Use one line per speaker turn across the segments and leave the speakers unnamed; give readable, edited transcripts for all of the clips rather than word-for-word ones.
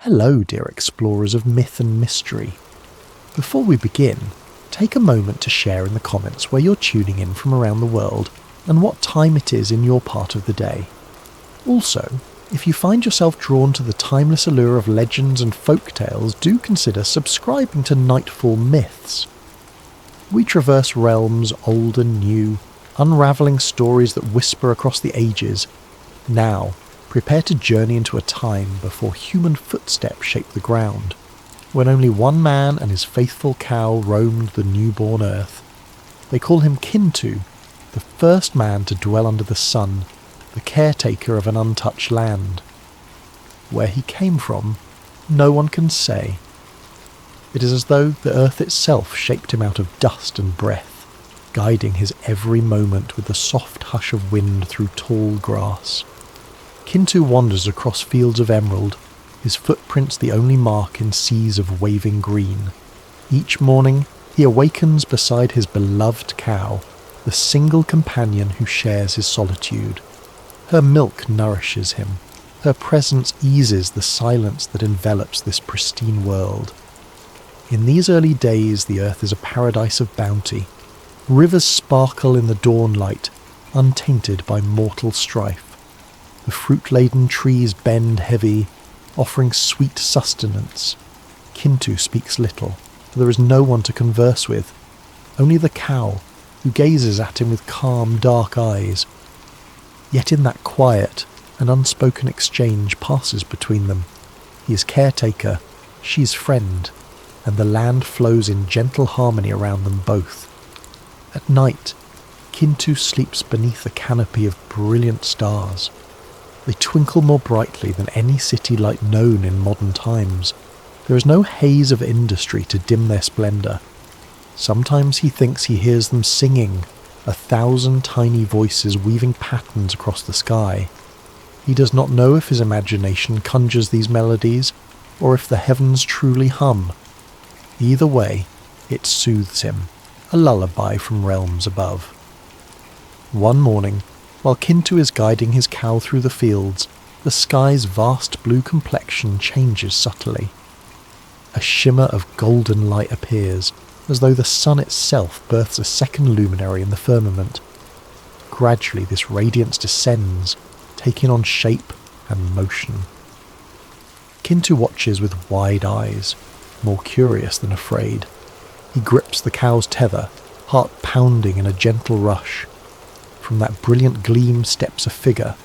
Hello, dear explorers of myth and mystery. Before we begin, take a moment to share in the comments where you're tuning in from around the world and what time it is in your part of the day. Also, if you find yourself drawn to the timeless allure of legends and folk tales, do consider subscribing to Nightfall Myths. We traverse realms old and new, unravelling stories that whisper across the ages. Now, prepare to journey into a time before human footsteps shaped the ground, when only one man and his faithful cow roamed the newborn earth. They call him Kintu, the first man to dwell under the sun, the caretaker of an untouched land. Where he came from, no one can say. It is as though the earth itself shaped him out of dust and breath, guiding his every moment with the soft hush of wind through tall grass. Kintu wanders across fields of emerald, his footprints the only mark in seas of waving green. Each morning, he awakens beside his beloved cow, the single companion who shares his solitude. Her milk nourishes him. Her presence eases the silence that envelops this pristine world. In these early days, the earth is a paradise of bounty. Rivers sparkle in the dawn light, untainted by mortal strife. The fruit-laden trees bend heavy, offering sweet sustenance. Kintu speaks little, for there is no one to converse with, only the cow, who gazes at him with calm, dark eyes. Yet in that quiet, an unspoken exchange passes between them. He is caretaker, she is friend, and the land flows in gentle harmony around them both. At night, Kintu sleeps beneath a canopy of brilliant stars. They twinkle more brightly than any city light known in modern times. There is no haze of industry to dim their splendour. Sometimes he thinks he hears them singing, 1,000 tiny voices weaving patterns across the sky. He does not know if his imagination conjures these melodies, or if the heavens truly hum. Either way, it soothes him, a lullaby from realms above. One morning, while Kintu is guiding his cow through the fields, the sky's vast blue complexion changes subtly. A shimmer of golden light appears, as though the sun itself births a second luminary in the firmament. Gradually this radiance descends, taking on shape and motion. Kintu watches with wide eyes, more curious than afraid. He grips the cow's tether, heart pounding in a gentle rush. From that brilliant gleam steps a figure,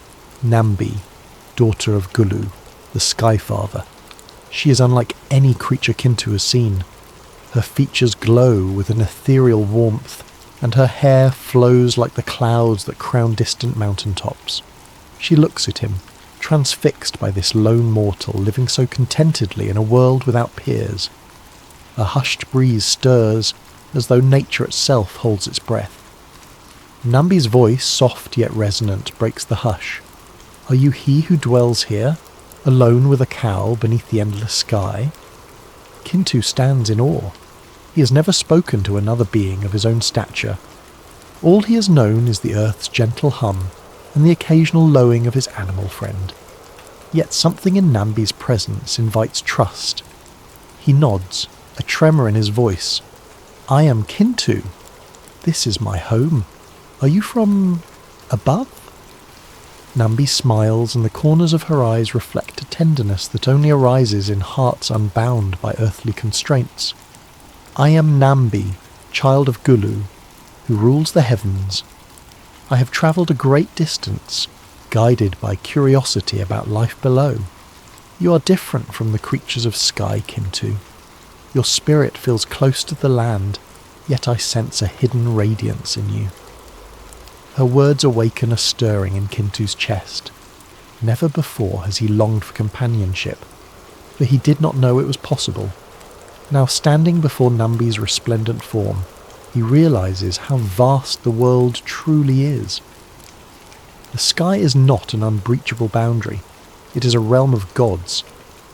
Nambi, daughter of Gulu, the Sky Father. She is unlike any creature Kintu has seen. Her features glow with an ethereal warmth, and her hair flows like the clouds that crown distant mountain tops. She looks at him, transfixed by this lone mortal living so contentedly in a world without peers. A hushed breeze stirs, as though nature itself holds its breath. Nambi's voice, soft yet resonant, breaks the hush. Are you he who dwells here, alone with a cow beneath the endless sky? Kintu stands in awe. He has never spoken to another being of his own stature. All he has known is the earth's gentle hum and the occasional lowing of his animal friend. Yet something in Nambi's presence invites trust. He nods, a tremor in his voice. I am Kintu. This is my home. Are you from above? Nambi smiles, and the corners of her eyes reflect a tenderness that only arises in hearts unbound by earthly constraints. I am Nambi, child of Gulu, who rules the heavens. I have travelled a great distance, guided by curiosity about life below. You are different from the creatures of sky, Kintu. Your spirit feels close to the land, yet I sense a hidden radiance in you. Her words awaken a stirring in Kintu's chest. Never before has he longed for companionship, for he did not know it was possible. Now standing before Nambi's resplendent form, he realises how vast the world truly is. The sky is not an unbreachable boundary. It is a realm of gods,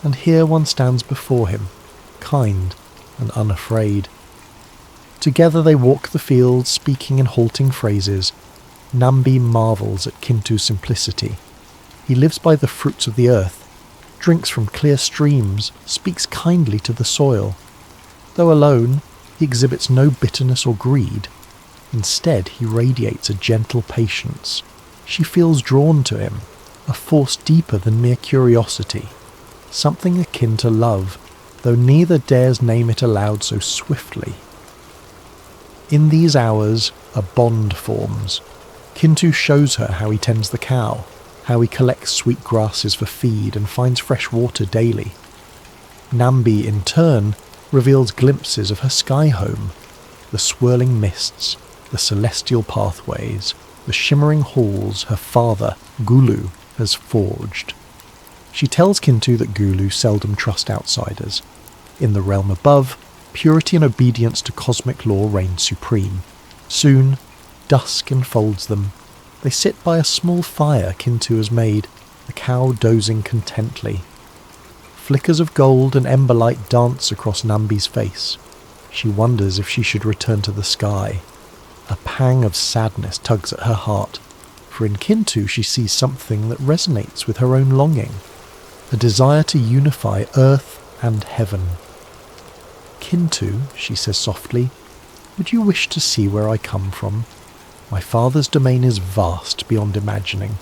and here one stands before him, kind and unafraid. Together they walk the fields, speaking in halting phrases. Nambi marvels at Kintu's simplicity. He lives by the fruits of the earth, drinks from clear streams, speaks kindly to the soil. Though alone, he exhibits no bitterness or greed. Instead, he radiates a gentle patience. She feels drawn to him, a force deeper than mere curiosity, something akin to love, though neither dares name it aloud so swiftly. In these hours, a bond forms. Kintu shows her how he tends the cow, how he collects sweet grasses for feed and finds fresh water daily. Nambi, in turn, reveals glimpses of her sky home, the swirling mists, the celestial pathways, the shimmering halls her father, Gulu, has forged. She tells Kintu that Gulu seldom trust outsiders. In the realm above, purity and obedience to cosmic law reign supreme. Soon, dusk enfolds them. They sit by a small fire Kintu has made, the cow dozing contently. Flickers of gold and ember light dance across Nambi's face. She wonders if she should return to the sky. A pang of sadness tugs at her heart, for in Kintu she sees something that resonates with her own longing, a desire to unify earth and heaven. "Kintu," she says softly, "would you wish to see where I come from? My father's domain is vast beyond imagining.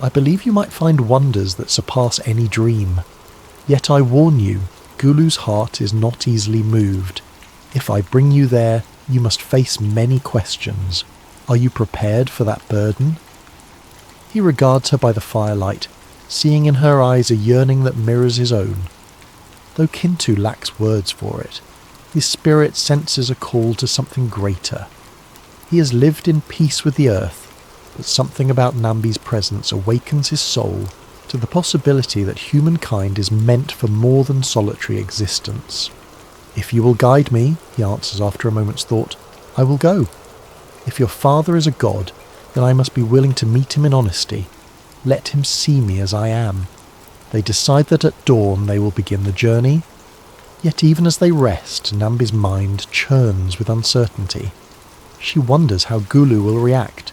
I believe you might find wonders that surpass any dream. Yet I warn you, Gulu's heart is not easily moved. If I bring you there, you must face many questions. Are you prepared for that burden?" He regards her by the firelight, seeing in her eyes a yearning that mirrors his own. Though Kintu lacks words for it, his spirit senses a call to something greater. He has lived in peace with the earth, but something about Nambi's presence awakens his soul to the possibility that humankind is meant for more than solitary existence. "If you will guide me," he answers after a moment's thought, "I will go. If your father is a god, then I must be willing to meet him in honesty. Let him see me as I am." They decide that at dawn they will begin the journey. Yet even as they rest, Nambi's mind churns with uncertainty. She wonders how Gulu will react.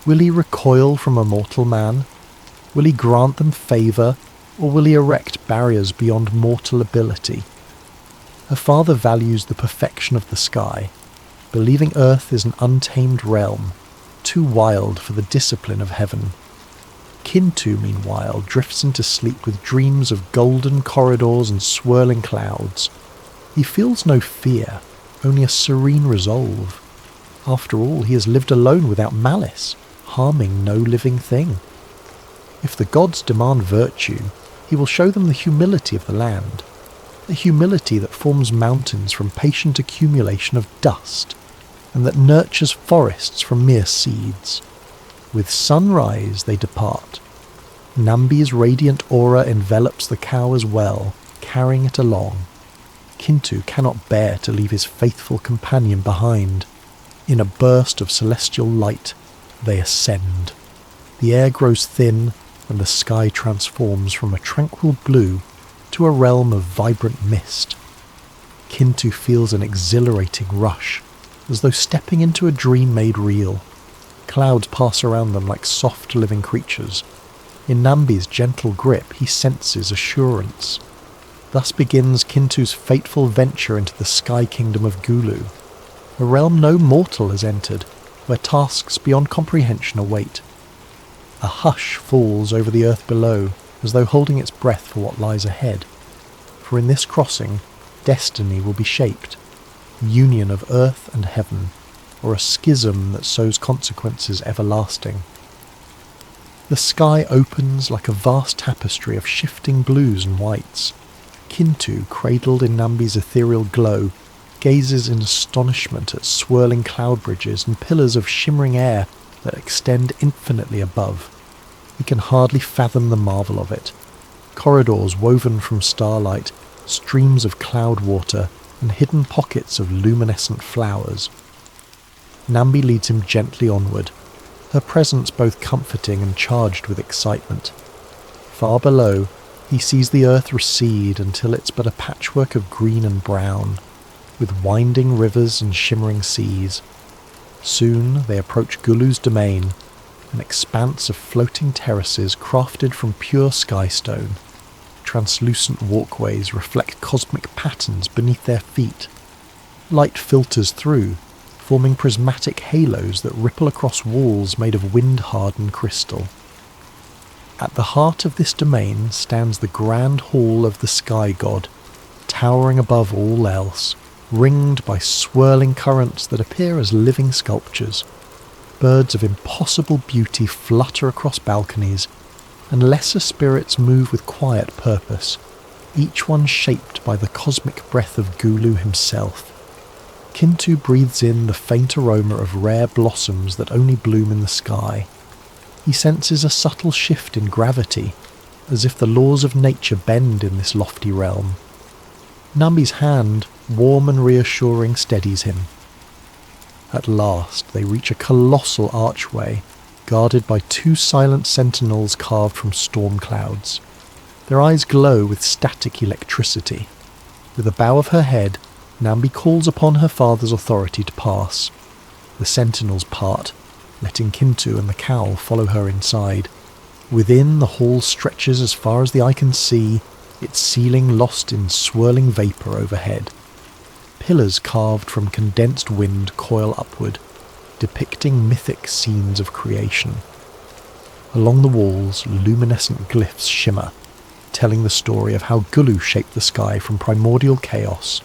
Will he recoil from a mortal man? Will he grant them favour, or will he erect barriers beyond mortal ability? Her father values the perfection of the sky, believing Earth is an untamed realm, too wild for the discipline of heaven. Kintu, meanwhile, drifts into sleep with dreams of golden corridors and swirling clouds. He feels no fear, only a serene resolve. After all, he has lived alone without malice, harming no living thing. If the gods demand virtue, he will show them the humility of the land, the humility that forms mountains from patient accumulation of dust, and that nurtures forests from mere seeds. With sunrise they depart. Nambi's radiant aura envelops the cow as well, carrying it along. Kintu cannot bear to leave his faithful companion behind. In a burst of celestial light, they ascend. The air grows thin, and the sky transforms from a tranquil blue to a realm of vibrant mist. Kintu feels an exhilarating rush, as though stepping into a dream made real. Clouds pass around them like soft living creatures. In Nambi's gentle grip he senses assurance. Thus begins Kintu's fateful venture into the sky kingdom of Gulu, a realm no mortal has entered, where tasks beyond comprehension await. A hush falls over the earth below, as though holding its breath for what lies ahead. For in this crossing, destiny will be shaped, union of earth and heaven, or a schism that sows consequences everlasting. The sky opens like a vast tapestry of shifting blues and whites. Kintu, cradled in Nambi's ethereal glow, gazes in astonishment at swirling cloud bridges and pillars of shimmering air that extend infinitely above. He can hardly fathom the marvel of it. Corridors woven from starlight, streams of cloud water, and hidden pockets of luminescent flowers. Nambi leads him gently onward, her presence both comforting and charged with excitement. Far below, he sees the earth recede until it's but a patchwork of green and brown, with winding rivers and shimmering seas. Soon they approach Gulu's domain, an expanse of floating terraces crafted from pure sky stone. Translucent walkways reflect cosmic patterns beneath their feet. Light filters through, forming prismatic halos that ripple across walls made of wind-hardened crystal. At the heart of this domain stands the grand hall of the sky god, towering above all else, ringed by swirling currents that appear as living sculptures. Birds of impossible beauty flutter across balconies, and lesser spirits move with quiet purpose, each one shaped by the cosmic breath of Gulu himself. Kintu breathes in the faint aroma of rare blossoms that only bloom in the sky. He senses a subtle shift in gravity, as if the laws of nature bend in this lofty realm. Nambi's hand, warm and reassuring, steadies him. At last they reach a colossal archway, guarded by 2 silent sentinels carved from storm clouds. Their eyes glow with static electricity. With a bow of her head, Nambi calls upon her father's authority to pass. The sentinels part, letting Kintu and the cowl follow her inside. Within, the hall stretches as far as the eye can see, its ceiling lost in swirling vapour overhead. Pillars carved from condensed wind coil upward, depicting mythic scenes of creation. Along the walls, luminescent glyphs shimmer, telling the story of how Gulu shaped the sky from primordial chaos.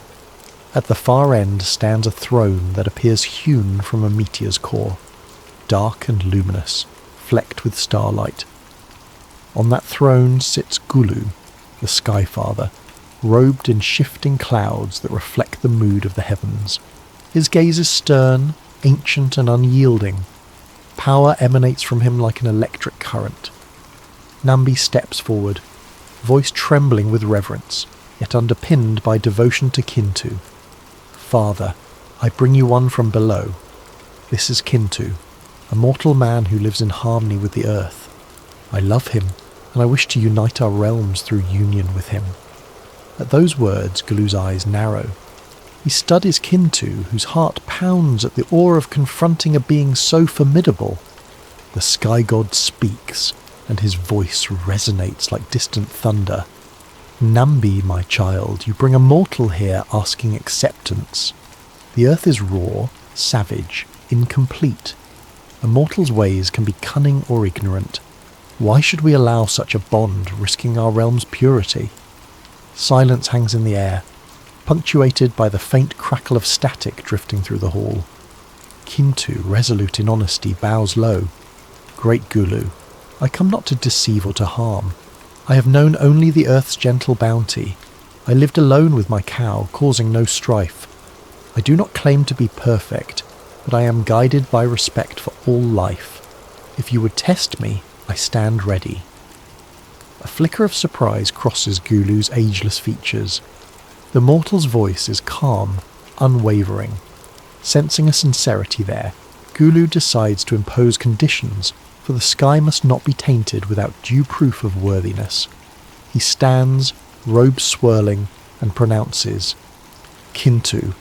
At the far end stands a throne that appears hewn from a meteor's core, dark and luminous, flecked with starlight. On that throne sits Gulu, the Skyfather, robed in shifting clouds that reflect the mood of the heavens. His gaze is stern, ancient and unyielding. Power emanates from him like an electric current. Nambi steps forward, voice trembling with reverence, yet underpinned by devotion to Kintu. Father, I bring you one from below. This is Kintu, a mortal man who lives in harmony with the earth. I love him, and I wish to unite our realms through union with him. At those words, Gulu's eyes narrow. He studies Kintu, whose heart pounds at the awe of confronting a being so formidable. The sky god speaks, and his voice resonates like distant thunder. Nambi, my child, you bring a mortal here asking acceptance. The earth is raw, savage, incomplete. A mortal's ways can be cunning or ignorant. Why should we allow such a bond, risking our realm's purity? Silence hangs in the air, punctuated by the faint crackle of static drifting through the hall. Kintu, resolute in honesty, bows low. Great Gulu, I come not to deceive or to harm. I have known only the earth's gentle bounty. I lived alone with my cow, causing no strife. I do not claim to be perfect, but I am guided by respect for all life. If you would test me, I stand ready. A flicker of surprise crosses Gulu's ageless features. The mortal's voice is calm, unwavering. Sensing a sincerity there, Gulu decides to impose conditions, for the sky must not be tainted without due proof of worthiness. He stands, robes swirling, and pronounces, Kintu,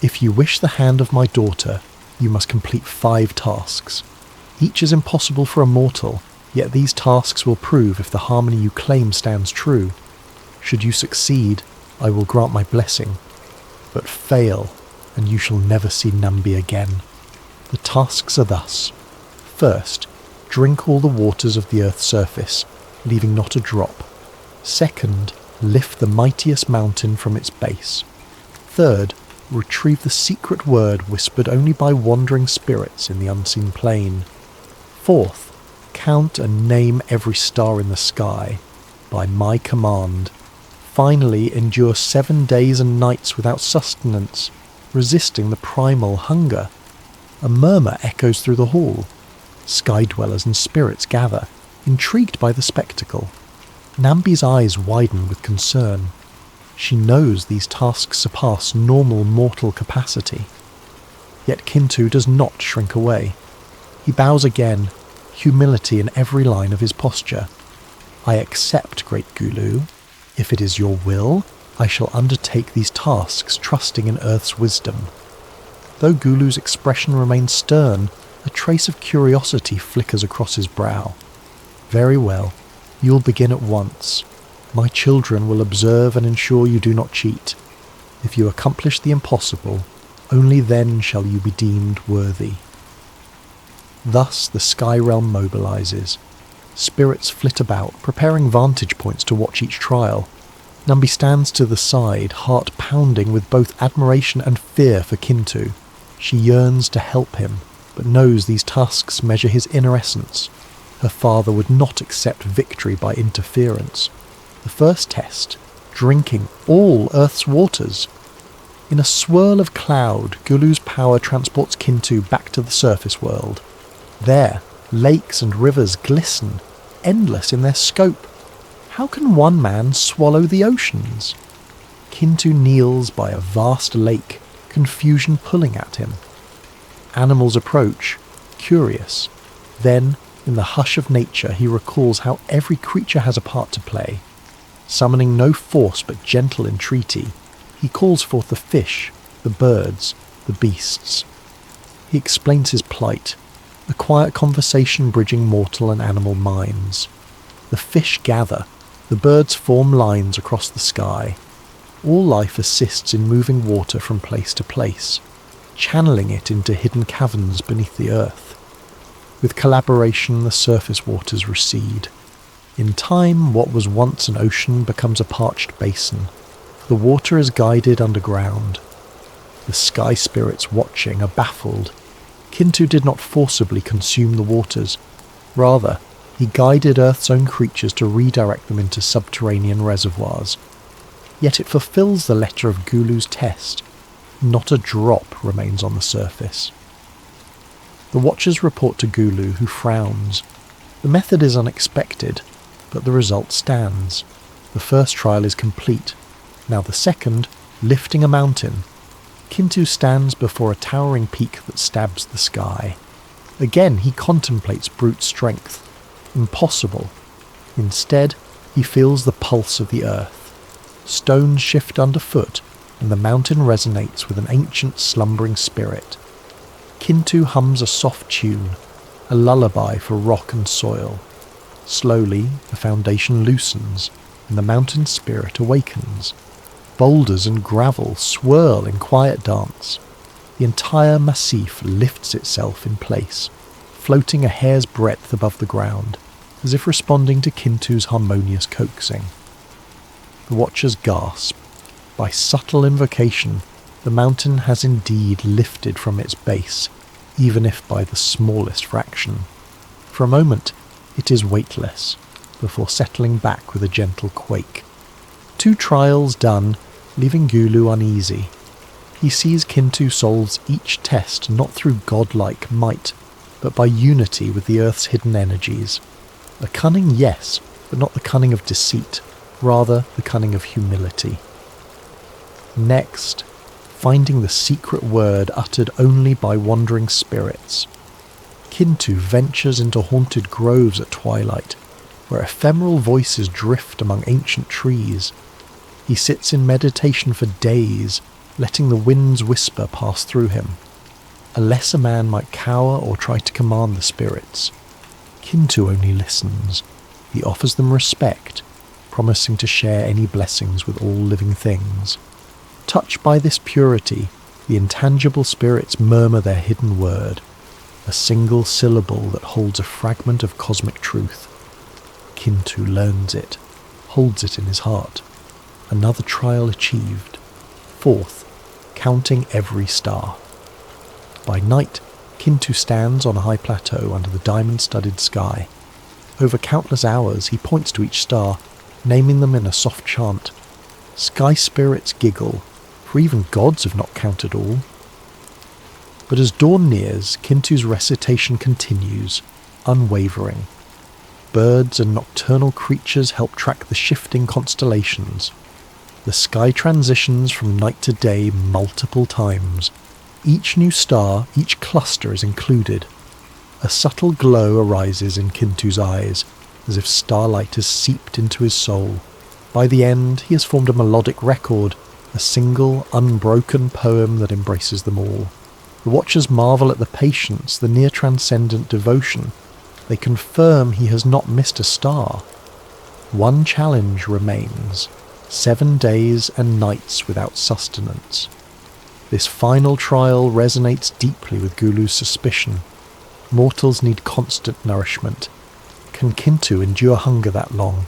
if you wish the hand of my daughter, you must complete 5 tasks. Each is impossible for a mortal, yet these tasks will prove if the harmony you claim stands true. Should you succeed, I will grant my blessing. But fail, and you shall never see Nambi again. The tasks are thus. First, drink all the waters of the earth's surface, leaving not a drop. Second, lift the mightiest mountain from its base. Third, retrieve the secret word whispered only by wandering spirits in the unseen plane. Fourth, count and name every star in the sky, by my command. Finally, endure 7 days and nights without sustenance, resisting the primal hunger. A murmur echoes through the hall. Sky dwellers and spirits gather, intrigued by the spectacle. Nambi's eyes widen with concern. She knows these tasks surpass normal mortal capacity. Yet Kintu does not shrink away. He bows again, humility in every line of his posture. I accept, great Gulu. If it is your will, I shall undertake these tasks, trusting in Earth's wisdom. Though Gulu's expression remains stern, a trace of curiosity flickers across his brow. Very well, you'll begin at once. My children will observe and ensure you do not cheat. If you accomplish the impossible, only then shall you be deemed worthy. Thus the sky realm mobilizes. Spirits flit about, preparing vantage points to watch each trial. Nambi stands to the side, heart pounding with both admiration and fear for Kintu. She yearns to help him, but knows these tasks measure his inner essence. Her father would not accept victory by interference. The first test, drinking all Earth's waters. In a swirl of cloud, Gulu's power transports Kintu back to the surface world. There, lakes and rivers glisten, endless in their scope. How can one man swallow the oceans? Kintu kneels by a vast lake, confusion pulling at him. Animals approach, curious. Then, in the hush of nature, he recalls how every creature has a part to play. Summoning no force but gentle entreaty, he calls forth the fish, the birds, the beasts. He explains his plight, a quiet conversation bridging mortal and animal minds. The fish gather, the birds form lines across the sky. All life assists in moving water from place to place, channeling it into hidden caverns beneath the earth. With collaboration, the surface waters recede. In time, what was once an ocean becomes a parched basin. The water is guided underground. The sky spirits watching are baffled. Kintu did not forcibly consume the waters. Rather, he guided Earth's own creatures to redirect them into subterranean reservoirs. Yet it fulfills the letter of Gulu's test. Not a drop remains on the surface. The watchers report to Gulu, who frowns. The method is unexpected, but the result stands. The first trial is complete. Now the second, lifting a mountain. Kintu stands before a towering peak that stabs the sky. Again he contemplates brute strength. Impossible. Instead, he feels the pulse of the earth. Stones shift underfoot, and the mountain resonates with an ancient slumbering spirit. Kintu hums a soft tune, a lullaby for rock and soil. Slowly, the foundation loosens, and the mountain spirit awakens. Boulders and gravel swirl in quiet dance. The entire massif lifts itself in place, floating a hair's breadth above the ground, as if responding to Kintu's harmonious coaxing. The watchers gasp. By subtle invocation, the mountain has indeed lifted from its base, even if by the smallest fraction. For a moment, it is weightless, before settling back with a gentle quake. 2 trials done, leaving Gulu uneasy. He sees Kintu solves each test not through godlike might, but by unity with the Earth's hidden energies. A cunning, yes, but not the cunning of deceit, rather the cunning of humility. Next, finding the secret word uttered only by wandering spirits. Kintu ventures into haunted groves at twilight, where ephemeral voices drift among ancient trees. He sits in meditation for days, letting the wind's whisper pass through him. A lesser man might cower or try to command the spirits. Kintu only listens. He offers them respect, promising to share any blessings with all living things. Touched by this purity, the intangible spirits murmur their hidden word, a single syllable that holds a fragment of cosmic truth. Kintu learns it, holds it in his heart. Another trial achieved. 4th, counting every star. By night, Kintu stands on a high plateau under the diamond-studded sky. Over countless hours, he points to each star, naming them in a soft chant. Sky spirits giggle, for even gods have not counted all. But as dawn nears, Kintu's recitation continues, unwavering. Birds and nocturnal creatures help track the shifting constellations. The sky transitions from night to day multiple times. Each new star, each cluster is included. A subtle glow arises in Kintu's eyes, as if starlight has seeped into his soul. By the end, he has formed a melodic record, a single, unbroken poem that embraces them all. The watchers marvel at the patience, the near-transcendent devotion. They confirm he has not missed a star. One challenge remains: 7 days and nights without sustenance. This final trial resonates deeply with Gulu's suspicion. Mortals need constant nourishment. Can Kintu endure hunger that long?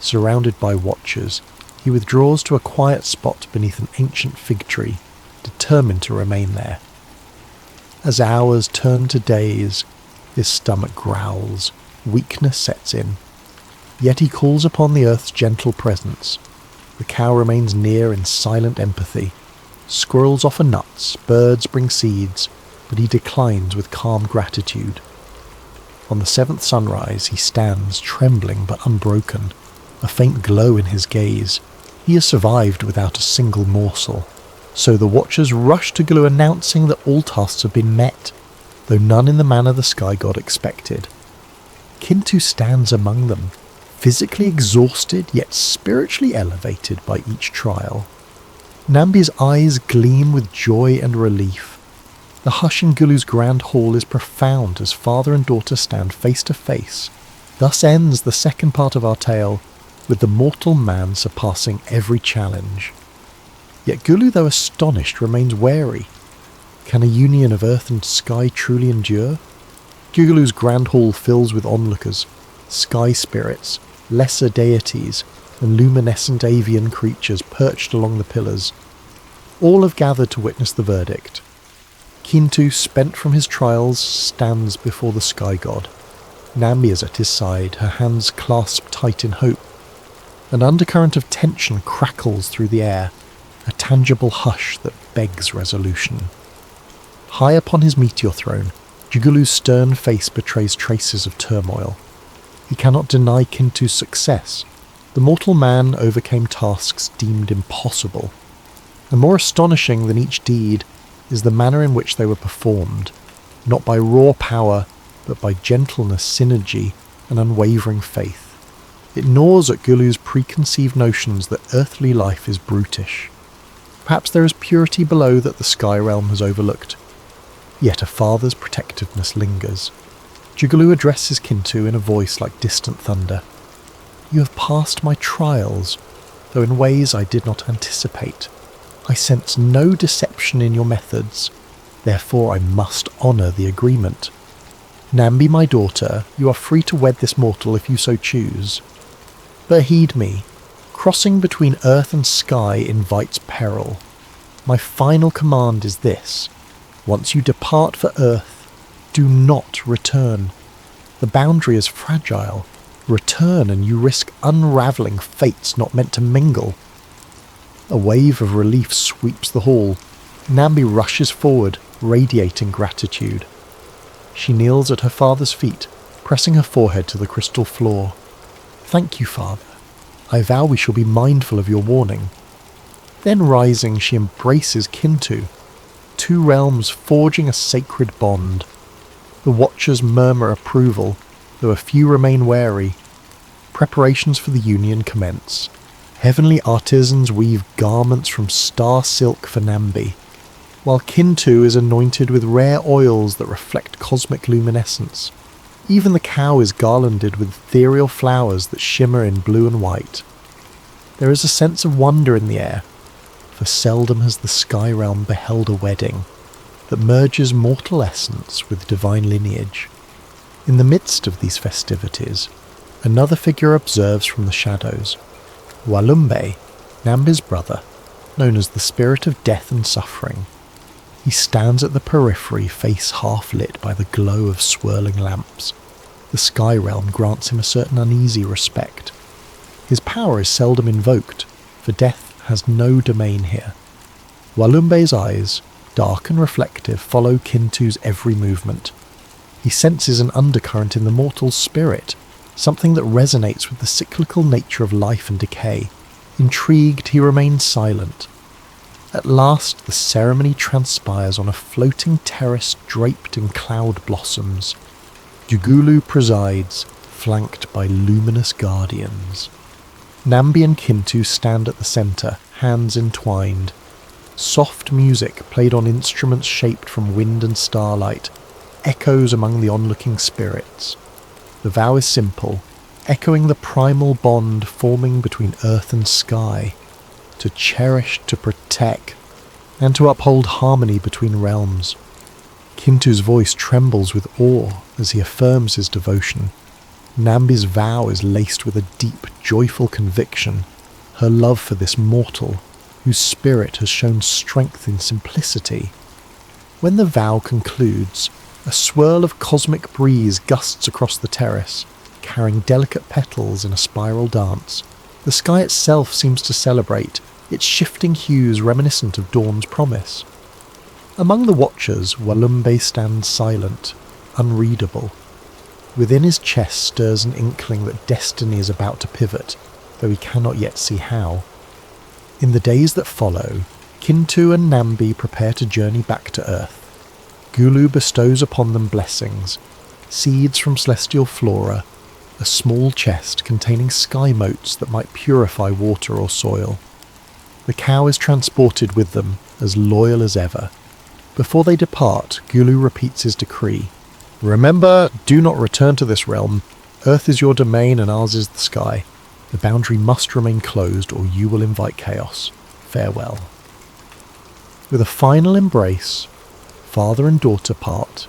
Surrounded by watchers, he withdraws to a quiet spot beneath an ancient fig tree, determined to remain there. As hours turn to days, his stomach growls, weakness sets in. Yet he calls upon the earth's gentle presence. The cow remains near in silent empathy. Squirrels offer nuts, birds bring seeds, but he declines with calm gratitude. On the 7th sunrise he stands, trembling but unbroken, a faint glow in his gaze. He has survived without a single morsel. So the watchers rush to Gulu, announcing that all tasks have been met, though none in the manner the sky god expected. Kintu stands among them, physically exhausted yet spiritually elevated by each trial. Nambi's eyes gleam with joy and relief. The hush in Gulu's grand hall is profound as father and daughter stand face to face. Thus ends the second part of our tale, with the mortal man surpassing every challenge. Yet Gulu, though astonished, remains wary. Can a union of earth and sky truly endure? Gulu's grand hall fills with onlookers, sky spirits, lesser deities, and luminescent avian creatures perched along the pillars. All have gathered to witness the verdict. Kintu, spent from his trials, stands before the sky god. Nambi is at his side, her hands clasped tight in hope. An undercurrent of tension crackles through the air, a tangible hush that begs resolution. High upon his meteor throne, Gulu's stern face betrays traces of turmoil. He cannot deny Kintu's success. The mortal man overcame tasks deemed impossible. And more astonishing than each deed is the manner in which they were performed, not by raw power, but by gentleness, synergy, and unwavering faith. It gnaws at Gulu's preconceived notions that earthly life is brutish. Perhaps there is purity below that the sky realm has overlooked. Yet a father's protectiveness lingers. Gulu addresses Kintu in a voice like distant thunder. You have passed my trials, though in ways I did not anticipate. I sense no deception in your methods, therefore I must honour the agreement. Nambi, my daughter, you are free to wed this mortal if you so choose. But heed me, crossing between earth and sky invites peril. My final command is this: once you depart for earth, do not return. The boundary is fragile. Return and you risk unravelling fates not meant to mingle. A wave of relief sweeps the hall. Nambi rushes forward, radiating gratitude. She kneels at her father's feet, pressing her forehead to the crystal floor. Thank you, father. I vow we shall be mindful of your warning. Then rising, she embraces Kintu, 2 realms forging a sacred bond. The watchers murmur approval, though a few remain wary. Preparations for the union commence. Heavenly artisans weave garments from star silk for Nambi, while Kintu is anointed with rare oils that reflect cosmic luminescence. Even the cow is garlanded with ethereal flowers that shimmer in blue and white. There is a sense of wonder in the air, for seldom has the sky realm beheld a wedding that merges mortal essence with divine lineage. In the midst of these festivities, another figure observes from the shadows. Walumbe, Nambi's brother, known as the spirit of death and suffering. He stands at the periphery, face half lit by the glow of swirling lamps. The sky realm grants him a certain uneasy respect. His power is seldom invoked, for death has no domain here. Walumbe's eyes, dark and reflective, follow Kintu's every movement. He senses an undercurrent in the mortal's spirit, something that resonates with the cyclical nature of life and decay. Intrigued, he remains silent. At last, the ceremony transpires on a floating terrace draped in cloud blossoms. Gulu presides, flanked by luminous guardians. Nambi and Kintu stand at the centre, hands entwined. Soft music, played on instruments shaped from wind and starlight, echoes among the onlooking spirits. The vow is simple: echoing the primal bond forming between earth and sky, to cherish, to protect, and to uphold harmony between realms. Kintu's voice trembles with awe as he affirms his devotion. Nambi's vow is laced with a deep, joyful conviction, her love for this mortal, whose spirit has shown strength in simplicity. When the vow concludes, a swirl of cosmic breeze gusts across the terrace, carrying delicate petals in a spiral dance. The sky itself seems to celebrate, its shifting hues reminiscent of dawn's promise. Among the watchers, Walumbe stands silent, unreadable. Within his chest stirs an inkling that destiny is about to pivot, though he cannot yet see how. In the days that follow, Kintu and Nambi prepare to journey back to Earth. Gulu bestows upon them blessings, seeds from celestial flora, a small chest containing sky motes that might purify water or soil. The cow is transported with them, as loyal as ever. Before they depart, Gulu repeats his decree. Remember, do not return to this realm. Earth is your domain and ours is the sky. The boundary must remain closed or you will invite chaos. Farewell. With a final embrace, father and daughter part.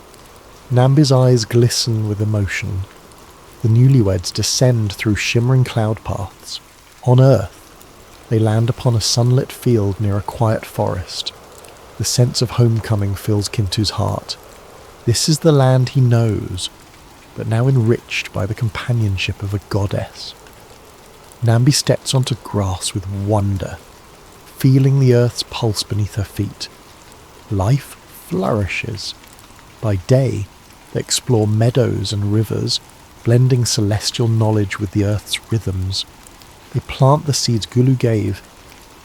Nambi's eyes glisten with emotion. The newlyweds descend through shimmering cloud paths. On Earth, they land upon a sunlit field near a quiet forest. The sense of homecoming fills Kintu's heart. This is the land he knows, but now enriched by the companionship of a goddess. Nambi steps onto grass with wonder, feeling the earth's pulse beneath her feet. Life flourishes. By day, they explore meadows and rivers, blending celestial knowledge with the earth's rhythms. They plant the seeds Gulu gave,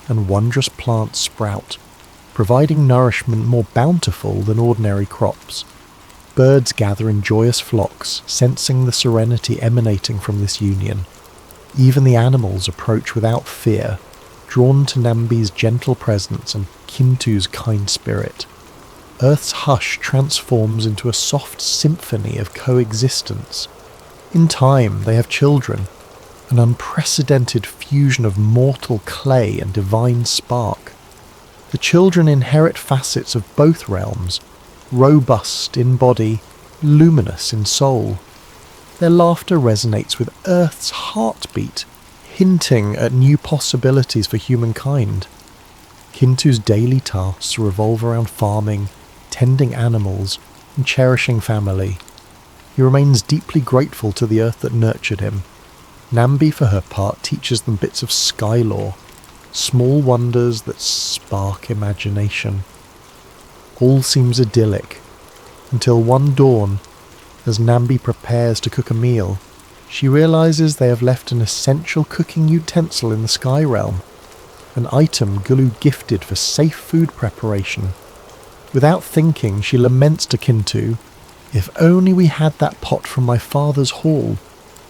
and wondrous plants sprout, providing nourishment more bountiful than ordinary crops. Birds gather in joyous flocks, sensing the serenity emanating from this union. Even the animals approach without fear, drawn to Nambi's gentle presence and Kintu's kind spirit. Earth's hush transforms into a soft symphony of coexistence. In time, they have children, an unprecedented fusion of mortal clay and divine spark. The children inherit facets of both realms, robust in body, luminous in soul. Their laughter resonates with Earth's heartbeat, hinting at new possibilities for humankind. Kintu's daily tasks revolve around farming, tending animals, and cherishing family. He remains deeply grateful to the earth that nurtured him. Nambi, for her part, teaches them bits of sky lore, small wonders that spark imagination. All seems idyllic, until one dawn, as Nambi prepares to cook a meal, she realizes they have left an essential cooking utensil in the sky realm, an item Gulu gifted for safe food preparation. Without thinking, she laments to Kintu, "If only we had that pot from my father's hall,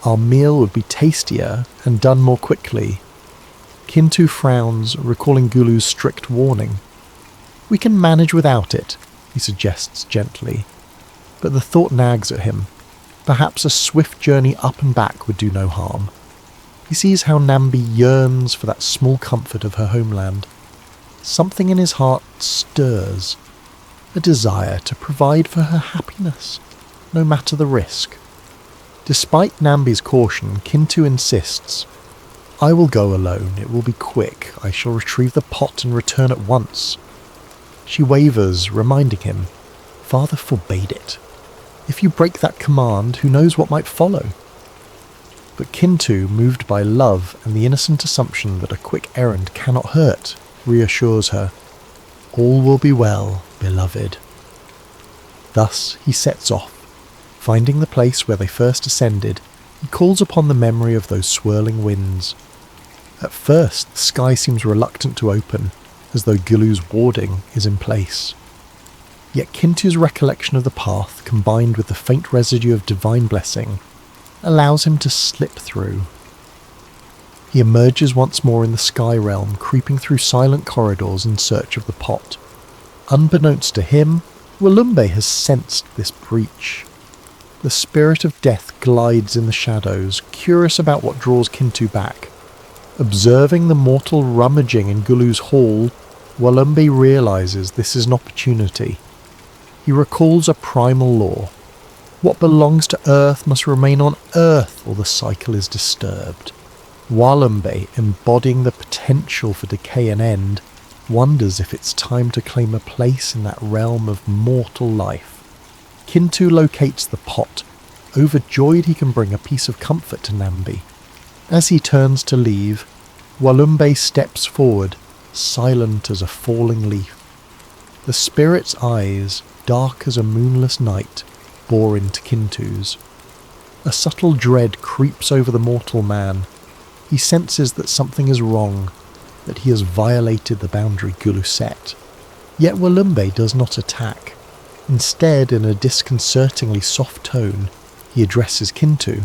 our meal would be tastier and done more quickly." Kintu frowns, recalling Gulu's strict warning. "We can manage without it," he suggests gently. But the thought nags at him. Perhaps a swift journey up and back would do no harm. He sees how Nambi yearns for that small comfort of her homeland. Something in his heart stirs, a desire to provide for her happiness, no matter the risk. Despite Nambi's caution, Kintu insists, "I will go alone. It will be quick. I shall retrieve the pot and return at once." She wavers, reminding him, "Father forbade it. If you break that command, who knows what might follow?" But Kintu, moved by love and the innocent assumption that a quick errand cannot hurt, reassures her, "All will be well, beloved." Thus he sets off. Finding the place where they first ascended, he calls upon the memory of those swirling winds. At first, the sky seems reluctant to open, as though Gulu's warding is in place. Yet Kintu's recollection of the path, combined with the faint residue of divine blessing, allows him to slip through. He emerges once more in the sky realm, creeping through silent corridors in search of the pot. Unbeknownst to him, Walumbe has sensed this breach. The spirit of death glides in the shadows, curious about what draws Kintu back. Observing the mortal rummaging in Gulu's hall, Walumbe realizes this is an opportunity. He recalls a primal law. What belongs to Earth must remain on Earth or the cycle is disturbed. Walumbe, embodying the potential for decay and end, wonders if it's time to claim a place in that realm of mortal life. Kintu locates the pot, overjoyed he can bring a piece of comfort to Nambi. As he turns to leave, Walumbe steps forward, silent as a falling leaf. The spirit's eyes, dark as a moonless night, bore into Kintu's. A subtle dread creeps over the mortal man. He senses that something is wrong, that he has violated the boundary Gulu set. Yet Walumbe does not attack. Instead, in a disconcertingly soft tone, he addresses Kintu.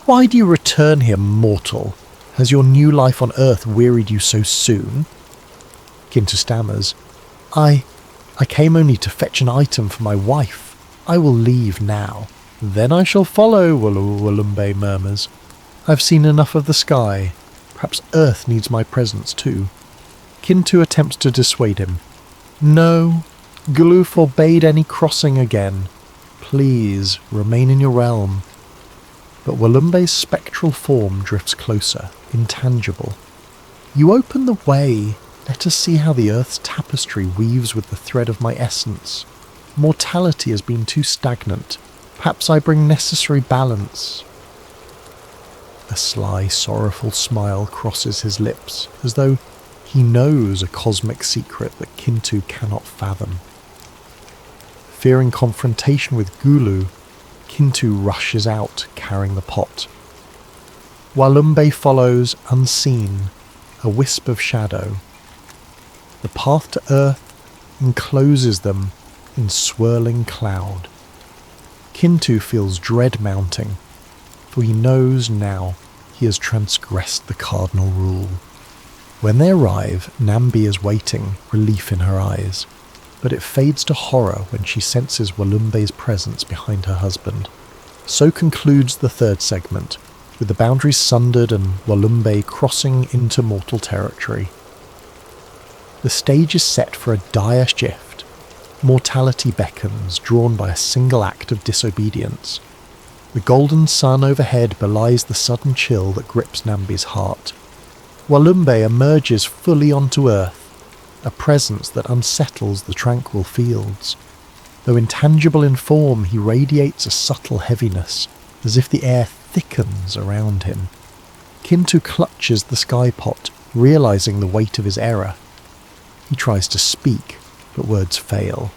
"Why do you return here, mortal? Has your new life on Earth wearied you so soon?" Kintu stammers. I came only to fetch an item for my wife. I will leave now." "Then I shall follow," Walumbe murmurs. "I've seen enough of the sky. Perhaps Earth needs my presence too." Kintu attempts to dissuade him. "No, Gulu forbade any crossing again. Please, remain in your realm." But Walumbe's spectral form drifts closer, intangible. "You open the way. Let us see how the Earth's tapestry weaves with the thread of my essence. Mortality has been too stagnant. Perhaps I bring necessary balance." A sly, sorrowful smile crosses his lips, as though he knows a cosmic secret that Kintu cannot fathom. Fearing confrontation with Gulu, Kintu rushes out, carrying the pot. Walumbe follows, unseen, a wisp of shadow. The path to Earth encloses them in swirling cloud. Kintu feels dread mounting, for he knows now he has transgressed the cardinal rule. When they arrive, Nambi is waiting, relief in her eyes, but it fades to horror when she senses Walumbe's presence behind her husband. So concludes the third segment, with the boundaries sundered and Walumbe crossing into mortal territory. The stage is set for a dire shift. Mortality beckons, drawn by a single act of disobedience. The golden sun overhead belies the sudden chill that grips Nambi's heart. Walumbe emerges fully onto Earth, a presence that unsettles the tranquil fields. Though intangible in form, he radiates a subtle heaviness, as if the air thickens around him. Kintu clutches the sky pot, realizing the weight of his error. He tries to speak, but words fail.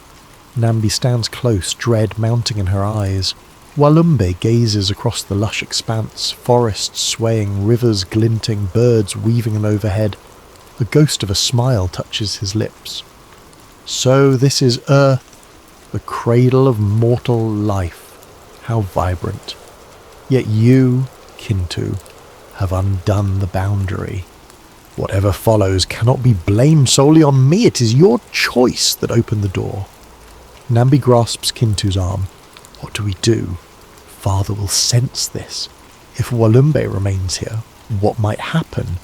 Nambi stands close, dread mounting in her eyes. Walumbe gazes across the lush expanse, forests swaying, rivers glinting, birds weaving overhead. The ghost of a smile touches his lips. "So this is Earth, the cradle of mortal life. How vibrant. Yet you, Kintu, have undone the boundary. Whatever follows cannot be blamed solely on me. It is your choice that opened the door." Nambi grasps Kintu's arm. "What do we do? Father will sense this. If Walumbe remains here, what might happen?"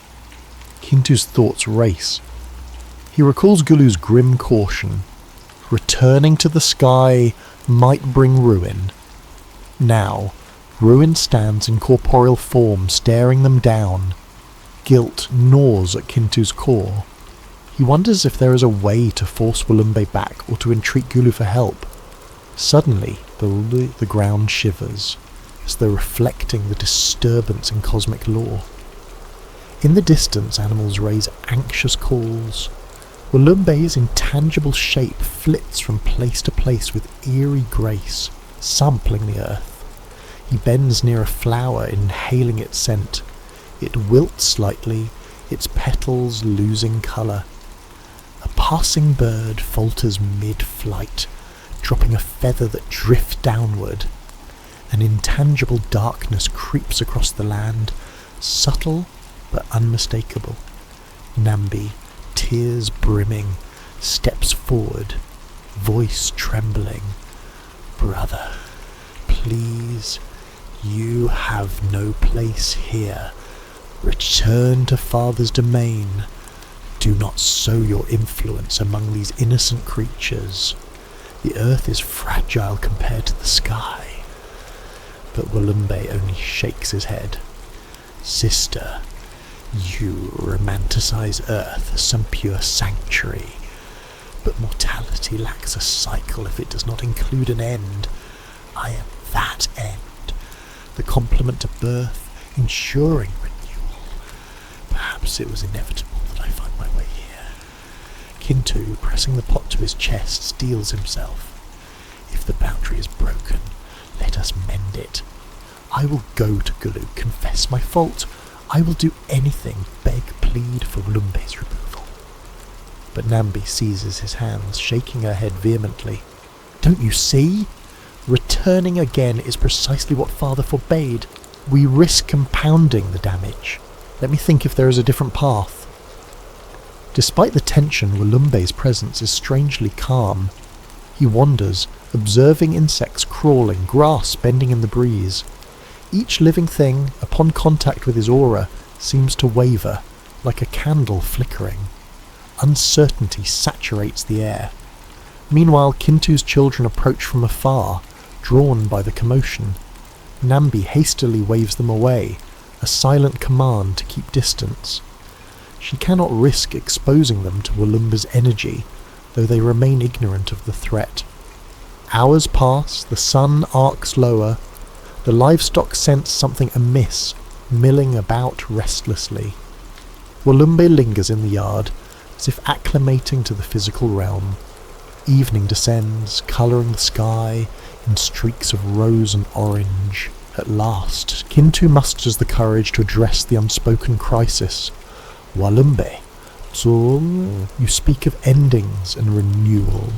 Kintu's thoughts race. He recalls Gulu's grim caution. Returning to the sky might bring ruin. Now, ruin stands in corporeal form, staring them down. Guilt gnaws at Kintu's core. He wonders if there is a way to force Walumbe back or to entreat Gulu for help. Suddenly, the ground shivers, as though reflecting the disturbance in cosmic law. In the distance, animals raise anxious calls. Walumbe's intangible shape flits from place to place with eerie grace, sampling the earth. He bends near a flower, inhaling its scent. It wilts slightly, its petals losing colour. A passing bird falters mid-flight, dropping a feather that drifts downward. An intangible darkness creeps across the land, subtle but unmistakable. Nambi, tears brimming, steps forward, voice trembling. "Brother, please, you have no place here. Return to Father's domain. Do not sow your influence among these innocent creatures. The earth is fragile compared to the sky. But Walumbe only shakes his head. Sister, you romanticize Earth as some pure sanctuary, but mortality lacks a cycle if it does not include an end. I am that end, the complement to birth, ensuring renewal. Perhaps it was inevitable that I find my way here. Kintu, pressing the pot to his chest, steels himself. If the boundary is broken, let us mend it. I will go to Gulu, confess my fault. I will do anything, beg, plead for Walumbe's removal. But Nambi seizes his hands, shaking her head vehemently. Don't you see? Returning again is precisely what Father forbade. We risk compounding the damage. Let me think if there is a different path. Despite the tension, Walumbe's presence is strangely calm. He wanders, observing insects crawling, grass bending in the breeze. Each living thing, upon contact with his aura, seems to waver, like a candle flickering. Uncertainty saturates the air. Meanwhile, Kintu's children approach from afar, drawn by the commotion. Nambi hastily waves them away, a silent command to keep distance. She cannot risk exposing them to Walumbe's energy, though they remain ignorant of the threat. Hours pass, the sun arcs lower. The livestock sense something amiss, milling about restlessly. Walumbe lingers in the yard, as if acclimating to the physical realm. Evening descends, colouring the sky in streaks of rose and orange. At last, Kintu musters the courage to address the unspoken crisis. Walumbe, so you speak of endings and renewal,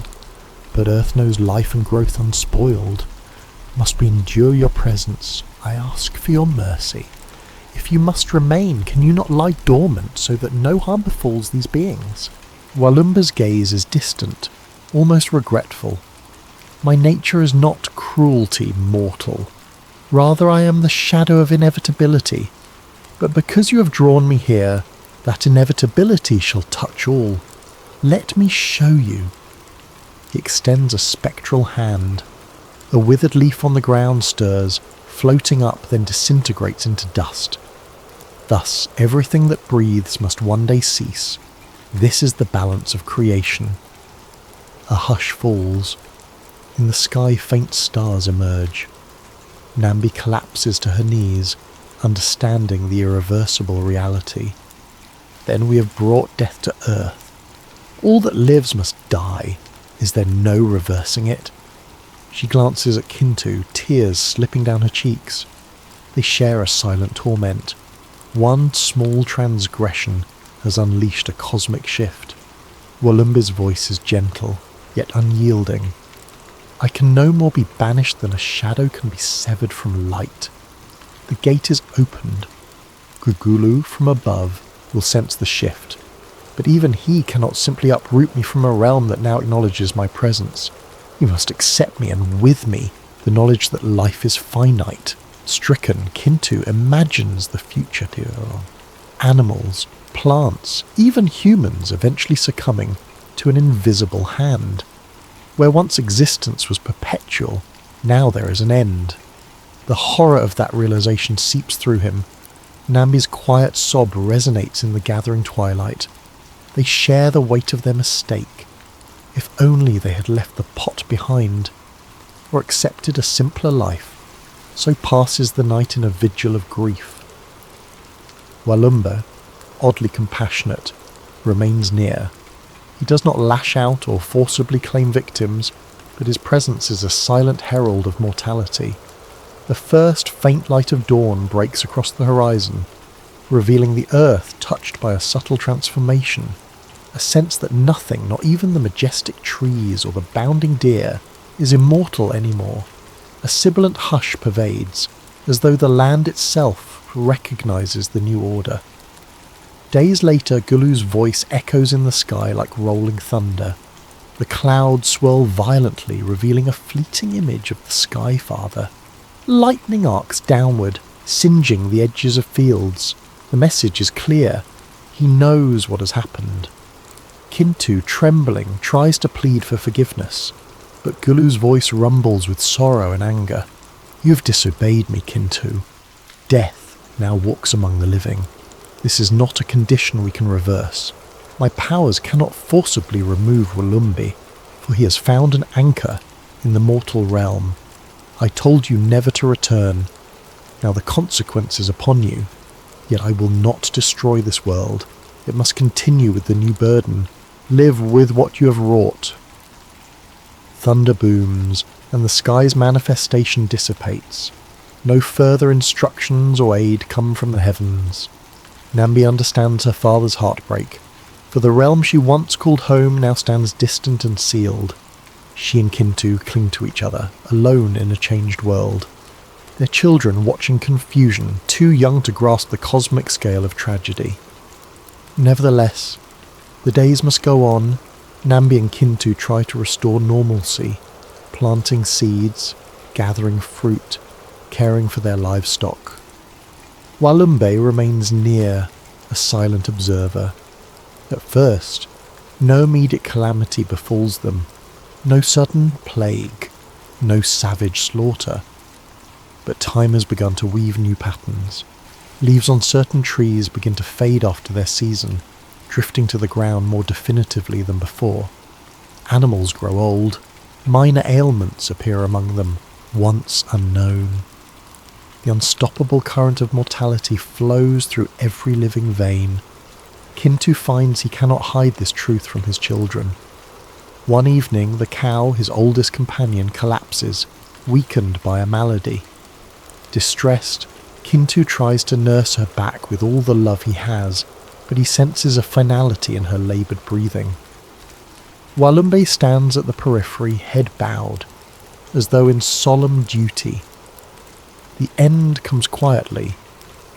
but Earth knows life and growth unspoiled. Must we endure your presence? I ask for your mercy. If you must remain, can you not lie dormant so that no harm befalls these beings? Walumbe's gaze is distant, almost regretful. My nature is not cruelty, mortal. Rather, I am the shadow of inevitability. But because you have drawn me here, that inevitability shall touch all. Let me show you. He extends a spectral hand. A withered leaf on the ground stirs, floating up, then disintegrates into dust. Thus, everything that breathes must one day cease. This is the balance of creation. A hush falls. In the sky, faint stars emerge. Nambi collapses to her knees, understanding the irreversible reality. Then we have brought death to earth. All that lives must die. Is there no reversing it? She glances at Kintu, tears slipping down her cheeks. They share a silent torment. One small transgression has unleashed a cosmic shift. Walumbe's voice is gentle, yet unyielding. I can no more be banished than a shadow can be severed from light. The gate is opened. Gulu from above will sense the shift, but even he cannot simply uproot me from a realm that now acknowledges my presence. You must accept me, and with me, the knowledge that life is finite. Stricken, Kintu imagines the future to animals, plants, even humans eventually succumbing to an invisible hand. Where once existence was perpetual, now there is an end. The horror of that realization seeps through him. Nambi's quiet sob resonates in the gathering twilight. They share the weight of their mistake. If only they had left the pot behind, or accepted a simpler life. So passes the night in a vigil of grief. Walumbe, oddly compassionate, remains near. He does not lash out or forcibly claim victims, but his presence is a silent herald of mortality. The first faint light of dawn breaks across the horizon, revealing the earth touched by a subtle transformation. A sense that nothing, not even the majestic trees or the bounding deer, is immortal anymore. A sibilant hush pervades, as though the land itself recognizes the new order. Days later, Gulu's voice echoes in the sky like rolling thunder. The clouds swirl violently, revealing a fleeting image of the Sky Father. Lightning arcs downward, singeing the edges of fields. The message is clear. He knows what has happened. Kintu, trembling, tries to plead for forgiveness, but Gulu's voice rumbles with sorrow and anger. You have disobeyed me, Kintu. Death now walks among the living. This is not a condition we can reverse. My powers cannot forcibly remove Walumbi, for he has found an anchor in the mortal realm. I told you never to return. Now the consequence is upon you, yet I will not destroy this world. It must continue with the new burden. Live with what you have wrought. Thunder booms, and the sky's manifestation dissipates. No further instructions or aid come from the heavens. Nambi understands her father's heartbreak, for the realm she once called home now stands distant and sealed. She and Kintu cling to each other, alone in a changed world. Their children watch in confusion, too young to grasp the cosmic scale of tragedy. Nevertheless, the days must go on. Nambi and Kintu try to restore normalcy, planting seeds, gathering fruit, caring for their livestock. Walumbe remains near, a silent observer. At first, no immediate calamity befalls them, no sudden plague, no savage slaughter. But time has begun to weave new patterns. Leaves on certain trees begin to fade after their season, drifting to the ground more definitively than before. Animals grow old. Minor ailments appear among them, once unknown. The unstoppable current of mortality flows through every living vein. Kintu finds he cannot hide this truth from his children. One evening, the cow, his oldest companion, collapses, weakened by a malady. Distressed, Kintu tries to nurse her back with all the love he has, but he senses a finality in her laboured breathing. Walumbe stands at the periphery, head bowed, as though in solemn duty. The end comes quietly.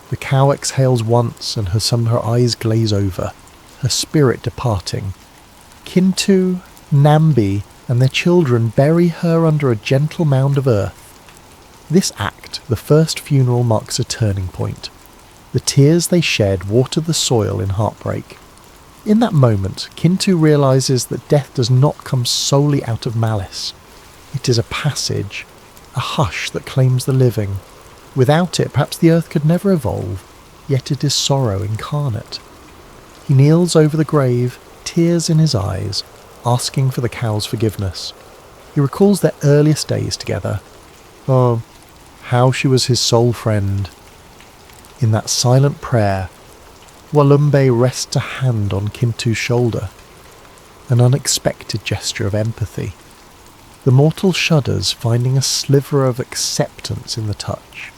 The cow exhales once, and her eyes glaze over, her spirit departing. Kintu, Nambi, and their children bury her under a gentle mound of earth. This act, the first funeral, marks a turning point. The tears they shed water the soil in heartbreak. In that moment, Kintu realises that death does not come solely out of malice. It is a passage, a hush that claims the living. Without it, perhaps the earth could never evolve, yet it is sorrow incarnate. He kneels over the grave, tears in his eyes, asking for the cow's forgiveness. He recalls their earliest days together. Oh, how she was his sole friend. In that silent prayer, Walumbe rests a hand on Kintu's shoulder, an unexpected gesture of empathy. The mortal shudders, finding a sliver of acceptance in the touch.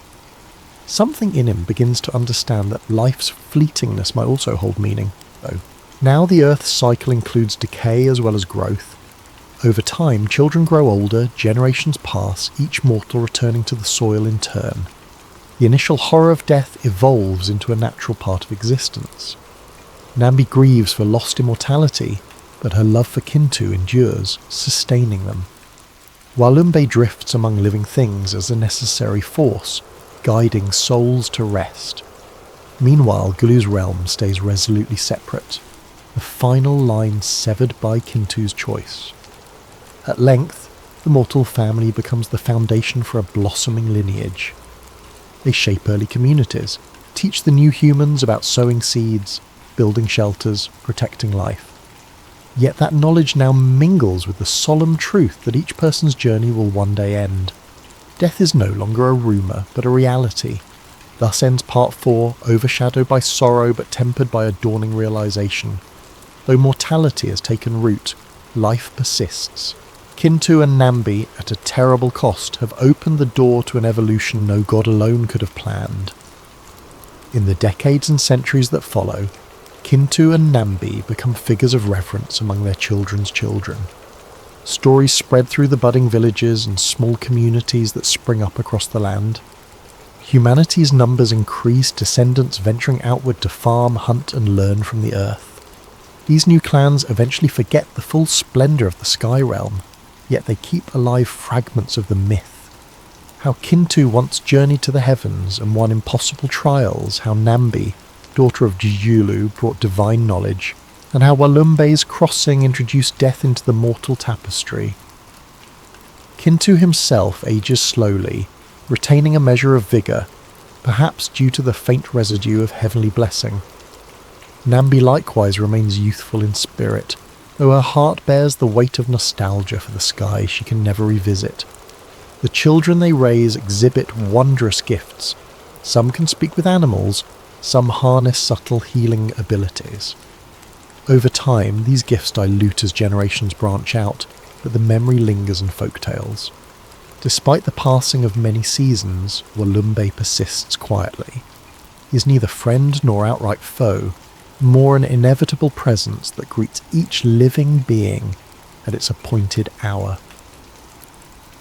Something in him begins to understand that life's fleetingness might also hold meaning, though. Now the Earth's cycle includes decay as well as growth. Over time, children grow older, generations pass, each mortal returning to the soil in turn. The initial horror of death evolves into a natural part of existence. Nambi grieves for lost immortality, but her love for Kintu endures, sustaining them. Walumbe drifts among living things as a necessary force, guiding souls to rest. Meanwhile, Gulu's realm stays resolutely separate, the final line severed by Kintu's choice. At length, the mortal family becomes the foundation for a blossoming lineage. They shape early communities, teach the new humans about sowing seeds, building shelters, protecting life. Yet that knowledge now mingles with the solemn truth that each person's journey will one day end. Death is no longer a rumour, but a reality. Thus ends Part 4, overshadowed by sorrow but tempered by a dawning realisation. Though mortality has taken root, life persists. Kintu and Nambi, at a terrible cost, have opened the door to an evolution no god alone could have planned. In the decades and centuries that follow, Kintu and Nambi become figures of reverence among their children's children. Stories spread through the budding villages and small communities that spring up across the land. Humanity's numbers increase, descendants venturing outward to farm, hunt and learn from the earth. These new clans eventually forget the full splendour of the sky realm, yet they keep alive fragments of the myth. how Kintu once journeyed to the heavens and won impossible trials, how Nambi, daughter of Gulu, brought divine knowledge, and how Walumbe's crossing introduced death into the mortal tapestry. Kintu himself ages slowly, retaining a measure of vigour, perhaps due to the faint residue of heavenly blessing. Nambi likewise remains youthful in spirit, though her heart bears the weight of nostalgia for the sky she can never revisit. The children they raise exhibit wondrous gifts. Some can speak with animals, some harness subtle healing abilities. Over time, these gifts dilute as generations branch out, but the memory lingers in folktales. Despite the passing of many seasons, Walumbe persists quietly. He is neither friend nor outright foe, more an inevitable presence that greets each living being at its appointed hour.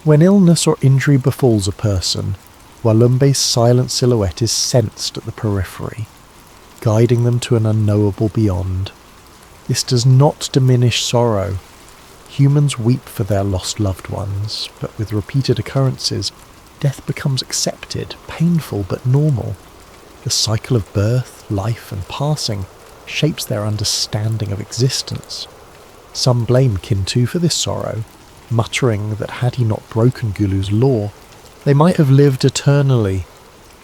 When illness or injury befalls a person, Walumbe's silent silhouette is sensed at the periphery, guiding them to an unknowable beyond. This does not diminish sorrow. Humans weep for their lost loved ones, but with repeated occurrences, death becomes accepted, painful but normal. The cycle of birth, life and passing shapes their understanding of existence. Some blame Kintu for this sorrow, muttering that had he not broken Gulu's law, they might have lived eternally.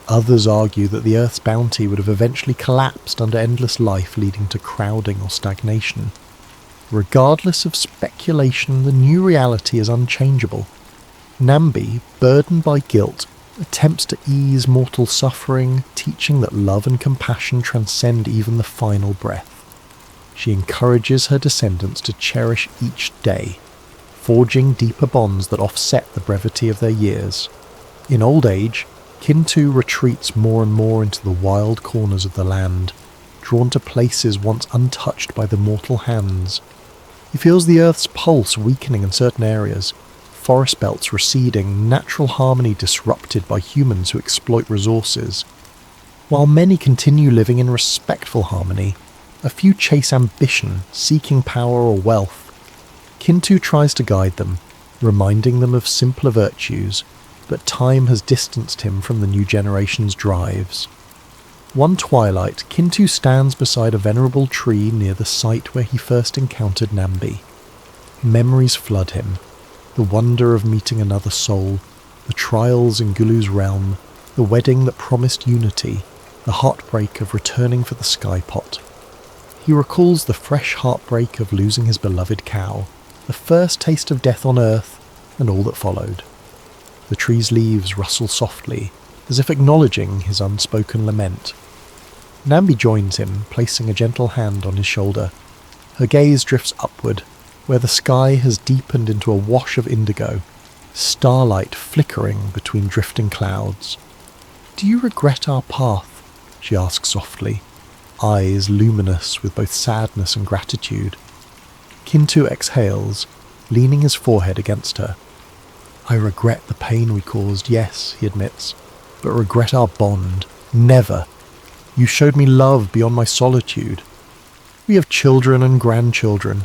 Others argue that the Earth's bounty would have eventually collapsed under endless life, leading to crowding or stagnation. Regardless of speculation, the new reality is unchangeable. Nambi, burdened by guilt, attempts to ease mortal suffering, teaching that love and compassion transcend even the final breath. She encourages her descendants to cherish each day, forging deeper bonds that offset the brevity of their years. In old age, Kintu retreats more and more into the wild corners of the land, drawn to places once untouched by the mortal hands. He feels the earth's pulse weakening in certain areas, forest belts receding, natural harmony disrupted by humans who exploit resources. While many continue living in respectful harmony, a few chase ambition, seeking power or wealth. Kintu tries to guide them, reminding them of simpler virtues, but time has distanced him from the new generation's drives. One twilight, Kintu stands beside a venerable tree near the site where he first encountered Nambi. Memories flood him, the wonder of meeting another soul, the trials in Gulu's realm, the wedding that promised unity, the heartbreak of returning for the skypot. He recalls the fresh heartbreak of losing his beloved cow, the first taste of death on earth, and all that followed. The tree's leaves rustle softly, as if acknowledging his unspoken lament. Nambi joins him, placing a gentle hand on his shoulder. Her gaze drifts upward, where the sky has deepened into a wash of indigo, starlight flickering between drifting clouds. "Do you regret our path?" she asks softly, eyes luminous with both sadness and gratitude. Kintu exhales, leaning his forehead against her. "I regret the pain we caused, yes," he admits, "but regret our bond, never. You showed me love beyond my solitude. We have children and grandchildren.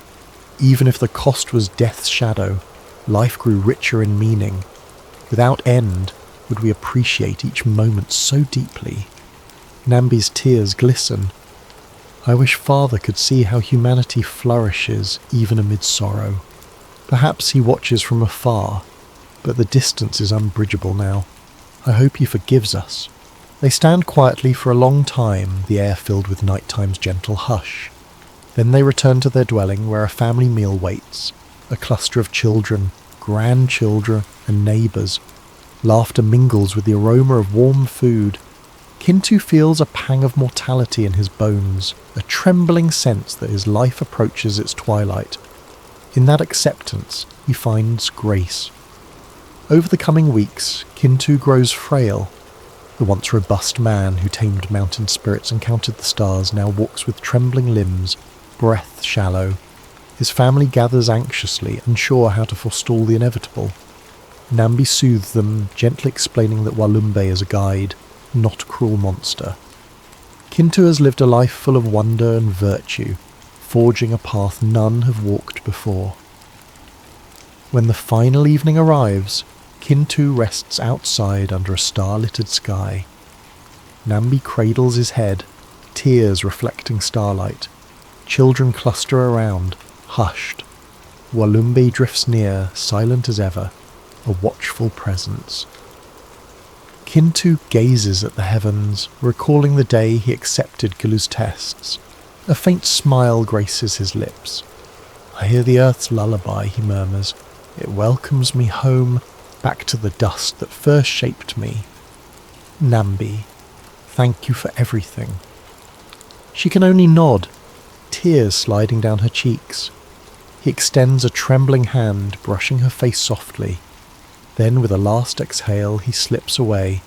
Even if the cost was death's shadow, life grew richer in meaning. Without end would we appreciate each moment so deeply." Nambi's tears glisten. "I wish Father could see how humanity flourishes even amid sorrow. Perhaps he watches from afar, but the distance is unbridgeable now. I hope he forgives us." They stand quietly for a long time, the air filled with nighttime's gentle hush. Then they return to their dwelling where a family meal waits, a cluster of children, grandchildren, and neighbours. Laughter mingles with the aroma of warm food. Kintu feels a pang of mortality in his bones, a trembling sense that his life approaches its twilight. In that acceptance, he finds grace. Over the coming weeks, Kintu grows frail. The once robust man who tamed mountain spirits and counted the stars now walks with trembling limbs, breath shallow. His family gathers anxiously, unsure how to forestall the inevitable. Nambi soothes them, gently explaining that Walumbe is a guide, not a cruel monster. Kintu has lived a life full of wonder and virtue, forging a path none have walked before. When the final evening arrives, Kintu rests outside under a star-littered sky. Nambi cradles his head, tears reflecting starlight. Children cluster around, hushed. Walumbe drifts near, silent as ever, a watchful presence. Kintu gazes at the heavens, recalling the day he accepted Gulu's tests. A faint smile graces his lips. I hear the earth's lullaby, he murmurs. It welcomes me home, back to the dust that first shaped me. Nambi, thank you for everything. She can only nod, tears sliding down her cheeks. He extends a trembling hand, brushing her face softly. Then, with a last exhale, he slips away.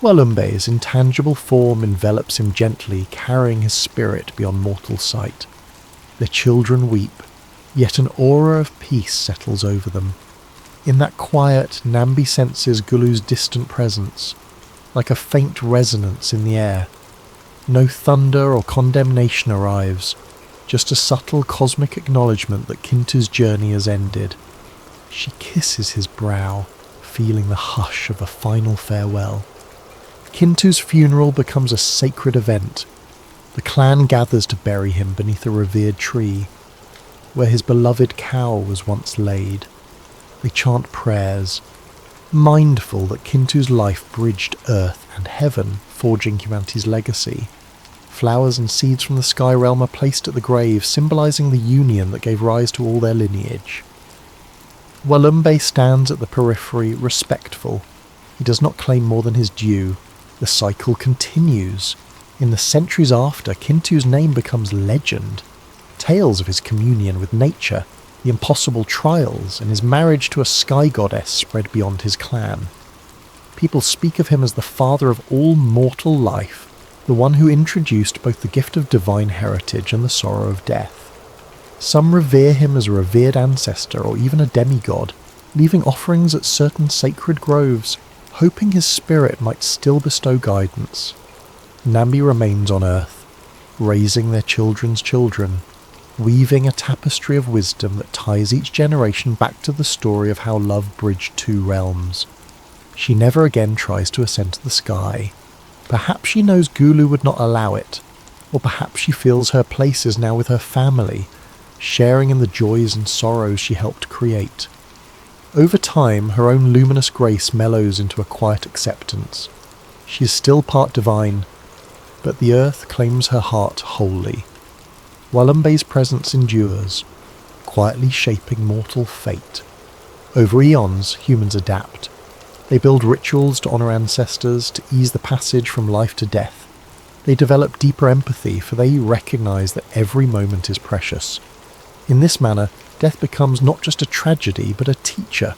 Walumbe's intangible form envelops him gently, carrying his spirit beyond mortal sight. The children weep, yet an aura of peace settles over them. In that quiet, Nambi senses Gulu's distant presence, like a faint resonance in the air. No thunder or condemnation arrives, just a subtle cosmic acknowledgement that Kintu's journey has ended. She kisses his brow, feeling the hush of a final farewell. Kintu's funeral becomes a sacred event. The clan gathers to bury him beneath a revered tree, where his beloved cow was once laid. They chant prayers, mindful that Kintu's life bridged earth and heaven, forging humanity's legacy. Flowers and seeds from the sky realm are placed at the grave, symbolising the union that gave rise to all their lineage. Walumbe stands at the periphery, respectful. He does not claim more than his due. The cycle continues. In the centuries after, Kintu's name becomes legend. Tales of his communion with nature, the impossible trials, and his marriage to a sky goddess spread beyond his clan. People speak of him as the father of all mortal life, the one who introduced both the gift of divine heritage and the sorrow of death. Some revere him as a revered ancestor or even a demigod, leaving offerings at certain sacred groves, hoping his spirit might still bestow guidance. Nambi remains on earth, raising their children's children, weaving a tapestry of wisdom that ties each generation back to the story of how love bridged two realms. She never again tries to ascend to the sky. Perhaps she knows Gulu would not allow it, or perhaps she feels her place is now with her family, sharing in the joys and sorrows she helped create. Over time, her own luminous grace mellows into a quiet acceptance. She is still part divine, but the earth claims her heart wholly. Walumbe's presence endures, quietly shaping mortal fate. Over eons, humans adapt. They build rituals to honour ancestors, to ease the passage from life to death. They develop deeper empathy, for they recognise that every moment is precious. In this manner, death becomes not just a tragedy, but a teacher,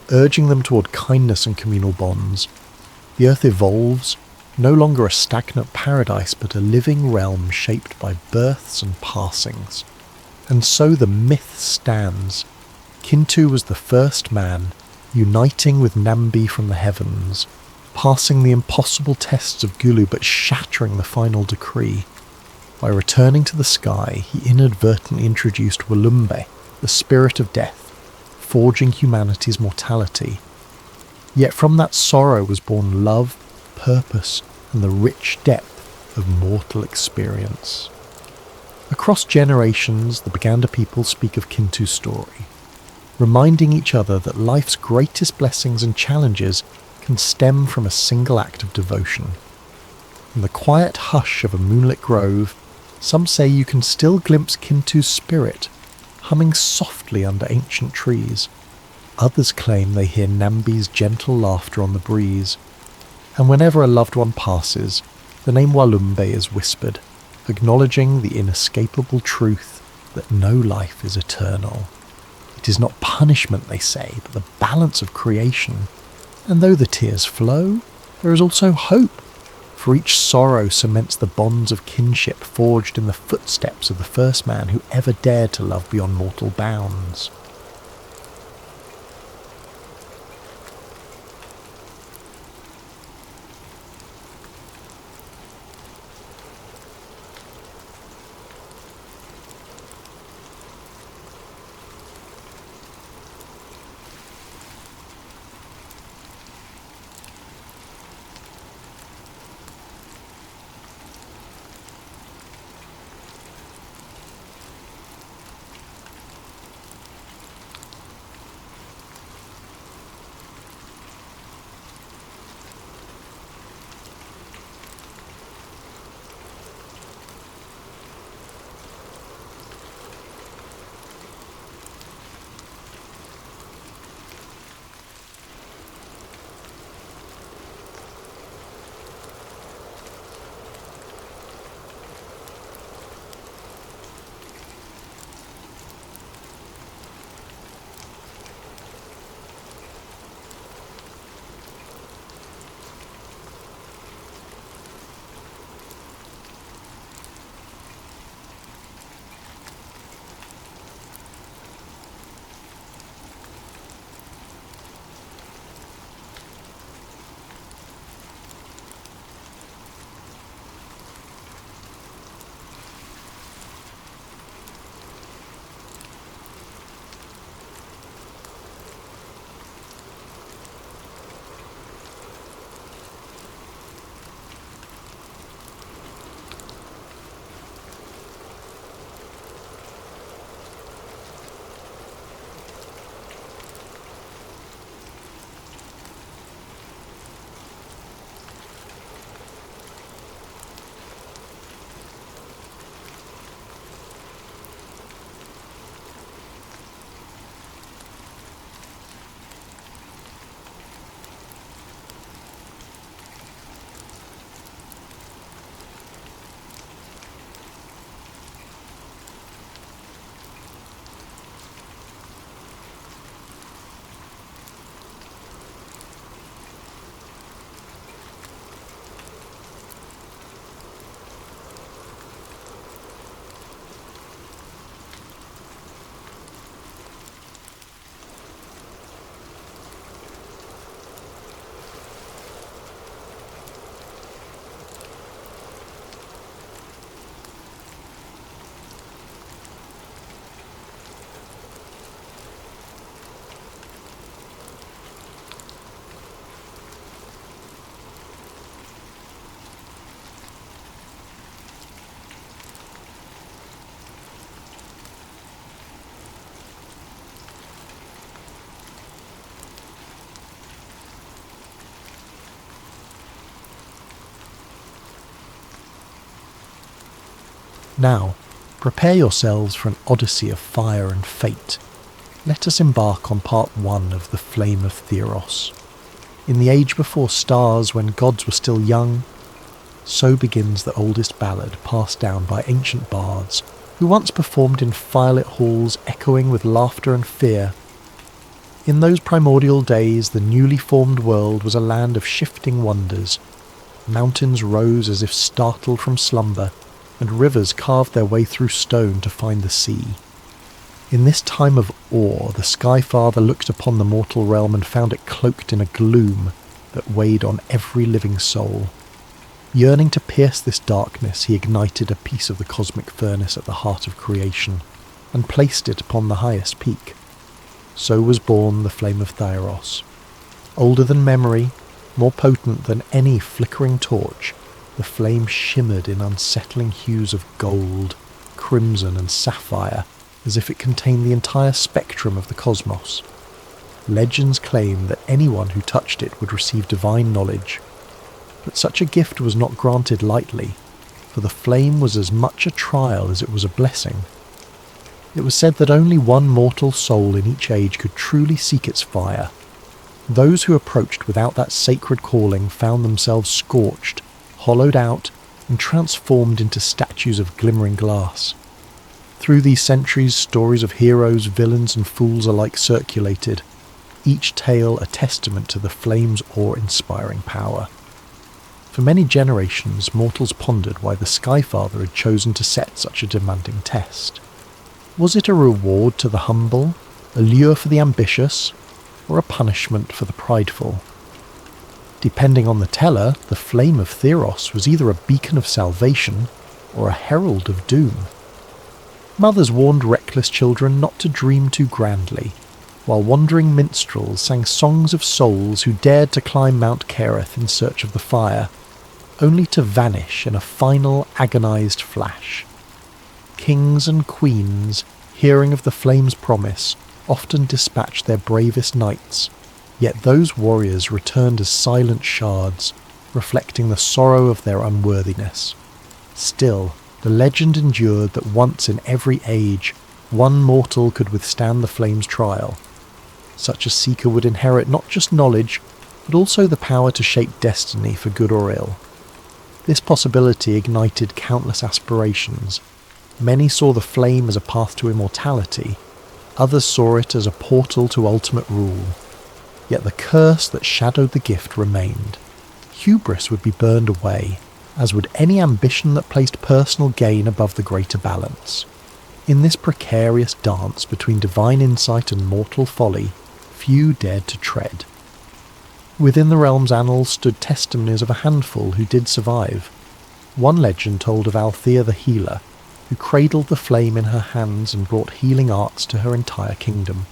urging them toward kindness and communal bonds. The earth evolves, no longer a stagnant paradise, but a living realm shaped by births and passings. And so the myth stands. Kintu was the first man, uniting with Nambi from the heavens, passing the impossible tests of Gulu but shattering the final decree. By returning to the sky, he inadvertently introduced Walumbe, the spirit of death, forging humanity's mortality. Yet from that sorrow was born love, purpose, and the rich depth of mortal experience. Across generations, the Baganda people speak of Kintu's story, reminding each other that life's greatest blessings and challenges can stem from a single act of devotion. In the quiet hush of a moonlit grove, some say you can still glimpse Kintu's spirit, humming softly under ancient trees. Others claim they hear Nambi's gentle laughter on the breeze. And whenever a loved one passes, the name Walumbe is whispered, acknowledging the inescapable truth that no life is eternal. It is not punishment, they say, but the balance of creation. And though the tears flow, there is also hope, for each sorrow cements the bonds of kinship forged in the footsteps of the first man who ever dared to love beyond mortal bounds. Now, prepare yourselves for an odyssey of fire and fate. Let us embark on part 1 of the Flame of Theos. In the age before stars, when gods were still young, so begins the oldest ballad passed down by ancient bards, who once performed in firelit halls echoing with laughter and fear. In those primordial days, the newly formed world was a land of shifting wonders. Mountains rose as if startled from slumber, and rivers carved their way through stone to find the sea. In this time of awe, the Sky-Father looked upon the mortal realm and found it cloaked in a gloom that weighed on every living soul. Yearning to pierce this darkness, he ignited a piece of the cosmic furnace at the heart of creation, and placed it upon the highest peak. So was born the Flame of Theos. Older than memory, more potent than any flickering torch, the flame shimmered in unsettling hues of gold, crimson and sapphire, as if it contained the entire spectrum of the cosmos. Legends claim that anyone who touched it would receive divine knowledge. But such a gift was not granted lightly, for the flame was as much a trial as it was a blessing. It was said that only one mortal soul in each age could truly seek its fire. Those who approached without that sacred calling found themselves scorched, hollowed out, and transformed into statues of glimmering glass. Through these centuries, stories of heroes, villains, and fools alike circulated, each tale a testament to the flame's awe-inspiring power. For many generations, mortals pondered why the Sky-Father had chosen to set such a demanding test. Was it a reward to the humble, a lure for the ambitious, or a punishment for the prideful? Depending on the teller, the Flame of Theos was either a beacon of salvation or a herald of doom. Mothers warned reckless children not to dream too grandly, while wandering minstrels sang songs of souls who dared to climb Mount Kerith in search of the fire, only to vanish in a final agonized flash. Kings and queens, hearing of the flame's promise, often dispatched their bravest knights, yet those warriors returned as silent shards, reflecting the sorrow of their unworthiness. Still, the legend endured that once in every age, one mortal could withstand the flame's trial. Such a seeker would inherit not just knowledge, but also the power to shape destiny for good or ill. This possibility ignited countless aspirations. Many saw the flame as a path to immortality, others saw it as a portal to ultimate rule. Yet the curse that shadowed the gift remained. Hubris would be burned away, as would any ambition that placed personal gain above the greater balance. In this precarious dance between divine insight and mortal folly, few dared to tread. Within the realm's annals stood testimonies of a handful who did survive. One legend told of Althea the healer, who cradled the flame in her hands and brought healing arts to her entire kingdom.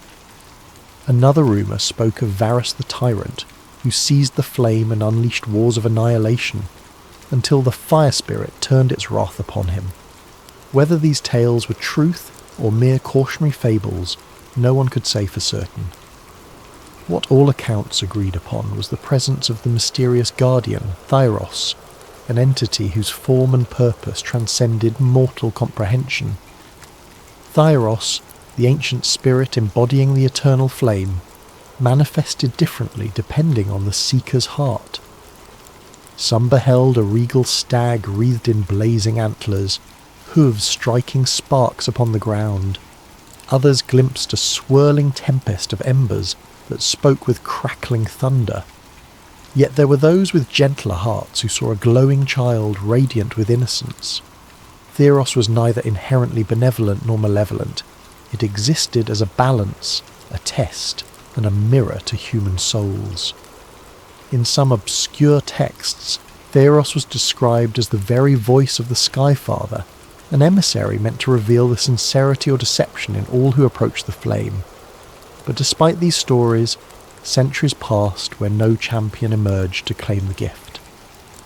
Another rumour spoke of Varus the tyrant, who seized the flame and unleashed wars of annihilation, until the fire spirit turned its wrath upon him. Whether these tales were truth or mere cautionary fables, no one could say for certain. What all accounts agreed upon was the presence of the mysterious guardian, Theos, an entity whose form and purpose transcended mortal comprehension. Theos, the ancient spirit embodying the eternal flame, manifested differently depending on the seeker's heart. Some beheld a regal stag wreathed in blazing antlers, hooves striking sparks upon the ground. Others glimpsed a swirling tempest of embers that spoke with crackling thunder. Yet there were those with gentler hearts who saw a glowing child radiant with innocence. Theos was neither inherently benevolent nor malevolent. It existed as a balance, a test, and a mirror to human souls. In some obscure texts, Theos was described as the very voice of the Sky-Father, an emissary meant to reveal the sincerity or deception in all who approached the flame. But despite these stories, centuries passed where no champion emerged to claim the gift.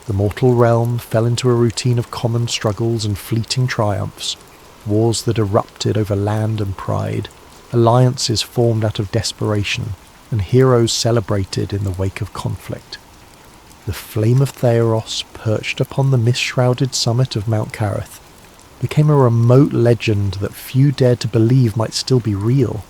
The mortal realm fell into a routine of common struggles and fleeting triumphs, wars that erupted over land and pride, alliances formed out of desperation, and heroes celebrated in the wake of conflict. The flame of Theos perched upon the mist-shrouded summit of Mount Kerith, became a remote legend that few dared to believe might still be real.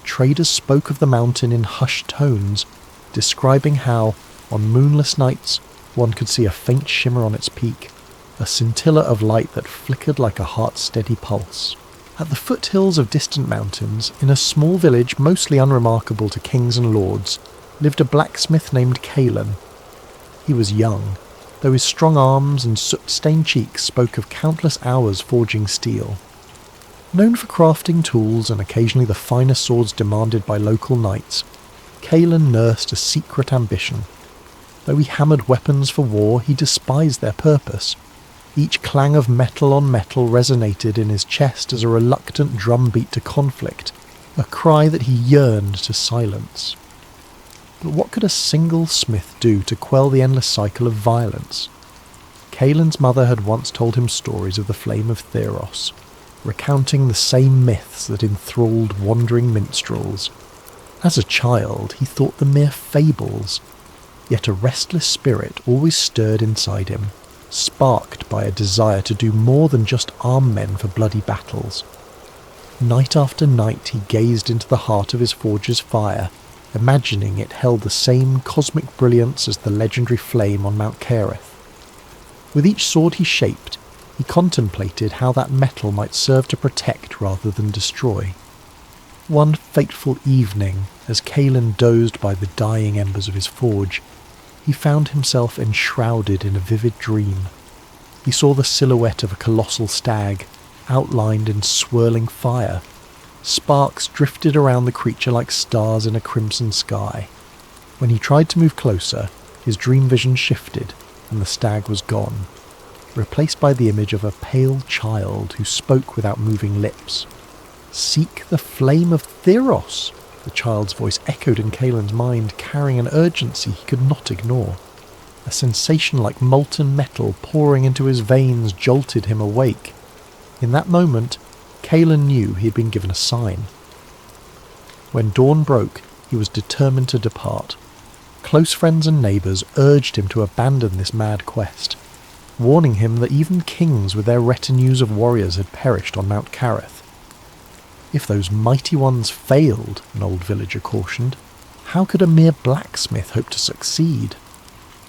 Traders spoke of the mountain in hushed tones, describing how, on moonless nights, one could see a faint shimmer on its peak, a scintilla of light that flickered like a heart's steady pulse. At the foothills of distant mountains, in a small village mostly unremarkable to kings and lords, lived a blacksmith named Kalin. He was young, though his strong arms and soot-stained cheeks spoke of countless hours forging steel. Known for crafting tools and occasionally the finer swords demanded by local knights, Kalin nursed a secret ambition. Though he hammered weapons for war, he despised their purpose. Each clang of metal on metal resonated in his chest as a reluctant drumbeat to conflict, a cry that he yearned to silence. But what could a single smith do to quell the endless cycle of violence? Kalin's mother had once told him stories of the flame of Theos, recounting the same myths that enthralled wandering minstrels. As a child, he thought them mere fables, yet a restless spirit always stirred inside him, sparked by a desire to do more than just arm men for bloody battles. Night after night he gazed into the heart of his forge's fire, imagining it held the same cosmic brilliance as the legendary flame on Mount Carith. With each sword he shaped, he contemplated how that metal might serve to protect rather than destroy. One fateful evening, as Kalin dozed by the dying embers of his forge, he found himself enshrouded in a vivid dream. He saw the silhouette of a colossal stag, outlined in swirling fire. Sparks drifted around the creature like stars in a crimson sky. When he tried to move closer, his dream vision shifted, and the stag was gone, replaced by the image of a pale child who spoke without moving lips. "Seek the flame of Theos," the child's voice echoed in Kalin's mind, carrying an urgency he could not ignore. A sensation like molten metal pouring into his veins jolted him awake. In that moment, Kalin knew he had been given a sign. When dawn broke, he was determined to depart. Close friends and neighbours urged him to abandon this mad quest, warning him that even kings with their retinues of warriors had perished on Mount Carith. If those mighty ones failed, an old villager cautioned, how could a mere blacksmith hope to succeed?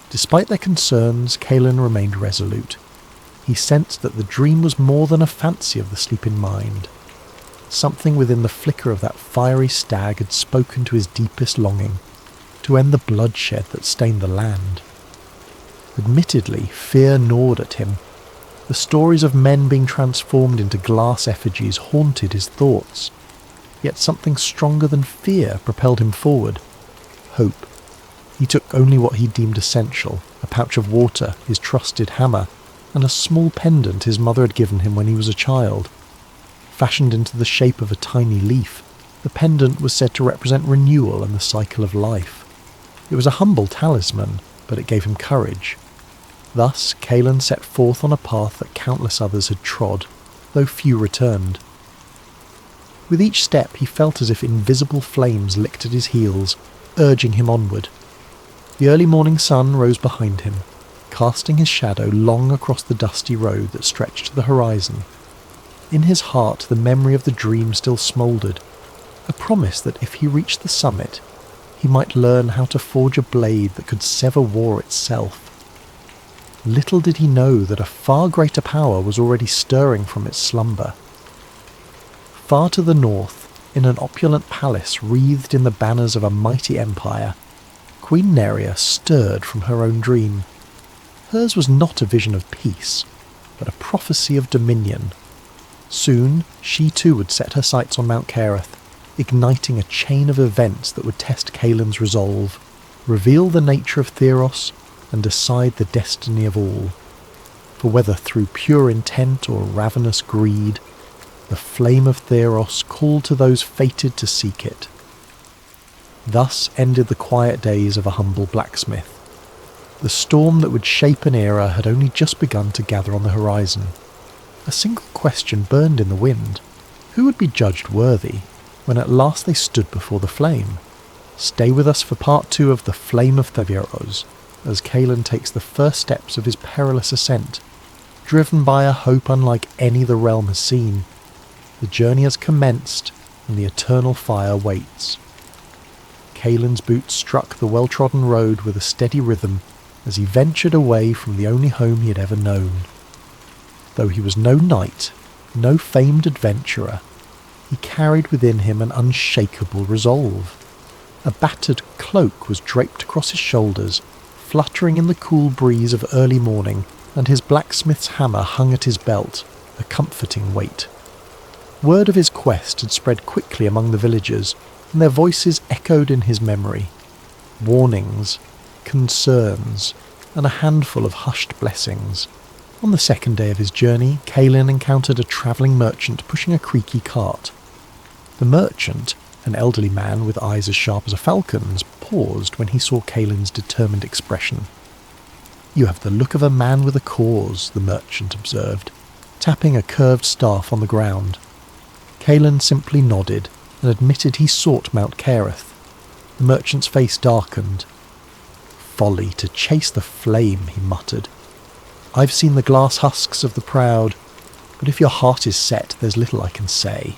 Despite their concerns, Kalin remained resolute. He sensed that the dream was more than a fancy of the sleeping mind. Something within the flicker of that fiery stag had spoken to his deepest longing, to end the bloodshed that stained the land. Admittedly, fear gnawed at him. The stories of men being transformed into glass effigies haunted his thoughts. Yet something stronger than fear propelled him forward. Hope. He took only what he deemed essential, a pouch of water, his trusted hammer, and a small pendant his mother had given him when he was a child. Fashioned into the shape of a tiny leaf, the pendant was said to represent renewal and the cycle of life. It was a humble talisman, but it gave him courage. Thus, Kalin set forth on a path that countless others had trod, though few returned. With each step he felt as if invisible flames licked at his heels, urging him onward. The early morning sun rose behind him, casting his shadow long across the dusty road that stretched to the horizon. In his heart the memory of the dream still smouldered, a promise that if he reached the summit, he might learn how to forge a blade that could sever war itself. Little did he know that a far greater power was already stirring from its slumber. Far to the north, in an opulent palace wreathed in the banners of a mighty empire, Queen Naria stirred from her own dream. Hers was not a vision of peace, but a prophecy of dominion. Soon, she too would set her sights on Mount Carith, igniting a chain of events that would test Kalin's resolve, reveal the nature of Theos, and decide the destiny of all. For whether through pure intent or ravenous greed, the flame of Theos called to those fated to seek it. Thus ended the quiet days of a humble blacksmith. The storm that would shape an era had only just begun to gather on the horizon. A single question burned in the wind. Who would be judged worthy when at last they stood before the flame? Stay with us for part 2 of The Flame of Theweaver, as Kalin takes the first steps of his perilous ascent. driven by a hope unlike any the realm has seen. The journey has commenced, and the eternal fire waits. Kalin's boots struck the well-trodden road with a steady rhythm as he ventured away from the only home he had ever known. Though he was no knight, no famed adventurer, he carried within him an unshakable resolve. A battered cloak was draped across his shoulders, fluttering in the cool breeze of early morning, and his blacksmith's hammer hung at his belt, a comforting weight. Word of his quest had spread quickly among the villagers, and their voices echoed in his memory. Warnings, concerns, and a handful of hushed blessings. On the second day of his journey, Kalin encountered a travelling merchant pushing a creaky cart. The merchant, an elderly man with eyes as sharp as a falcon's, paused when he saw Kalin's determined expression. "You have the look of a man with a cause," the merchant observed, tapping a curved staff on the ground. Kalin simply nodded and admitted he sought Mount Careth. The merchant's face darkened. "Folly to chase the flame," he muttered. "I've seen the glass husks of the proud, but if your heart is set, there's little I can say."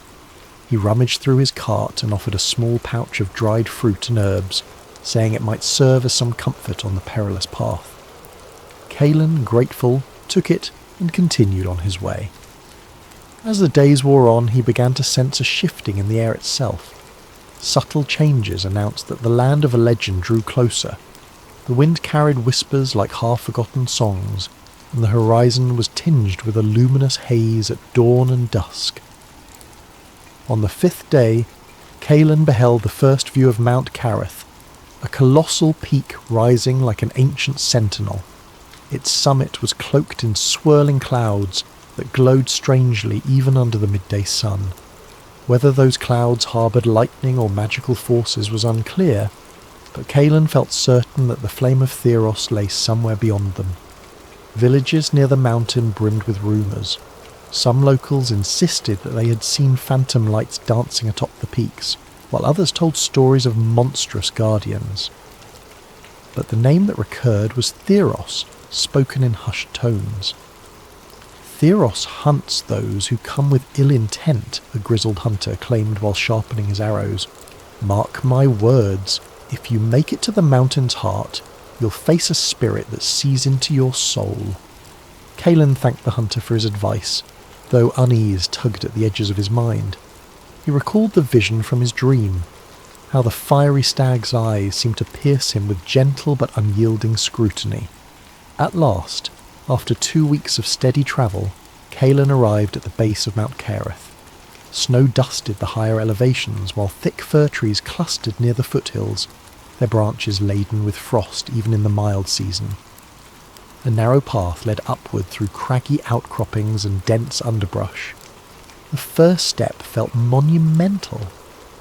He rummaged through his cart and offered a small pouch of dried fruit and herbs, saying it might serve as some comfort on the perilous path. Kalin, grateful, took it and continued on his way. As the days wore on, he began to sense a shifting in the air itself. Subtle changes announced that the land of a legend drew closer. The wind carried whispers like half-forgotten songs, and the horizon was tinged with a luminous haze at dawn and dusk. On the fifth day, Kalin beheld the first view of Mount Careth, a colossal peak rising like an ancient sentinel. Its summit was cloaked in swirling clouds that glowed strangely even under the midday sun. Whether those clouds harboured lightning or magical forces was unclear, but Kalin felt certain that the flame of Theos lay somewhere beyond them. Villages near the mountain brimmed with rumours. Some locals insisted that they had seen phantom lights dancing atop the peaks, while others told stories of monstrous guardians. But the name that recurred was Theos, spoken in hushed tones. "Theos hunts those who come with ill intent," a grizzled hunter claimed while sharpening his arrows. "Mark my words, if you make it to the mountain's heart, you'll face a spirit that sees into your soul." Kalin thanked the hunter for his advice, though unease tugged at the edges of his mind. He recalled the vision from his dream, how the fiery stag's eyes seemed to pierce him with gentle but unyielding scrutiny. At last, after 2 weeks of steady travel, Kalin arrived at the base of Mount Careth. Snow dusted the higher elevations, while thick fir trees clustered near the foothills, their branches laden with frost even in the mild season. A narrow path led upward through craggy outcroppings and dense underbrush. The first step felt monumental,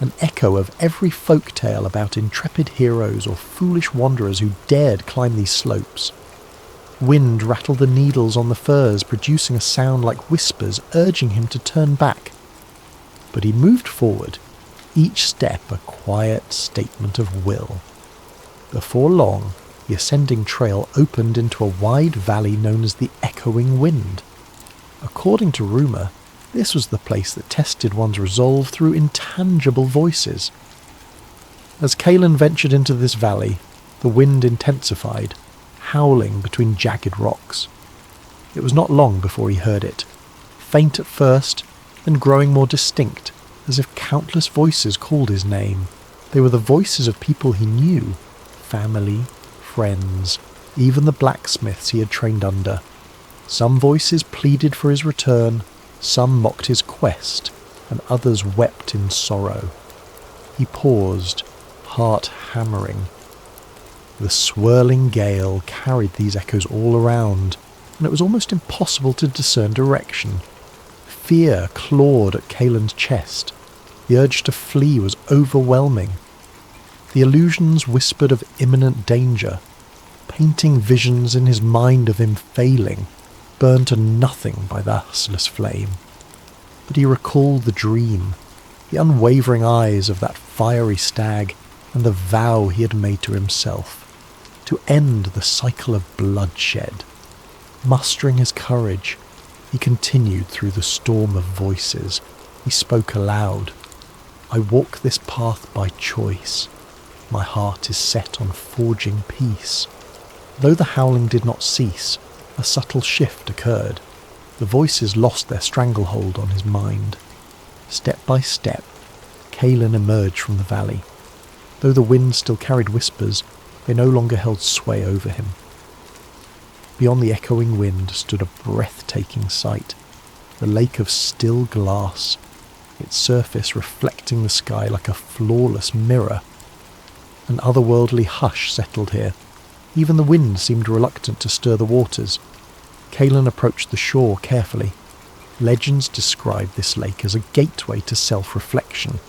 an echo of every folk tale about intrepid heroes or foolish wanderers who dared climb these slopes. Wind rattled the needles on the firs, producing a sound like whispers urging him to turn back. But he moved forward, each step a quiet statement of will. Before long, the ascending trail opened into a wide valley known as the Echoing Wind. According to rumour, this was the place that tested one's resolve through intangible voices. As Kalin ventured into this valley, the wind intensified, howling between jagged rocks. It was not long before he heard it, faint at first, then growing more distinct, as if countless voices called his name. They were the voices of people he knew, family, friends, even the blacksmiths he had trained under. Some voices pleaded for his return, some mocked his quest, and others wept in sorrow. He paused, heart hammering. The swirling gale carried these echoes all around, and it was almost impossible to discern direction. Fear clawed at Kalin's chest. The urge to flee was overwhelming. The illusions whispered of imminent danger, painting visions in his mind of him failing, burned to nothing by the hustless flame. But he recalled the dream, the unwavering eyes of that fiery stag, and the vow he had made to himself, to end the cycle of bloodshed. Mustering his courage, he continued through the storm of voices. He spoke aloud. "I walk this path by choice. My heart is set on forging peace." Though the howling did not cease, a subtle shift occurred. The voices lost their stranglehold on his mind. Step by step, Kalin emerged from the valley. Though the wind still carried whispers, they no longer held sway over him. Beyond the echoing wind stood a breathtaking sight, the lake of still glass, its surface reflecting the sky like a flawless mirror. An otherworldly hush settled here. Even the wind seemed reluctant to stir the waters. Kalin approached the shore carefully. Legends describe this lake as a gateway to self-reflection,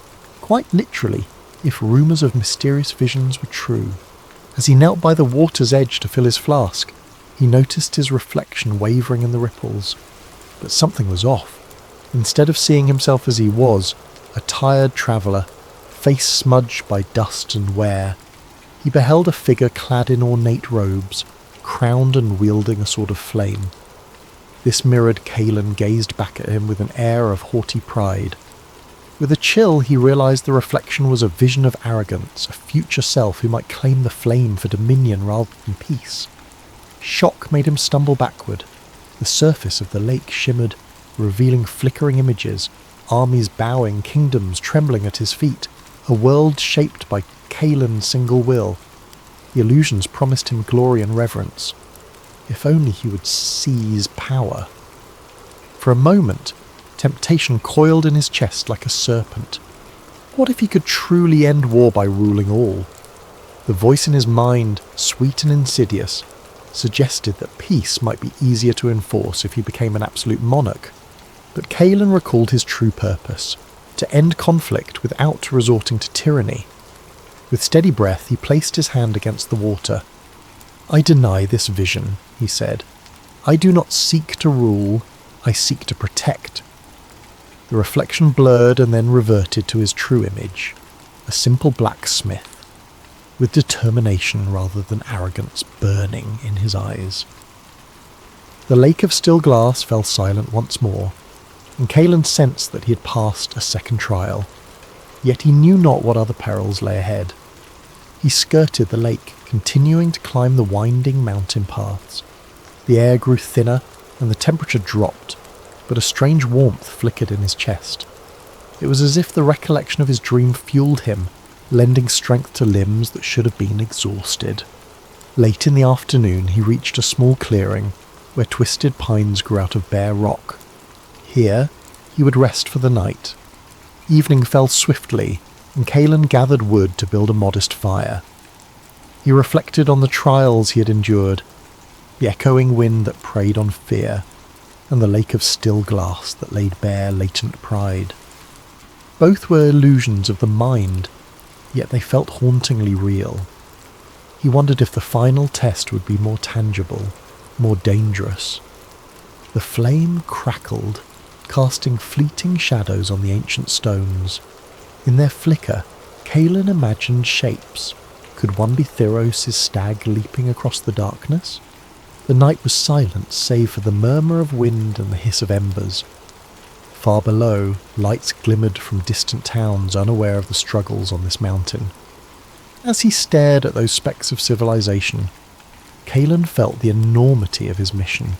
quite literally, if rumours of mysterious visions were true. As he knelt by the water's edge to fill his flask, he noticed his reflection wavering in the ripples. But something was off. Instead of seeing himself as he was, a tired traveller, face smudged by dust and wear, he beheld a figure clad in ornate robes, crowned and wielding a sword of flame. This mirrored Kalin gazed back at him with an air of haughty pride. With a chill, he realised the reflection was a vision of arrogance, a future self who might claim the flame for dominion rather than peace. Shock made him stumble backward. The surface of the lake shimmered, revealing flickering images, armies bowing, kingdoms trembling at his feet, a world shaped by Kalin's single will. The illusions promised him glory and reverence. If only he would seize power. For a moment, temptation coiled in his chest like a serpent. What if he could truly end war by ruling all? The voice in his mind, sweet and insidious, suggested that peace might be easier to enforce if he became an absolute monarch. But Kalin recalled his true purpose, to end conflict without resorting to tyranny. With steady breath, he placed his hand against the water. "I deny this vision," he said. "I do not seek to rule, I seek to protect." The reflection blurred and then reverted to his true image, a simple blacksmith, with determination rather than arrogance burning in his eyes. The lake of still glass fell silent once more, and Kalin sensed that he had passed a second trial, yet he knew not what other perils lay ahead. He skirted the lake, continuing to climb the winding mountain paths. The air grew thinner, and the temperature dropped, but a strange warmth flickered in his chest. It was as if the recollection of his dream fueled him, lending strength to limbs that should have been exhausted. Late in the afternoon, he reached a small clearing, where twisted pines grew out of bare rock. Here, he would rest for the night. Evening fell swiftly, and Kalin gathered wood to build a modest fire. He reflected on the trials he had endured, the echoing wind that preyed on fear, and the lake of still glass that laid bare latent pride. Both were illusions of the mind, yet they felt hauntingly real. He wondered if the final test would be more tangible, more dangerous. The flame crackled, casting fleeting shadows on the ancient stones. In their flicker, Kalin imagined shapes. Could one be Theos' stag leaping across the darkness? The night was silent save for the murmur of wind and the hiss of embers. Far below, lights glimmered from distant towns unaware of the struggles on this mountain. As he stared at those specks of civilization, Kalin felt the enormity of his mission.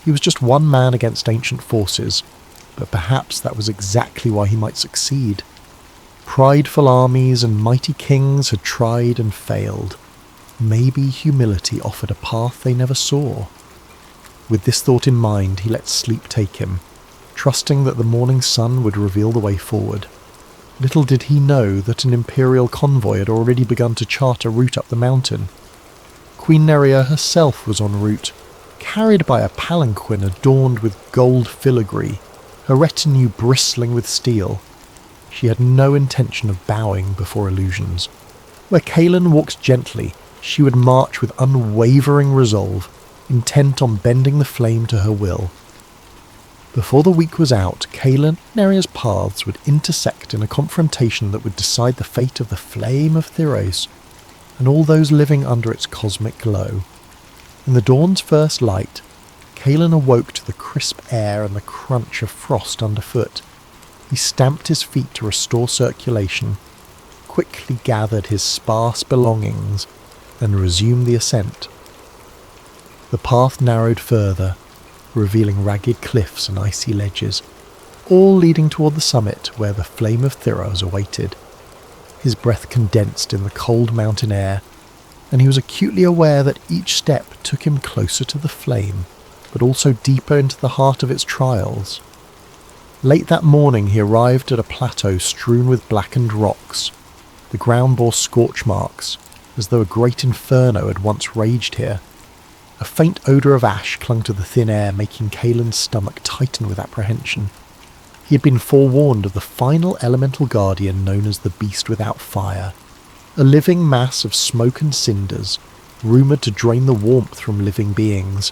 He was just one man against ancient forces, but perhaps that was exactly why he might succeed. Prideful armies and mighty kings had tried and failed. Maybe humility offered a path they never saw. With this thought in mind, he let sleep take him, trusting that the morning sun would reveal the way forward. Little did he know that an imperial convoy had already begun to chart a route up the mountain. Queen Naria herself was en route, carried by a palanquin adorned with gold filigree, her retinue bristling with steel. She had no intention of bowing before illusions. Where Kalin walked gently, she would march with unwavering resolve, intent on bending the flame to her will. Before the week was out, Kalin and Naria's paths would intersect in a confrontation that would decide the fate of the flame of Theos and all those living under its cosmic glow. In the dawn's first light, Kalin awoke to the crisp air and the crunch of frost underfoot. He stamped his feet to restore circulation, quickly gathered his sparse belongings, and resumed the ascent. The path narrowed further, revealing ragged cliffs and icy ledges, all leading toward the summit where the flame of Theos awaited. His breath condensed in the cold mountain air, and he was acutely aware that each step took him closer to the flame, but also deeper into the heart of its trials. Late that morning he arrived at a plateau strewn with blackened rocks. The ground bore scorch marks, as though a great inferno had once raged here. A faint odour of ash clung to the thin air, making Kalin's stomach tighten with apprehension. He had been forewarned of the final elemental guardian known as the Beast Without Fire, a living mass of smoke and cinders, rumoured to drain the warmth from living beings.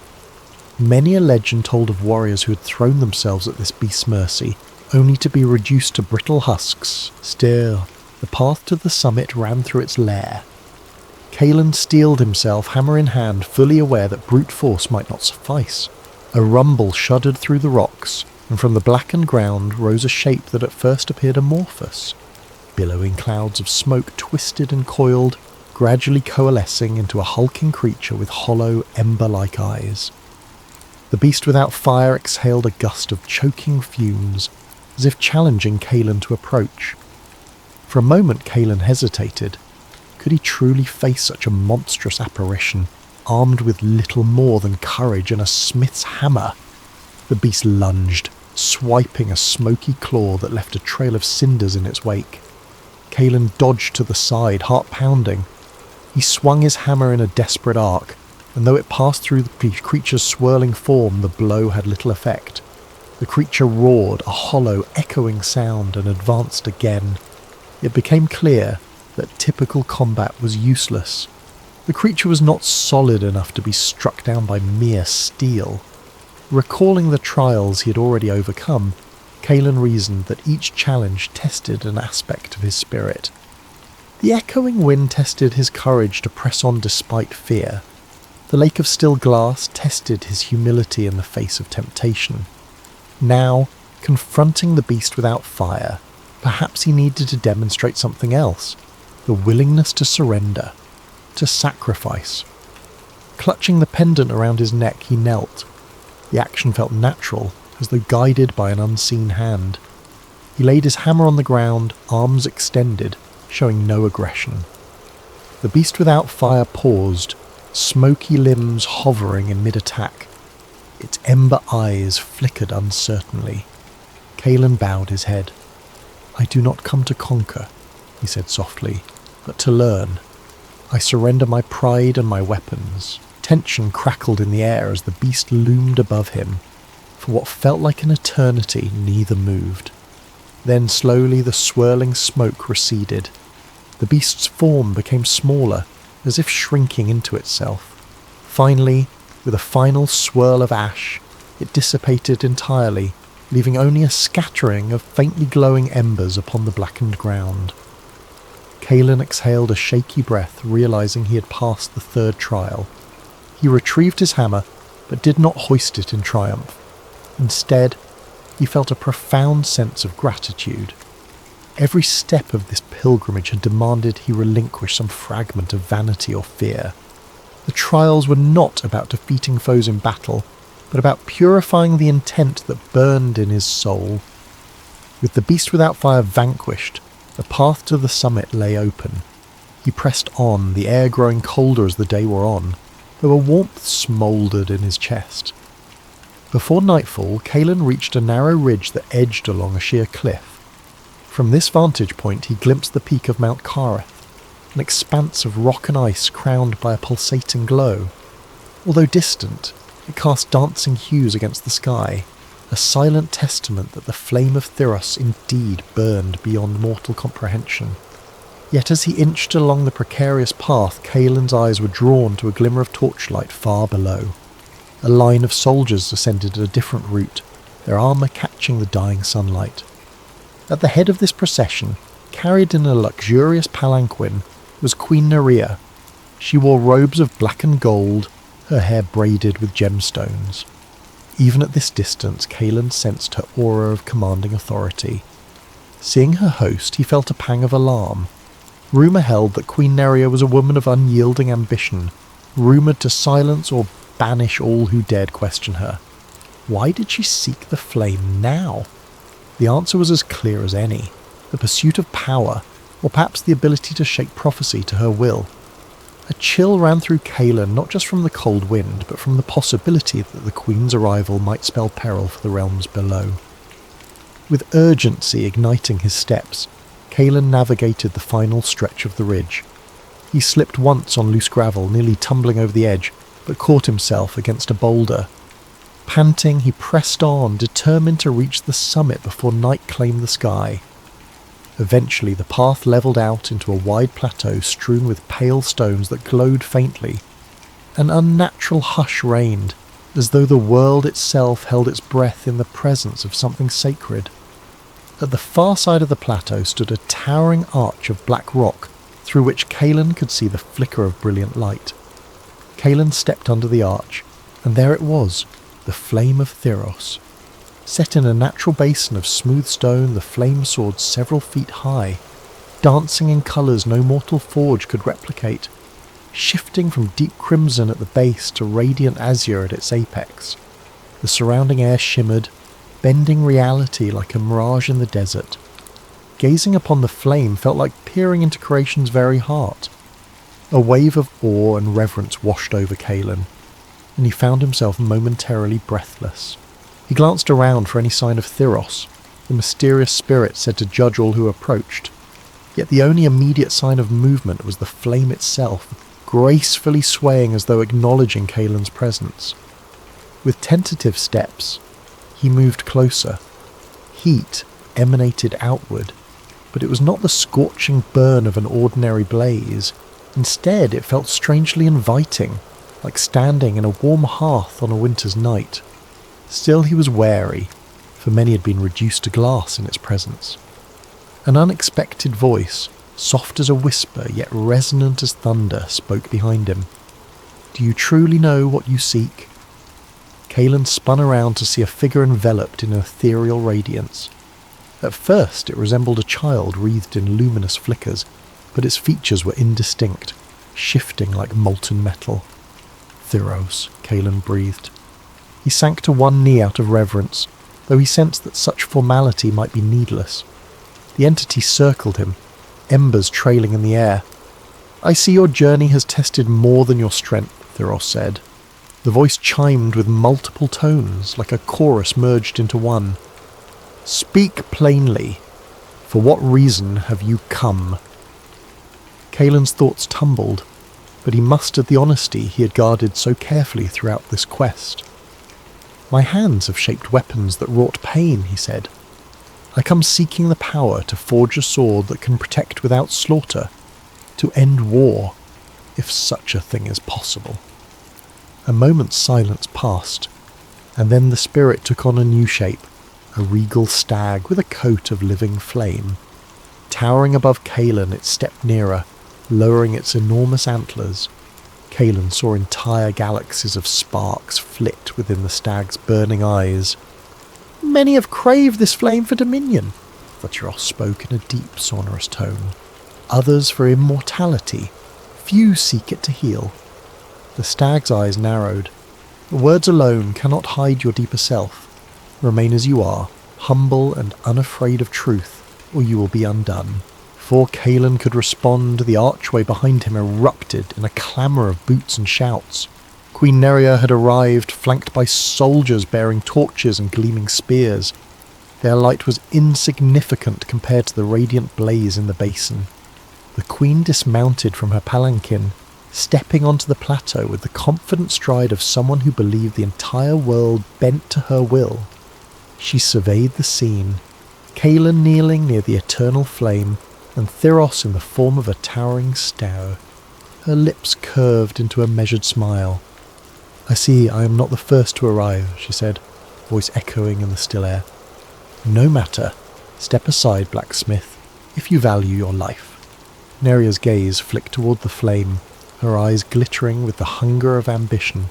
Many a legend told of warriors who had thrown themselves at this beast's mercy, only to be reduced to brittle husks. Still, the path to the summit ran through its lair. Kalin steeled himself, hammer in hand, fully aware that brute force might not suffice. A rumble shuddered through the rocks, and from the blackened ground rose a shape that at first appeared amorphous. Billowing clouds of smoke twisted and coiled, gradually coalescing into a hulking creature with hollow, ember-like eyes. The Beast Without Fire exhaled a gust of choking fumes, as if challenging Kalin to approach. For a moment Kalin hesitated. Could he truly face such a monstrous apparition, armed with little more than courage and a smith's hammer? The beast lunged, swiping a smoky claw that left a trail of cinders in its wake. Kalin dodged to the side, heart pounding. He swung his hammer in a desperate arc, and though it passed through the creature's swirling form, the blow had little effect. The creature roared, a hollow, echoing sound, and advanced again. It became clear that typical combat was useless. The creature was not solid enough to be struck down by mere steel. Recalling the trials he had already overcome, Kalin reasoned that each challenge tested an aspect of his spirit. The echoing wind tested his courage to press on despite fear. The lake of still glass tested his humility in the face of temptation. Now, confronting the Beast Without Fire, perhaps he needed to demonstrate something else. The willingness to surrender, to sacrifice. Clutching the pendant around his neck, he knelt. The action felt natural, as though guided by an unseen hand. He laid his hammer on the ground, arms extended, showing no aggression. The Beast Without Fire paused, smoky limbs hovering in mid-attack. Its ember eyes flickered uncertainly. Kalin bowed his head. "I do not come to conquer," he said softly, "but to learn. I surrender my pride and my weapons." Tension crackled in the air as the beast loomed above him. For what felt like an eternity, neither moved. Then slowly the swirling smoke receded. The beast's form became smaller, as if shrinking into itself. Finally, with a final swirl of ash, it dissipated entirely, leaving only a scattering of faintly glowing embers upon the blackened ground. Kalin exhaled a shaky breath, realizing he had passed the third trial. He retrieved his hammer, but did not hoist it in triumph. Instead, he felt a profound sense of gratitude. Every step of this pilgrimage had demanded he relinquish some fragment of vanity or fear. The trials were not about defeating foes in battle, but about purifying the intent that burned in his soul. With the Beast Without Fire vanquished, the path to the summit lay open. He pressed on, the air growing colder as the day wore on, though a warmth smouldered in his chest. Before nightfall, Kalin reached a narrow ridge that edged along a sheer cliff. From this vantage point he glimpsed the peak of Mount Kareth, an expanse of rock and ice crowned by a pulsating glow. Although distant, it cast dancing hues against the sky, a silent testament that the flame of Theos indeed burned beyond mortal comprehension. Yet as he inched along the precarious path, Kalin's eyes were drawn to a glimmer of torchlight far below. A line of soldiers ascended a different route, their armour catching the dying sunlight. At the head of this procession, carried in a luxurious palanquin, was Queen Naria. She wore robes of black and gold, her hair braided with gemstones. Even at this distance, Kalin sensed her aura of commanding authority. Seeing her host, he felt a pang of alarm. Rumour held that Queen Naria was a woman of unyielding ambition, rumoured to silence or banish all who dared question her. Why did she seek the flame now? The answer was as clear as any: the pursuit of power, or perhaps the ability to shape prophecy to her will. A chill ran through Kalin, not just from the cold wind, but from the possibility that the Queen's arrival might spell peril for the realms below. With urgency igniting his steps, Kalin navigated the final stretch of the ridge. He slipped once on loose gravel, nearly tumbling over the edge, but caught himself against a boulder. Panting, he pressed on, determined to reach the summit before night claimed the sky. Eventually, the path levelled out into a wide plateau strewn with pale stones that glowed faintly. An unnatural hush reigned, as though the world itself held its breath in the presence of something sacred. At the far side of the plateau stood a towering arch of black rock, through which Kalin could see the flicker of brilliant light. Kalin stepped under the arch, and there it was, the flame of Theos. Set in a natural basin of smooth stone, the flame soared several feet high, dancing in colours no mortal forge could replicate, shifting from deep crimson at the base to radiant azure at its apex. The surrounding air shimmered, bending reality like a mirage in the desert. Gazing upon the flame felt like peering into creation's very heart. A wave of awe and reverence washed over Kalin, and he found himself momentarily breathless. He glanced around for any sign of Theos, the mysterious spirit said to judge all who approached. Yet the only immediate sign of movement was the flame itself, gracefully swaying as though acknowledging Kalin's presence. With tentative steps, he moved closer. Heat emanated outward, but it was not the scorching burn of an ordinary blaze. Instead, it felt strangely inviting, like standing in a warm hearth on a winter's night. Still he was wary, for many had been reduced to glass in its presence. An unexpected voice, soft as a whisper yet resonant as thunder, spoke behind him. "Do you truly know what you seek?" Kalin spun around to see a figure enveloped in an ethereal radiance. At first it resembled a child wreathed in luminous flickers, but its features were indistinct, shifting like molten metal. "Theos," Kalin breathed. He sank to one knee out of reverence, though he sensed that such formality might be needless. The entity circled him, embers trailing in the air. "I see your journey has tested more than your strength," Theos said. The voice chimed with multiple tones, like a chorus merged into one. "Speak plainly. For what reason have you come?" Kalin's thoughts tumbled, but he mustered the honesty he had guarded so carefully throughout this quest. "My hands have shaped weapons that wrought pain," he said. "I come seeking the power to forge a sword that can protect without slaughter, to end war, if such a thing is possible." A moment's silence passed, and then the spirit took on a new shape, a regal stag with a coat of living flame. Towering above Kalin, it stepped nearer, lowering its enormous antlers. Kalin saw entire galaxies of sparks flit within the stag's burning eyes. "Many have craved this flame for dominion," Theos spoke in a deep, sonorous tone. "Others for immortality. Few seek it to heal." The stag's eyes narrowed. "The words alone cannot hide your deeper self. Remain as you are, humble and unafraid of truth, or you will be undone." Before Kalin could respond, the archway behind him erupted in a clamour of boots and shouts. Queen Naria had arrived, flanked by soldiers bearing torches and gleaming spears. Their light was insignificant compared to the radiant blaze in the basin. The queen dismounted from her palanquin, stepping onto the plateau with the confident stride of someone who believed the entire world bent to her will. She surveyed the scene, Kalin kneeling near the eternal flame, and Theos in the form of a towering stag. Her lips curved into a measured smile. "I see I am not the first to arrive," she said, voice echoing in the still air. "No matter. Step aside, blacksmith, if you value your life." Naria's gaze flicked toward the flame, her eyes glittering with the hunger of ambition.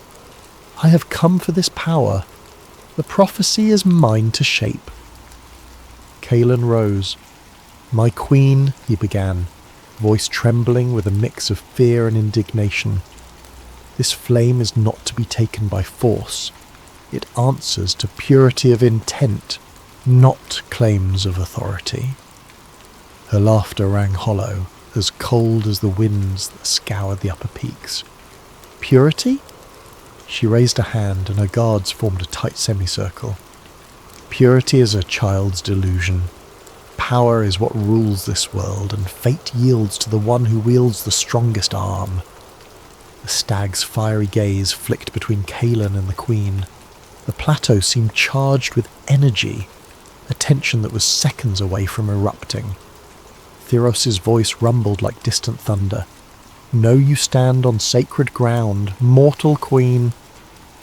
"I have come for this power. The prophecy is mine to shape." Kalin rose. "My queen," he began, voice trembling with a mix of fear and indignation. "This flame is not to be taken by force. It answers to purity of intent, not claims of authority." Her laughter rang hollow, as cold as the winds that scoured the upper peaks. "Purity?" She raised a hand, and her guards formed a tight semicircle. "Purity is a child's delusion. Power is what rules this world, and fate yields to the one who wields the strongest arm." The stag's fiery gaze flicked between Kalin and the queen. The plateau seemed charged with energy, a tension that was seconds away from erupting. Theos's voice rumbled like distant thunder. "Know you stand on sacred ground, mortal queen.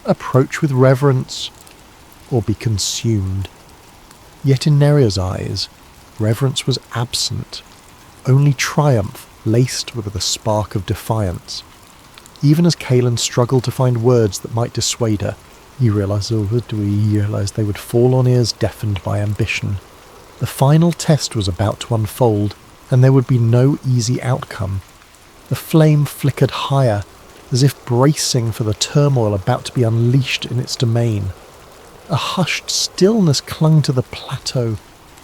Approach with reverence, or be consumed." Yet in Naria's eyes, reverence was absent, only triumph laced with a spark of defiance. Even as Kalin struggled to find words that might dissuade her, he realised they would fall on ears deafened by ambition. The final test was about to unfold, and there would be no easy outcome. The flame flickered higher, as if bracing for the turmoil about to be unleashed in its domain. A hushed stillness clung to the plateau,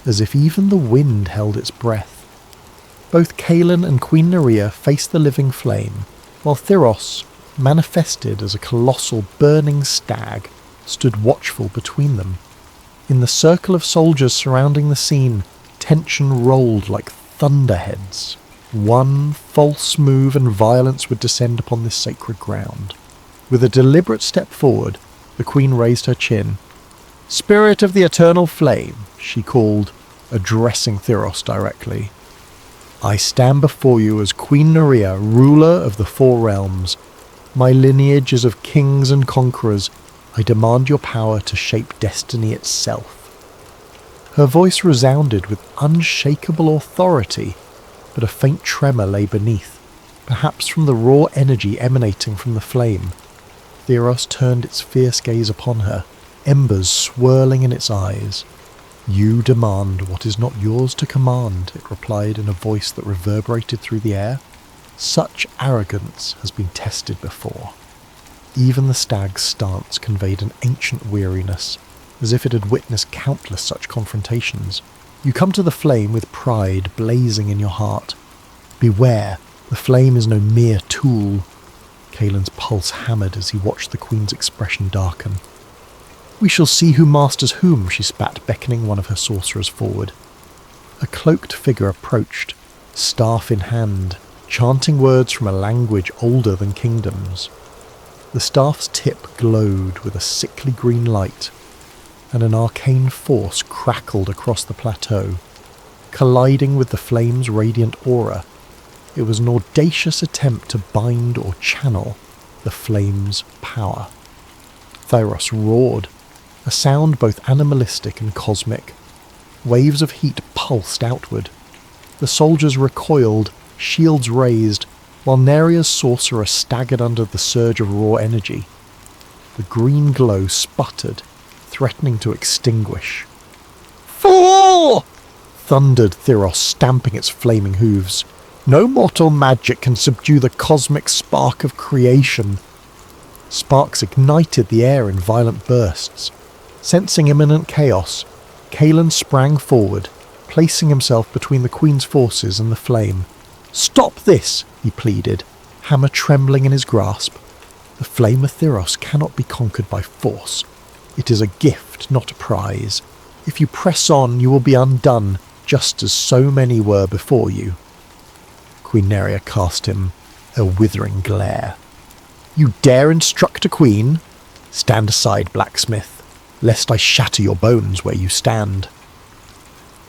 as if even the wind held its breath. Both Kalin and Queen Naria faced the living flame, while Theos, manifested as a colossal burning stag, stood watchful between them. In the circle of soldiers surrounding the scene, tension rolled like thunderheads. One false move and violence would descend upon this sacred ground. With a deliberate step forward, the queen raised her chin. "Spirit of the eternal flame," she called, addressing Theos directly. "I stand before you as Queen Naria, ruler of the four realms. My lineage is of kings and conquerors. I demand your power to shape destiny itself." Her voice resounded with unshakable authority, but a faint tremor lay beneath, perhaps from the raw energy emanating from the flame. Theos turned its fierce gaze upon her, embers swirling in its eyes. "You demand what is not yours to command," it replied in a voice that reverberated through the air. "Such arrogance has been tested before." Even the stag's stance conveyed an ancient weariness, as if it had witnessed countless such confrontations. You come to the flame with pride blazing in your heart. Beware, the flame is no mere tool. Kalin's pulse hammered as he watched the queen's expression darken. "We shall see who masters whom," she spat, beckoning one of her sorcerers forward. A cloaked figure approached, staff in hand, chanting words from a language older than kingdoms. The staff's tip glowed with a sickly green light, and an arcane force crackled across the plateau, colliding with the flame's radiant aura. It was an audacious attempt to bind or channel the flame's power. Theos roared, a sound both animalistic and cosmic. Waves of heat pulsed outward. The soldiers recoiled, shields raised, while Naria's sorcerer staggered under the surge of raw energy. The green glow sputtered, threatening to extinguish. "Fool!" thundered Theos, stamping its flaming hooves. "No mortal magic can subdue the cosmic spark of creation." Sparks ignited the air in violent bursts. Sensing imminent chaos, Kalin sprang forward, placing himself between the queen's forces and the flame. "Stop this!" he pleaded, hammer trembling in his grasp. "The flame of Theos cannot be conquered by force. It is a gift, not a prize. If you press on, you will be undone, just as so many were before you." Queen Naria cast him a withering glare. "You dare instruct a queen? Stand aside, blacksmith, lest I shatter your bones where you stand."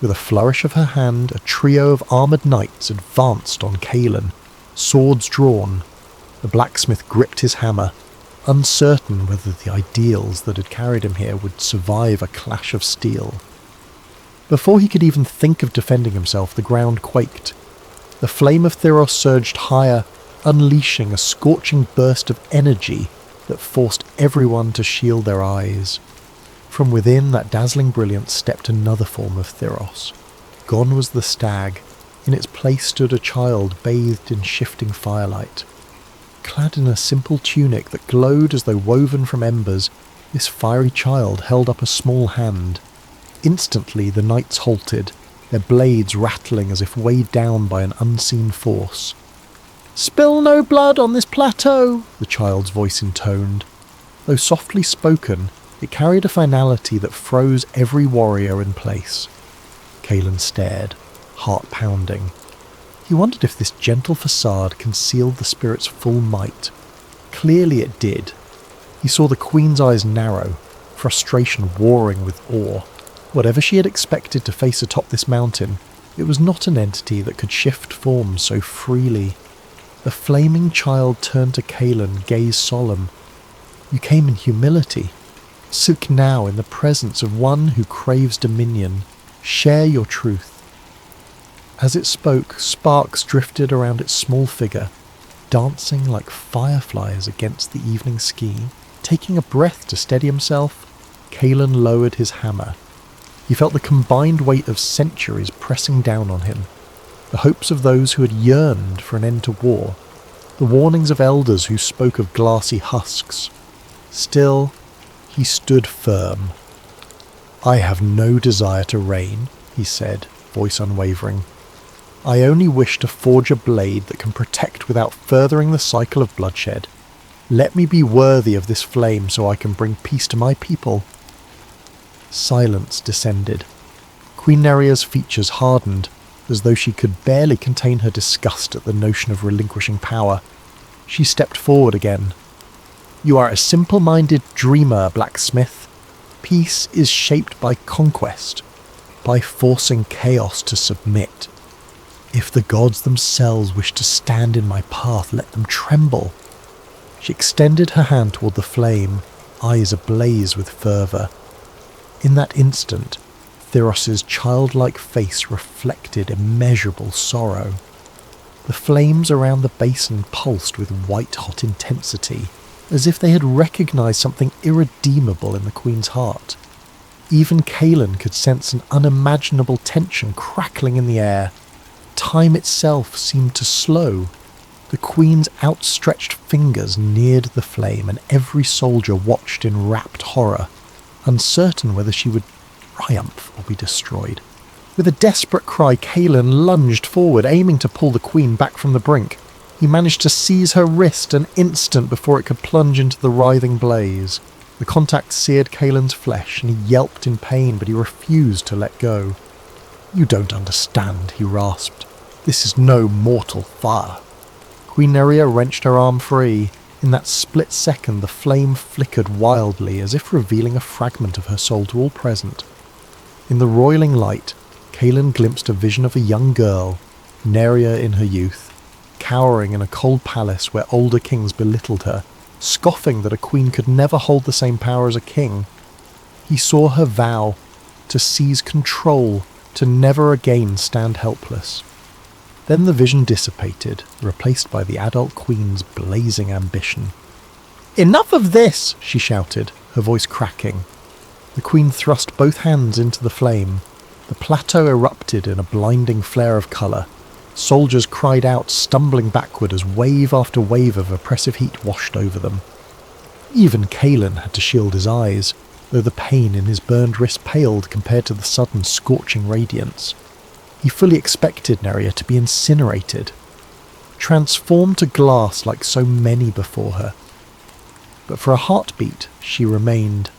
With a flourish of her hand, a trio of armoured knights advanced on Kalin, swords drawn. The blacksmith gripped his hammer, uncertain whether the ideals that had carried him here would survive a clash of steel. Before he could even think of defending himself, the ground quaked. The flame of Theos surged higher, unleashing a scorching burst of energy that forced everyone to shield their eyes. From within that dazzling brilliance stepped another form of Theos. Gone was the stag. In its place stood a child bathed in shifting firelight. Clad in a simple tunic that glowed as though woven from embers, this fiery child held up a small hand. Instantly the knights halted, their blades rattling as if weighed down by an unseen force. "Spill no blood on this plateau," the child's voice intoned. Though softly spoken, it carried a finality that froze every warrior in place. Kalin stared, heart pounding. He wondered if this gentle facade concealed the spirit's full might. Clearly it did. He saw the queen's eyes narrow, frustration warring with awe. Whatever she had expected to face atop this mountain, it was not an entity that could shift forms so freely. The flaming child turned to Kalin, gaze solemn. "You came in humility. Sit now in the presence of one who craves dominion. Share your truth." As it spoke, sparks drifted around its small figure, dancing like fireflies against the evening sky. Taking a breath to steady himself, Kalin lowered his hammer. He felt the combined weight of centuries pressing down on him, the hopes of those who had yearned for an end to war, the warnings of elders who spoke of glassy husks. Still, he stood firm. "I have no desire to reign," he said, voice unwavering. "I only wish to forge a blade that can protect without furthering the cycle of bloodshed. Let me be worthy of this flame so I can bring peace to my people." Silence descended. Queen Naria's features hardened, as though she could barely contain her disgust at the notion of relinquishing power. She stepped forward again. "You are a simple-minded dreamer, blacksmith. Peace is shaped by conquest, by forcing chaos to submit. If the gods themselves wish to stand in my path, let them tremble." She extended her hand toward the flame, eyes ablaze with fervour. In that instant, Theos's childlike face reflected immeasurable sorrow. The flames around the basin pulsed with white-hot intensity, as if they had recognised something irredeemable in the queen's heart. Even Kalin could sense an unimaginable tension crackling in the air. Time itself seemed to slow. The queen's outstretched fingers neared the flame, and every soldier watched in rapt horror, uncertain whether she would triumph or be destroyed. With a desperate cry, Kalin lunged forward, aiming to pull the queen back from the brink. He managed to seize her wrist an instant before it could plunge into the writhing blaze. The contact seared Kalin's flesh, and he yelped in pain, but he refused to let go. "You don't understand," he rasped. "This is no mortal fire." Queen Naria wrenched her arm free. In that split second, the flame flickered wildly, as if revealing a fragment of her soul to all present. In the roiling light, Kalin glimpsed a vision of a young girl, Naria in her youth, cowering in a cold palace where older kings belittled her, scoffing that a queen could never hold the same power as a king. He saw her vow to seize control, to never again stand helpless. Then the vision dissipated, replaced by the adult queen's blazing ambition. "Enough of this!" she shouted, her voice cracking. The queen thrust both hands into the flame. The plateau erupted in a blinding flare of colour. Soldiers cried out, stumbling backward as wave after wave of oppressive heat washed over them. Even Kalin had to shield his eyes, though the pain in his burned wrist paled compared to the sudden scorching radiance. He fully expected Naria to be incinerated, transformed to glass like so many before her. But for a heartbeat, she remained.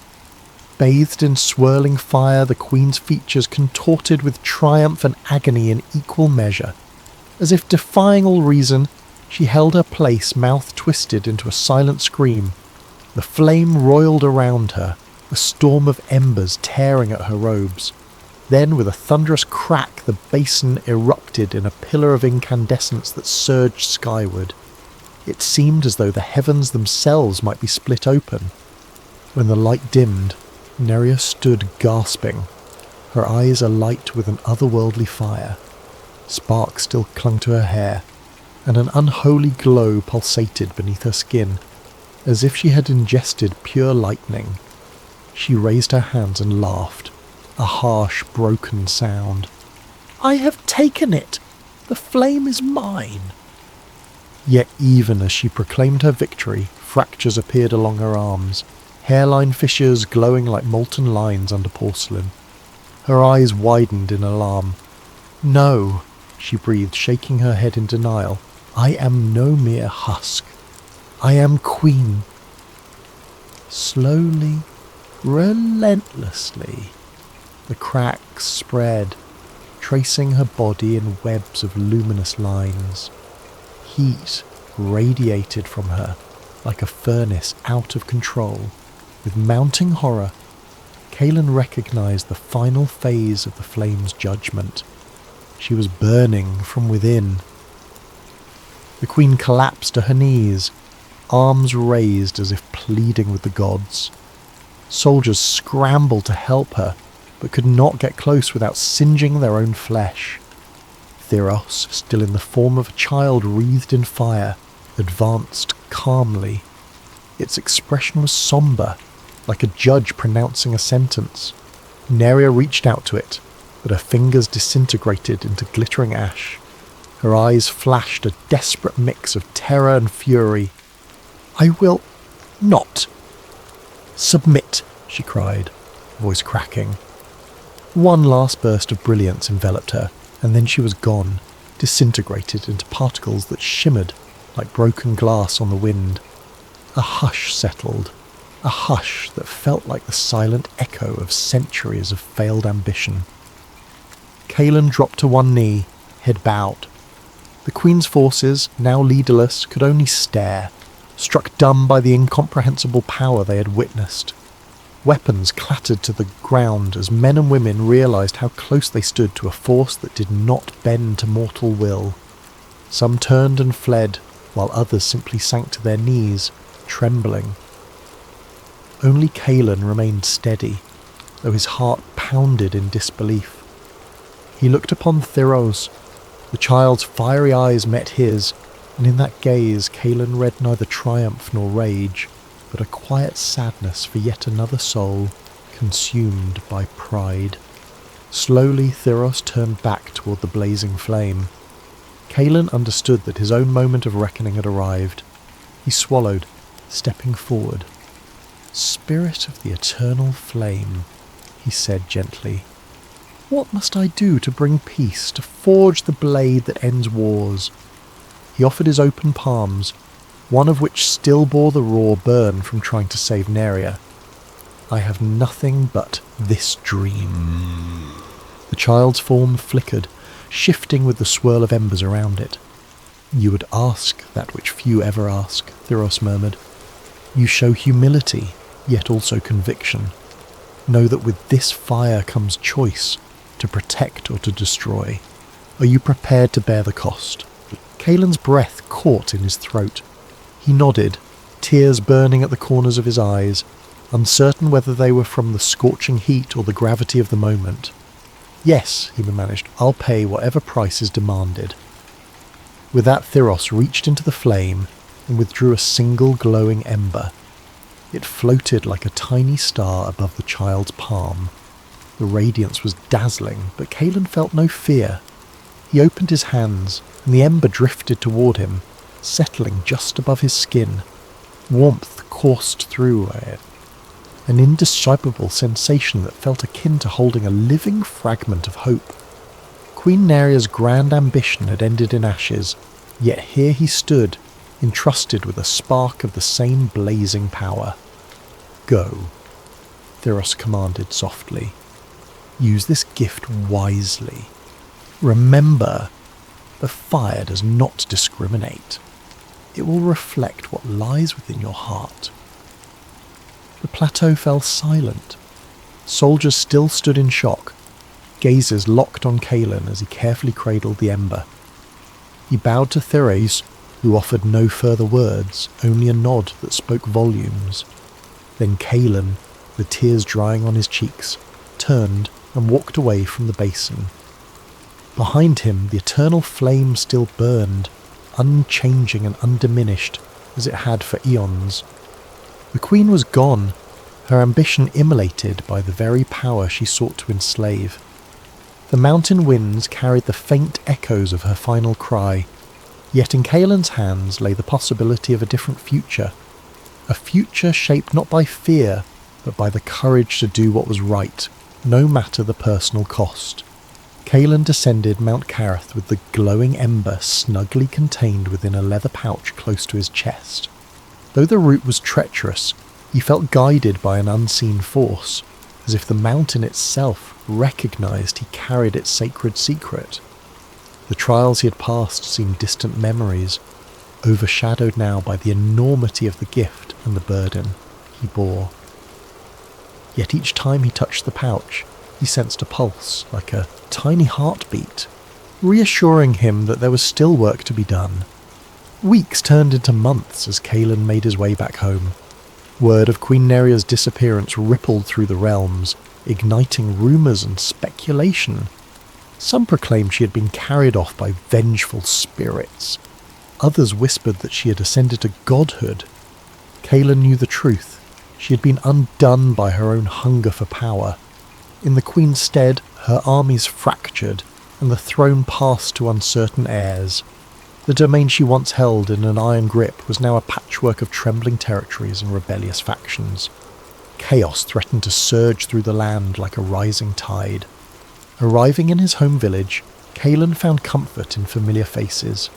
Bathed in swirling fire, the queen's features contorted with triumph and agony in equal measure. As if defying all reason, she held her place, mouth twisted into a silent scream. The flame roiled around her, a storm of embers tearing at her robes. Then, with a thunderous crack, the basin erupted in a pillar of incandescence that surged skyward. It seemed as though the heavens themselves might be split open. When the light dimmed, Naria stood gasping, her eyes alight with an otherworldly fire. Sparks still clung to her hair, and an unholy glow pulsated beneath her skin, as if she had ingested pure lightning. She raised her hands and laughed, a harsh, broken sound. "I have taken it! The flame is mine!" Yet even as she proclaimed her victory, fractures appeared along her arms, hairline fissures glowing like molten lines under porcelain. Her eyes widened in alarm. "No," she breathed, shaking her head in denial. "I am no mere husk. I am queen." Slowly, relentlessly, the cracks spread, tracing her body in webs of luminous lines. Heat radiated from her like a furnace out of control. With mounting horror, Kalin recognized the final phase of the flame's judgment. She was burning from within. The queen collapsed to her knees, arms raised as if pleading with the gods. Soldiers scrambled to help her, but could not get close without singeing their own flesh. Theos, still in the form of a child wreathed in fire, advanced calmly. Its expression was sombre, like a judge pronouncing a sentence. Naria reached out to it, but her fingers disintegrated into glittering ash. Her eyes flashed a desperate mix of terror and fury. "I will not submit," she cried, voice cracking. One last burst of brilliance enveloped her, and then she was gone, disintegrated into particles that shimmered like broken glass on the wind. A hush settled, a hush that felt like the silent echo of centuries of failed ambition. Kalin dropped to one knee, head bowed. The queen's forces, now leaderless, could only stare, struck dumb by the incomprehensible power they had witnessed. Weapons clattered to the ground as men and women realized how close they stood to a force that did not bend to mortal will. Some turned and fled, while others simply sank to their knees, trembling. Only Kalin remained steady, though his heart pounded in disbelief. He looked upon Theos. The child's fiery eyes met his, and in that gaze Kalin read neither triumph nor rage, but a quiet sadness for yet another soul consumed by pride. Slowly Theos turned back toward the blazing flame. Kalin understood that his own moment of reckoning had arrived. He swallowed, stepping forward. "Spirit of the eternal flame," he said gently, "what must I do to bring peace, to forge the blade that ends wars?" He offered his open palms, one of which still bore the raw burn from trying to save Naria. "I have nothing but this dream." The child's form flickered, shifting with the swirl of embers around it. "You would ask that which few ever ask," Theos murmured. "You show humility, yet also conviction. Know that with this fire comes choice, to protect or to destroy. Are you prepared to bear the cost?" Kalin's breath caught in his throat. He nodded, tears burning at the corners of his eyes, uncertain whether they were from the scorching heat or the gravity of the moment. "Yes," he managed, "I'll pay whatever price is demanded." With that, Theos reached into the flame and withdrew a single glowing ember. It floated like a tiny star above the child's palm. The radiance was dazzling, but Kalin felt no fear. He opened his hands, and the ember drifted toward him, settling just above his skin. Warmth coursed through it, an indescribable sensation that felt akin to holding a living fragment of hope. Queen Naria's grand ambition had ended in ashes, yet here he stood, entrusted with a spark of the same blazing power. "Go," Theos commanded softly. "Use this gift wisely. Remember, the fire does not discriminate. It will reflect what lies within your heart." The plateau fell silent. Soldiers still stood in shock, gazes locked on Kalin as he carefully cradled the ember. He bowed to Theos, who offered no further words, only a nod that spoke volumes. Then Kalin, with tears drying on his cheeks, turned and walked away from the basin. Behind him, the eternal flame still burned, unchanging and undiminished, as it had for eons. The queen was gone, her ambition immolated by the very power she sought to enslave. The mountain winds carried the faint echoes of her final cry, yet in Kalin's hands lay the possibility of a different future, a future shaped not by fear, but by the courage to do what was right, no matter the personal cost. Kalin descended Mount Carith with the glowing ember snugly contained within a leather pouch close to his chest. Though the route was treacherous, he felt guided by an unseen force, as if the mountain itself recognised he carried its sacred secret. The trials he had passed seemed distant memories, overshadowed now by the enormity of the gift and the burden he bore. Yet each time he touched the pouch, he sensed a pulse, like a tiny heartbeat, reassuring him that there was still work to be done. Weeks turned into months as Kalin made his way back home. Word of Queen Naria's disappearance rippled through the realms, igniting rumours and speculation. Some proclaimed she had been carried off by vengeful spirits. Others whispered that she had ascended to godhood. Kalin knew the truth. She had been undone by her own hunger for power. In the Queen's stead, her armies fractured, and the throne passed to uncertain heirs. The domain she once held in an iron grip was now a patchwork of trembling territories and rebellious factions. Chaos threatened to surge through the land like a rising tide. Arriving in his home village, Kalin found comfort in familiar faces.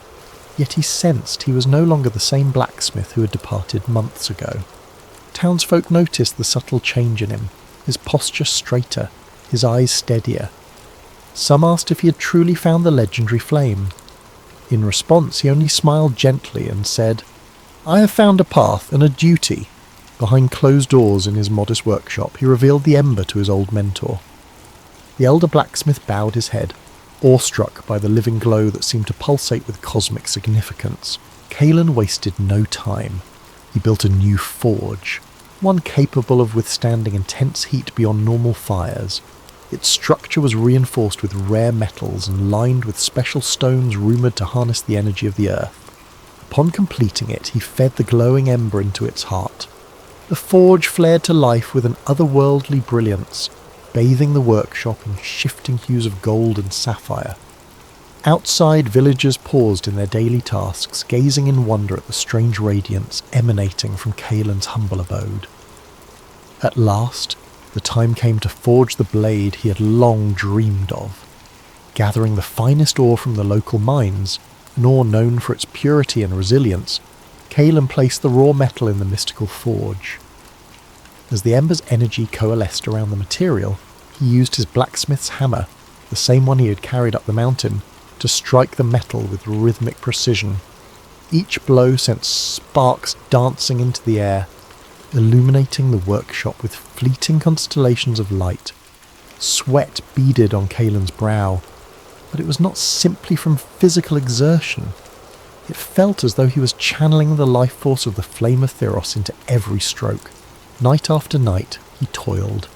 Yet he sensed he was no longer the same blacksmith who had departed months ago. Townsfolk noticed the subtle change in him, his posture straighter, his eyes steadier. Some asked if he had truly found the legendary flame. In response, he only smiled gently and said, "I have found a path and a duty." Behind closed doors in his modest workshop, he revealed the ember to his old mentor. The elder blacksmith bowed his head, awestruck by the living glow that seemed to pulsate with cosmic significance. Kalin wasted no time. He built a new forge, one capable of withstanding intense heat beyond normal fires. Its structure was reinforced with rare metals and lined with special stones rumoured to harness the energy of the earth. Upon completing it, he fed the glowing ember into its heart. The forge flared to life with an otherworldly brilliance, bathing the workshop in shifting hues of gold and sapphire. Outside, villagers paused in their daily tasks, gazing in wonder at the strange radiance emanating from Kalin's humble abode. At last, the time came to forge the blade he had long dreamed of. Gathering the finest ore from the local mines, an ore known for its purity and resilience, Kalin placed the raw metal in the mystical forge. As the ember's energy coalesced around the material, he used his blacksmith's hammer, the same one he had carried up the mountain, to strike the metal with rhythmic precision. Each blow sent sparks dancing into the air, illuminating the workshop with fleeting constellations of light. Sweat beaded on Kalin's brow, but it was not simply from physical exertion. It felt as though he was channeling the life force of the flame of Theos into every stroke. Night after night, he toiled.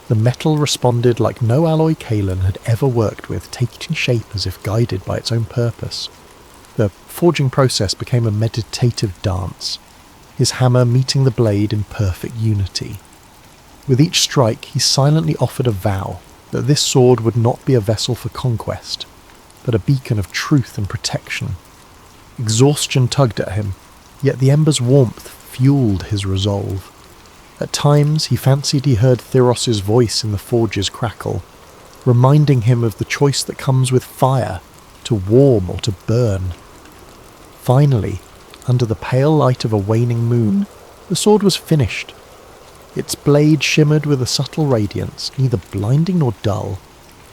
The metal responded like no alloy Kalin had ever worked with, taking shape as if guided by its own purpose. The forging process became a meditative dance, his hammer meeting the blade in perfect unity. With each strike, he silently offered a vow that this sword would not be a vessel for conquest, but a beacon of truth and protection. Exhaustion tugged at him, yet the ember's warmth fueled his resolve. At times he fancied he heard Theros' voice in the forge's crackle, reminding him of the choice that comes with fire, to warm or to burn. Finally, under the pale light of a waning moon, the sword was finished. Its blade shimmered with a subtle radiance, neither blinding nor dull,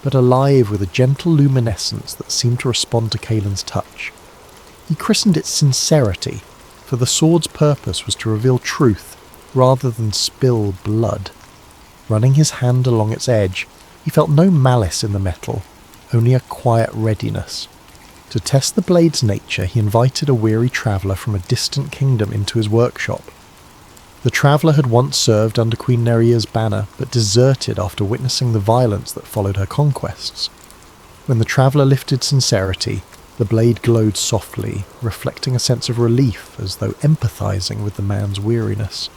but alive with a gentle luminescence that seemed to respond to Kalin's touch. He christened it sincerity, for the sword's purpose was to reveal truth rather than spill blood. Running his hand along its edge, he felt no malice in the metal, only a quiet readiness. To test the blade's nature, he invited a weary traveller from a distant kingdom into his workshop. The traveller had once served under Queen Naria's banner, but deserted after witnessing the violence that followed her conquests. When the traveller lifted sincerity, the blade glowed softly, reflecting a sense of relief as though empathising with the man's weariness.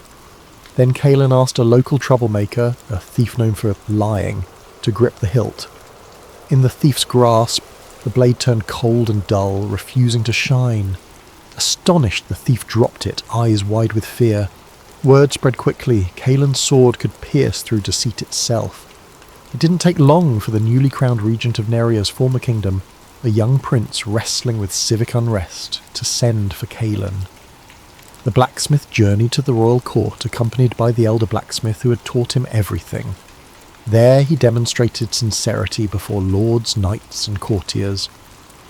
Then Kalin asked a local troublemaker, a thief known for lying, to grip the hilt. In the thief's grasp, the blade turned cold and dull, refusing to shine. Astonished, the thief dropped it, eyes wide with fear. Word spread quickly. Kalin's sword could pierce through deceit itself. It didn't take long for the newly crowned regent of Naria's former kingdom, a young prince wrestling with civic unrest, to send for Kalin. The blacksmith journeyed to the royal court, accompanied by the elder blacksmith who had taught him everything. There he demonstrated sincerity before lords, knights, and courtiers.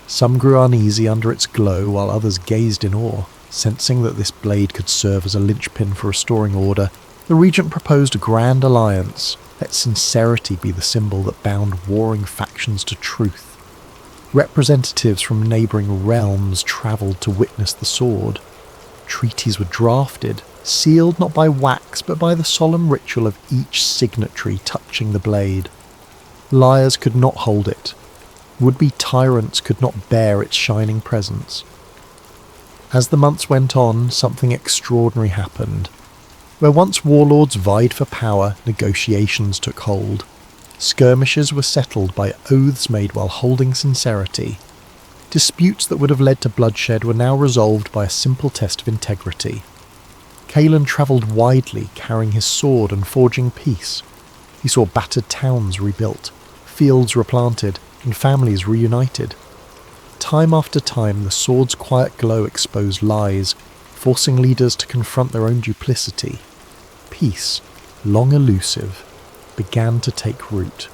Some grew uneasy under its glow, while others gazed in awe. Sensing that this blade could serve as a linchpin for restoring order, the regent proposed a grand alliance. Let sincerity be the symbol that bound warring factions to truth. Representatives from neighbouring realms travelled to witness the sword. Treaties were drafted, sealed not by wax but by the solemn ritual of each signatory touching the blade. Liars could not hold it. Would-be tyrants could not bear its shining presence. As the months went on, something extraordinary happened. Where once warlords vied for power, negotiations took hold. Skirmishes were settled by oaths made while holding sincerity. Disputes that would have led to bloodshed were now resolved by a simple test of integrity. Kalin travelled widely, carrying his sword and forging peace. He saw battered towns rebuilt, fields replanted, and families reunited. Time after time, the sword's quiet glow exposed lies, forcing leaders to confront their own duplicity. Peace, long elusive, began to take root.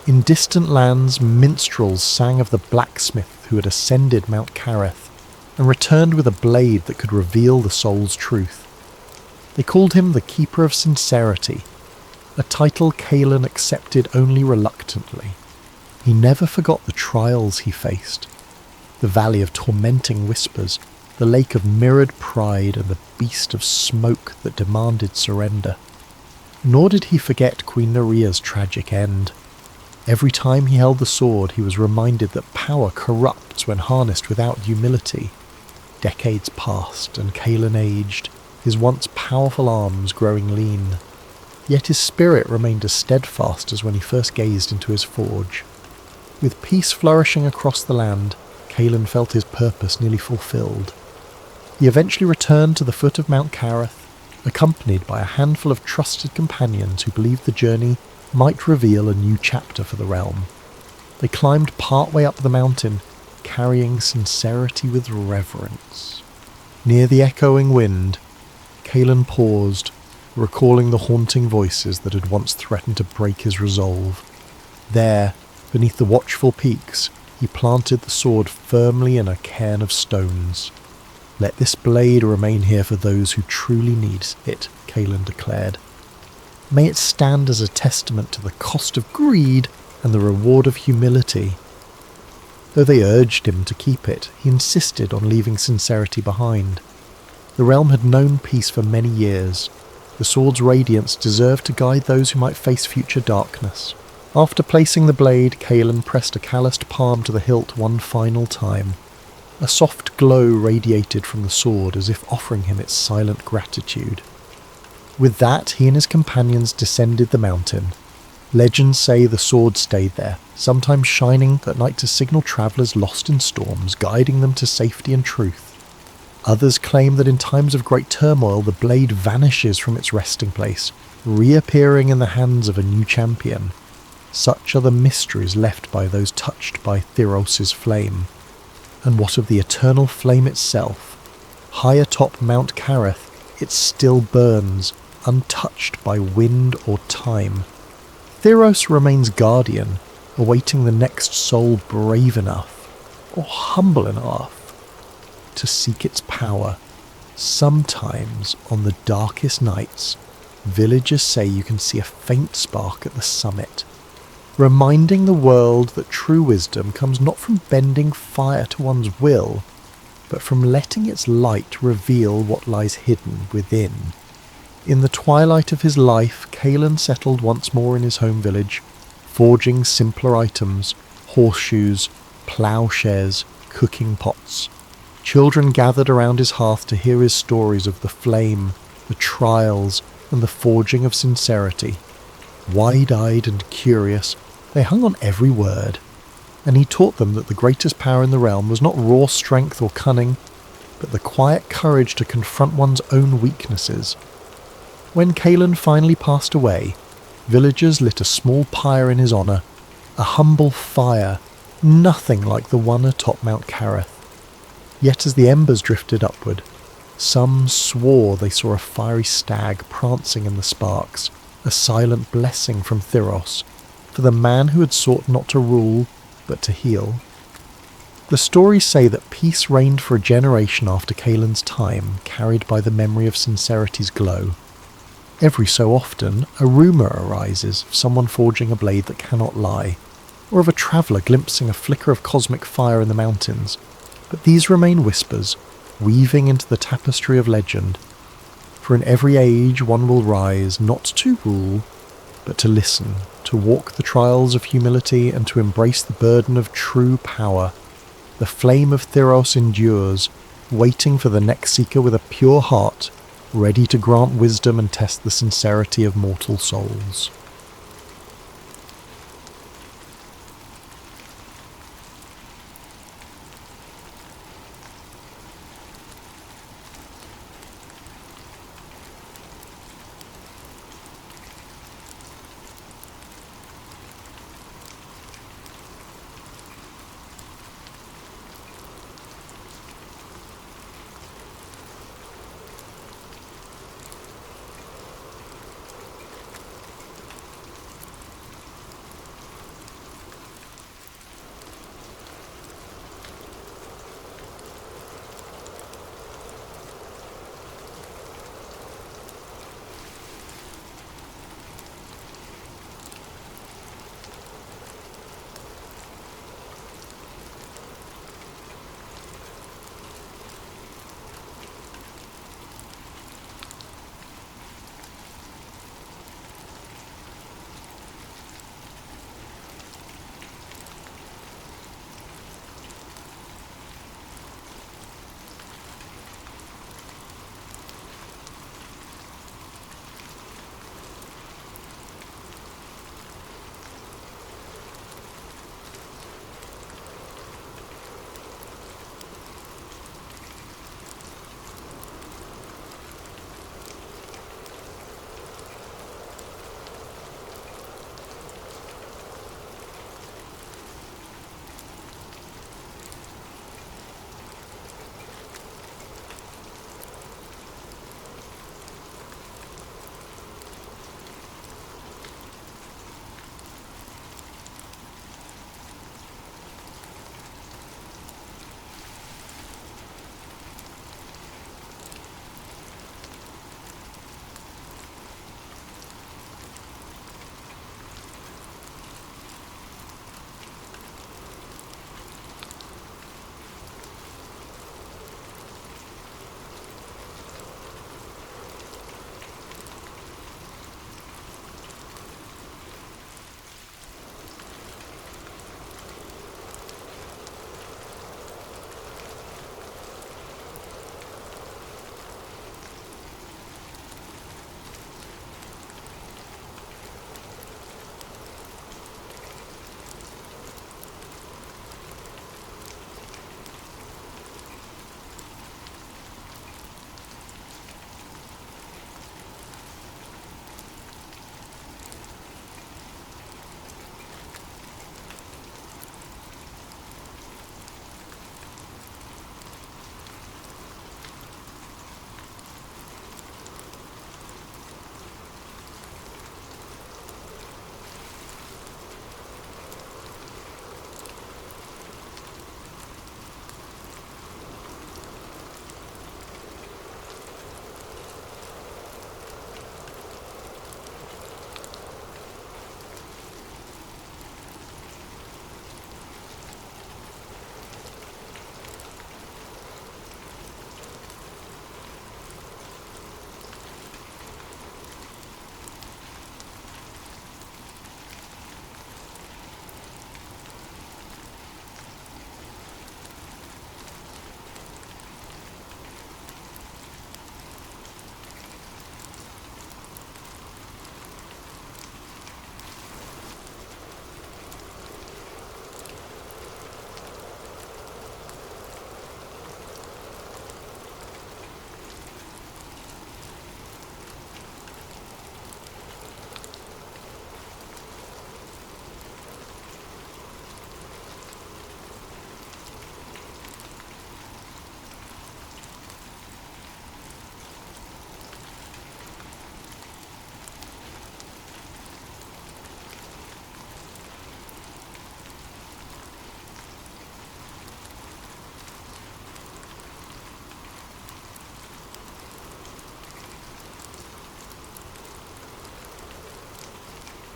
In distant lands, minstrels sang of the blacksmith who had ascended Mount Careth and returned with a blade that could reveal the soul's truth. They called him the Keeper of Sincerity, a title Kalin accepted only reluctantly. He never forgot the trials he faced, the valley of tormenting whispers, the lake of mirrored pride, and the beast of smoke that demanded surrender. Nor did he forget Queen Naria's tragic end. Every time he held the sword, he was reminded that power corrupts when harnessed without humility. Decades passed, and Kalin aged, his once powerful arms growing lean. Yet his spirit remained as steadfast as when he first gazed into his forge. With peace flourishing across the land, Kalin felt his purpose nearly fulfilled. He eventually returned to the foot of Mount Careth, accompanied by a handful of trusted companions who believed the journey might reveal a new chapter for the realm. They climbed partway up the mountain, carrying sincerity with reverence. Near the echoing wind, Kalin paused, recalling the haunting voices that had once threatened to break his resolve. There, beneath the watchful peaks, he planted the sword firmly in a cairn of stones. Let this blade remain here for those who truly need it, Kalin declared. May it stand as a testament to the cost of greed and the reward of humility. Though they urged him to keep it, he insisted on leaving sincerity behind. The realm had known peace for many years. The sword's radiance deserved to guide those who might face future darkness. After placing the blade, Kalin pressed a calloused palm to the hilt one final time. A soft glow radiated from the sword as if offering him its silent gratitude. With that, he and his companions descended the mountain. Legends say the sword stayed there, sometimes shining at night to signal travellers lost in storms, guiding them to safety and truth. Others claim that in times of great turmoil, the blade vanishes from its resting place, reappearing in the hands of a new champion. Such are the mysteries left by those touched by Theos' flame. And what of the eternal flame itself? High atop Mount Careth, it still burns, untouched by wind or time. Theos remains guardian, awaiting the next soul brave enough, or humble enough, to seek its power. Sometimes, on the darkest nights, villagers say you can see a faint spark at the summit, reminding the world that true wisdom comes not from bending fire to one's will, but from letting its light reveal what lies hidden within. In the twilight of his life, Kalin settled once more in his home village, forging simpler items, horseshoes, ploughshares, cooking pots. Children gathered around his hearth to hear his stories of the flame, the trials, and the forging of sincerity. Wide-eyed and curious, they hung on every word, and he taught them that the greatest power in the realm was not raw strength or cunning, but the quiet courage to confront one's own weaknesses. When Kalin finally passed away, villagers lit a small pyre in his honour, a humble fire, nothing like the one atop Mount Carith. Yet as the embers drifted upward, some swore they saw a fiery stag prancing in the sparks, a silent blessing from Theos, for the man who had sought not to rule, but to heal. The stories say that peace reigned for a generation after Kalin's time, carried by the memory of sincerity's glow. Every so often, a rumour arises of someone forging a blade that cannot lie, or of a traveller glimpsing a flicker of cosmic fire in the mountains, but these remain whispers, weaving into the tapestry of legend. For in every age one will rise, not to rule, but to listen, to walk the trials of humility, and to embrace the burden of true power. The flame of Theos endures, waiting for the next seeker with a pure heart, ready to grant wisdom and test the sincerity of mortal souls.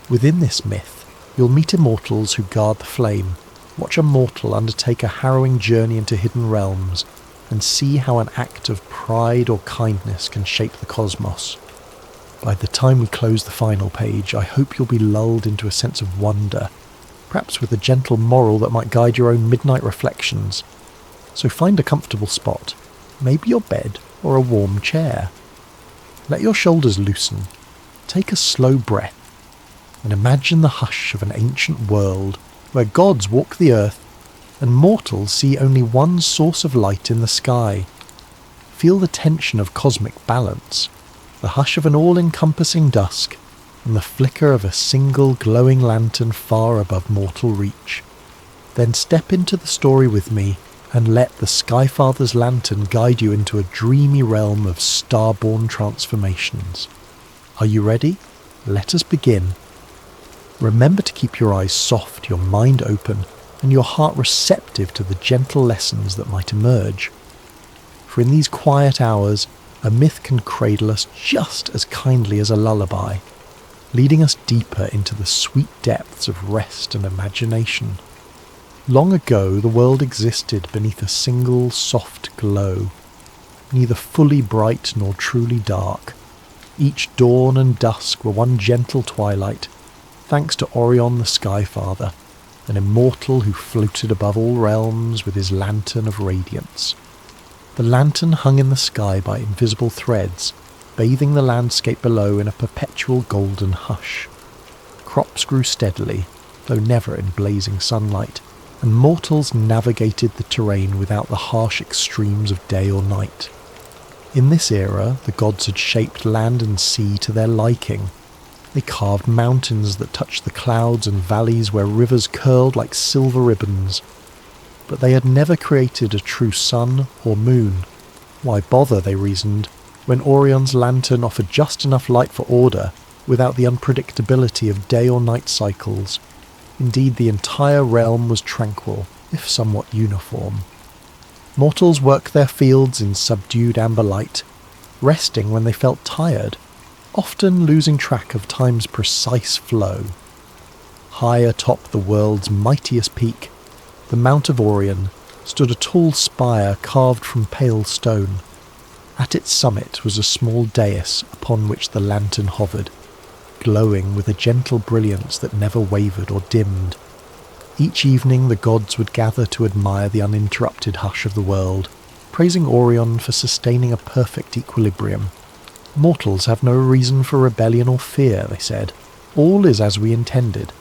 Within this myth, you'll meet immortals who guard the flame, watch a mortal undertake a harrowing journey into hidden realms, and see how an act of pride or kindness can shape the cosmos. By the time we close the final page, I hope you'll be lulled into a sense of wonder, perhaps with a gentle moral that might guide your own midnight reflections. So find a comfortable spot, maybe your bed or a warm chair. Let your shoulders loosen, take a slow breath, and imagine the hush of an ancient world where gods walk the earth and mortals see only one source of light in the sky. Feel the tension of cosmic balance, the hush of an all-encompassing dusk, and the flicker of a single glowing lantern far above mortal reach. Then step into the story with me and let the Skyfather's lantern guide you into a dreamy realm of starborn transformations. Are you ready? Let us begin. Remember to keep your eyes soft, your mind open, and your heart receptive to the gentle lessons that might emerge. For in these quiet hours, a myth can cradle us just as kindly as a lullaby, leading us deeper into the sweet depths of rest and imagination. Long ago, the world existed beneath a single soft glow, neither fully bright nor truly dark. Each dawn and dusk were one gentle twilight, thanks to Orion the Skyfather, an immortal who floated above all realms with his lantern of radiance. The lantern hung in the sky by invisible threads, bathing the landscape below in a perpetual golden hush. Crops grew steadily, though never in blazing sunlight, and mortals navigated the terrain without the harsh extremes of day or night. In this era, the gods had shaped land and sea to their liking. They carved mountains that touched the clouds and valleys where rivers curled like silver ribbons. But they had never created a true sun or moon. Why bother, they reasoned, when Orion's lantern offered just enough light for order without the unpredictability of day or night cycles. Indeed, the entire realm was tranquil, if somewhat uniform. Mortals worked their fields in subdued amber light, resting when they felt tired, often losing track of time's precise flow. High atop the world's mightiest peak, the Mount of Orion, stood a tall spire carved from pale stone. At its summit was a small dais upon which the lantern hovered, glowing with a gentle brilliance that never wavered or dimmed. Each evening the gods would gather to admire the uninterrupted hush of the world, praising Orion for sustaining a perfect equilibrium. Mortals have no reason for rebellion or fear, they said. All is as we intended.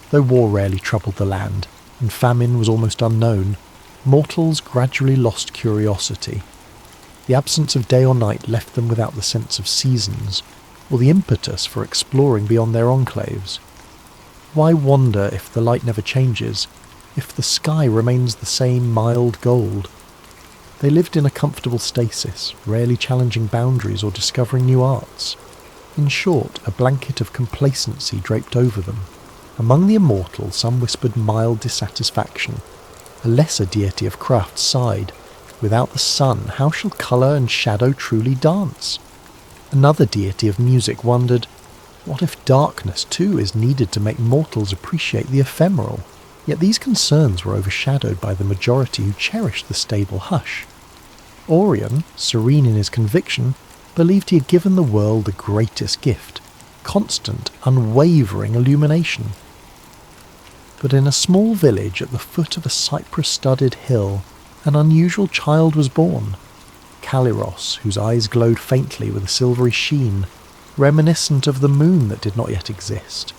Though war rarely troubled the land, and famine was almost unknown, mortals gradually lost curiosity. The absence of day or night left them without the sense of seasons, or the impetus for exploring beyond their enclaves. Why wonder if the light never changes, if the sky remains the same mild gold? They lived in a comfortable stasis, rarely challenging boundaries or discovering new arts. In short, a blanket of complacency draped over them. Among the immortal, some whispered mild dissatisfaction. A lesser deity of craft sighed, "Without the sun, how shall colour and shadow truly dance?" Another deity of music wondered, what if darkness too is needed to make mortals appreciate the ephemeral? Yet these concerns were overshadowed by the majority who cherished the stable hush. Orion, serene in his conviction, believed he had given the world the greatest gift, constant, unwavering illumination. But in a small village at the foot of a cypress-studded hill, an unusual child was born. Caliros, whose eyes glowed faintly with a silvery sheen, reminiscent of the moon that did not yet exist.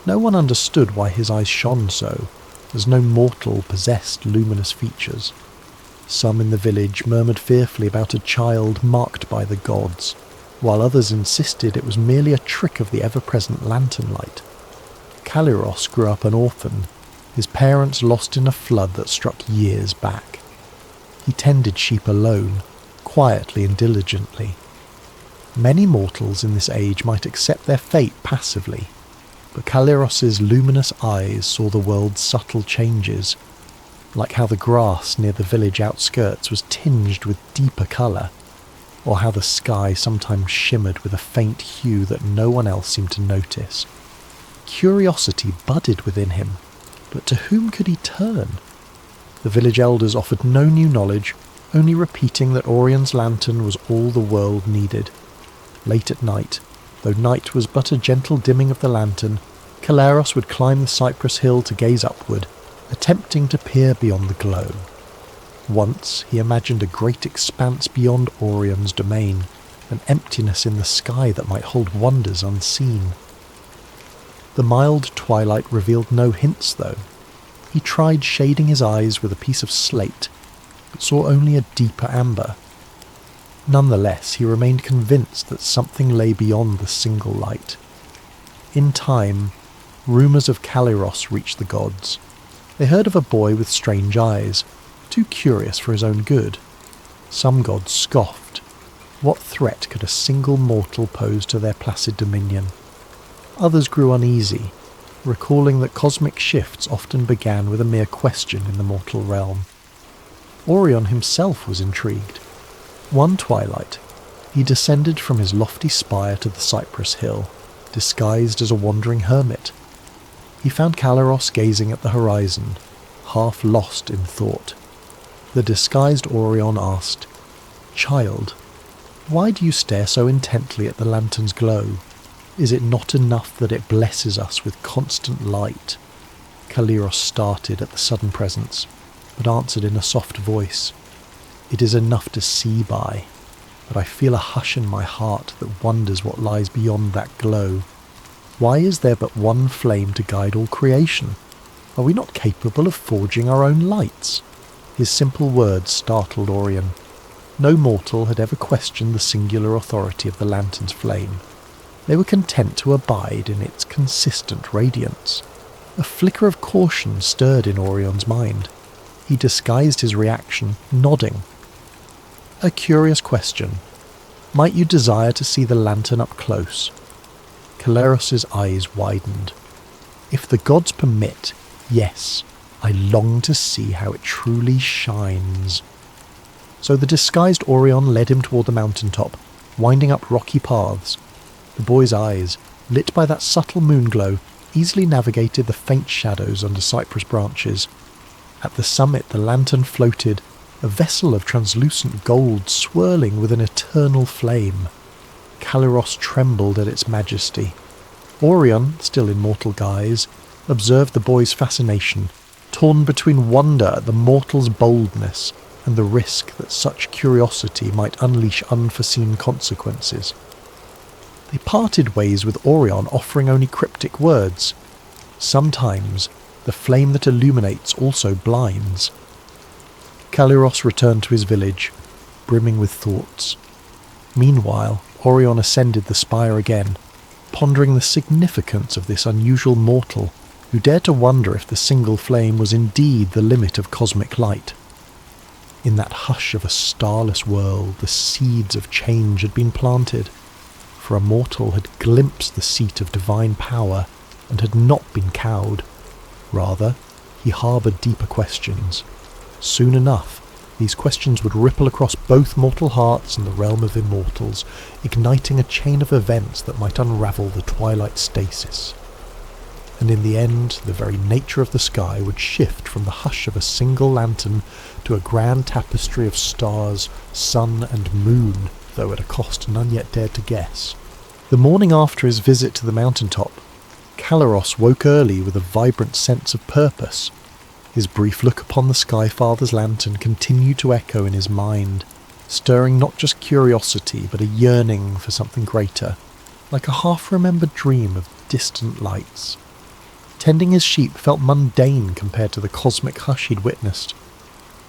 No one understood why his eyes shone so, as no mortal possessed luminous features. Some in the village murmured fearfully about a child marked by the gods, while others insisted it was merely a trick of the ever-present lantern light. Caliros grew up an orphan, his parents lost in a flood that struck years back. He tended sheep alone, quietly and diligently. Many mortals in this age might accept their fate passively, but Caliros's luminous eyes saw the world's subtle changes, like how the grass near the village outskirts was tinged with deeper colour. or how the sky sometimes shimmered with a faint hue that no one else seemed to notice. Curiosity budded within him, but to whom could he turn? The village elders offered no new knowledge, only repeating that Orion's lantern was all the world needed. Late at night, though night was but a gentle dimming of the lantern, Caliros would climb the cypress hill to gaze upward, attempting to peer beyond the glow. Once he imagined a great expanse beyond Orion's domain, an emptiness in the sky that might hold wonders unseen. The mild twilight revealed no hints, though. He tried shading his eyes with a piece of slate, but saw only a deeper amber. Nonetheless, he remained convinced that something lay beyond the single light. In time, rumours of Caliros reached the gods. They heard of a boy with strange eyes, too curious for his own good. Some gods scoffed. What threat could a single mortal pose to their placid dominion? Others grew uneasy, recalling that cosmic shifts often began with a mere question in the mortal realm. Orion himself was intrigued. One twilight, he descended from his lofty spire to the cypress hill, disguised as a wandering hermit. He found Caliros gazing at the horizon, half lost in thought. The disguised Orion asked, "Child, why do you stare so intently at the lantern's glow? Is it not enough that it blesses us with constant light?" Caliros started at the sudden presence, but answered in a soft voice, "It is enough to see by, but I feel a hush in my heart that wonders what lies beyond that glow. Why is there but one flame to guide all creation? Are we not capable of forging our own lights?" His simple words startled Orion. No mortal had ever questioned the singular authority of the lantern's flame. They were content to abide in its consistent radiance. A flicker of caution stirred in Orion's mind. He disguised his reaction, nodding. "A curious question. Might you desire to see the lantern up close?" Caliros' eyes widened. "If the gods permit, yes, I long to see how it truly shines." So the disguised Orion led him toward the mountaintop, winding up rocky paths. The boy's eyes, lit by that subtle moonglow, easily navigated the faint shadows under cypress branches. At the summit the lantern floated, a vessel of translucent gold swirling with an eternal flame. Caliros trembled at its majesty. Orion, still in mortal guise, observed the boy's fascination, torn between wonder at the mortal's boldness and the risk that such curiosity might unleash unforeseen consequences. They parted ways with Orion offering only cryptic words. Sometimes the flame that illuminates also blinds. Caliros returned to his village, brimming with thoughts. Meanwhile, Orion ascended the spire again, pondering the significance of this unusual mortal who dared to wonder if the single flame was indeed the limit of cosmic light. In that hush of a starless world, the seeds of change had been planted, for a mortal had glimpsed the seat of divine power and had not been cowed. Rather, he harboured deeper questions. Soon enough, these questions would ripple across both mortal hearts and the realm of immortals, igniting a chain of events that might unravel the twilight stasis. And in the end, the very nature of the sky would shift from the hush of a single lantern to a grand tapestry of stars, sun and moon, though at a cost none yet dared to guess. The morning after his visit to the mountaintop, Caliros woke early with a vibrant sense of purpose. His brief look upon the Skyfather's lantern continued to echo in his mind, stirring not just curiosity but a yearning for something greater, like a half-remembered dream of distant lights. Tending his sheep felt mundane compared to the cosmic hush he'd witnessed.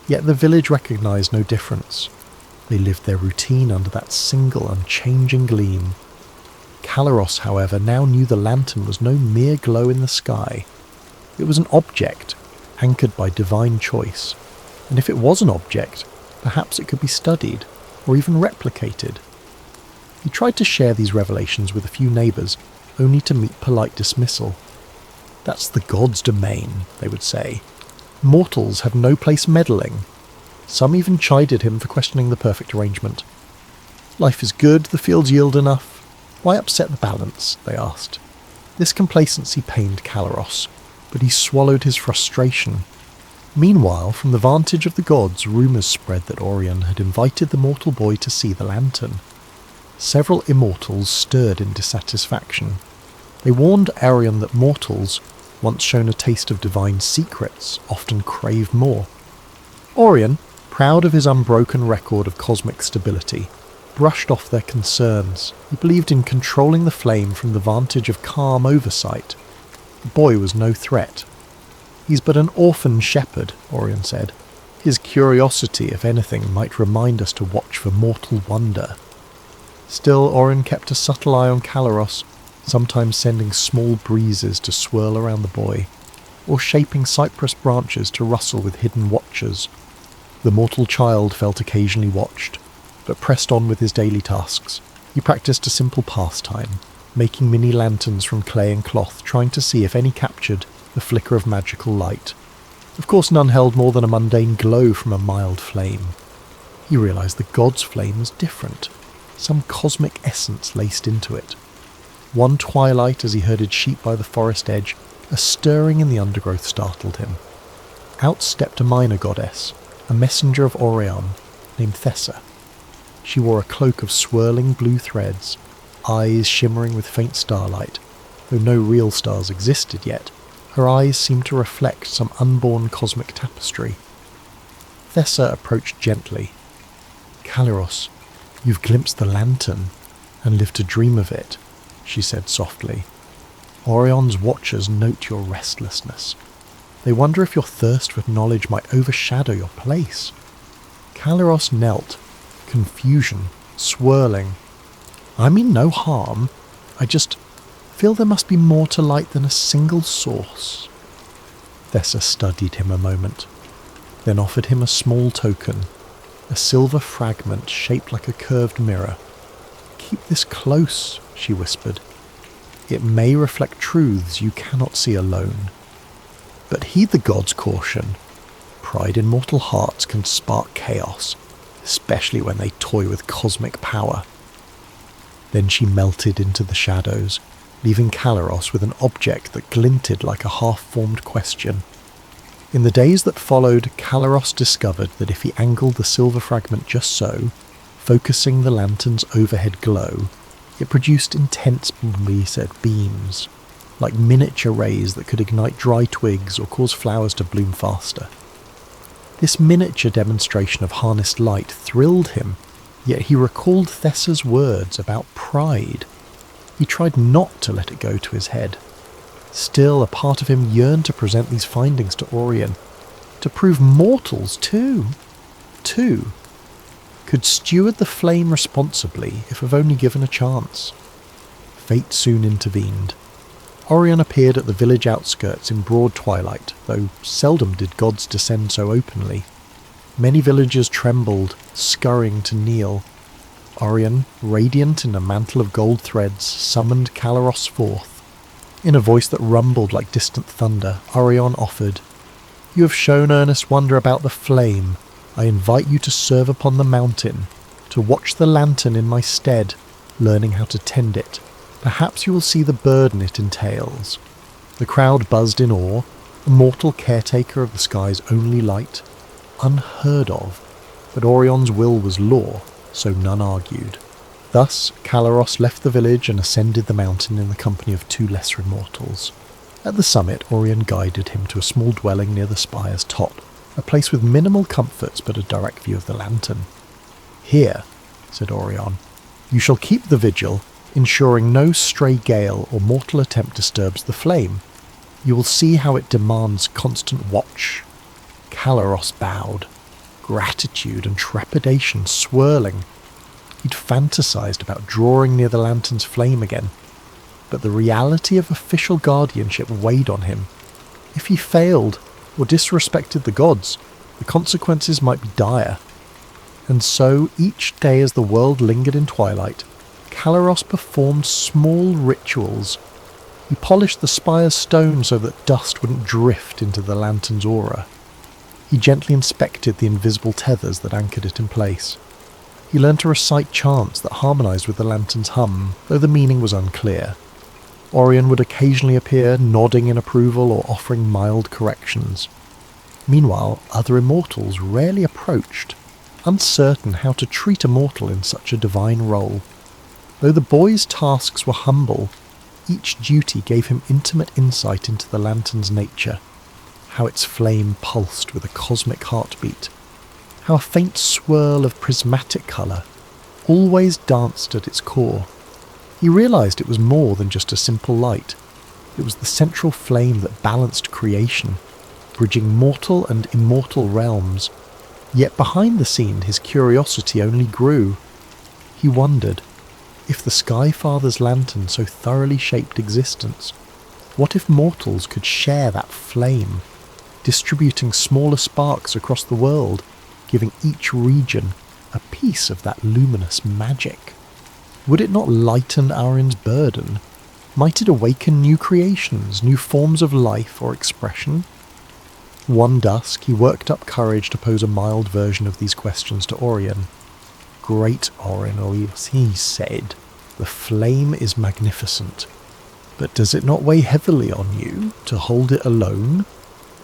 Yet the village recognised no difference. They lived their routine under that single unchanging gleam. Caliros, however, now knew the lantern was no mere glow in the sky. It was an object, anchored by divine choice. And if it was an object, perhaps it could be studied, or even replicated. He tried to share these revelations with a few neighbours, only to meet polite dismissal. "That's the gods' domain," they would say. "Mortals have no place meddling." Some even chided him for questioning the perfect arrangement. Life is good, the fields yield enough. Why upset the balance? They asked. This complacency pained Caliros, but he swallowed his frustration. Meanwhile, from the vantage of the gods, rumours spread that Orion had invited the mortal boy to see the lantern. Several immortals stirred in dissatisfaction. They warned Orion that mortals, once shown a taste of divine secrets, often crave more. Orion, proud of his unbroken record of cosmic stability, brushed off their concerns. He believed in controlling the flame from the vantage of calm oversight. The boy was no threat. He's but an orphan shepherd, Orion said. His curiosity, if anything, might remind us to watch for mortal wonder. Still, Orion kept a subtle eye on Caliros, sometimes sending small breezes to swirl around the boy, or shaping cypress branches to rustle with hidden watchers. The mortal child felt occasionally watched, but pressed on with his daily tasks. He practiced a simple pastime, making mini lanterns from clay and cloth, trying to see if any captured the flicker of magical light. Of course none held more than a mundane glow from a mild flame. He realised the god's flame was different, some cosmic essence laced into it. One twilight, as he herded sheep by the forest edge, a stirring in the undergrowth startled him. Out stepped a minor goddess, a messenger of Orion, named Thessa. She wore a cloak of swirling blue threads, eyes shimmering with faint starlight. Though no real stars existed yet, her eyes seemed to reflect some unborn cosmic tapestry. Thessa approached gently. "Caliros, you've glimpsed the lantern, and lived to dream of it," she said softly. "Orion's watchers note your restlessness. They wonder if your thirst for knowledge might overshadow your place." Caliros knelt, confusion swirling. "I mean no harm. I just feel there must be more to light than a single source." Thessa studied him a moment, then offered him a small token, a silver fragment shaped like a curved mirror. "Keep this close," she whispered. "It may reflect truths you cannot see alone. But heed the god's caution. Pride in mortal hearts can spark chaos, especially when they toy with cosmic power." Then she melted into the shadows, leaving Caliros with an object that glinted like a half-formed question. In the days that followed, Caliros discovered that if he angled the silver fragment just so, focusing the lantern's overhead glow, it produced intense, he said, beams, like miniature rays that could ignite dry twigs or cause flowers to bloom faster. This miniature demonstration of harnessed light thrilled him, yet he recalled Thessa's words about pride. He tried not to let it go to his head. Still, a part of him yearned to present these findings to Orion, to prove mortals, too, could steward the flame responsibly if only given a chance. Fate soon intervened. Orion appeared at the village outskirts in broad twilight, though seldom did gods descend so openly. Many villagers trembled, scurrying to kneel. Orion, radiant in a mantle of gold threads, summoned Caliros forth. In a voice that rumbled like distant thunder, Orion offered, "You have shown earnest wonder about the flame. I invite you to serve upon the mountain, to watch the lantern in my stead, learning how to tend it. Perhaps you will see the burden it entails." The crowd buzzed in awe, a mortal caretaker of the sky's only light. Unheard of, but Orion's will was law, so none argued. Thus, Caliros left the village and ascended the mountain in the company of two lesser immortals. At the summit, Orion guided him to a small dwelling near the spire's top, a place with minimal comforts but a direct view of the lantern. "Here," said Orion, "you shall keep the vigil, ensuring no stray gale or mortal attempt disturbs the flame. You will see how it demands constant watch." Caliros bowed, gratitude and trepidation swirling. He'd fantasized about drawing near the lantern's flame again, but the reality of official guardianship weighed on him. If he failed or disrespected the gods, the consequences might be dire. And so, each day as the world lingered in twilight, Caliros performed small rituals. He polished the spire's stone so that dust wouldn't drift into the lantern's aura. He gently inspected the invisible tethers that anchored it in place. He learned to recite chants that harmonized with the lantern's hum, though the meaning was unclear. Orion would occasionally appear, nodding in approval or offering mild corrections. Meanwhile, other immortals rarely approached, uncertain how to treat a mortal in such a divine role. Though the boy's tasks were humble, each duty gave him intimate insight into the lantern's nature, how its flame pulsed with a cosmic heartbeat, how a faint swirl of prismatic colour always danced at its core. He realised it was more than just a simple light. It was the central flame that balanced creation, bridging mortal and immortal realms. Yet behind the scene his curiosity only grew. He wondered, if the Skyfather's lantern so thoroughly shaped existence, what if mortals could share that flame, distributing smaller sparks across the world, giving each region a piece of that luminous magic? Would it not lighten Orion's burden? Might it awaken new creations, new forms of life or expression? One dusk he worked up courage to pose a mild version of these questions to Orion. "Great Orion," he said, "the flame is magnificent, but does it not weigh heavily on you to hold it alone?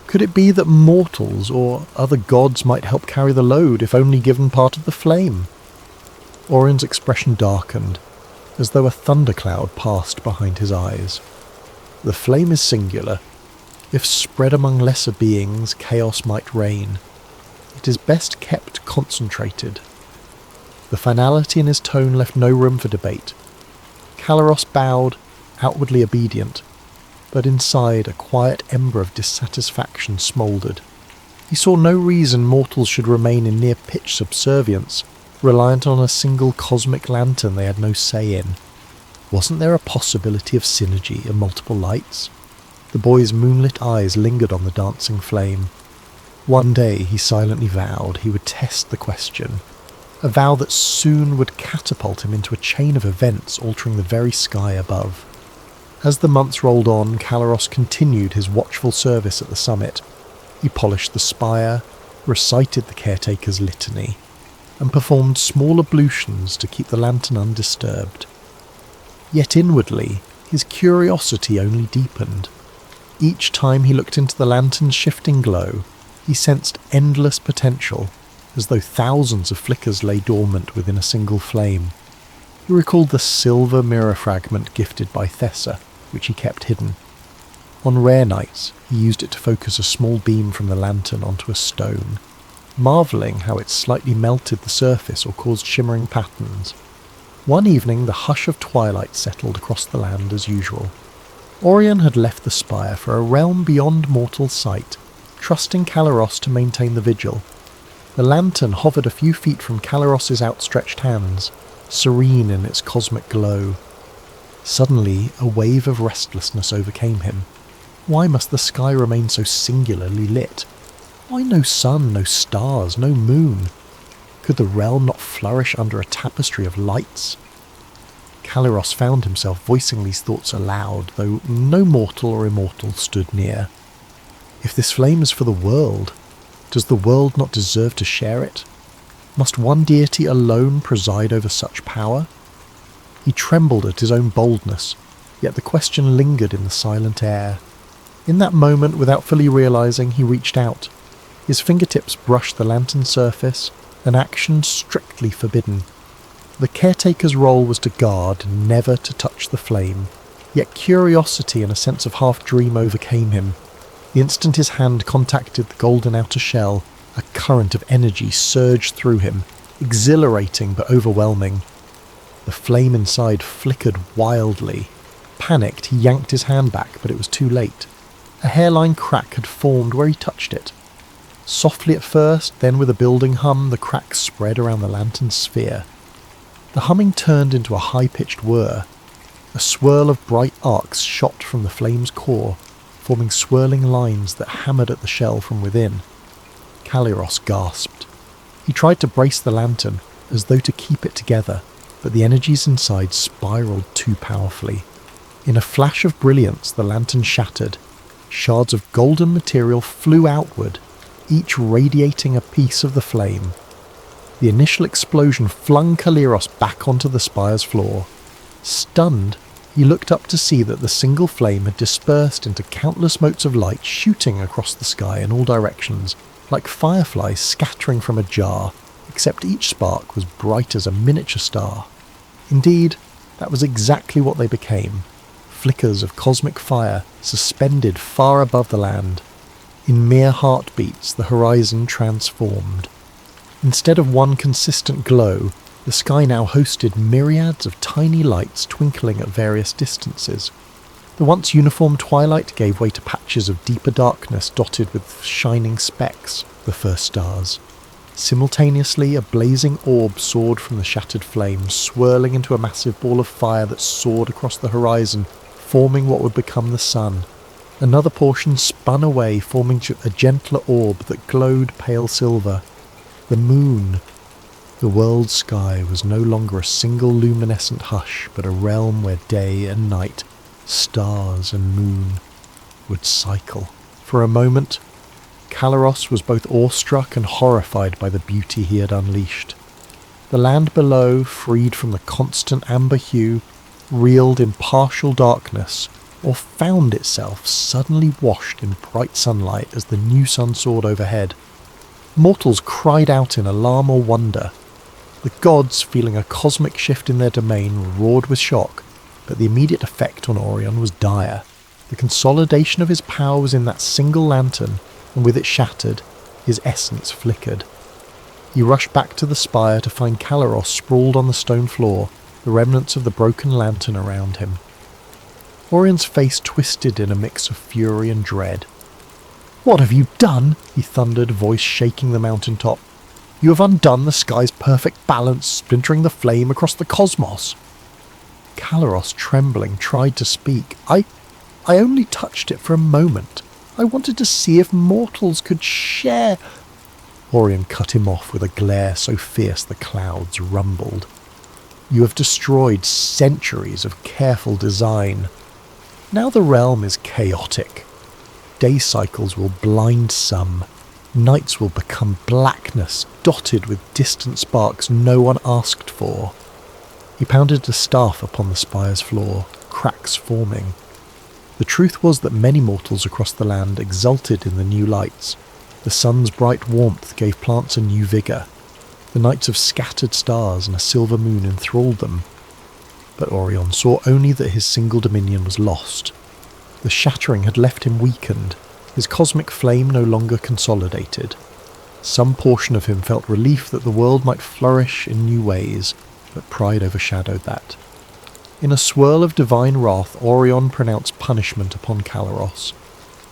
Could it be that mortals or other gods might help carry the load if only given part of the flame?" Orion's expression darkened, as though a thundercloud passed behind his eyes. "The flame is singular. If spread among lesser beings, chaos might reign. It is best kept concentrated." The finality in his tone left no room for debate. Caliros bowed, outwardly obedient, but inside a quiet ember of dissatisfaction smouldered. He saw no reason mortals should remain in near-pitch subservience, reliant on a single cosmic lantern they had no say in. Wasn't there a possibility of synergy of multiple lights? The boy's moonlit eyes lingered on the dancing flame. One day, he silently vowed, he would test the question, a vow that soon would catapult him into a chain of events altering the very sky above. As the months rolled on, Caliros continued his watchful service at the summit. He polished the spire, recited the caretaker's litany, and performed small ablutions to keep the lantern undisturbed. Yet inwardly, his curiosity only deepened. Each time he looked into the lantern's shifting glow, he sensed endless potential, as though thousands of flickers lay dormant within a single flame. He recalled the silver mirror fragment gifted by Thessa, which he kept hidden. On rare nights, he used it to focus a small beam from the lantern onto a stone, marvelling how it slightly melted the surface or caused shimmering patterns. One evening, the hush of twilight settled across the land as usual. Orion had left the spire for a realm beyond mortal sight, trusting Caliros to maintain the vigil. The lantern hovered a few feet from Caliros's outstretched hands, serene in its cosmic glow. Suddenly, a wave of restlessness overcame him. Why must the sky remain so singularly lit? Why no sun, no stars, no moon? Could the realm not flourish under a tapestry of lights? Caliros found himself voicing these thoughts aloud, though no mortal or immortal stood near. If this flame is for the world, does the world not deserve to share it? Must one deity alone preside over such power? He trembled at his own boldness, yet the question lingered in the silent air. In that moment, without fully realizing, he reached out. His fingertips brushed the lantern's surface, an action strictly forbidden. The caretaker's role was to guard, never to touch the flame, yet curiosity and a sense of half-dream overcame him. The instant his hand contacted the golden outer shell, a current of energy surged through him, exhilarating but overwhelming. The flame inside flickered wildly. Panicked, he yanked his hand back, but it was too late. A hairline crack had formed where he touched it. Softly at first, then with a building hum, the crack spread around the lantern's sphere. The humming turned into a high-pitched whir. A swirl of bright arcs shot from the flame's core, forming swirling lines that hammered at the shell from within. Caliros gasped. He tried to brace the lantern, as though to keep it together, but the energies inside spiraled too powerfully. In a flash of brilliance, the lantern shattered. Shards of golden material flew outward, each radiating a piece of the flame. The initial explosion flung Caliros back onto the spire's floor. Stunned, he looked up to see that the single flame had dispersed into countless motes of light shooting across the sky in all directions, like fireflies scattering from a jar, except each spark was bright as a miniature star. Indeed, that was exactly what they became, flickers of cosmic fire suspended far above the land. In mere heartbeats, the horizon transformed. Instead of one consistent glow, the sky now hosted myriads of tiny lights twinkling at various distances. The once uniform twilight gave way to patches of deeper darkness dotted with shining specks, the first stars. Simultaneously, a blazing orb soared from the shattered flames, swirling into a massive ball of fire that soared across the horizon, forming what would become the sun. Another portion spun away, forming a gentler orb that glowed pale silver. The moon. The world's sky was no longer a single luminescent hush, but a realm where day and night, stars and moon, would cycle. For a moment, Caliros was both awestruck and horrified by the beauty he had unleashed. The land below, freed from the constant amber hue, reeled in partial darkness, or found itself suddenly washed in bright sunlight as the new sun soared overhead. Mortals cried out in alarm or wonder. The gods, feeling a cosmic shift in their domain, roared with shock, but the immediate effect on Orion was dire. The consolidation of his power was in that single lantern, and with it shattered, his essence flickered. He rushed back to the spire to find Caliros sprawled on the stone floor, the remnants of the broken lantern around him. Orion's face twisted in a mix of fury and dread. "What have you done?" he thundered, voice shaking the mountain top. "You have undone the sky's perfect balance, splintering the flame across the cosmos." Caliros, trembling, tried to speak. I only touched it for a moment. I wanted to see if mortals could share—" Orion cut him off with a glare so fierce the clouds rumbled. "You have destroyed centuries of careful design. Now the realm is chaotic. Day cycles will blind some. Nights will become blackness, dotted with distant sparks no one asked for." He pounded a staff upon the spire's floor, cracks forming. The truth was that many mortals across the land exulted in the new lights. The sun's bright warmth gave plants a new vigour. The nights of scattered stars and a silver moon enthralled them. But Orion saw only that his single dominion was lost. The shattering had left him weakened, his cosmic flame no longer consolidated. Some portion of him felt relief that the world might flourish in new ways, but pride overshadowed that. In a swirl of divine wrath, Orion pronounced punishment upon Caliros.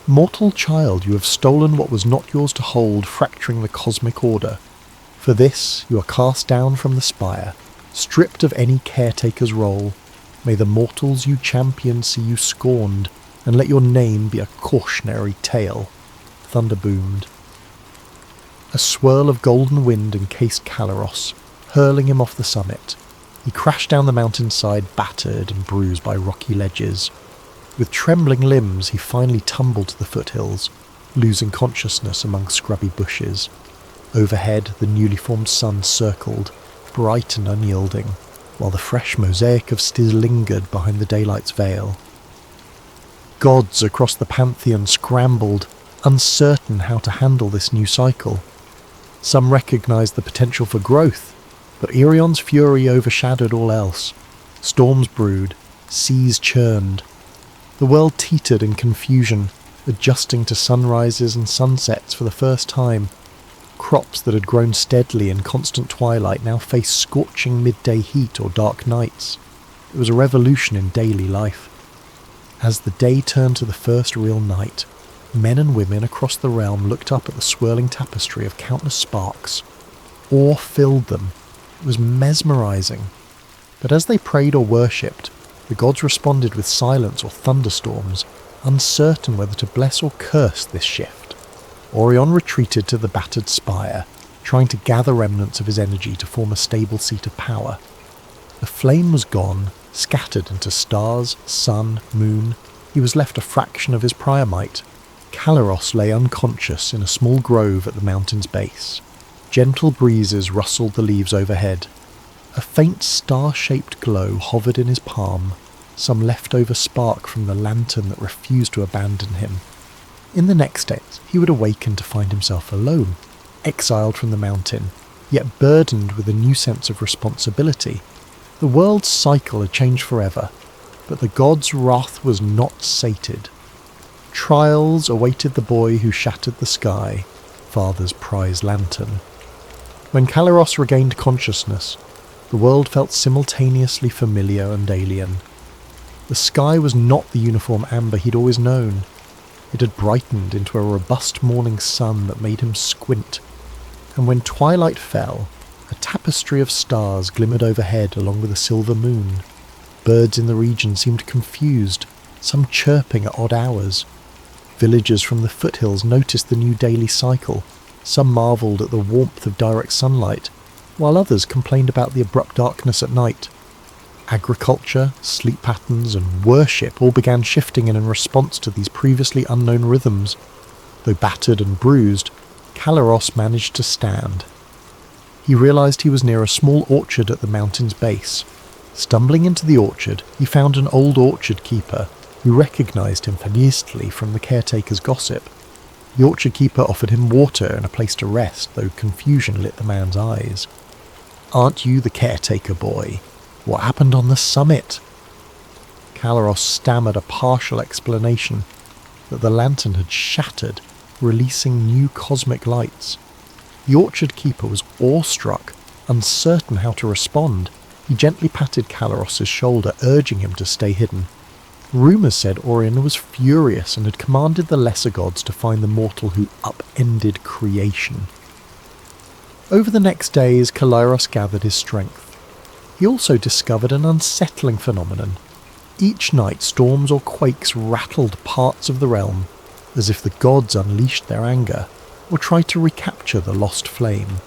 "Mortal child, you have stolen what was not yours to hold, fracturing the cosmic order. For this, you are cast down from the spire, stripped of any caretaker's role. May the mortals you champion see you scorned, and let your name be a cautionary tale." Thunder boomed. A swirl of golden wind encased Caliros, hurling him off the summit. He crashed down the mountainside, battered and bruised by rocky ledges. With trembling limbs, he finally tumbled to the foothills, losing consciousness among scrubby bushes. Overhead, the newly formed sun circled, bright and unyielding, while the fresh mosaic of still lingered behind the daylight's veil. Gods across the pantheon scrambled, uncertain how to handle this new cycle. Some recognized the potential for growth, but Orion's fury overshadowed all else. Storms brewed, seas churned. The world teetered in confusion, adjusting to sunrises and sunsets for the first time. Crops that had grown steadily in constant twilight now faced scorching midday heat or dark nights. It was a revolution in daily life. As the day turned to the first real night, men and women across the realm looked up at the swirling tapestry of countless sparks. Awe filled them. It was mesmerizing. But as they prayed or worshipped, the gods responded with silence or thunderstorms, uncertain whether to bless or curse this shift. Orion retreated to the battered spire, trying to gather remnants of his energy to form a stable seat of power. The flame was gone, scattered into stars, sun, moon. He was left a fraction of his prior might. Caliros lay unconscious in a small grove at the mountain's base. Gentle breezes rustled the leaves overhead. A faint star-shaped glow hovered in his palm, some leftover spark from the lantern that refused to abandon him. In the next days, he would awaken to find himself alone, exiled from the mountain, yet burdened with a new sense of responsibility. The world's cycle had changed forever, but the god's wrath was not sated. Trials awaited the boy who shattered the sky, father's prize lantern. When Caliros regained consciousness, the world felt simultaneously familiar and alien. The sky was not the uniform amber he'd always known. It had brightened into a robust morning sun that made him squint, and when twilight fell, a tapestry of stars glimmered overhead along with a silver moon. Birds in the region seemed confused, some chirping at odd hours. Villagers from the foothills noticed the new daily cycle. Some marvelled at the warmth of direct sunlight, while others complained about the abrupt darkness at night. Agriculture, sleep patterns, and worship all began shifting in response to these previously unknown rhythms. Though battered and bruised, Caliros managed to stand. He realised he was near a small orchard at the mountain's base. Stumbling into the orchard, he found an old orchard keeper who recognised him familiarly from the caretaker's gossip. The orchard keeper offered him water and a place to rest, though confusion lit the man's eyes. "Aren't you the caretaker boy? What happened on the summit?" Caliros stammered a partial explanation that the lantern had shattered, releasing new cosmic lights. The orchard keeper was awestruck, uncertain how to respond. He gently patted Caliros' shoulder, urging him to stay hidden. Rumours said Orion was furious and had commanded the lesser gods to find the mortal who upended creation. Over the next days, Caliros gathered his strength. He also discovered an unsettling phenomenon. Each night, storms or quakes rattled parts of the realm, as if the gods unleashed their anger, or tried to recapture the lost flame.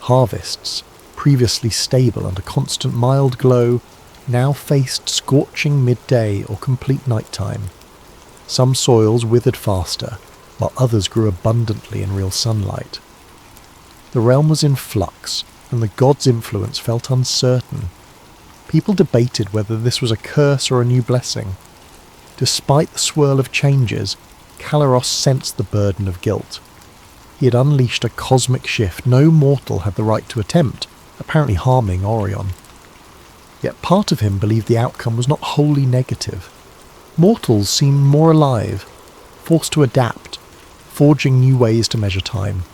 Harvests, previously stable under constant mild glow, now faced scorching midday or complete nighttime. Some soils withered faster, while others grew abundantly in real sunlight. The realm was in flux, and the gods' influence felt uncertain. People debated whether this was a curse or a new blessing. Despite the swirl of changes, Caliros sensed the burden of guilt. He had unleashed a cosmic shift no mortal had the right to attempt, apparently harming Orion. Yet part of him believed the outcome was not wholly negative. Mortals seemed more alive, forced to adapt, forging new ways to measure time.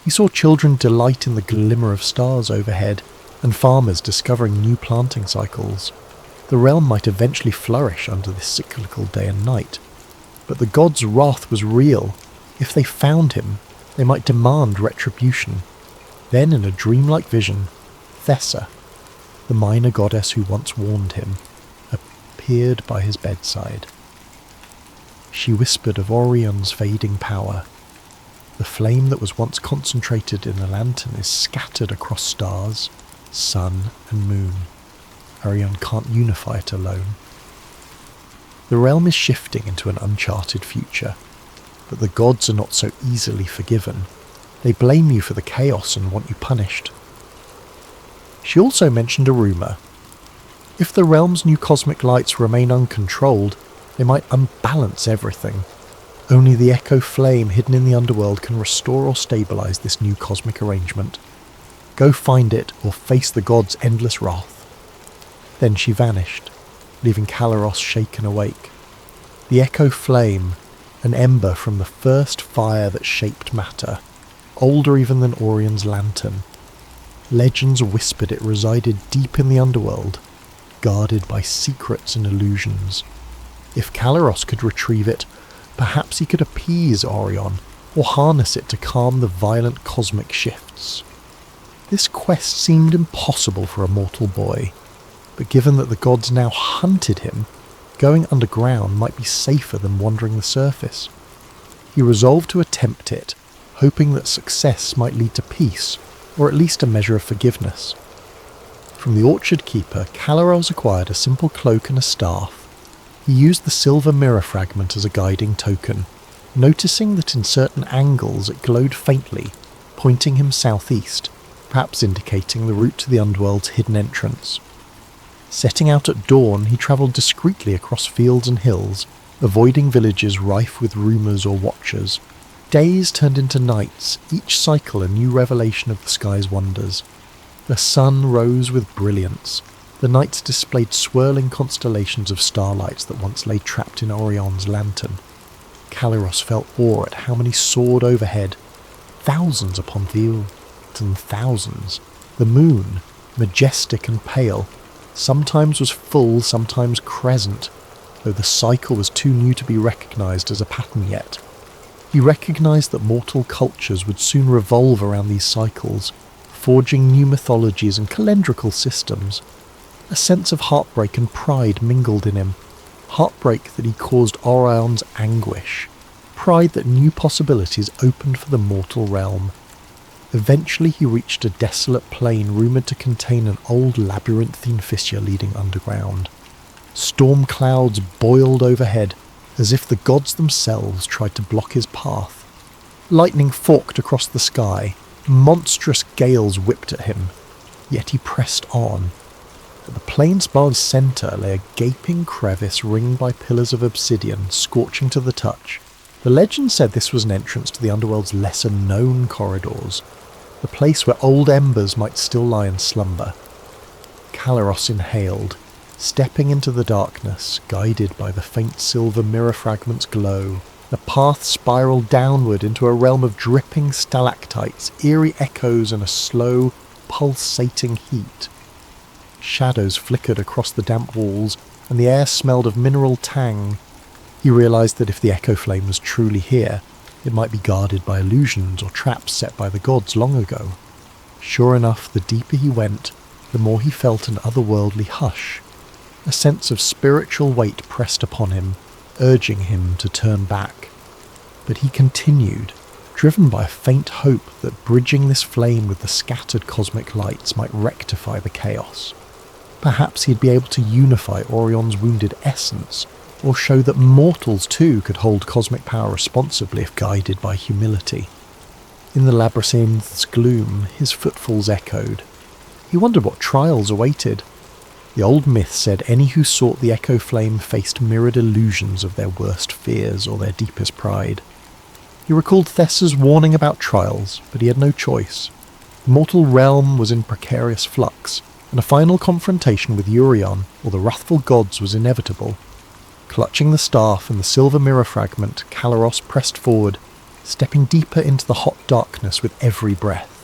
He saw children delight in the glimmer of stars overhead, and farmers discovering new planting cycles. The realm might eventually flourish under this cyclical day and night, but the gods' wrath was real. If they found him, they might demand retribution. Then, in a dreamlike vision, Thessa, the minor goddess who once warned him, appeared by his bedside. She whispered of Orion's fading power. The flame that was once concentrated in the lantern is scattered across stars, sun and moon. Orion can't unify it alone. The realm is shifting into an uncharted future, but the gods are not so easily forgiven. They blame you for the chaos and want you punished. She also mentioned a rumour. If the realm's new cosmic lights remain uncontrolled, they might unbalance everything. Only the echo flame hidden in the underworld can restore or stabilise this new cosmic arrangement. Go find it or face the gods' endless wrath. Then she vanished, leaving Caliros shaken awake. The echo flame, an ember from the first fire that shaped matter, older even than Orion's lantern. Legends whispered it resided deep in the underworld, guarded by secrets and illusions. If Caliros could retrieve it, perhaps he could appease Orion, or harness it to calm the violent cosmic shifts. This quest seemed impossible for a mortal boy, but given that the gods now hunted him, going underground might be safer than wandering the surface. He resolved to attempt it, hoping that success might lead to peace, or at least a measure of forgiveness. From the orchard keeper, Caliros acquired a simple cloak and a staff. He used the silver mirror fragment as a guiding token, noticing that in certain angles it glowed faintly, pointing him southeast, perhaps indicating the route to the underworld's hidden entrance. Setting out at dawn, he travelled discreetly across fields and hills, avoiding villages rife with rumours or watchers. Days turned into nights, each cycle a new revelation of the sky's wonders. The sun rose with brilliance. The nights displayed swirling constellations of starlights that once lay trapped in Orion's lantern. Caliros felt awe at how many soared overhead. Thousands upon Theos, and thousands. The moon, majestic and pale, sometimes was full, sometimes crescent, though the cycle was too new to be recognised as a pattern yet. He recognised that mortal cultures would soon revolve around these cycles, forging new mythologies and calendrical systems. A sense of heartbreak and pride mingled in him. Heartbreak that he caused Orion's anguish. Pride that new possibilities opened for the mortal realm. Eventually he reached a desolate plain rumoured to contain an old labyrinthine fissure leading underground. Storm clouds boiled overhead, as if the gods themselves tried to block his path. Lightning forked across the sky. Monstrous gales whipped at him. Yet he pressed on. At the plain's bar's centre lay a gaping crevice ringed by pillars of obsidian, scorching to the touch. The legend said this was an entrance to the underworld's lesser-known corridors, the place where old embers might still lie in slumber. Caliros inhaled, stepping into the darkness, guided by the faint silver mirror fragment's glow. The path spiraled downward into a realm of dripping stalactites, eerie echoes and a slow, pulsating heat. Shadows flickered across the damp walls, and the air smelled of mineral tang. He realised that if the echo flame was truly here, it might be guarded by illusions or traps set by the gods long ago. Sure enough, the deeper he went, the more he felt an otherworldly hush. A sense of spiritual weight pressed upon him, urging him to turn back. But he continued, driven by a faint hope that bridging this flame with the scattered cosmic lights might rectify the chaos. Perhaps he'd be able to unify Orion's wounded essence, or show that mortals too could hold cosmic power responsibly if guided by humility. In the labyrinth's gloom, his footfalls echoed. He wondered what trials awaited. The old myth said any who sought the echo flame faced mirrored illusions of their worst fears or their deepest pride. He recalled Thessa's warning about trials, but he had no choice. The mortal realm was in precarious flux, and a final confrontation with Orion or the wrathful gods was inevitable. Clutching the staff and the silver mirror fragment, Caliros pressed forward, stepping deeper into the hot darkness with every breath.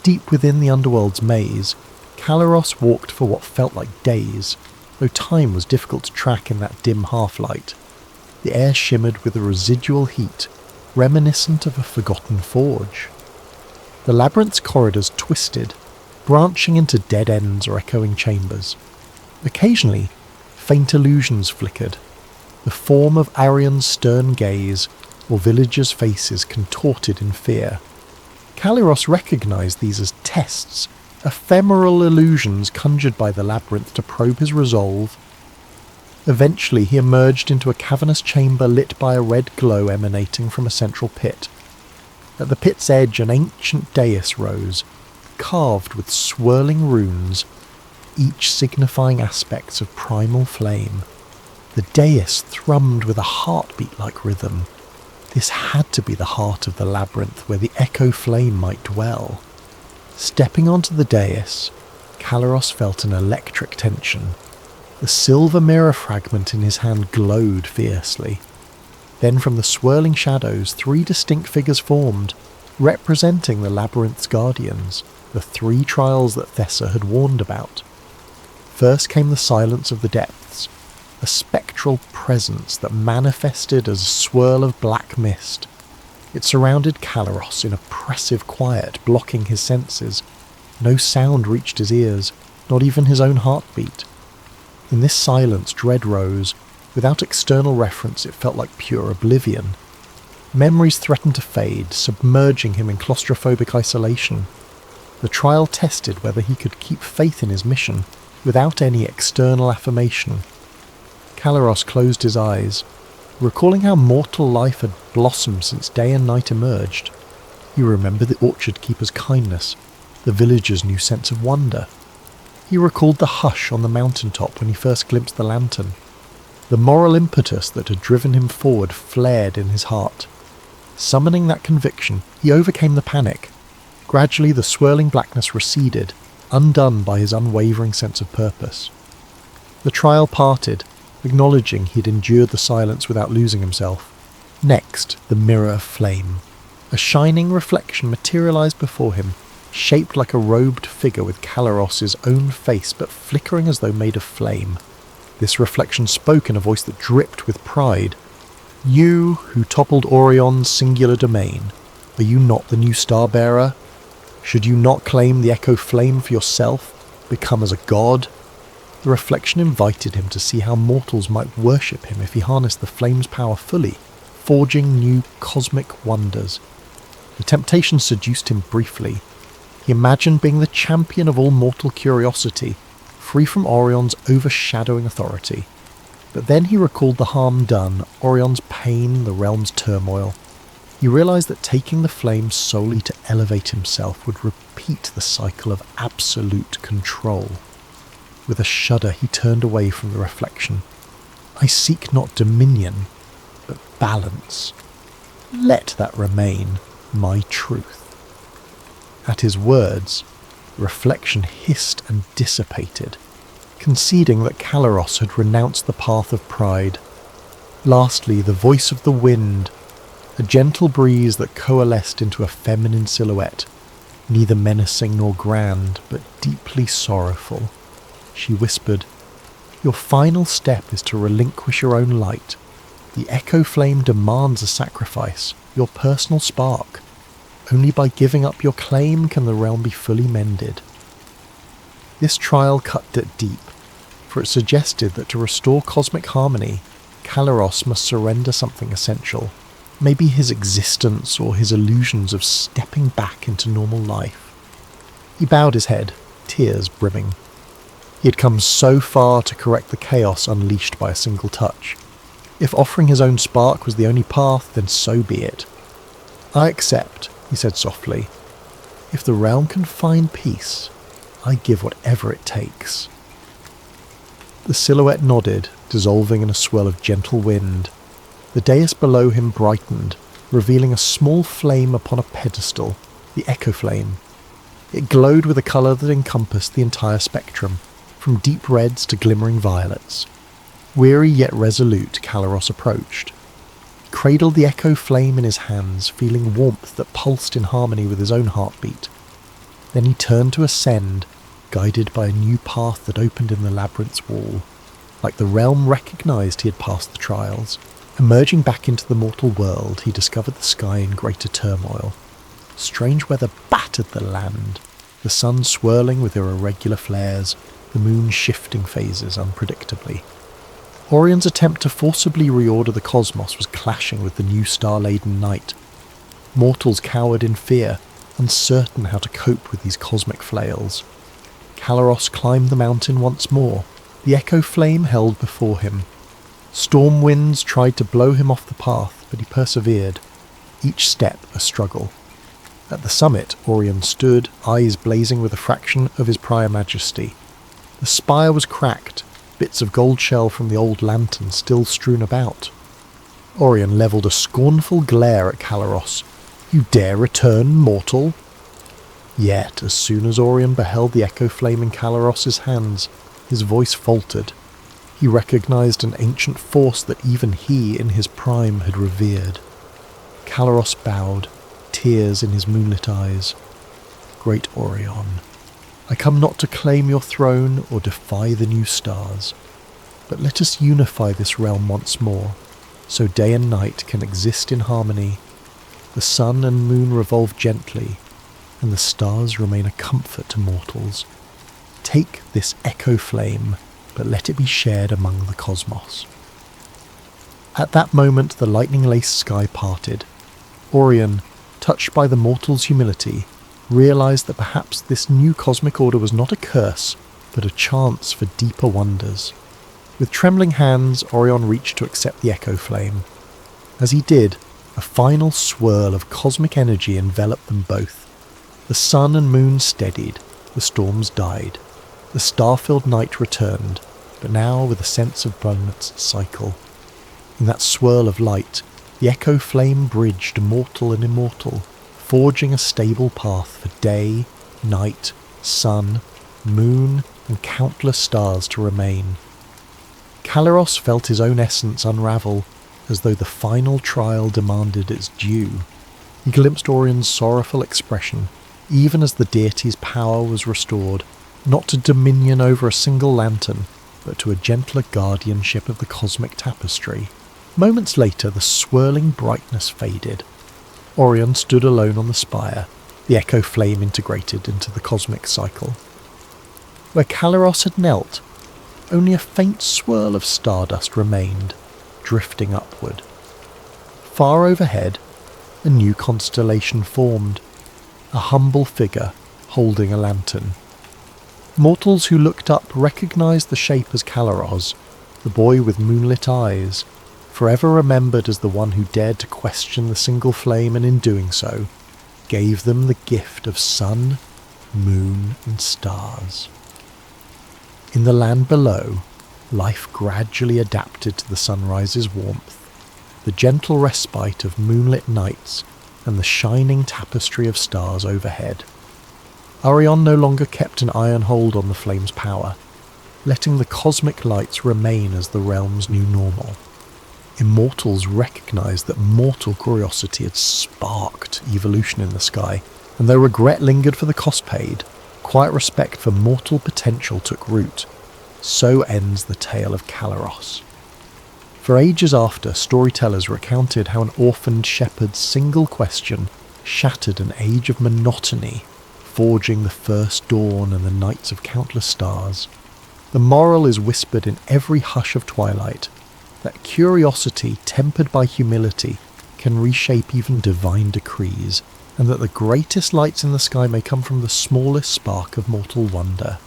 Deep within the underworld's maze, Caliros walked for what felt like days, though time was difficult to track in that dim half-light. The air shimmered with a residual heat, reminiscent of a forgotten forge. The labyrinth's corridors twisted, branching into dead ends or echoing chambers. Occasionally, faint illusions flickered, the form of Orion's stern gaze or villagers' faces contorted in fear. Caliros recognised these as tests, ephemeral illusions conjured by the labyrinth to probe his resolve. Eventually he emerged into a cavernous chamber lit by a red glow emanating from a central pit. At the pit's edge an ancient dais rose, carved with swirling runes, each signifying aspects of primal flame. The dais thrummed with a heartbeat-like rhythm. This had to be the heart of the labyrinth where the echo flame might dwell. Stepping onto the dais, Caliros felt an electric tension. The silver mirror fragment in his hand glowed fiercely. Then from the swirling shadows, 3 distinct figures formed, representing the labyrinth's guardians, the 3 trials that Thessa had warned about. First came the silence of the depths, a spectral presence that manifested as a swirl of black mist. It surrounded Caliros in oppressive quiet, blocking his senses. No sound reached his ears, not even his own heartbeat. In this silence, dread rose. Without external reference, it felt like pure oblivion. Memories threatened to fade, submerging him in claustrophobic isolation. The trial tested whether he could keep faith in his mission, without any external affirmation. Caliros closed his eyes, recalling how mortal life had blossomed since day and night emerged. He remembered the orchard keeper's kindness, the villagers' new sense of wonder. He recalled the hush on the mountaintop when he first glimpsed the lantern. The moral impetus that had driven him forward flared in his heart. Summoning that conviction, he overcame the panic. Gradually the swirling blackness receded, undone by his unwavering sense of purpose. The trial parted, acknowledging he'd endured the silence without losing himself. Next, the mirror of flame. A shining reflection materialized before him, shaped like a robed figure with Caliros' own face but flickering as though made of flame. This reflection spoke in a voice that dripped with pride. "You, who toppled Orion's singular domain, are you not the new star-bearer? Should you not claim the echo flame for yourself, become as a god?" The reflection invited him to see how mortals might worship him if he harnessed the flame's power fully, forging new cosmic wonders. The temptation seduced him briefly. He imagined being the champion of all mortal curiosity, free from Orion's overshadowing authority. But then he recalled the harm done, Orion's pain, the realm's turmoil. He realized that taking the flame solely to elevate himself would repeat the cycle of absolute control. With a shudder he turned away from the reflection. "I seek not dominion, but balance. Let that remain my truth." At his words, the reflection hissed and dissipated, conceding that Caliros had renounced the path of pride. Lastly, the voice of the wind, a gentle breeze that coalesced into a feminine silhouette, neither menacing nor grand, but deeply sorrowful. She whispered, "Your final step is to relinquish your own light. The echo flame demands a sacrifice, your personal spark. Only by giving up your claim can the realm be fully mended." This trial cut deep, for it suggested that to restore cosmic harmony, Caliros must surrender something essential, maybe his existence or his illusions of stepping back into normal life. He bowed his head, tears brimming. He had come so far to correct the chaos unleashed by a single touch. If offering his own spark was the only path, then so be it. "I accept," he said softly. "If the realm can find peace, I give whatever it takes." The silhouette nodded, dissolving in a swirl of gentle wind. The dais below him brightened, revealing a small flame upon a pedestal, the echo flame. It glowed with a colour that encompassed the entire spectrum, from deep reds to glimmering violets. Weary yet resolute, Caliros approached. He cradled the echo flame in his hands, feeling warmth that pulsed in harmony with his own heartbeat. Then he turned to ascend, guided by a new path that opened in the labyrinth's wall. Like the realm recognised he had passed the trials. Emerging back into the mortal world, he discovered the sky in greater turmoil. Strange weather battered the land, the sun swirling with irregular flares, the moon shifting phases unpredictably. Orion's attempt to forcibly reorder the cosmos was clashing with the new star-laden night. Mortals cowered in fear, uncertain how to cope with these cosmic flails. Caliros climbed the mountain once more, the echo flame held before him. Storm winds tried to blow him off the path, but he persevered, each step a struggle. At the summit, Orion stood, eyes blazing with a fraction of his prior majesty. The spire was cracked, bits of gold shell from the old lantern still strewn about. Orion levelled a scornful glare at Caliros. "You dare return, mortal?" Yet, as soon as Orion beheld the echo flame in Caliros' hands, his voice faltered. He recognised an ancient force that even he, in his prime, had revered. Caliros bowed, tears in his moonlit eyes. "Great Orion, I come not to claim your throne or defy the new stars, but let us unify this realm once more, so day and night can exist in harmony. The sun and moon revolve gently, and the stars remain a comfort to mortals. Take this echo flame, but let it be shared among the cosmos." At that moment the lightning-laced sky parted. Orion, touched by the mortal's humility, realised that perhaps this new cosmic order was not a curse, but a chance for deeper wonders. With trembling hands, Orion reached to accept the echo flame. As he did, a A final swirl of cosmic energy enveloped them both. The sun and moon steadied, the storms died. The star-filled night returned, but now with a sense of planet's cycle. In that swirl of light, the echo flame bridged mortal and immortal, forging a stable path for day, night, sun, moon, and countless stars to remain. Caliros felt his own essence unravel, as though the final trial demanded its due. He glimpsed Orion's sorrowful expression, even as the deity's power was restored, not to dominion over a single lantern, but to a gentler guardianship of the cosmic tapestry. Moments later, the swirling brightness faded. Orion stood alone on the spire, the echo flame integrated into the cosmic cycle. Where Caliros had knelt, only a faint swirl of stardust remained, drifting upward. Far overhead, a new constellation formed, a humble figure holding a lantern. Mortals who looked up recognized the shape as Caliros, the boy with moonlit eyes, forever remembered as the one who dared to question the single flame and in doing so, gave them the gift of sun, moon and stars. In the land below, life gradually adapted to the sunrise's warmth, the gentle respite of moonlit nights and the shining tapestry of stars overhead. Orion no longer kept an iron hold on the flame's power, letting the cosmic lights remain as the realm's new normal. Immortals recognized that mortal curiosity had sparked evolution in the sky, and though regret lingered for the cost paid, quiet respect for mortal potential took root. So ends the tale of Caliros. For ages after, storytellers recounted how an orphaned shepherd's single question shattered an age of monotony, forging the first dawn and the nights of countless stars. The moral is whispered in every hush of twilight, that curiosity tempered by humility can reshape even divine decrees, and that the greatest lights in the sky may come from the smallest spark of mortal wonder.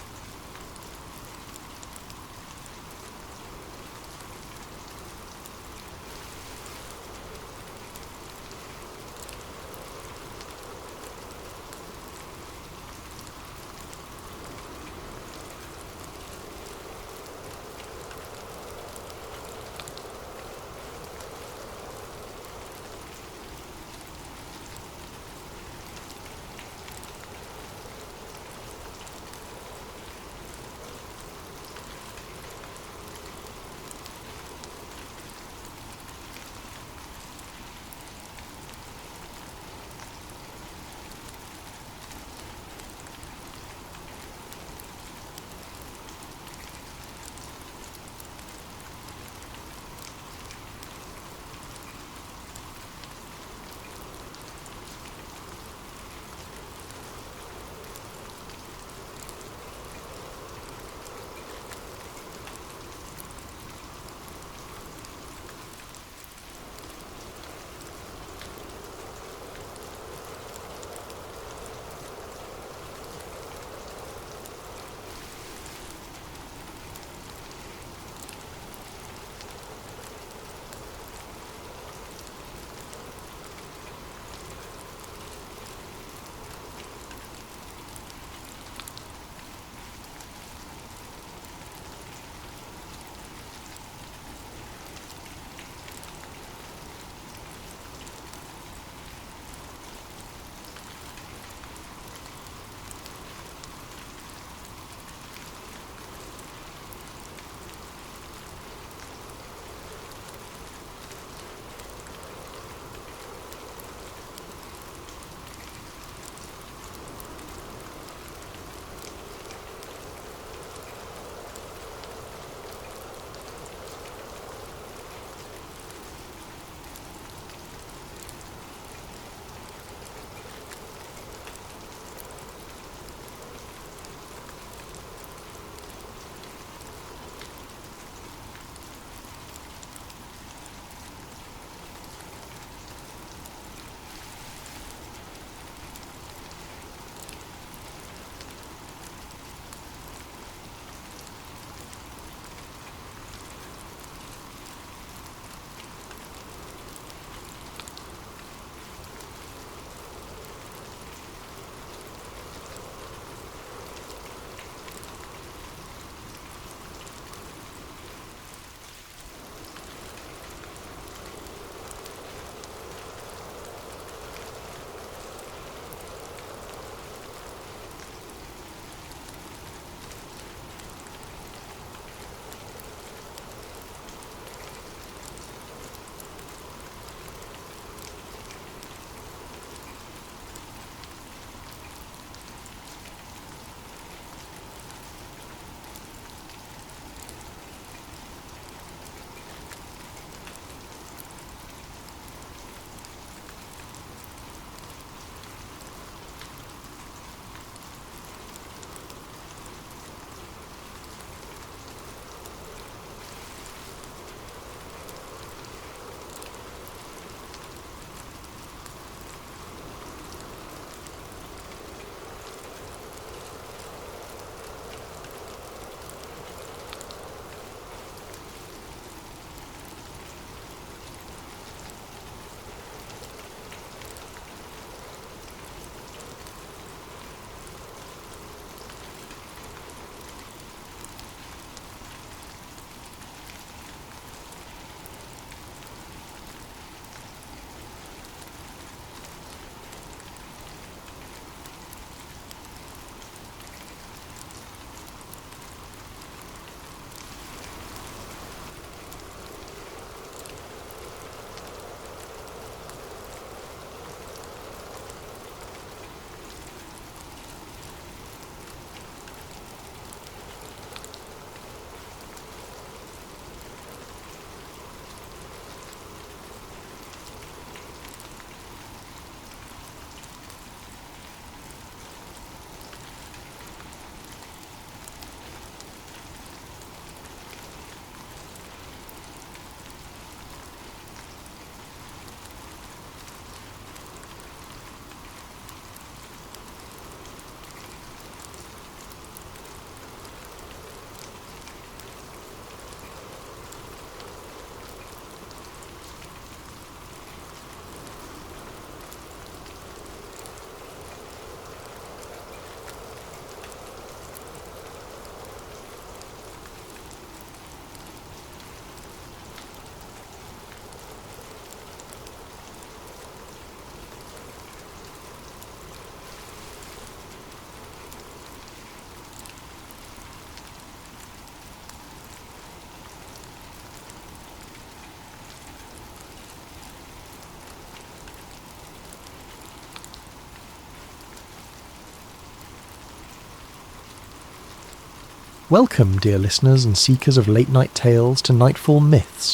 Welcome, dear listeners and seekers of late-night tales, to Nightfall Myths,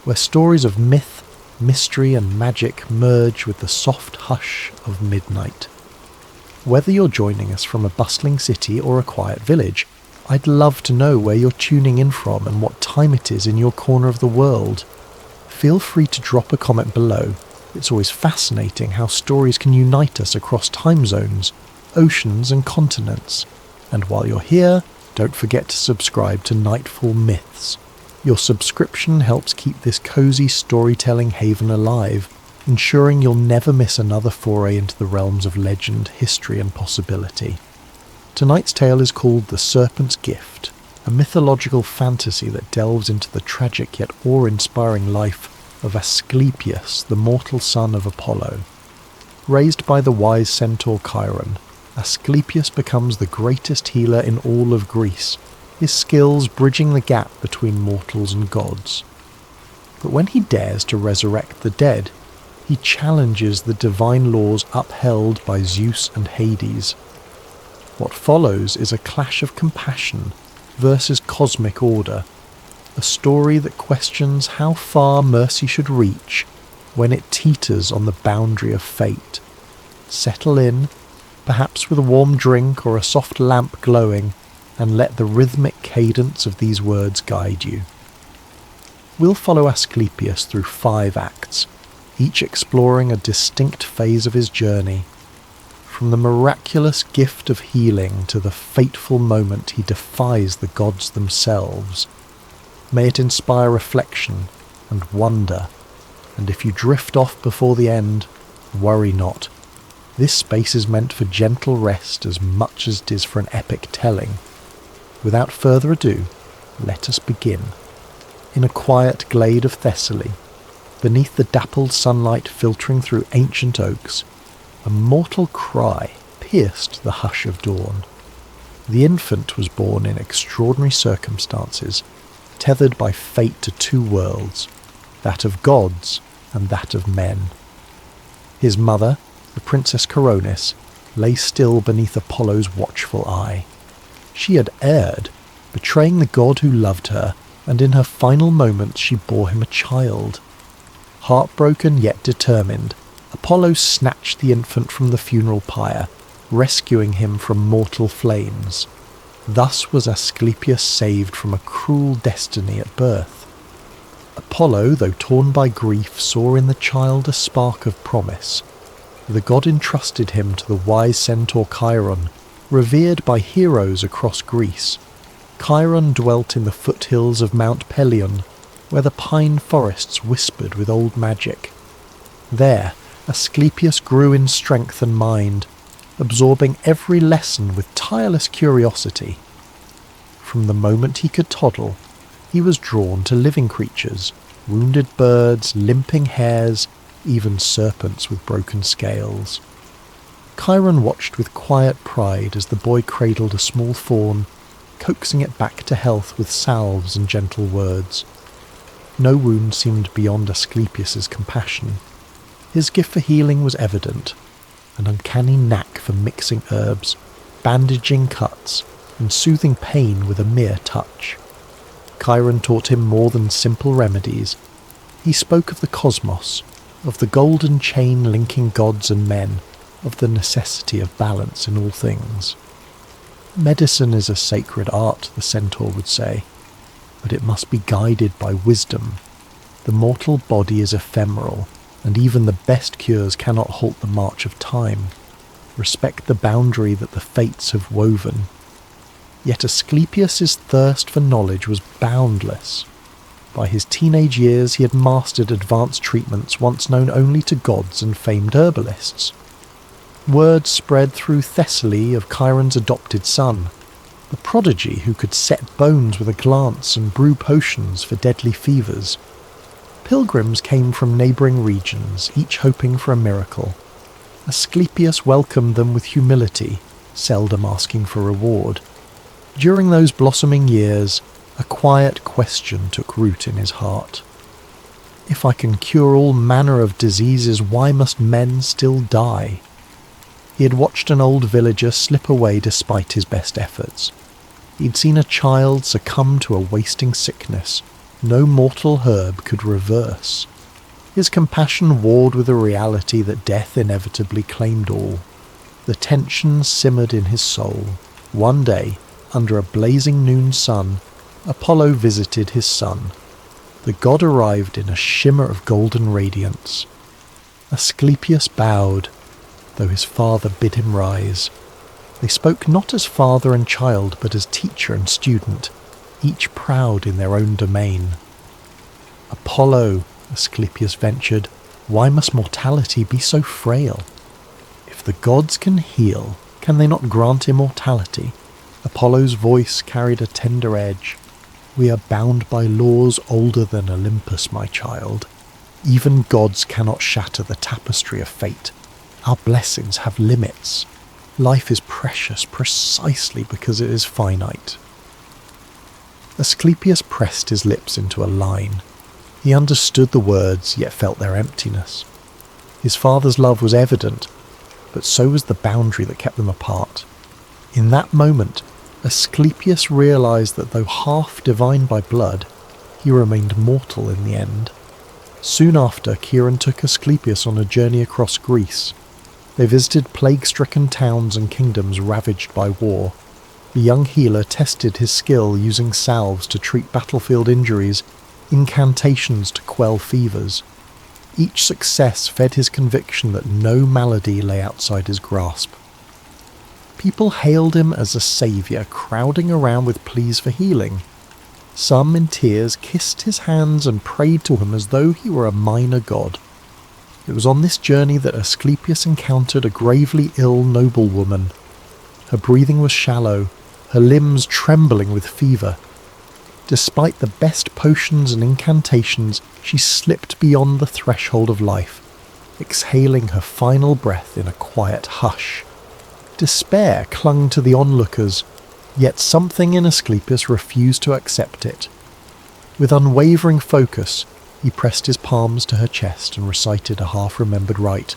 where stories of myth, mystery and magic merge with the soft hush of midnight. Whether you're joining us from a bustling city or a quiet village, I'd love to know where you're tuning in from and what time it is in your corner of the world. Feel free to drop a comment below. It's always fascinating how stories can unite us across time zones, oceans and continents. And while you're here, don't forget to subscribe to Nightfall Myths. Your subscription helps keep this cozy storytelling haven alive, ensuring you'll never miss another foray into the realms of legend, history and possibility. Tonight's tale is called The Serpent's Gift, a mythological fantasy that delves into the tragic yet awe-inspiring life of Aesclepius, the mortal son of Apollo. Raised by the wise centaur Chiron, Aesclepius becomes the greatest healer in all of Greece, his skills bridging the gap between mortals and gods. But when he dares to resurrect the dead, he challenges the divine laws upheld by Zeus and Hades. What follows is a clash of compassion versus cosmic order, a story that questions how far mercy should reach when it teeters on the boundary of fate. Settle in, perhaps with a warm drink or a soft lamp glowing, and let the rhythmic cadence of these words guide you. We'll follow Aesclepius through 5 acts, each exploring a distinct phase of his journey, from the miraculous gift of healing to the fateful moment he defies the gods themselves. May it inspire reflection and wonder, and if you drift off before the end, worry not. This space is meant for gentle rest as much as it is for an epic telling. Without further ado, let us begin. In a quiet glade of Thessaly, beneath the dappled sunlight filtering through ancient oaks, a mortal cry pierced the hush of dawn. The infant was born in extraordinary circumstances, tethered by fate to 2 worlds, that of gods and that of men. His mother, the Princess Coronis, lay still beneath Apollo's watchful eye. She had erred, betraying the god who loved her, and in her final moments she bore him a child. Heartbroken yet determined, Apollo snatched the infant from the funeral pyre, rescuing him from mortal flames. Thus was Aesclepius saved from a cruel destiny at birth. Apollo, though torn by grief, saw in the child a spark of promise. The god entrusted him to the wise centaur Chiron, revered by heroes across Greece. Chiron dwelt in the foothills of Mount Pelion, where the pine forests whispered with old magic. There, Aesclepius grew in strength and mind, absorbing every lesson with tireless curiosity. From the moment he could toddle, he was drawn to living creatures, wounded birds, limping hares, even serpents with broken scales. Chiron watched with quiet pride as the boy cradled a small fawn, coaxing it back to health with salves and gentle words. No wound seemed beyond Aesclepius's compassion. His gift for healing was evident, an uncanny knack for mixing herbs, bandaging cuts, and soothing pain with a mere touch. Chiron taught him more than simple remedies. He spoke of the cosmos, of the golden chain linking gods and men, of the necessity of balance in all things. Medicine is a sacred art, the centaur would say, but it must be guided by wisdom. The mortal body is ephemeral, and even the best cures cannot halt the march of time. Respect the boundary that the fates have woven. Yet Aesclepius's thirst for knowledge was boundless. By his teenage years he had mastered advanced treatments once known only to gods and famed herbalists. Word spread through Thessaly of Chiron's adopted son, the prodigy who could set bones with a glance and brew potions for deadly fevers. Pilgrims came from neighbouring regions, each hoping for a miracle. Aesclepius welcomed them with humility, seldom asking for reward. During those blossoming years, a quiet question took root in his heart. If I can cure all manner of diseases, why must men still die? He had watched an old villager slip away despite his best efforts. He'd seen a child succumb to a wasting sickness no mortal herb could reverse. His compassion warred with the reality that death inevitably claimed all. The tension simmered in his soul. One day, under a blazing noon sun, Apollo visited his son. The god arrived in a shimmer of golden radiance. Aesclepius bowed, though his father bid him rise. They spoke not as father and child, but as teacher and student, each proud in their own domain. "Apollo," Aesclepius ventured, "why must mortality be so frail? If the gods can heal, can they not grant immortality?" Apollo's voice carried a tender edge. "We are bound by laws older than Olympus, my child. Even gods cannot shatter the tapestry of fate. Our blessings have limits. Life is precious precisely because it is finite." Aesclepius pressed his lips into a line. He understood the words, yet felt their emptiness. His father's love was evident, but so was the boundary that kept them apart. In that moment, Aesclepius realized that though half divine by blood, he remained mortal in the end. Soon after, Chiron took Aesclepius on a journey across Greece. They visited plague-stricken towns and kingdoms ravaged by war. The young healer tested his skill using salves to treat battlefield injuries, incantations to quell fevers. Each success fed his conviction that no malady lay outside his grasp. People hailed him as a saviour, crowding around with pleas for healing. Some, in tears, kissed his hands and prayed to him as though he were a minor god. It was on this journey that Aesclepius encountered a gravely ill noblewoman. Her breathing was shallow, her limbs trembling with fever. Despite the best potions and incantations, she slipped beyond the threshold of life, exhaling her final breath in a quiet hush. Despair clung to the onlookers, yet something in Aesclepius refused to accept it. With unwavering focus, he pressed his palms to her chest and recited a half-remembered rite,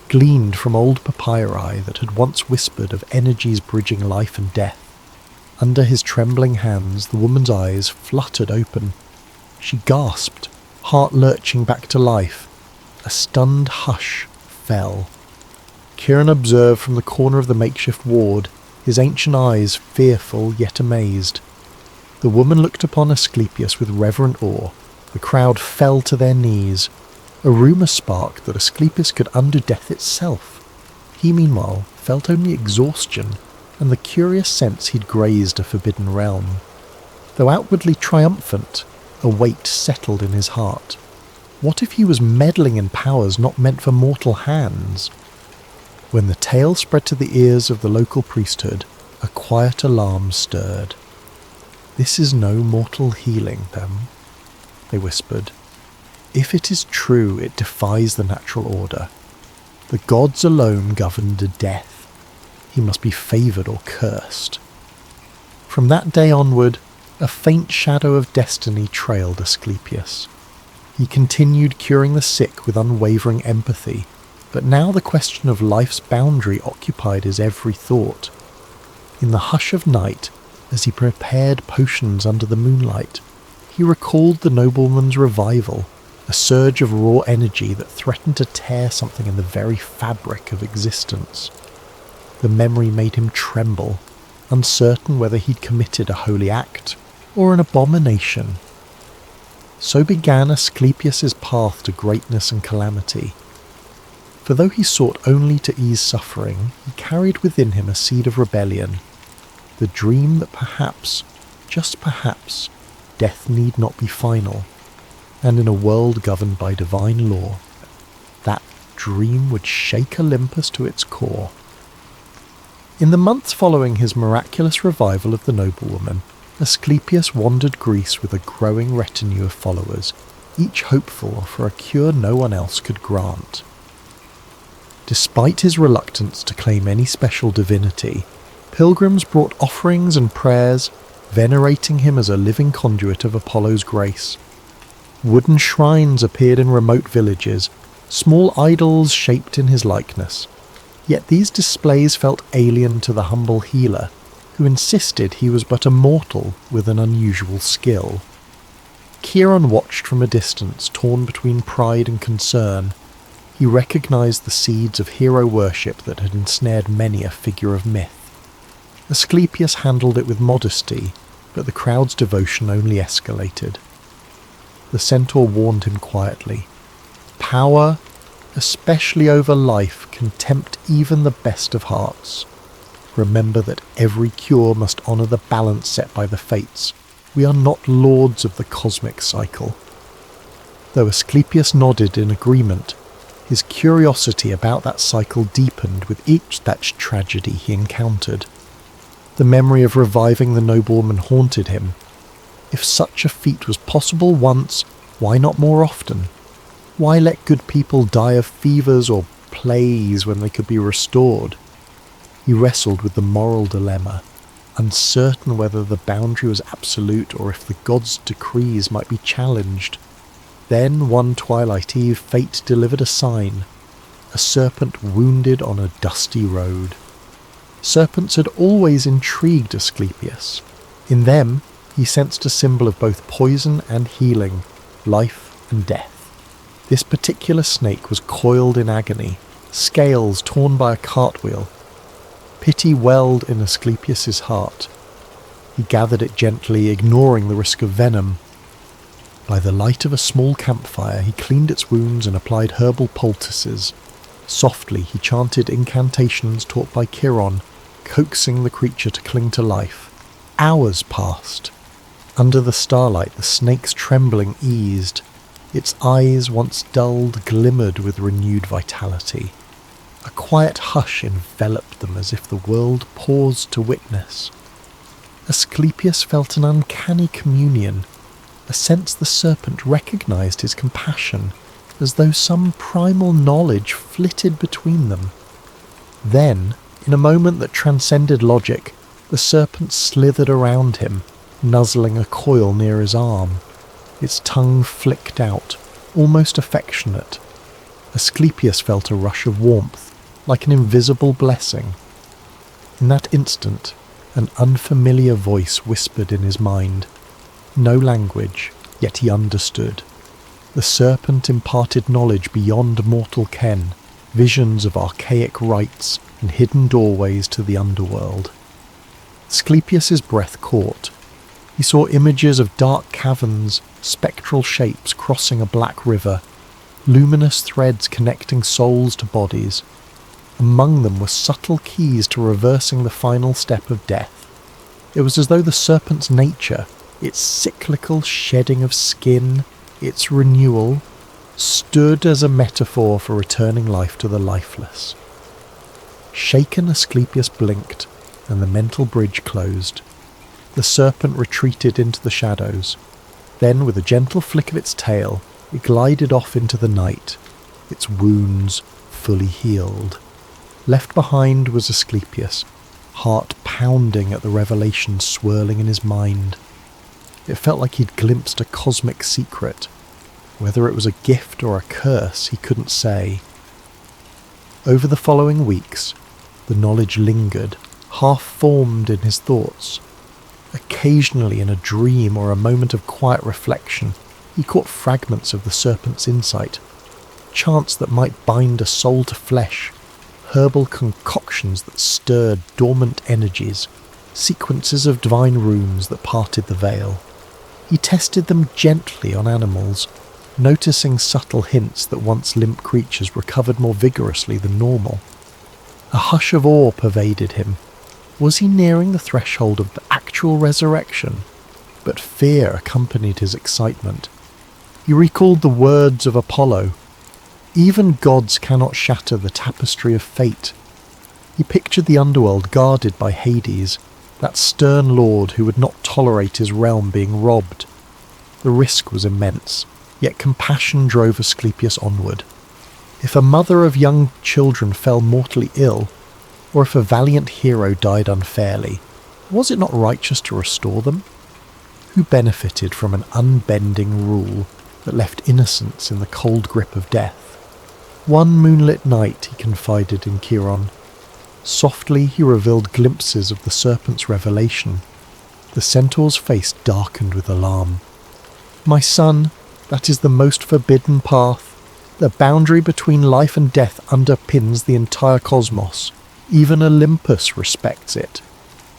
gleaned from old papyri that had once whispered of energies bridging life and death. Under his trembling hands, the woman's eyes fluttered open. She gasped, heart lurching back to life. A stunned hush fell. Chiron observed from the corner of the makeshift ward, his ancient eyes fearful yet amazed. The woman looked upon Aesclepius with reverent awe. The crowd fell to their knees. A rumour sparked that Aesclepius could undo death itself. He, meanwhile, felt only exhaustion, and the curious sense he'd grazed a forbidden realm. Though outwardly triumphant, a weight settled in his heart. What if he was meddling in powers not meant for mortal hands? When the tale spread to the ears of the local priesthood, a quiet alarm stirred. "This is no mortal healing, them," they whispered. "If it is true, it defies the natural order. The gods alone govern death. He must be favoured or cursed." From that day onward, a faint shadow of destiny trailed Aesclepius. He continued curing the sick with unwavering empathy, but now the question of life's boundary occupied his every thought. In the hush of night, as he prepared potions under the moonlight, he recalled the nobleman's revival, a surge of raw energy that threatened to tear something in the very fabric of existence. The memory made him tremble, uncertain whether he'd committed a holy act or an abomination. So began Aesclepius's path to greatness and calamity. For though he sought only to ease suffering, he carried within him a seed of rebellion, the dream that perhaps, just perhaps, death need not be final, and in a world governed by divine law, that dream would shake Olympus to its core. In the months following his miraculous revival of the noblewoman, Aesclepius wandered Greece with a growing retinue of followers, each hopeful for a cure no one else could grant. Despite his reluctance to claim any special divinity, pilgrims brought offerings and prayers, venerating him as a living conduit of Apollo's grace. Wooden shrines appeared in remote villages, small idols shaped in his likeness. Yet these displays felt alien to the humble healer, who insisted he was but a mortal with an unusual skill. Chiron watched from a distance, torn between pride and concern. He recognised the seeds of hero worship that had ensnared many a figure of myth. Aesclepius handled it with modesty, but the crowd's devotion only escalated. The centaur warned him quietly. Power, especially over life, can tempt even the best of hearts. Remember that every cure must honour the balance set by the fates. We are not lords of the cosmic cycle. Though Aesclepius nodded in agreement, his curiosity about that cycle deepened with each such tragedy he encountered. The memory of reviving the nobleman haunted him. If such a feat was possible once, why not more often? Why let good people die of fevers or plagues when they could be restored? He wrestled with the moral dilemma, uncertain whether the boundary was absolute or if the gods' decrees might be challenged. Then, one twilight eve, fate delivered a sign. A serpent wounded on a dusty road. Serpents had always intrigued Aesclepius. In them, he sensed a symbol of both poison and healing, life and death. This particular snake was coiled in agony, scales torn by a cartwheel. Pity welled in Aesclepius's heart. He gathered it gently, ignoring the risk of venom. By the light of a small campfire, he cleaned its wounds and applied herbal poultices. Softly, he chanted incantations taught by Chiron, coaxing the creature to cling to life. Hours passed. Under the starlight, the snake's trembling eased. Its eyes, once dulled, glimmered with renewed vitality. A quiet hush enveloped them as if the world paused to witness. Aesclepius felt an uncanny communion, a sense the serpent recognised his compassion, as though some primal knowledge flitted between them. Then, in a moment that transcended logic, the serpent slithered around him, nuzzling a coil near his arm. Its tongue flicked out, almost affectionate. Aesclepius felt a rush of warmth, like an invisible blessing. In that instant, an unfamiliar voice whispered in his mind. No language, yet he understood. The serpent imparted knowledge beyond mortal ken, visions of archaic rites and hidden doorways to the underworld. Aesclepius's breath caught. He saw images of dark caverns, spectral shapes crossing a black river, luminous threads connecting souls to bodies. Among them were subtle keys to reversing the final step of death. It was as though the serpent's nature, its cyclical shedding of skin, its renewal, stood as a metaphor for returning life to the lifeless. Shaken, Aesclepius blinked, and the mental bridge closed. The serpent retreated into the shadows. Then, with a gentle flick of its tail, it glided off into the night, its wounds fully healed. Left behind was Aesclepius, heart pounding at the revelation swirling in his mind. It felt like he'd glimpsed a cosmic secret. Whether it was a gift or a curse, he couldn't say. Over the following weeks, the knowledge lingered, half-formed in his thoughts. Occasionally, in a dream or a moment of quiet reflection, he caught fragments of the serpent's insight, chants that might bind a soul to flesh, herbal concoctions that stirred dormant energies, sequences of divine runes that parted the veil. He tested them gently on animals, noticing subtle hints that once limp creatures recovered more vigorously than normal. A hush of awe pervaded him. Was he nearing the threshold of the actual resurrection? But fear accompanied his excitement. He recalled the words of Apollo. Even gods cannot shatter the tapestry of fate. He pictured the underworld guarded by Hades, that stern lord who would not tolerate his realm being robbed. The risk was immense, yet compassion drove Aesclepius onward. If a mother of young children fell mortally ill, or if a valiant hero died unfairly, was it not righteous to restore them? Who benefited from an unbending rule that left innocence in the cold grip of death? One moonlit night, he confided in Chiron, Softly he revealed glimpses of the serpent's revelation. The centaur's face darkened with alarm. "My son, that is the most forbidden path. The boundary between life and death underpins the entire cosmos. Even Olympus respects it.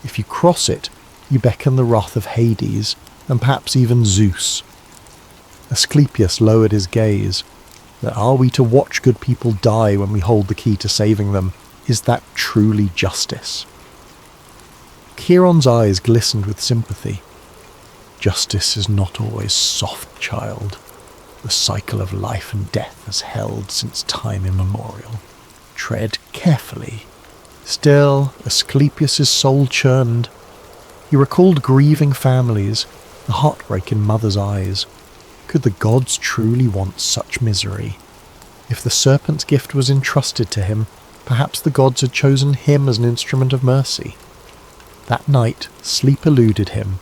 If you cross it, you beckon the wrath of Hades, and perhaps even Zeus." Aesclepius lowered his gaze. "Are we to watch good people die when we hold the key to saving them? Is that truly justice?" Chiron's eyes glistened with sympathy. "Justice is not always soft, child. The cycle of life and death has held since time immemorial. Tread carefully." Still, Aesclepius's soul churned. He recalled grieving families, the heartbreak in mothers' eyes. Could the gods truly want such misery? If the serpent's gift was entrusted to him, perhaps the gods had chosen him as an instrument of mercy. That night, sleep eluded him.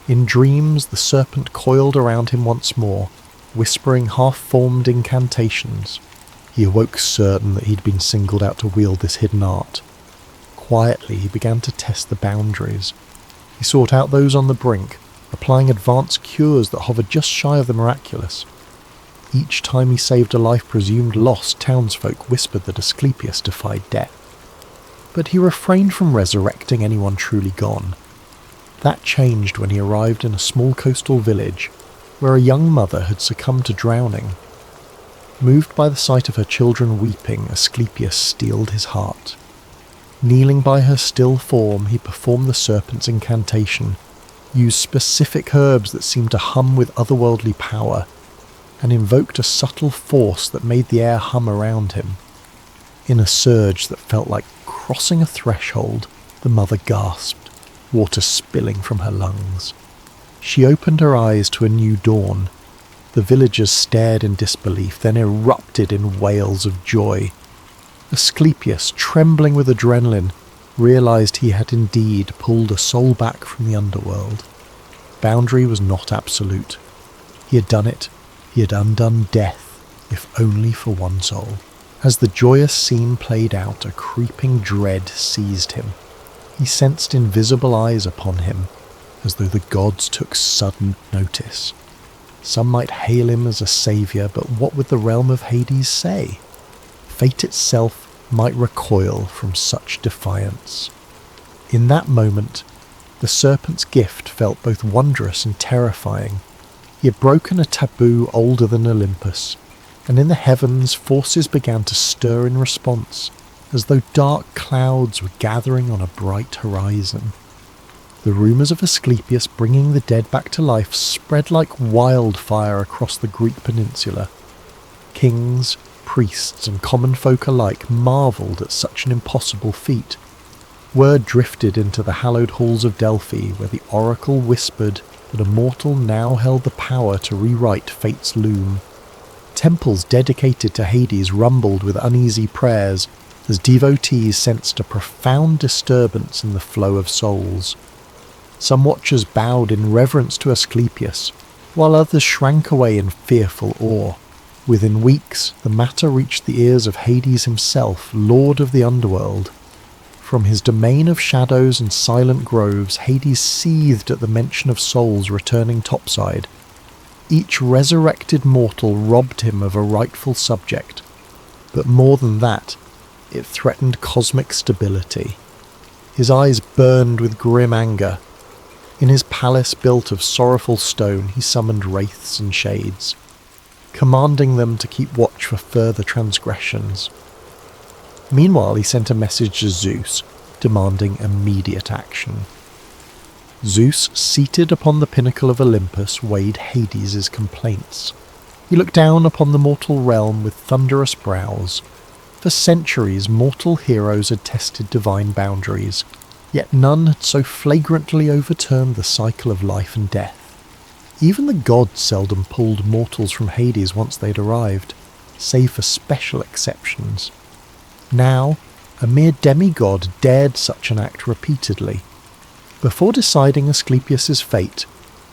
In dreams, the serpent coiled around him once more, whispering half-formed incantations. He awoke certain that he'd been singled out to wield this hidden art. Quietly, he began to test the boundaries. He sought out those on the brink, applying advanced cures that hovered just shy of the miraculous. Each time he saved a life presumed lost, townsfolk whispered that Aesclepius defied death. But he refrained from resurrecting anyone truly gone. That changed when he arrived in a small coastal village, where a young mother had succumbed to drowning. Moved by the sight of her children weeping, Aesclepius steeled his heart. Kneeling by her still form, he performed the serpent's incantation, used specific herbs that seemed to hum with otherworldly power, and invoked a subtle force that made the air hum around him. In a surge that felt like crossing a threshold, the mother gasped, water spilling from her lungs. She opened her eyes to a new dawn. The villagers stared in disbelief, then erupted in wails of joy. Aesclepius, trembling with adrenaline, realized he had indeed pulled a soul back from the underworld. Boundary was not absolute. He had done it. He had undone death, if only for one soul. As the joyous scene played out, a creeping dread seized him. He sensed invisible eyes upon him, as though the gods took sudden notice. Some might hail him as a saviour, but what would the realm of Hades say? Fate itself might recoil from such defiance. In that moment, the serpent's gift felt both wondrous and terrifying. He had broken a taboo older than Olympus, and in the heavens forces began to stir in response, as though dark clouds were gathering on a bright horizon. The rumours of Aesclepius bringing the dead back to life spread like wildfire across the Greek peninsula. Kings, priests and common folk alike marvelled at such an impossible feat. Word drifted into the hallowed halls of Delphi, where the oracle whispered that a mortal now held the power to rewrite fate's loom. Temples dedicated to Hades rumbled with uneasy prayers as devotees sensed a profound disturbance in the flow of souls. Some watchers bowed in reverence to Aesclepius, while others shrank away in fearful awe. Within weeks, the matter reached the ears of Hades himself, lord of the underworld. From his domain of shadows and silent groves, Hades seethed at the mention of souls returning topside. Each resurrected mortal robbed him of a rightful subject. But more than that, it threatened cosmic stability. His eyes burned with grim anger. In his palace built of sorrowful stone, he summoned wraiths and shades, commanding them to keep watch for further transgressions. Meanwhile, he sent a message to Zeus, demanding immediate action. Zeus, seated upon the pinnacle of Olympus, weighed Hades' complaints. He looked down upon the mortal realm with thunderous brows. For centuries, mortal heroes had tested divine boundaries, yet none had so flagrantly overturned the cycle of life and death. Even the gods seldom pulled mortals from Hades once they'd arrived, save for special exceptions. Now, a mere demigod dared such an act repeatedly. Before deciding Aesclepius's fate,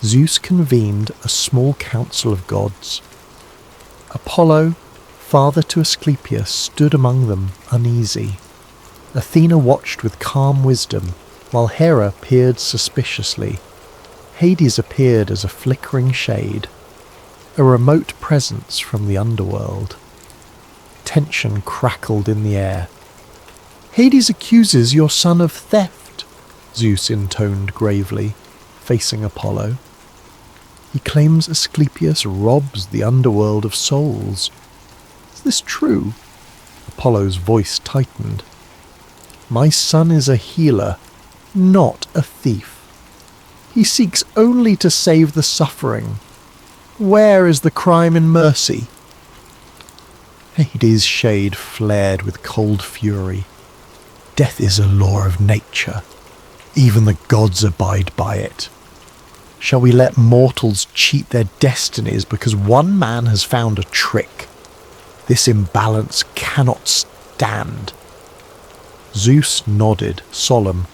Zeus convened a small council of gods. Apollo, father to Aesclepius, stood among them, uneasy. Athena watched with calm wisdom, while Hera peered suspiciously. Hades appeared as a flickering shade, a remote presence from the underworld. Tension crackled in the air. "Hades accuses your son of theft," Zeus intoned gravely, facing Apollo. "He claims Aesclepius robs the underworld of souls. Is this true?" Apollo's voice tightened. "My son is a healer, not a thief. He seeks only to save the suffering. Where is the crime in mercy?" Hades' shade flared with cold fury. "Death is a law of nature. Even the gods abide by it. Shall we let mortals cheat their destinies because one man has found a trick? This imbalance cannot stand." Zeus nodded, solemn.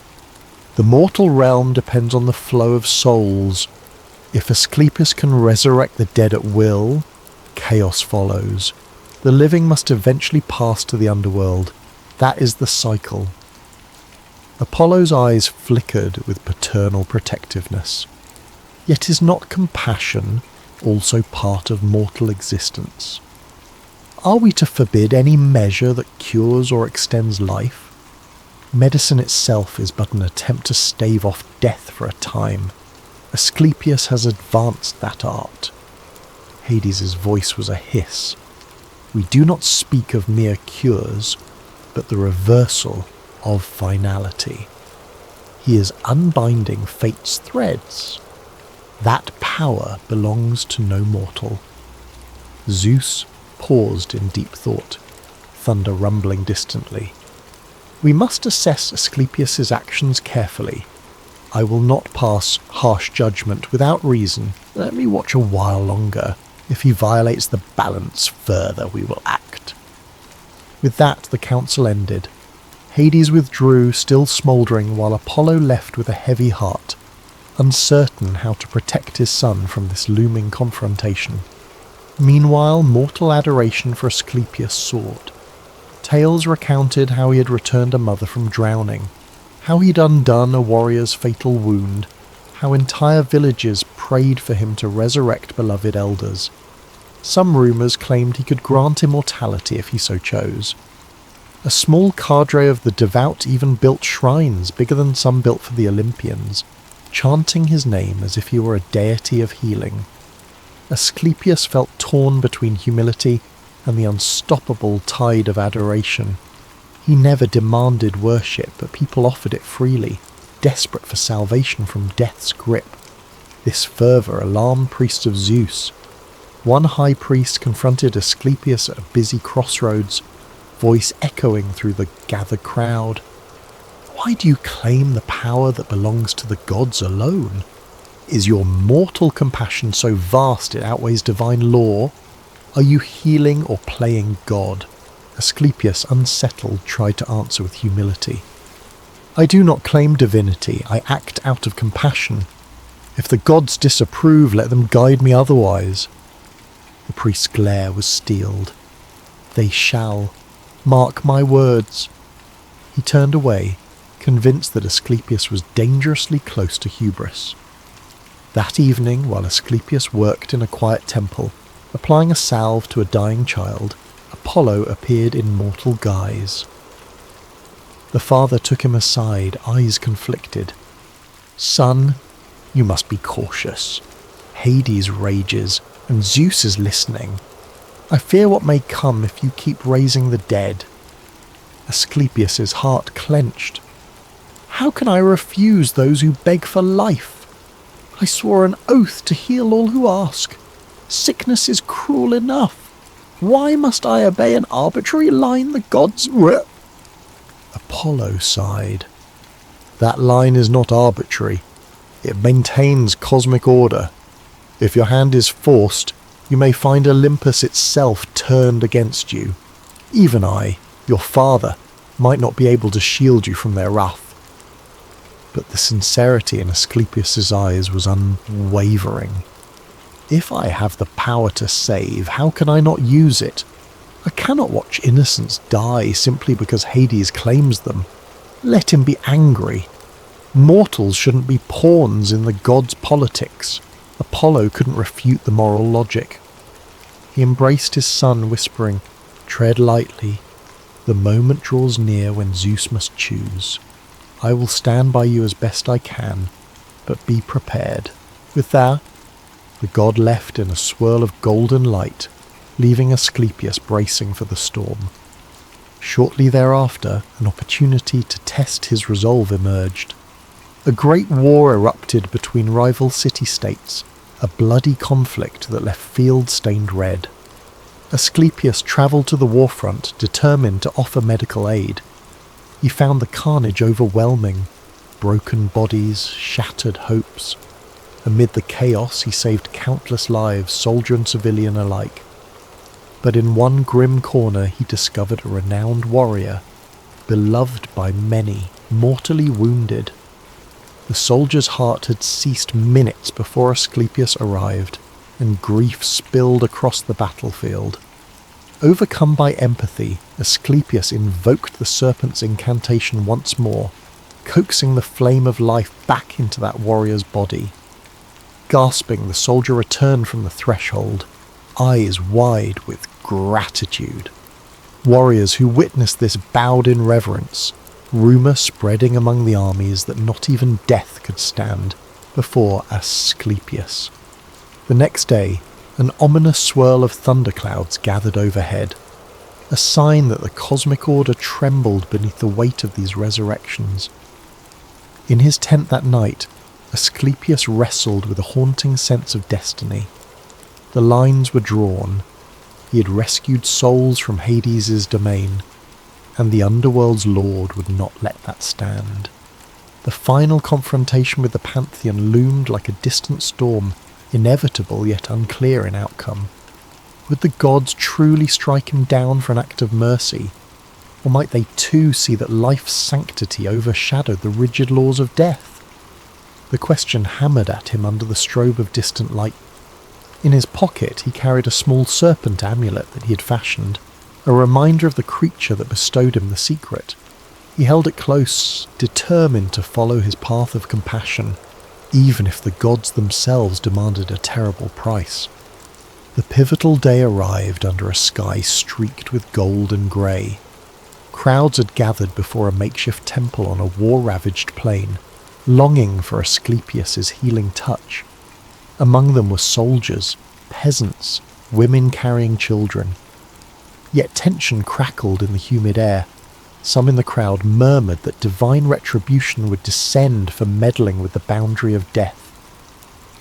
"The mortal realm depends on the flow of souls. If Aesclepius can resurrect the dead at will, chaos follows. The living must eventually pass to the underworld. That is the cycle." Apollo's eyes flickered with paternal protectiveness. Yet is not compassion also part of mortal existence? Are we to forbid any measure that cures or extends life? Medicine itself is but an attempt to stave off death for a time. Aesclepius has advanced that art. Hades' voice was a hiss. "We do not speak of mere cures, but the reversal of finality. He is unbinding fate's threads. That power belongs to no mortal." Zeus paused in deep thought, thunder rumbling distantly. "We must assess Aesclepius' actions carefully. I will not pass harsh judgment without reason. Let me watch a while longer. If he violates the balance further, we will act." With that, the council ended. Hades withdrew, still smouldering, while Apollo left with a heavy heart, uncertain how to protect his son from this looming confrontation. Meanwhile, mortal adoration for Aesclepius soared. Tales recounted how he had returned a mother from drowning, how he'd undone a warrior's fatal wound, how entire villages prayed for him to resurrect beloved elders. Some rumours claimed he could grant immortality if he so chose. A small cadre of the devout even built shrines bigger than some built for the Olympians, chanting his name as if he were a deity of healing. Aesclepius felt torn between humility and the unstoppable tide of adoration. He never demanded worship, but people offered it freely, desperate for salvation from death's grip. This fervour alarmed priests of Zeus. One high priest confronted Aesclepius at a busy crossroads, voice echoing through the gathered crowd. "Why do you claim the power that belongs to the gods alone? Is your mortal compassion so vast it outweighs divine law? Are you healing or playing God?" Aesclepius, unsettled, tried to answer with humility. "I do not claim divinity. I act out of compassion. If the gods disapprove, let them guide me otherwise." The priest's glare was steeled. "They shall. Mark my words." He turned away, convinced that Aesclepius was dangerously close to hubris. That evening, while Aesclepius worked in a quiet temple, applying a salve to a dying child, Apollo appeared in mortal guise. The father took him aside, eyes conflicted. "Son, you must be cautious. Hades rages, and Zeus is listening. I fear what may come if you keep raising the dead." Aesclepius's heart clenched. "How can I refuse those who beg for life? I swore an oath to heal all who ask. Sickness is cruel enough. Why must I obey an arbitrary line the gods Apollo sighed. "That line is not arbitrary. It maintains cosmic order. If your hand is forced, you may find Olympus itself turned against you. Even I, your father, might not be able to shield you from their wrath." But the sincerity in Aesclepius's eyes was unwavering. "If I have the power to save, how can I not use it? I cannot watch innocents die simply because Hades claims them. Let him be angry. Mortals shouldn't be pawns in the gods' politics. Apollo couldn't refute the moral logic. He embraced his son, whispering, "Tread lightly. The moment draws near when Zeus must choose. I will stand by you as best I can, but be prepared." With that, the god left in a swirl of golden light, leaving Aesclepius bracing for the storm. Shortly thereafter, an opportunity to test his resolve emerged. A great war erupted between rival city-states, a bloody conflict that left fields stained red. Aesclepius travelled to the warfront, determined to offer medical aid. He found the carnage overwhelming, broken bodies, shattered hopes. Amid the chaos, he saved countless lives, soldier and civilian alike. But in one grim corner, he discovered a renowned warrior, beloved by many, mortally wounded. The soldier's heart had ceased minutes before Aesclepius arrived, and grief spilled across the battlefield. Overcome by empathy, Aesclepius invoked the serpent's incantation once more, coaxing the flame of life back into that warrior's body. Gasping, the soldier returned from the threshold, eyes wide with gratitude. Warriors who witnessed this bowed in reverence, rumour spreading among the armies that not even death could stand before Aesclepius. The next day, an ominous swirl of thunderclouds gathered overhead, a sign that the cosmic order trembled beneath the weight of these resurrections. In his tent that night, Aesclepius wrestled with a haunting sense of destiny. The lines were drawn. He had rescued souls from Hades' domain, and the underworld's lord would not let that stand. The final confrontation with the Pantheon loomed like a distant storm, inevitable yet unclear in outcome. Would the gods truly strike him down for an act of mercy, or might they too see that life's sanctity overshadowed the rigid laws of death? The question hammered at him under the strobe of distant light. In his pocket he carried a small serpent amulet that he had fashioned, a reminder of the creature that bestowed him the secret. He held it close, determined to follow his path of compassion, even if the gods themselves demanded a terrible price. The pivotal day arrived under a sky streaked with gold and grey. Crowds had gathered before a makeshift temple on a war-ravaged plain, longing for Aesclepius's healing touch. Among them were soldiers, peasants, women carrying children. Yet tension crackled in the humid air. Some in the crowd murmured that divine retribution would descend for meddling with the boundary of death.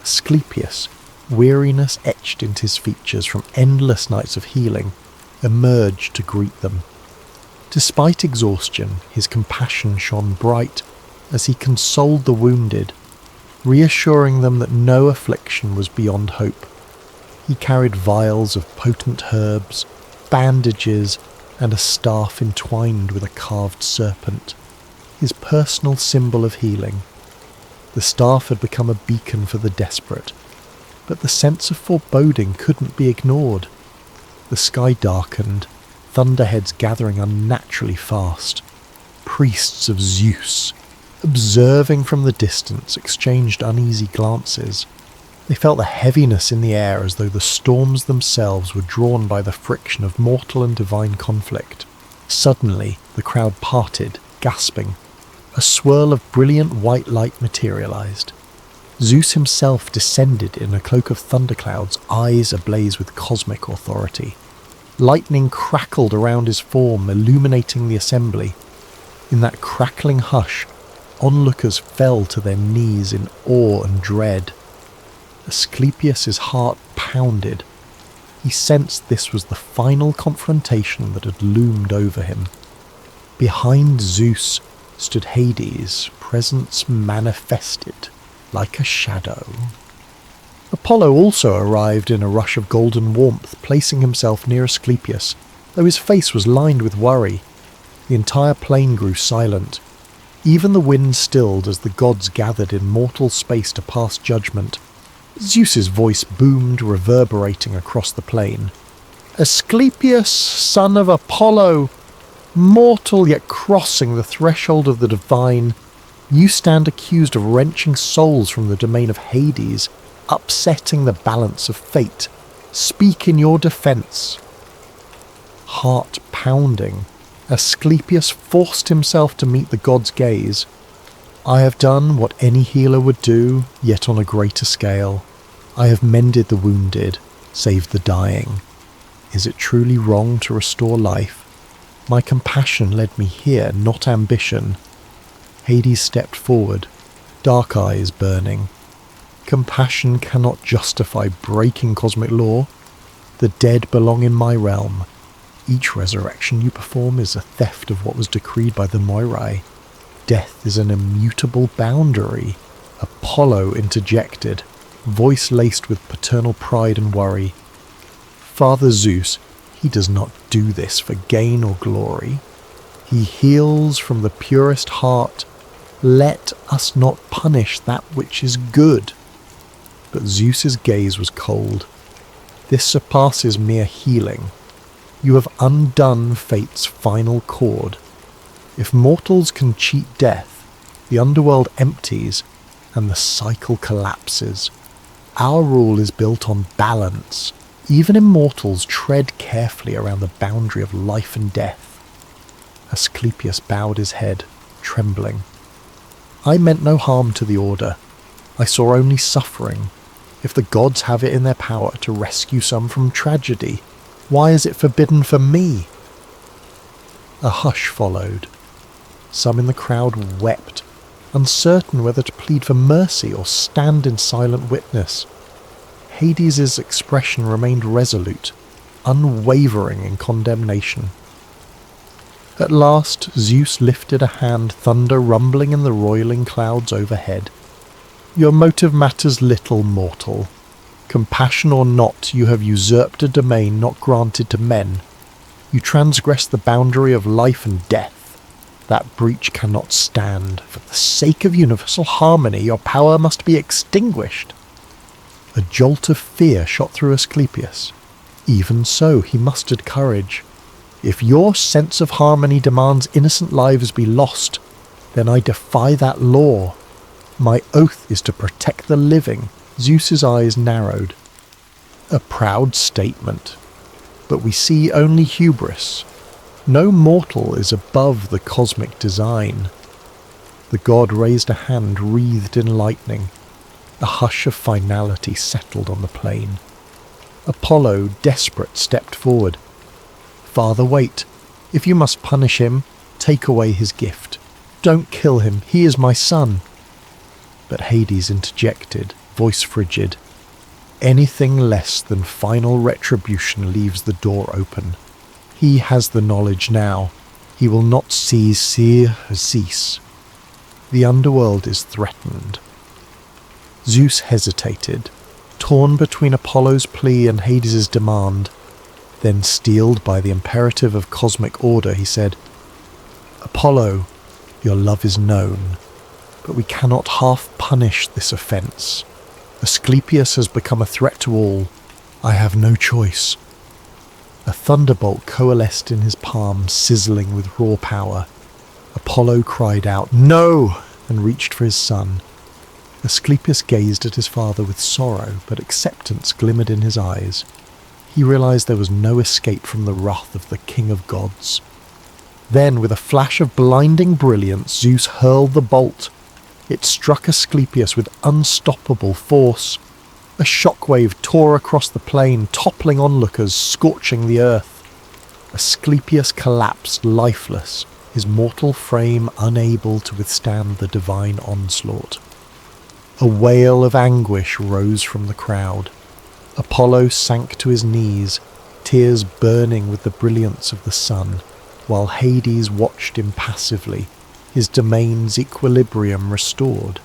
Aesclepius, weariness etched into his features from endless nights of healing, emerged to greet them. Despite exhaustion, his compassion shone bright as he consoled the wounded, reassuring them that no affliction was beyond hope. He carried vials of potent herbs, bandages, and a staff entwined with a carved serpent, his personal symbol of healing. The staff had become a beacon for the desperate, but the sense of foreboding couldn't be ignored. The sky darkened, thunderheads gathering unnaturally fast. Priests of Zeus, observing from the distance, exchanged uneasy glances. They felt the heaviness in the air as though the storms themselves were drawn by the friction of mortal and divine conflict. Suddenly, the crowd parted, gasping. A swirl of brilliant white light materialized. Zeus himself descended in a cloak of thunderclouds, eyes ablaze with cosmic authority. Lightning crackled around his form, illuminating the assembly. In that crackling hush, onlookers fell to their knees in awe and dread. Aesclepius's heart pounded. He sensed this was the final confrontation that had loomed over him. Behind Zeus stood Hades, presence manifested like a shadow. Apollo also arrived in a rush of golden warmth, placing himself near Aesclepius, though his face was lined with worry. The entire plain grew silent. Even the wind stilled as the gods gathered in mortal space to pass judgment. Zeus's voice boomed, reverberating across the plain. Aesclepius, son of Apollo, mortal yet crossing the threshold of the divine, you stand accused of wrenching souls from the domain of Hades, upsetting the balance of fate. Speak in your defence. Heart pounding, Aesclepius forced himself to meet the god's gaze. I have done what any healer would do, yet on a greater scale. I have mended the wounded, saved the dying. Is it truly wrong to restore life? My compassion led me here, not ambition. Hades stepped forward, dark eyes burning. Compassion cannot justify breaking cosmic law. The dead belong in my realm. Each resurrection you perform is a theft of what was decreed by the Moirai. Death is an immutable boundary. Apollo interjected, voice laced with paternal pride and worry. Father Zeus, he does not do this for gain or glory. He heals from the purest heart. Let us not punish that which is good. But Zeus's gaze was cold. This surpasses mere healing. You have undone fate's final chord. If mortals can cheat death, the underworld empties and the cycle collapses. Our rule is built on balance. Even immortals tread carefully around the boundary of life and death. Aesclepius bowed his head, trembling. I meant no harm to the order. I saw only suffering. If the gods have it in their power to rescue some from tragedy, why is it forbidden for me? A hush followed. Some in the crowd wept, uncertain whether to plead for mercy or stand in silent witness. Hades' expression remained resolute, unwavering in condemnation. At last Zeus lifted a hand, thunder rumbling in the roiling clouds overhead. Your motive matters little, mortal. Compassion or not, you have usurped a domain not granted to men. You transgress the boundary of life and death. That breach cannot stand. For the sake of universal harmony, your power must be extinguished. A jolt of fear shot through Aesclepius. Even so, he mustered courage. If your sense of harmony demands innocent lives be lost, then I defy that law. My oath is to protect the living. Zeus's eyes narrowed. A proud statement. But we see only hubris. No mortal is above the cosmic design. The god raised a hand wreathed in lightning. A hush of finality settled on the plain. Apollo, desperate, stepped forward. Father, wait. If you must punish him, take away his gift. Don't kill him. He is my son. But Hades interjected, voice frigid. Anything less than final retribution leaves the door open. He has the knowledge now. He will not cease. The underworld is threatened. Zeus hesitated, torn between Apollo's plea and Hades' demand. Then, steeled by the imperative of cosmic order, he said, Apollo, your love is known, but we cannot half punish this offence. Aesclepius has become a threat to all. I have no choice. A thunderbolt coalesced in his palm, sizzling with raw power. Apollo cried out, No! And reached for his son. Aesclepius gazed at his father with sorrow, but acceptance glimmered in his eyes. He realized there was no escape from the wrath of the king of gods. Then, with a flash of blinding brilliance, Zeus hurled the bolt. It struck Aesclepius with unstoppable force. A shockwave tore across the plain, toppling onlookers, scorching the earth. Aesclepius collapsed lifeless, his mortal frame unable to withstand the divine onslaught. A wail of anguish rose from the crowd. Apollo sank to his knees, tears burning with the brilliance of the sun, while Hades watched impassively, his domain's equilibrium restored.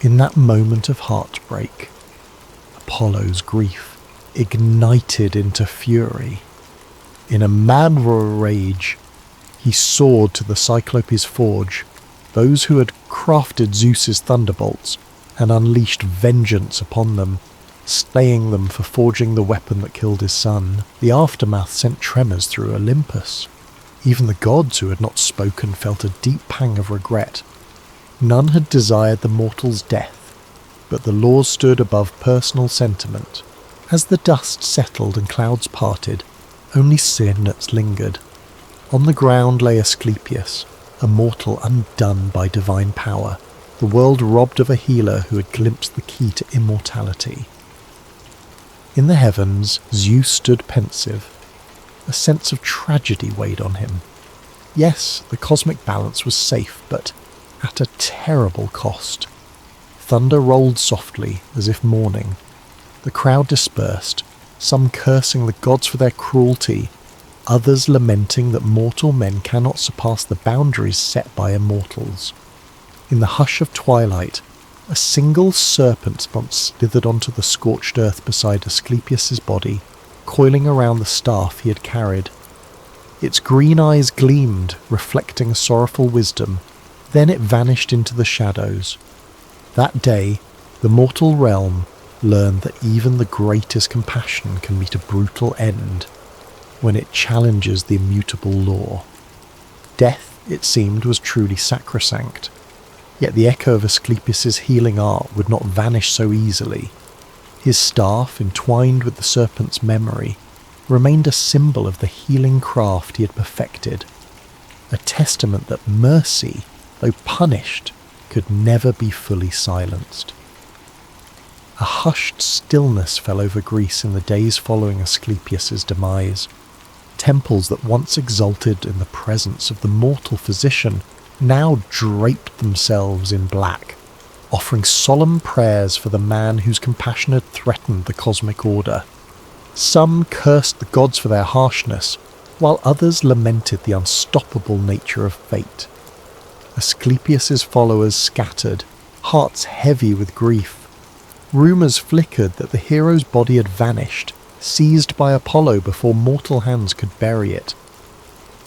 In that moment of heartbreak, Apollo's grief ignited into fury. In a mad rage, he soared to the Cyclopes' forge, those who had crafted Zeus's thunderbolts, and unleashed vengeance upon them. slaying them for forging the weapon that killed his son. The aftermath sent tremors through Olympus. Even the gods who had not spoken felt a deep pang of regret. None had desired the mortal's death, but the laws stood above personal sentiment. As the dust settled and clouds parted, only Cernunnos lingered. On the ground lay Aesclepius, a mortal undone by divine power, the world robbed of a healer who had glimpsed the key to immortality. In the heavens, Zeus stood pensive. A sense of tragedy weighed on him. Yes, the cosmic balance was safe, but at a terrible cost. Thunder rolled softly, as if mourning. The crowd dispersed, some cursing the gods for their cruelty, others lamenting that mortal men cannot surpass the boundaries set by immortals. In the hush of twilight, a single serpent slithered onto the scorched earth beside Aesclepius's body, coiling around the staff he had carried. Its green eyes gleamed, reflecting a sorrowful wisdom. Then it vanished into the shadows. That day, the mortal realm learned that even the greatest compassion can meet a brutal end when it challenges the immutable law. Death, it seemed, was truly sacrosanct. Yet the echo of Aesclepius's healing art would not vanish so easily. His staff, entwined with the serpent's memory, remained a symbol of the healing craft he had perfected, a testament that mercy, though punished, could never be fully silenced. A hushed stillness fell over Greece in the days following Aesclepius's demise. Temples that once exulted in the presence of the mortal physician now draped themselves in black, offering solemn prayers for the man whose compassion had threatened the cosmic order. Some cursed the gods for their harshness, while others lamented the unstoppable nature of fate. Aesclepius's followers scattered, hearts heavy with grief. Rumours flickered that the hero's body had vanished, seized by Apollo before mortal hands could bury it.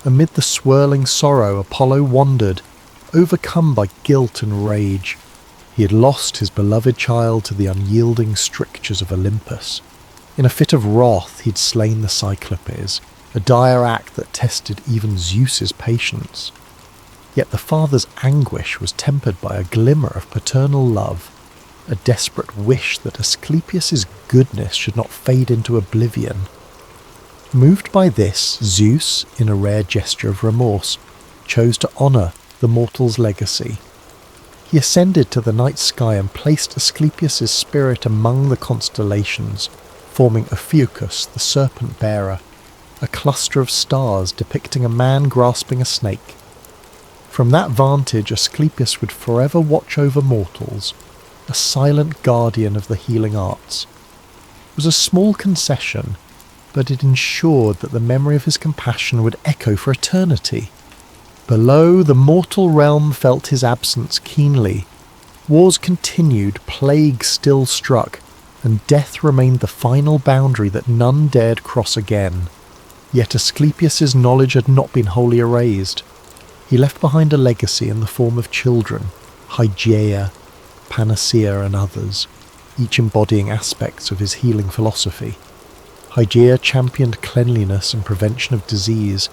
Amid the swirling sorrow, Apollo wandered, overcome by guilt and rage. He had lost his beloved child to the unyielding strictures of Olympus. In a fit of wrath, he'd slain the Cyclopes, a dire act that tested even Zeus's patience. Yet the father's anguish was tempered by a glimmer of paternal love, a desperate wish that Aesclepius's goodness should not fade into oblivion. Moved by this, Zeus, in a rare gesture of remorse, chose to honour the mortal's legacy. He ascended to the night sky and placed Aesclepius's spirit among the constellations, forming Ophiuchus, the serpent-bearer, a cluster of stars depicting a man grasping a snake. From that vantage, Aesclepius would forever watch over mortals, a silent guardian of the healing arts. It was a small concession, but it ensured that the memory of his compassion would echo for eternity. Below, the mortal realm felt his absence keenly. Wars continued, plague still struck, and death remained the final boundary that none dared cross again. Yet Aesclepius's knowledge had not been wholly erased. He left behind a legacy in the form of children, Hygeia, Panacea and others, each embodying aspects of his healing philosophy. Hygeia championed cleanliness and prevention of disease,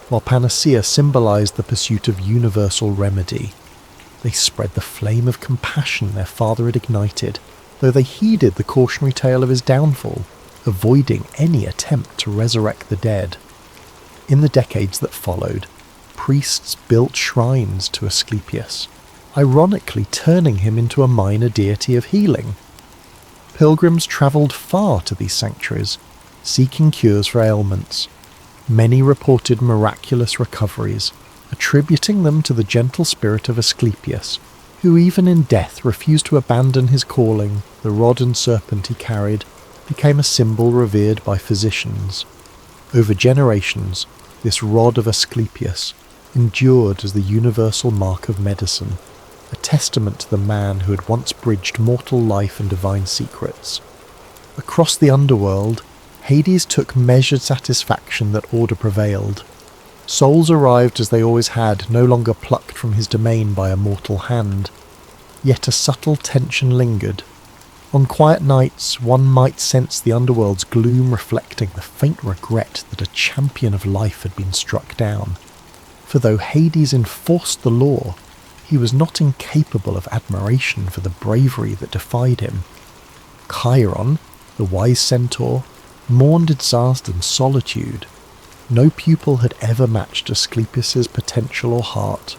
while Panacea symbolized the pursuit of universal remedy. They spread the flame of compassion their father had ignited, though they heeded the cautionary tale of his downfall, avoiding any attempt to resurrect the dead. In the decades that followed, priests built shrines to Aesclepius, ironically turning him into a minor deity of healing. Pilgrims travelled far to these sanctuaries, seeking cures for ailments. Many reported miraculous recoveries, attributing them to the gentle spirit of Aesclepius, who even in death refused to abandon his calling. The rod and serpent he carried became a symbol revered by physicians. Over generations, this rod of Aesclepius endured as the universal mark of medicine, a testament to the man who had once bridged mortal life and divine secrets. Across the underworld, Hades took measured satisfaction that order prevailed. Souls arrived as they always had, no longer plucked from his domain by a mortal hand. Yet a subtle tension lingered. On quiet nights, one might sense the underworld's gloom reflecting the faint regret that a champion of life had been struck down. For though Hades enforced the law, he was not incapable of admiration for the bravery that defied him. Chiron, the wise centaur, mourned exhausted solitude. No pupil had ever matched Aesclepius's potential or heart.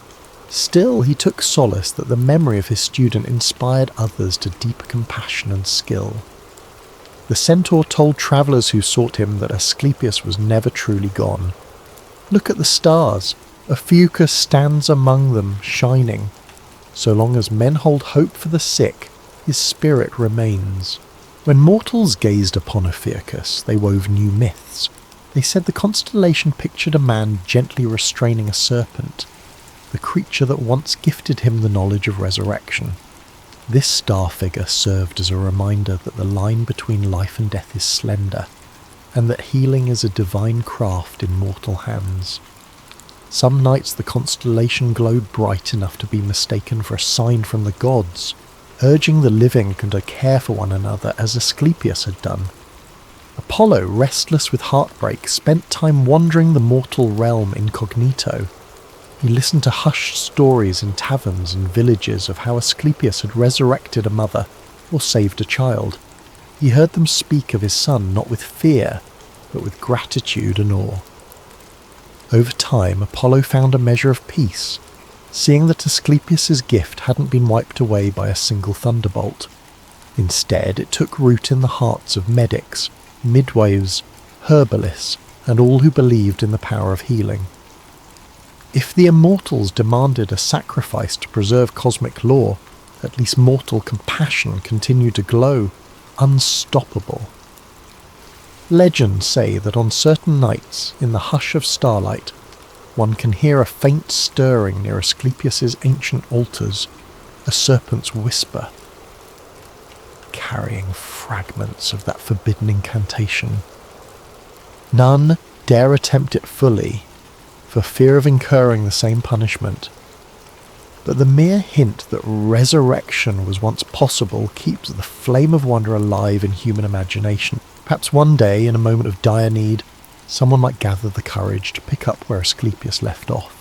Still, he took solace that the memory of his student inspired others to deeper compassion and skill. The centaur told travellers who sought him that Aesclepius was never truly gone. Look at the stars. Ophiuchus stands among them, shining. So long as men hold hope for the sick, his spirit remains. When mortals gazed upon Ophiuchus, they wove new myths. They said the constellation pictured a man gently restraining a serpent, the creature that once gifted him the knowledge of resurrection. This star figure served as a reminder that the line between life and death is slender, and that healing is a divine craft in mortal hands. Some nights the constellation glowed bright enough to be mistaken for a sign from the gods, urging the living to care for one another as Aesclepius had done. Apollo, restless with heartbreak, spent time wandering the mortal realm incognito. He listened to hushed stories in taverns and villages of how Aesclepius had resurrected a mother or saved a child. He heard them speak of his son not with fear, but with gratitude and awe. Over time, Apollo found a measure of peace, seeing that Aesclepius's gift hadn't been wiped away by a single thunderbolt. Instead, it took root in the hearts of medics, midwives, herbalists, and all who believed in the power of healing. If the immortals demanded a sacrifice to preserve cosmic law, at least mortal compassion continued to glow, unstoppable. Legends say that on certain nights, in the hush of starlight, one can hear a faint stirring near Aesclepius's ancient altars, a serpent's whisper, carrying fragments of that forbidden incantation. None dare attempt it fully, for fear of incurring the same punishment. But the mere hint that resurrection was once possible keeps the flame of wonder alive in human imagination. Perhaps one day, in a moment of dire need, someone might gather the courage to pick up where Aesclepius left off.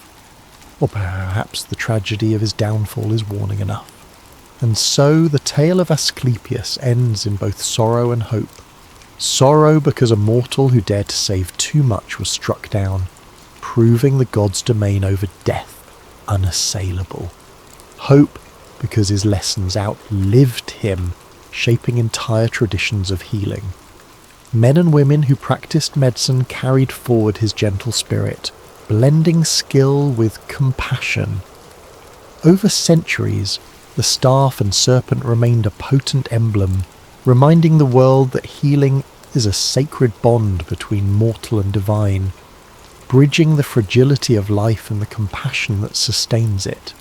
Or perhaps the tragedy of his downfall is warning enough. And so the tale of Aesclepius ends in both sorrow and hope. Sorrow because a mortal who dared to save too much was struck down, proving the gods' domain over death unassailable. Hope because his lessons outlived him, shaping entire traditions of healing. Men and women who practiced medicine carried forward his gentle spirit, blending skill with compassion. Over centuries, the staff and serpent remained a potent emblem, reminding the world that healing is a sacred bond between mortal and divine, bridging the fragility of life and the compassion that sustains it.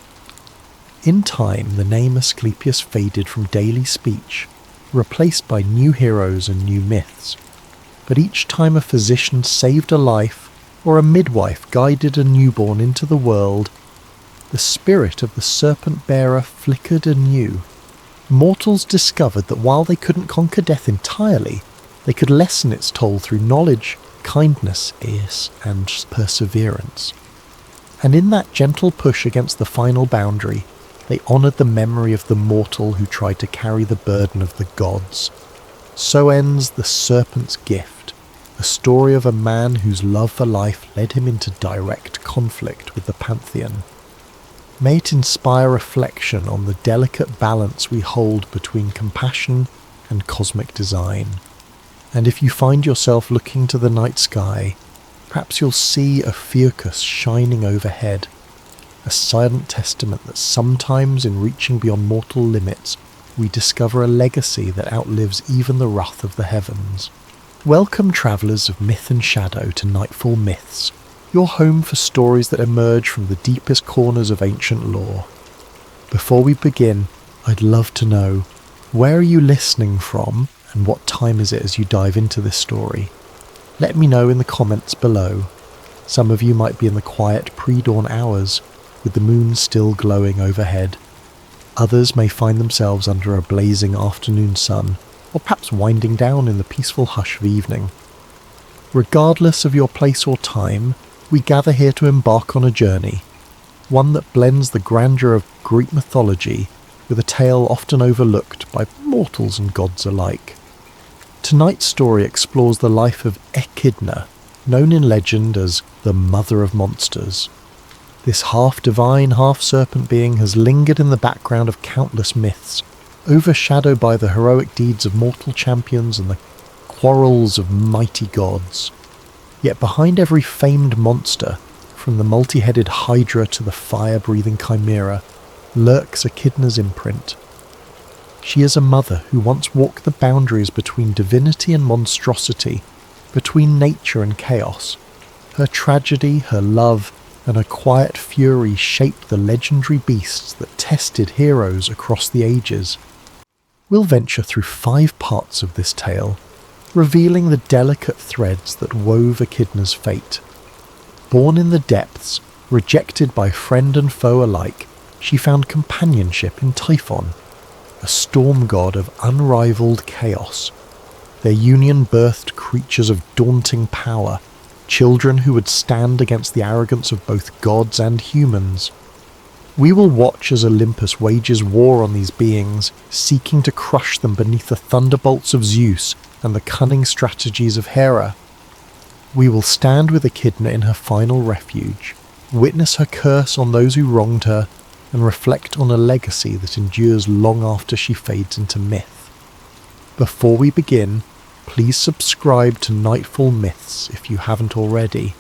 In time, the name Aesclepius faded from daily speech, replaced by new heroes and new myths. But each time a physician saved a life, or a midwife guided a newborn into the world, the spirit of the serpent-bearer flickered anew. Mortals discovered that while they couldn't conquer death entirely, they could lessen its toll through knowledge, kindness, and perseverance. And in that gentle push against the final boundary, they honoured the memory of the mortal who tried to carry the burden of the gods. So ends the serpent's gift, a story of a man whose love for life led him into direct conflict with the pantheon. May it inspire reflection on the delicate balance we hold between compassion and cosmic design. And if you find yourself looking to the night sky, perhaps you'll see Ophiuchus shining overhead, a silent testament that sometimes in reaching beyond mortal limits, we discover a legacy that outlives even the wrath of the heavens. Welcome, travellers of myth and shadow, to Nightfall Myths, your home for stories that emerge from the deepest corners of ancient lore. Before we begin, I'd love to know, where are you listening from? And what time is it as you dive into this story? Let me know in the comments below. Some of you might be in the quiet pre-dawn hours, with the moon still glowing overhead. Others may find themselves under a blazing afternoon sun, or perhaps winding down in the peaceful hush of evening. Regardless of your place or time, we gather here to embark on a journey, one that blends the grandeur of Greek mythology with a tale often overlooked by mortals and gods alike. Tonight's story explores the life of Echidna, known in legend as the Mother of Monsters. This half-divine, half-serpent being has lingered in the background of countless myths, overshadowed by the heroic deeds of mortal champions and the quarrels of mighty gods. Yet behind every famed monster, from the multi-headed Hydra to the fire-breathing Chimera, lurks Echidna's imprint. She is a mother who once walked the boundaries between divinity and monstrosity, between nature and chaos. Her tragedy, her love, and her quiet fury shaped the legendary beasts that tested heroes across the ages. We'll venture through 5 parts of this tale, revealing the delicate threads that wove Echidna's fate. Born in the depths, rejected by friend and foe alike, she found companionship in Typhon, a storm god of unrivaled chaos. Their union birthed creatures of daunting power, children who would stand against the arrogance of both gods and humans. We will watch as Olympus wages war on these beings, seeking to crush them beneath the thunderbolts of Zeus and the cunning strategies of Hera. We will stand with Echidna in her final refuge, witness her curse on those who wronged her, and reflect on a legacy that endures long after she fades into myth. Before we begin, please subscribe to Nightfall Myths if you haven't already.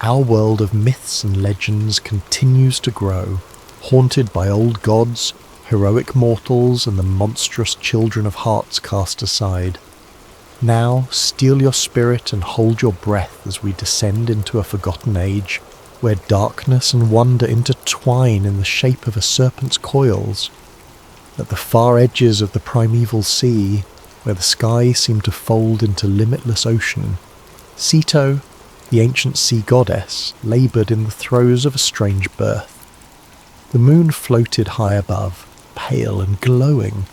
Our world of myths and legends continues to grow, haunted by old gods, heroic mortals, and the monstrous children of hearts cast aside. Now, steel your spirit and hold your breath as we descend into a forgotten age, where darkness and wonder intertwine in the shape of a serpent's coils. At the far edges of the primeval sea, where the sky seemed to fold into limitless ocean, Ceto, the ancient sea goddess, laboured in the throes of a strange birth. The moon floated high above, pale and glowing,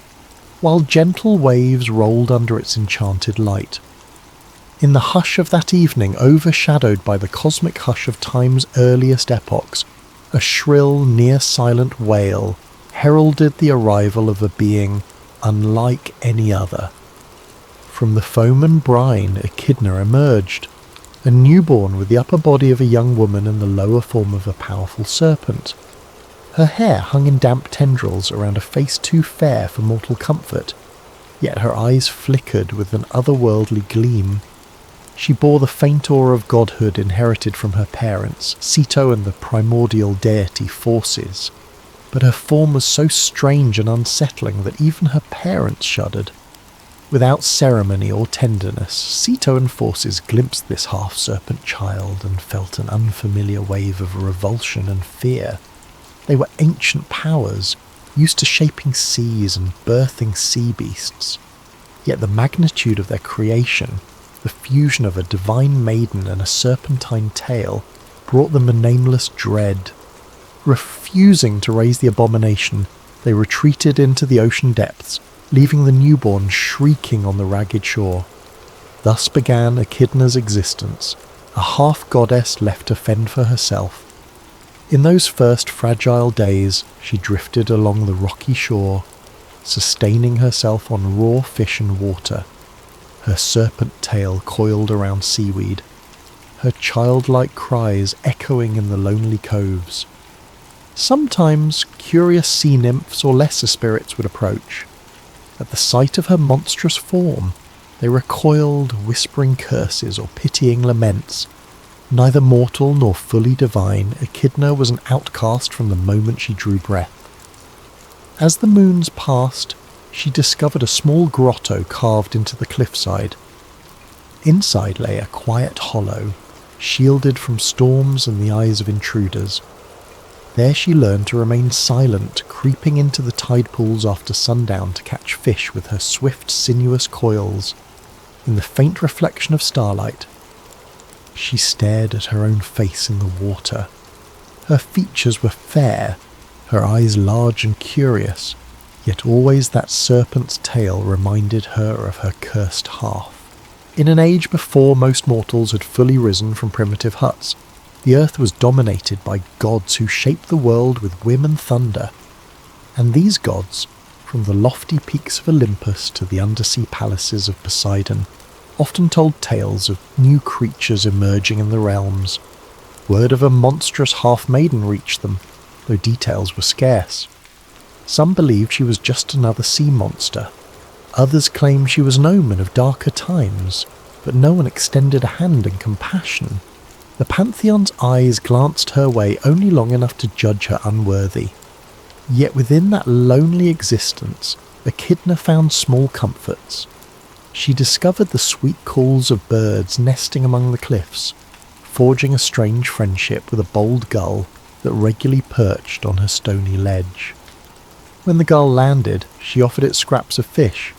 while gentle waves rolled under its enchanted light. In the hush of that evening, overshadowed by the cosmic hush of time's earliest epochs, a shrill, near-silent wail heralded the arrival of a being unlike any other. From the foam and brine, Echidna emerged, a newborn with the upper body of a young woman and the lower form of a powerful serpent. Her hair hung in damp tendrils around a face too fair for mortal comfort, yet her eyes flickered with an otherworldly gleam. She bore the faint aura of godhood inherited from her parents, Ceto and the primordial deity Forces, but her form was so strange and unsettling that even her parents shuddered. Without ceremony or tenderness, Ceto and Forces glimpsed this half-serpent child and felt an unfamiliar wave of revulsion and fear. They were ancient powers, used to shaping seas and birthing sea beasts. Yet the magnitude of their creation, the fusion of a divine maiden and a serpentine tail, brought them a nameless dread. Refusing to raise the abomination, they retreated into the ocean depths, leaving the newborn shrieking on the ragged shore. Thus began Echidna's existence, a half-goddess left to fend for herself. In those first fragile days, she drifted along the rocky shore, sustaining herself on raw fish and water, her serpent tail coiled around seaweed, her childlike cries echoing in the lonely coves. Sometimes curious sea nymphs or lesser spirits would approach. At the sight of her monstrous form, they recoiled, whispering curses or pitying laments. Neither mortal nor fully divine, Echidna was an outcast from the moment she drew breath. As the moons passed, she discovered a small grotto carved into the cliffside. Inside lay a quiet hollow, shielded from storms and the eyes of intruders. There she learned to remain silent, creeping into the tide pools after sundown to catch fish with her swift, sinuous coils. In the faint reflection of starlight, she stared at her own face in the water. Her features were fair, her eyes large and curious, yet always that serpent's tail reminded her of her cursed half. In an age before most mortals had fully risen from primitive huts, the earth was dominated by gods who shaped the world with whim and thunder, and these gods, from the lofty peaks of Olympus to the undersea palaces of Poseidon, often told tales of new creatures emerging in the realms. Word of a monstrous half-maiden reached them, though details were scarce. Some believed she was just another sea monster. Others claimed she was an omen of darker times, but no one extended a hand in compassion. The Pantheon's eyes glanced her way only long enough to judge her unworthy. Yet within that lonely existence, Echidna found small comforts. She discovered the sweet calls of birds nesting among the cliffs, forging a strange friendship with a bold gull that regularly perched on her stony ledge. When the gull landed, she offered it scraps of fish.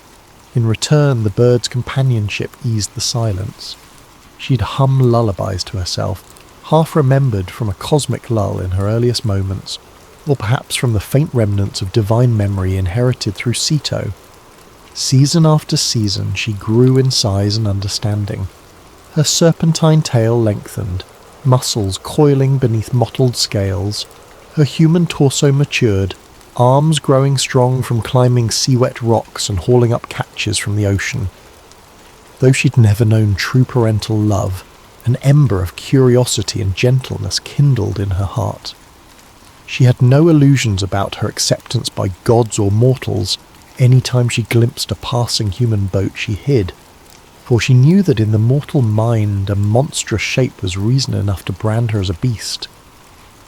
In return, the bird's companionship eased the silence. She'd hum lullabies to herself, half remembered from a cosmic lull in her earliest moments, or perhaps from the faint remnants of divine memory inherited through Ceto. Season after season she grew in size and understanding. Her serpentine tail lengthened, muscles coiling beneath mottled scales, her human torso matured, arms growing strong from climbing sea-wet rocks and hauling up catches from the ocean. Though she'd never known true parental love, an ember of curiosity and gentleness kindled in her heart. She had no illusions about her acceptance by gods or mortals. Any time she glimpsed a passing human boat she hid, for she knew that in the mortal mind a monstrous shape was reason enough to brand her as a beast.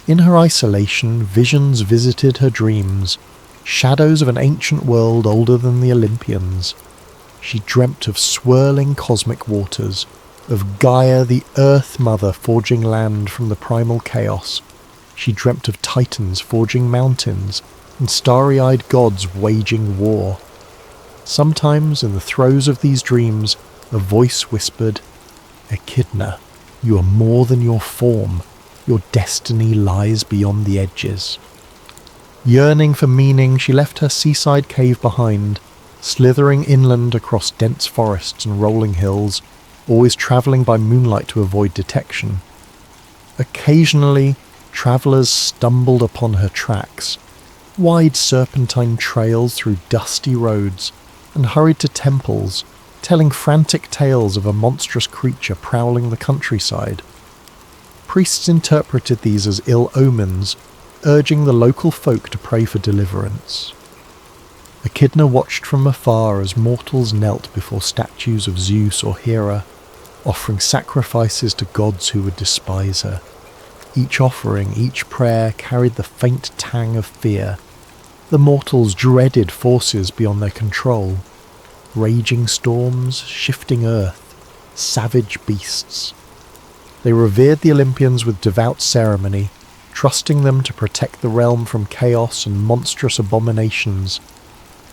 In her isolation, visions visited her dreams, shadows of an ancient world older than the Olympians. She dreamt of swirling cosmic waters, of Gaia the Earth Mother forging land from the primal chaos. She dreamt of titans forging mountains, and starry-eyed gods waging war. Sometimes, in the throes of these dreams, a voice whispered, "Echidna, you are more than your form. Your destiny lies beyond the edges." Yearning for meaning, she left her seaside cave behind, slithering inland across dense forests and rolling hills, always travelling by moonlight to avoid detection. Occasionally, travellers stumbled upon her tracks, wide serpentine trails through dusty roads, and hurried to temples, telling frantic tales of a monstrous creature prowling the countryside. Priests interpreted these as ill omens, urging the local folk to pray for deliverance. Echidna watched from afar as mortals knelt before statues of Zeus or Hera, offering sacrifices to gods who would despise her. Each offering, each prayer carried the faint tang of fear. The mortals dreaded forces beyond their control. Raging storms, shifting earth, savage beasts. They revered the Olympians with devout ceremony, trusting them to protect the realm from chaos and monstrous abominations.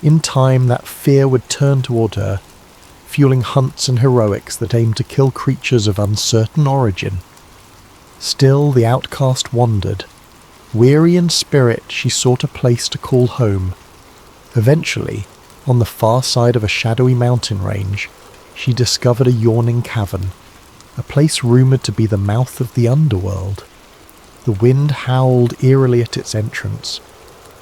In time, that fear would turn toward her, fueling hunts and heroics that aimed to kill creatures of uncertain origin. Still, the outcast wandered. Weary in spirit, she sought a place to call home. Eventually, on the far side of a shadowy mountain range, she discovered a yawning cavern, a place rumoured to be the mouth of the underworld. The wind howled eerily at its entrance.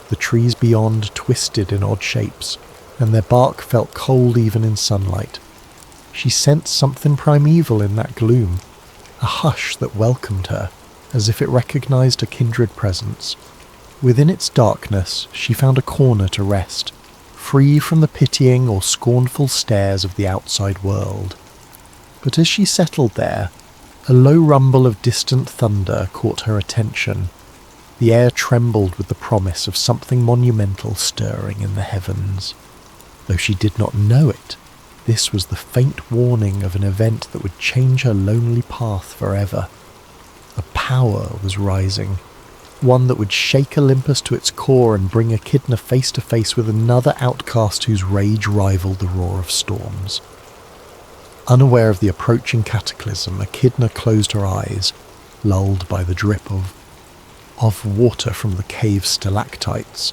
The trees beyond twisted in odd shapes, and their bark felt cold even in sunlight. She sensed something primeval in that gloom, a hush that welcomed her, as if it recognised a kindred presence. Within its darkness, she found a corner to rest, free from the pitying or scornful stares of the outside world. But as she settled there, a low rumble of distant thunder caught her attention. The air trembled with the promise of something monumental stirring in the heavens. Though she did not know it, this was the faint warning of an event that would change her lonely path forever. A power was rising, one that would shake Olympus to its core and bring Echidna face to face with another outcast whose rage rivaled the roar of storms. Unaware of the approaching cataclysm, Echidna closed her eyes, lulled by the drip of of water from the cave stalactites.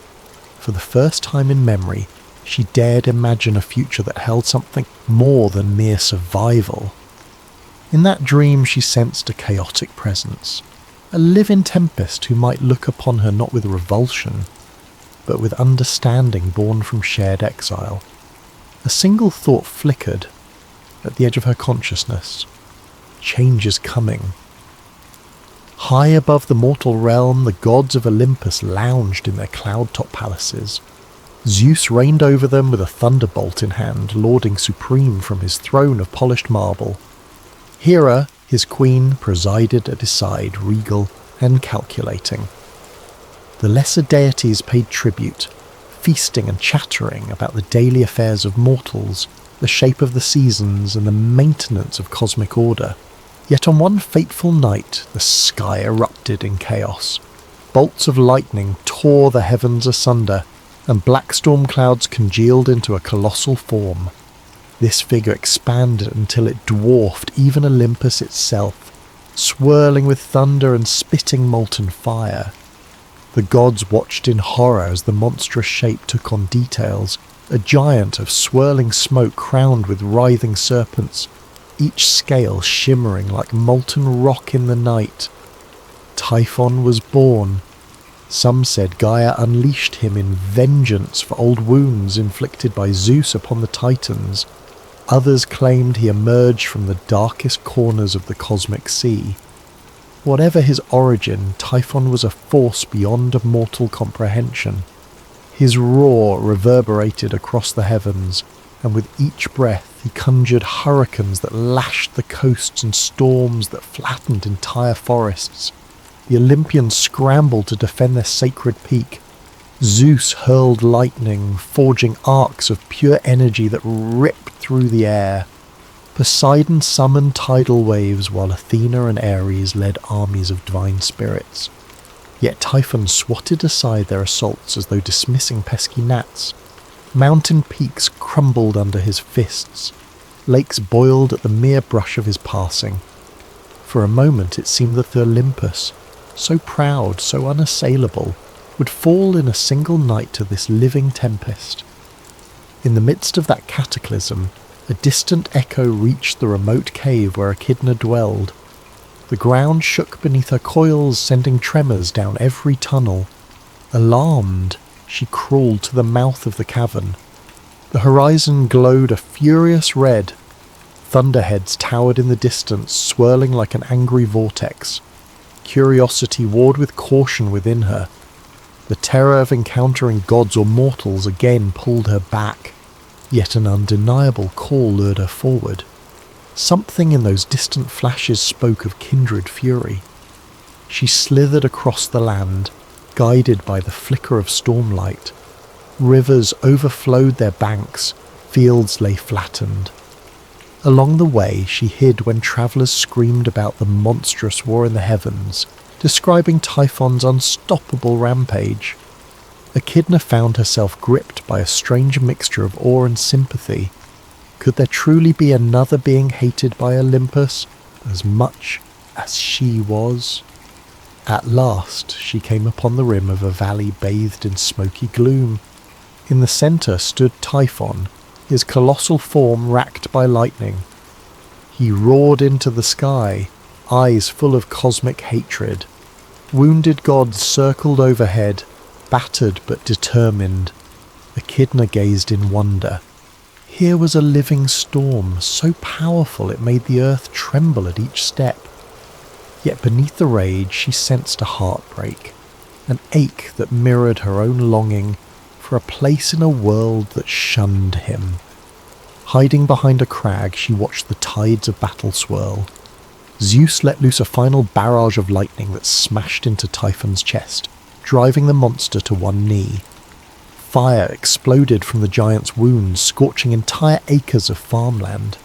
For the first time in memory, she dared imagine a future that held something more than mere survival. In that dream she sensed a chaotic presence, a living tempest who might look upon her not with revulsion, but with understanding born from shared exile. A single thought flickered at the edge of her consciousness. Change is coming. High above the mortal realm, the gods of Olympus lounged in their cloud-top palaces. Zeus reigned over them with a thunderbolt in hand, lording supreme from his throne of polished marble. Hera, his queen, presided at his side, regal and calculating. The lesser deities paid tribute, feasting and chattering about the daily affairs of mortals, the shape of the seasons, and the maintenance of cosmic order. Yet on one fateful night, the sky erupted in chaos. Bolts of lightning tore the heavens asunder, and black storm clouds congealed into a colossal form. This figure expanded until it dwarfed even Olympus itself, swirling with thunder and spitting molten fire. The gods watched in horror as the monstrous shape took on details, a giant of swirling smoke crowned with writhing serpents, each scale shimmering like molten rock in the night. Typhon was born. Some said Gaia unleashed him in vengeance for old wounds inflicted by Zeus upon the Titans. Others claimed he emerged from the darkest corners of the cosmic sea. Whatever his origin, Typhon was a force beyond mortal comprehension. His roar reverberated across the heavens, and with each breath he conjured hurricanes that lashed the coasts and storms that flattened entire forests. The Olympians scrambled to defend their sacred peak. Zeus hurled lightning, forging arcs of pure energy that ripped through the air. Poseidon summoned tidal waves while Athena and Ares led armies of divine spirits. Yet Typhon swatted aside their assaults as though dismissing pesky gnats. Mountain peaks crumbled under his fists. Lakes boiled at the mere brush of his passing. For a moment it seemed that the Olympus, so proud, so unassailable, would fall in a single night to this living tempest. In the midst of that cataclysm, a distant echo reached the remote cave where Echidna dwelled. The ground shook beneath her coils, sending tremors down every tunnel. Alarmed, she crawled to the mouth of the cavern. The horizon glowed a furious red. Thunderheads towered in the distance, swirling like an angry vortex. Curiosity warred with caution within her. The terror of encountering gods or mortals again pulled her back, yet an undeniable call lured her forward. Something in those distant flashes spoke of kindred fury. She slithered across the land, guided by the flicker of stormlight. Rivers overflowed their banks, fields lay flattened. Along the way she hid when travellers screamed about the monstrous war in the heavens, describing Typhon's unstoppable rampage. Echidna found herself gripped by a strange mixture of awe and sympathy. Could there truly be another being hated by Olympus as much as she was? At last she came upon the rim of a valley bathed in smoky gloom. In the centre stood Typhon, his colossal form racked by lightning. He roared into the sky, eyes full of cosmic hatred. Wounded gods circled overhead, battered but determined. Echidna gazed in wonder. Here was a living storm, so powerful it made the earth tremble at each step. Yet beneath the rage she sensed a heartbreak, an ache that mirrored her own longing for a place in a world that shunned him. Hiding behind a crag, she watched the tides of battle swirl. Zeus let loose a final barrage of lightning that smashed into Typhon's chest, driving the monster to one knee. Fire exploded from the giant's wounds, scorching entire acres of farmland.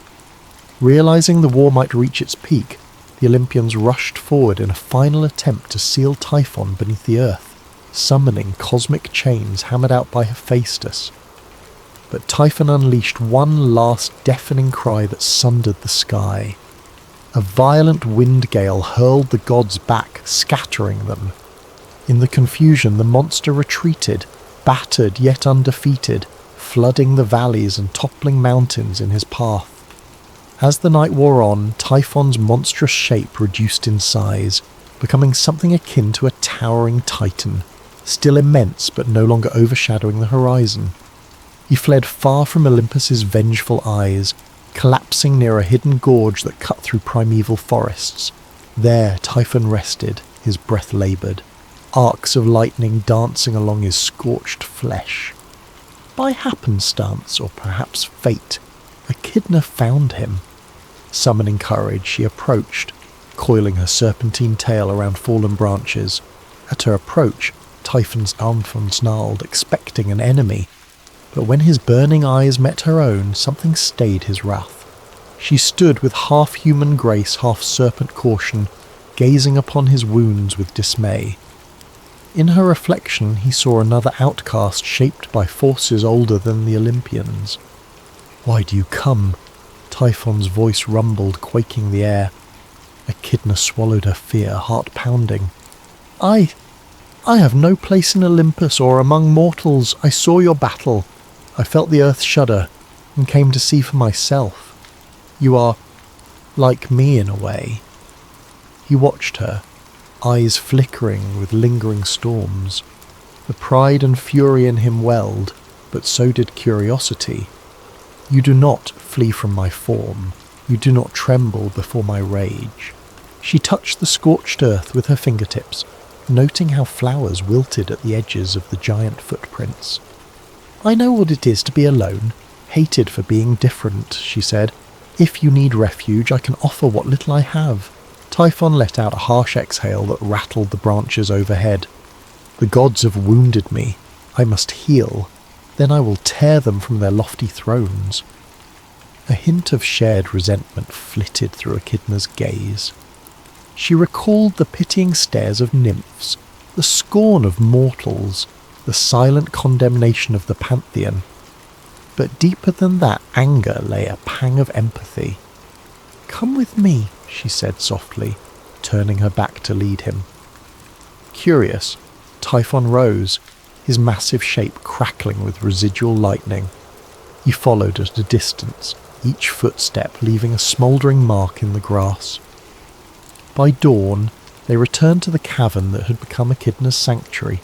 Realizing the war might reach its peak, the Olympians rushed forward in a final attempt to seal Typhon beneath the earth, summoning cosmic chains hammered out by Hephaestus. But Typhon unleashed one last deafening cry that sundered the sky. A violent wind gale hurled the gods back, scattering them. In the confusion, the monster retreated, battered yet undefeated, flooding the valleys and toppling mountains in his path. As the night wore on, Typhon's monstrous shape reduced in size, becoming something akin to a towering titan, still immense but no longer overshadowing the horizon. He fled far from Olympus's vengeful eyes, collapsing near a hidden gorge that cut through primeval forests. There Typhon rested, his breath laboured, arcs of lightning dancing along his scorched flesh. By happenstance, or perhaps fate, Echidna found him. Summoning courage, she approached, coiling her serpentine tail around fallen branches. At her approach, Typhon's arms snarled, expecting an enemy. But when his burning eyes met her own, something stayed his wrath. She stood with half-human grace, half-serpent caution, gazing upon his wounds with dismay. In her reflection, he saw another outcast shaped by forces older than the Olympians. "Why do you come?" Typhon's voice rumbled, quaking the air. Echidna swallowed her fear, heart pounding. I have no place in Olympus or among mortals. I saw your battle. I felt the earth shudder, and came to see for myself. You are like me in a way." He watched her, eyes flickering with lingering storms. The pride and fury in him welled, but so did curiosity. "You do not flee from my form. You do not tremble before my rage." She touched the scorched earth with her fingertips, noting how flowers wilted at the edges of the giant footprints. "I know what it is to be alone, hated for being different," she said. "If you need refuge, I can offer what little I have." Typhon let out a harsh exhale that rattled the branches overhead. "The gods have wounded me. I must heal. Then I will tear them from their lofty thrones." A hint of shared resentment flitted through Echidna's gaze. She recalled the pitying stares of nymphs, the scorn of mortals, the silent condemnation of the pantheon. But deeper than that anger lay a pang of empathy. "Come with me," she said softly, turning her back to lead him. Curious, Typhon rose, his massive shape crackling with residual lightning. He followed at a distance, each footstep leaving a smouldering mark in the grass. By dawn, they returned to the cavern that had become Echidna's sanctuary.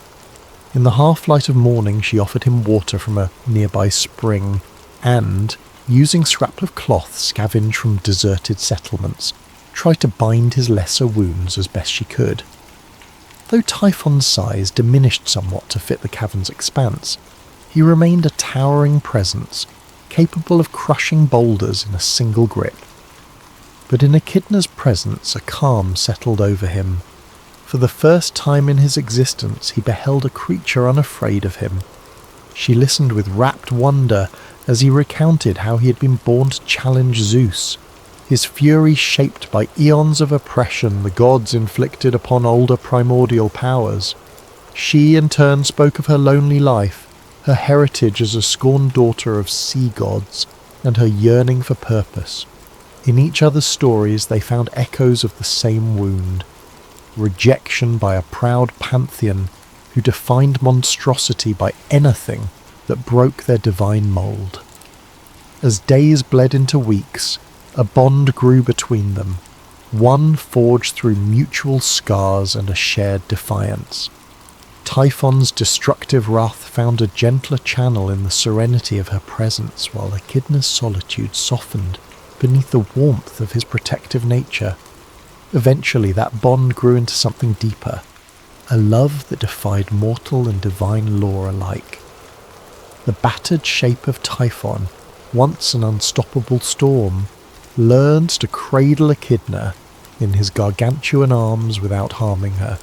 In the half-light of morning, she offered him water from a nearby spring, and, using scraps of cloth scavenged from deserted settlements, tried to bind his lesser wounds as best she could. Though Typhon's size diminished somewhat to fit the cavern's expanse, he remained a towering presence, capable of crushing boulders in a single grip. But in Echidna's presence, a calm settled over him. For the first time in his existence, he beheld a creature unafraid of him. She listened with rapt wonder as he recounted how he had been born to challenge Zeus, his fury shaped by eons of oppression the gods inflicted upon older primordial powers. She in turn spoke of her lonely life, her heritage as a scorned daughter of sea gods, and her yearning for purpose. In each other's stories they found echoes of the same wound. Rejection by a proud pantheon who defined monstrosity by anything that broke their divine mould. As days bled into weeks, a bond grew between them, one forged through mutual scars and a shared defiance. Typhon's destructive wrath found a gentler channel in the serenity of her presence, while Echidna's solitude softened beneath the warmth of his protective nature. Eventually that bond grew into something deeper, a love that defied mortal and divine law alike. The battered shape of Typhon, once an unstoppable storm, learned to cradle Echidna in his gargantuan arms without harming her.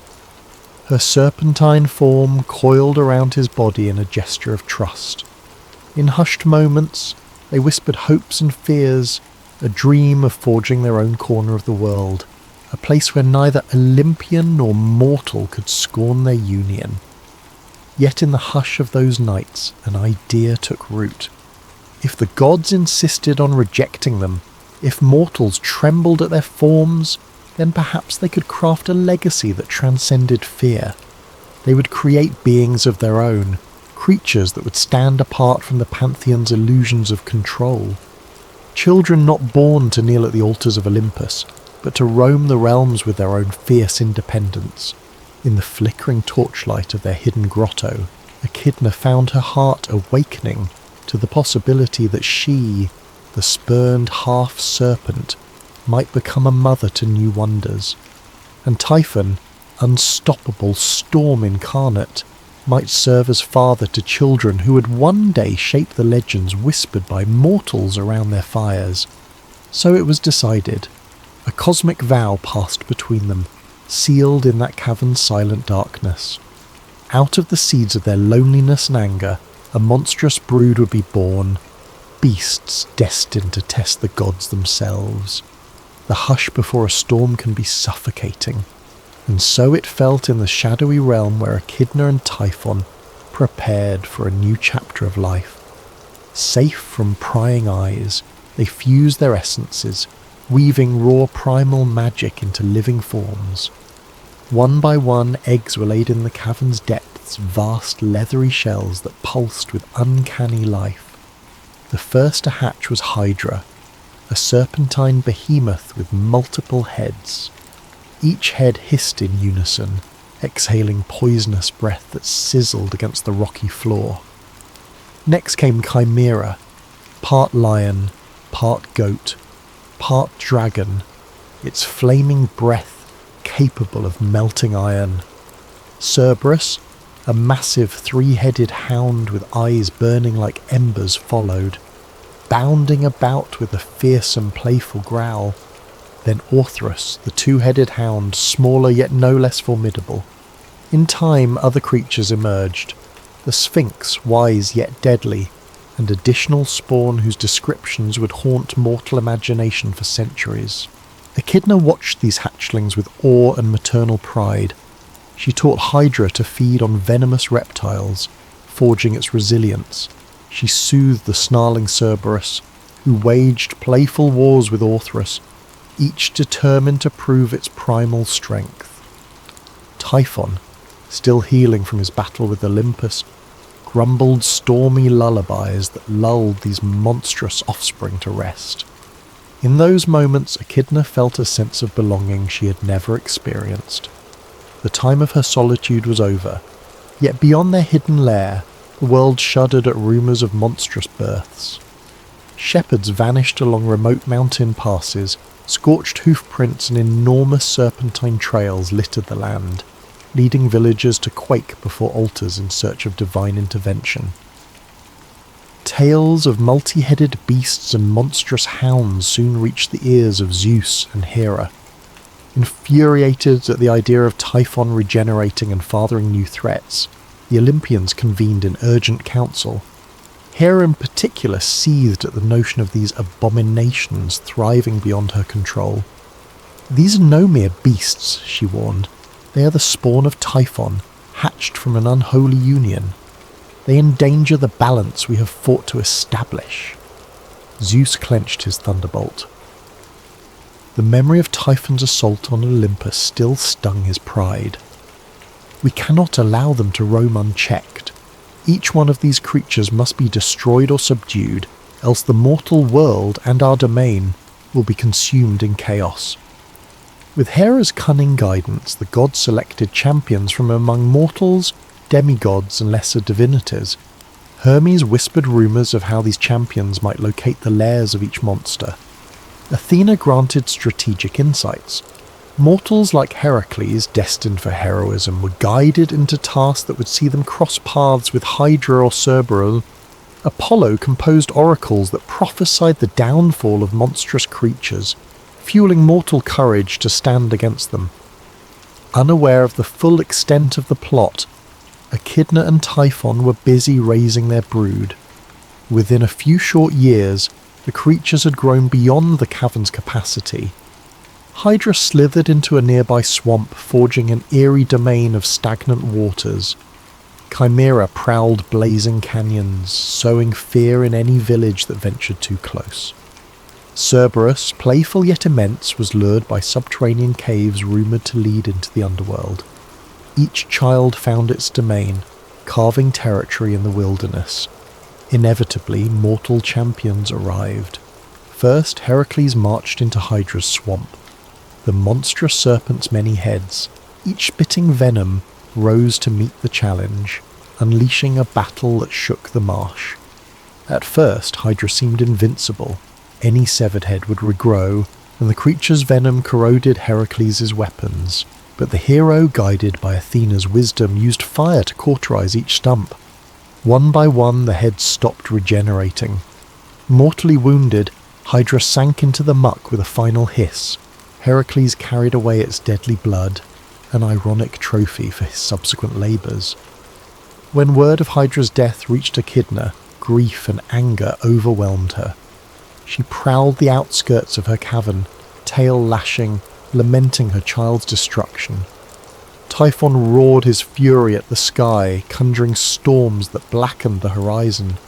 Her serpentine form coiled around his body in a gesture of trust. In hushed moments, they whispered hopes and fears, a dream of forging their own corner of the world, a place where neither Olympian nor mortal could scorn their union. Yet in the hush of those nights, an idea took root. If the gods insisted on rejecting them, if mortals trembled at their forms, then perhaps they could craft a legacy that transcended fear. They would create beings of their own, creatures that would stand apart from the pantheon's illusions of control. Children not born to kneel at the altars of Olympus, but to roam the realms with their own fierce independence. In the flickering torchlight of their hidden grotto, Echidna found her heart awakening to the possibility that she, the spurned half-serpent, might become a mother to new wonders. And Typhon, unstoppable storm incarnate, might serve as father to children who would one day shape the legends whispered by mortals around their fires. So it was decided. A cosmic vow passed between them, sealed in that cavern's silent darkness. Out of the seeds of their loneliness and anger, a monstrous brood would be born, beasts destined to test the gods themselves. The hush before a storm can be suffocating, and so it felt in the shadowy realm where Echidna and Typhon prepared for a new chapter of life. Safe from prying eyes, they fused their essences, weaving raw primal magic into living forms. One by one, eggs were laid in the cavern's depths, vast leathery shells that pulsed with uncanny life. The first to hatch was Hydra, a serpentine behemoth with multiple heads. Each head hissed in unison, exhaling poisonous breath that sizzled against the rocky floor. Next came Chimera, part lion, part goat, part dragon, its flaming breath capable of melting iron. Cerberus, a massive three-headed hound with eyes burning like embers, followed, bounding about with a fearsome, playful growl. Then Orthrus, the two-headed hound, smaller yet no less formidable. In time, other creatures emerged. The Sphinx, wise yet deadly, and additional spawn whose descriptions would haunt mortal imagination for centuries. Echidna watched these hatchlings with awe and maternal pride. She taught Hydra to feed on venomous reptiles, forging its resilience. She soothed the snarling Cerberus, who waged playful wars with Orthrus, each determined to prove its primal strength. Typhon, still healing from his battle with Olympus, grumbled stormy lullabies that lulled these monstrous offspring to rest. In those moments, Echidna felt a sense of belonging she had never experienced. The time of her solitude was over, yet beyond their hidden lair, the world shuddered at rumours of monstrous births. Shepherds vanished along remote mountain passes, scorched hoofprints and enormous serpentine trails littered the land, leading villagers to quake before altars in search of divine intervention. Tales of multi-headed beasts and monstrous hounds soon reached the ears of Zeus and Hera. Infuriated at the idea of Typhon regenerating and fathering new threats, the Olympians convened an urgent council. Hera in particular seethed at the notion of these abominations thriving beyond her control. These are no mere beasts, she warned. They are the spawn of Typhon, hatched from an unholy union. They endanger the balance we have fought to establish. Zeus clenched his thunderbolt. The memory of Typhon's assault on Olympus still stung his pride. We cannot allow them to roam unchecked. Each one of these creatures must be destroyed or subdued, else the mortal world and our domain will be consumed in chaos. With Hera's cunning guidance, the gods selected champions from among mortals, demigods and lesser divinities. Hermes whispered rumours of how these champions might locate the lairs of each monster. Athena granted strategic insights. Mortals like Heracles, destined for heroism, were guided into tasks that would see them cross paths with Hydra or Cerberus. Apollo composed oracles that prophesied the downfall of monstrous creatures, fueling mortal courage to stand against them. Unaware of the full extent of the plot, Echidna and Typhon were busy raising their brood. Within a few short years, the creatures had grown beyond the cavern's capacity. Hydra slithered into a nearby swamp, forging an eerie domain of stagnant waters. Chimera prowled blazing canyons, sowing fear in any village that ventured too close. Cerberus, playful yet immense, was lured by subterranean caves rumoured to lead into the underworld. Each child found its domain, carving territory in the wilderness. Inevitably, mortal champions arrived. First, Heracles marched into Hydra's swamp. The monstrous serpent's many heads, each spitting venom, rose to meet the challenge, unleashing a battle that shook the marsh. At first, Hydra seemed invincible. Any severed head would regrow, and the creature's venom corroded Heracles' weapons. But the hero, guided by Athena's wisdom, used fire to cauterize each stump. One by one, the heads stopped regenerating. Mortally wounded, Hydra sank into the muck with a final hiss. Heracles carried away its deadly blood, an ironic trophy for his subsequent labours. When word of Hydra's death reached Echidna, grief and anger overwhelmed her. She prowled the outskirts of her cavern, tail lashing, lamenting her child's destruction. Typhon roared his fury at the sky, conjuring storms that blackened the horizon.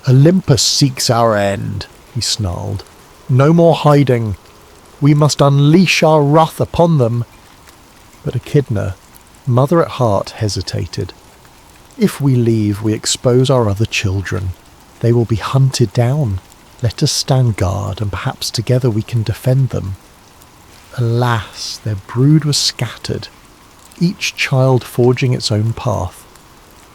"Olympus seeks our end," he snarled. "No more hiding. We must unleash our wrath upon them." But Echidna, mother at heart, hesitated. "If we leave, we expose our other children. They will be hunted down. Let us stand guard, and perhaps together we can defend them." Alas, their brood was scattered, each child forging its own path.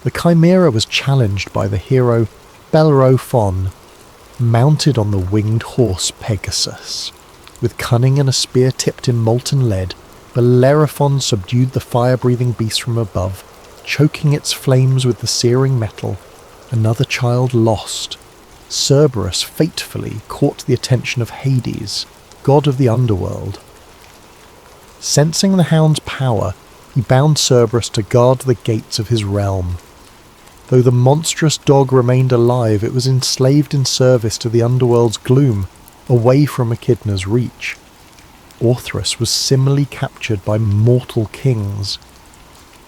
The Chimera was challenged by the hero Bellerophon, mounted on the winged horse Pegasus. With cunning and a spear tipped in molten lead, Bellerophon subdued the fire-breathing beast from above, choking its flames with the searing metal. Another child lost. Cerberus fatefully caught the attention of Hades, god of the underworld. Sensing the hound's power, he bound Cerberus to guard the gates of his realm. Though the monstrous dog remained alive, it was enslaved in service to the underworld's gloom, away from Echidna's reach. Orthrus was similarly captured by mortal kings,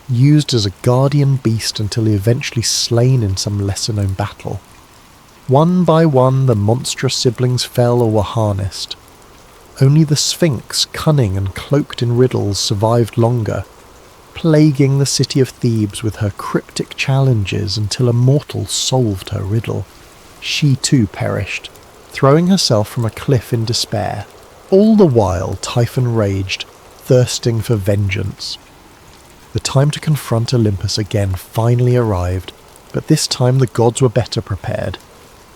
used as a guardian beast until eventually slain in some lesser-known battle. One by one, the monstrous siblings fell or were harnessed. Only the Sphinx, cunning and cloaked in riddles, survived longer, plaguing the city of Thebes with her cryptic challenges until a mortal solved her riddle. She too perished, throwing herself from a cliff in despair. All the while, Typhon raged, thirsting for vengeance. The time to confront Olympus again finally arrived, but this time the gods were better prepared.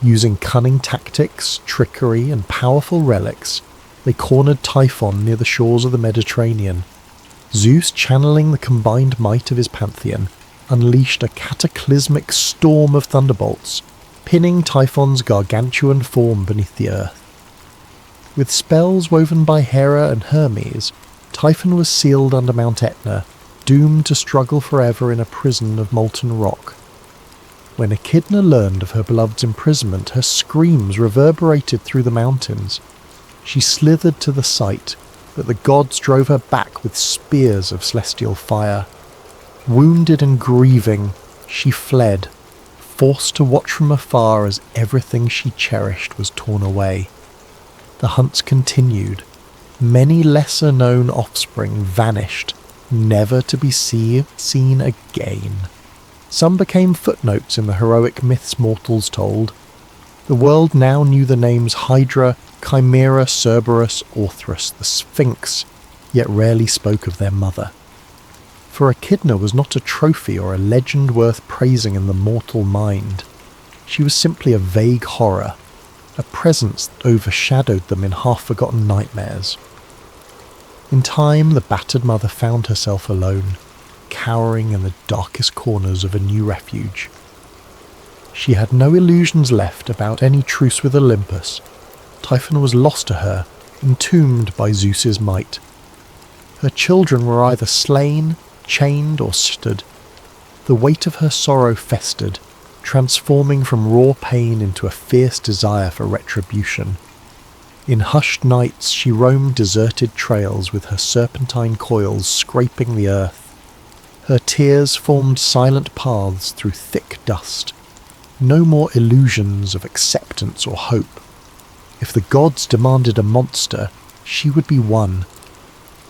Using cunning tactics, trickery, and powerful relics, they cornered Typhon near the shores of the Mediterranean. Zeus, channeling the combined might of his pantheon, unleashed a cataclysmic storm of thunderbolts, pinning Typhon's gargantuan form beneath the earth. With spells woven by Hera and Hermes, Typhon was sealed under Mount Etna, doomed to struggle forever in a prison of molten rock. When Echidna learned of her beloved's imprisonment, her screams reverberated through the mountains. She slithered to the site, but the gods drove her back with spears of celestial fire. Wounded and grieving, she fled, forced to watch from afar as everything she cherished was torn away. The hunts continued. Many lesser-known offspring vanished, never to be seen again. Some became footnotes in the heroic myths mortals told. The world now knew the names Hydra, Chimera, Cerberus, Orthrus, the Sphinx, yet rarely spoke of their mother. For Echidna was not a trophy or a legend worth praising in the mortal mind. She was simply a vague horror, a presence that overshadowed them in half-forgotten nightmares. In time, the battered mother found herself alone, cowering in the darkest corners of a new refuge. She had no illusions left about any truce with Olympus. Typhon was lost to her, entombed by Zeus's might. Her children were either slain, chained, or stood. The weight of her sorrow festered, transforming from raw pain into a fierce desire for retribution. In hushed nights she roamed deserted trails with her serpentine coils scraping the earth. Her tears formed silent paths through thick dust. No more illusions of acceptance or hope. If the gods demanded a monster, she would be one.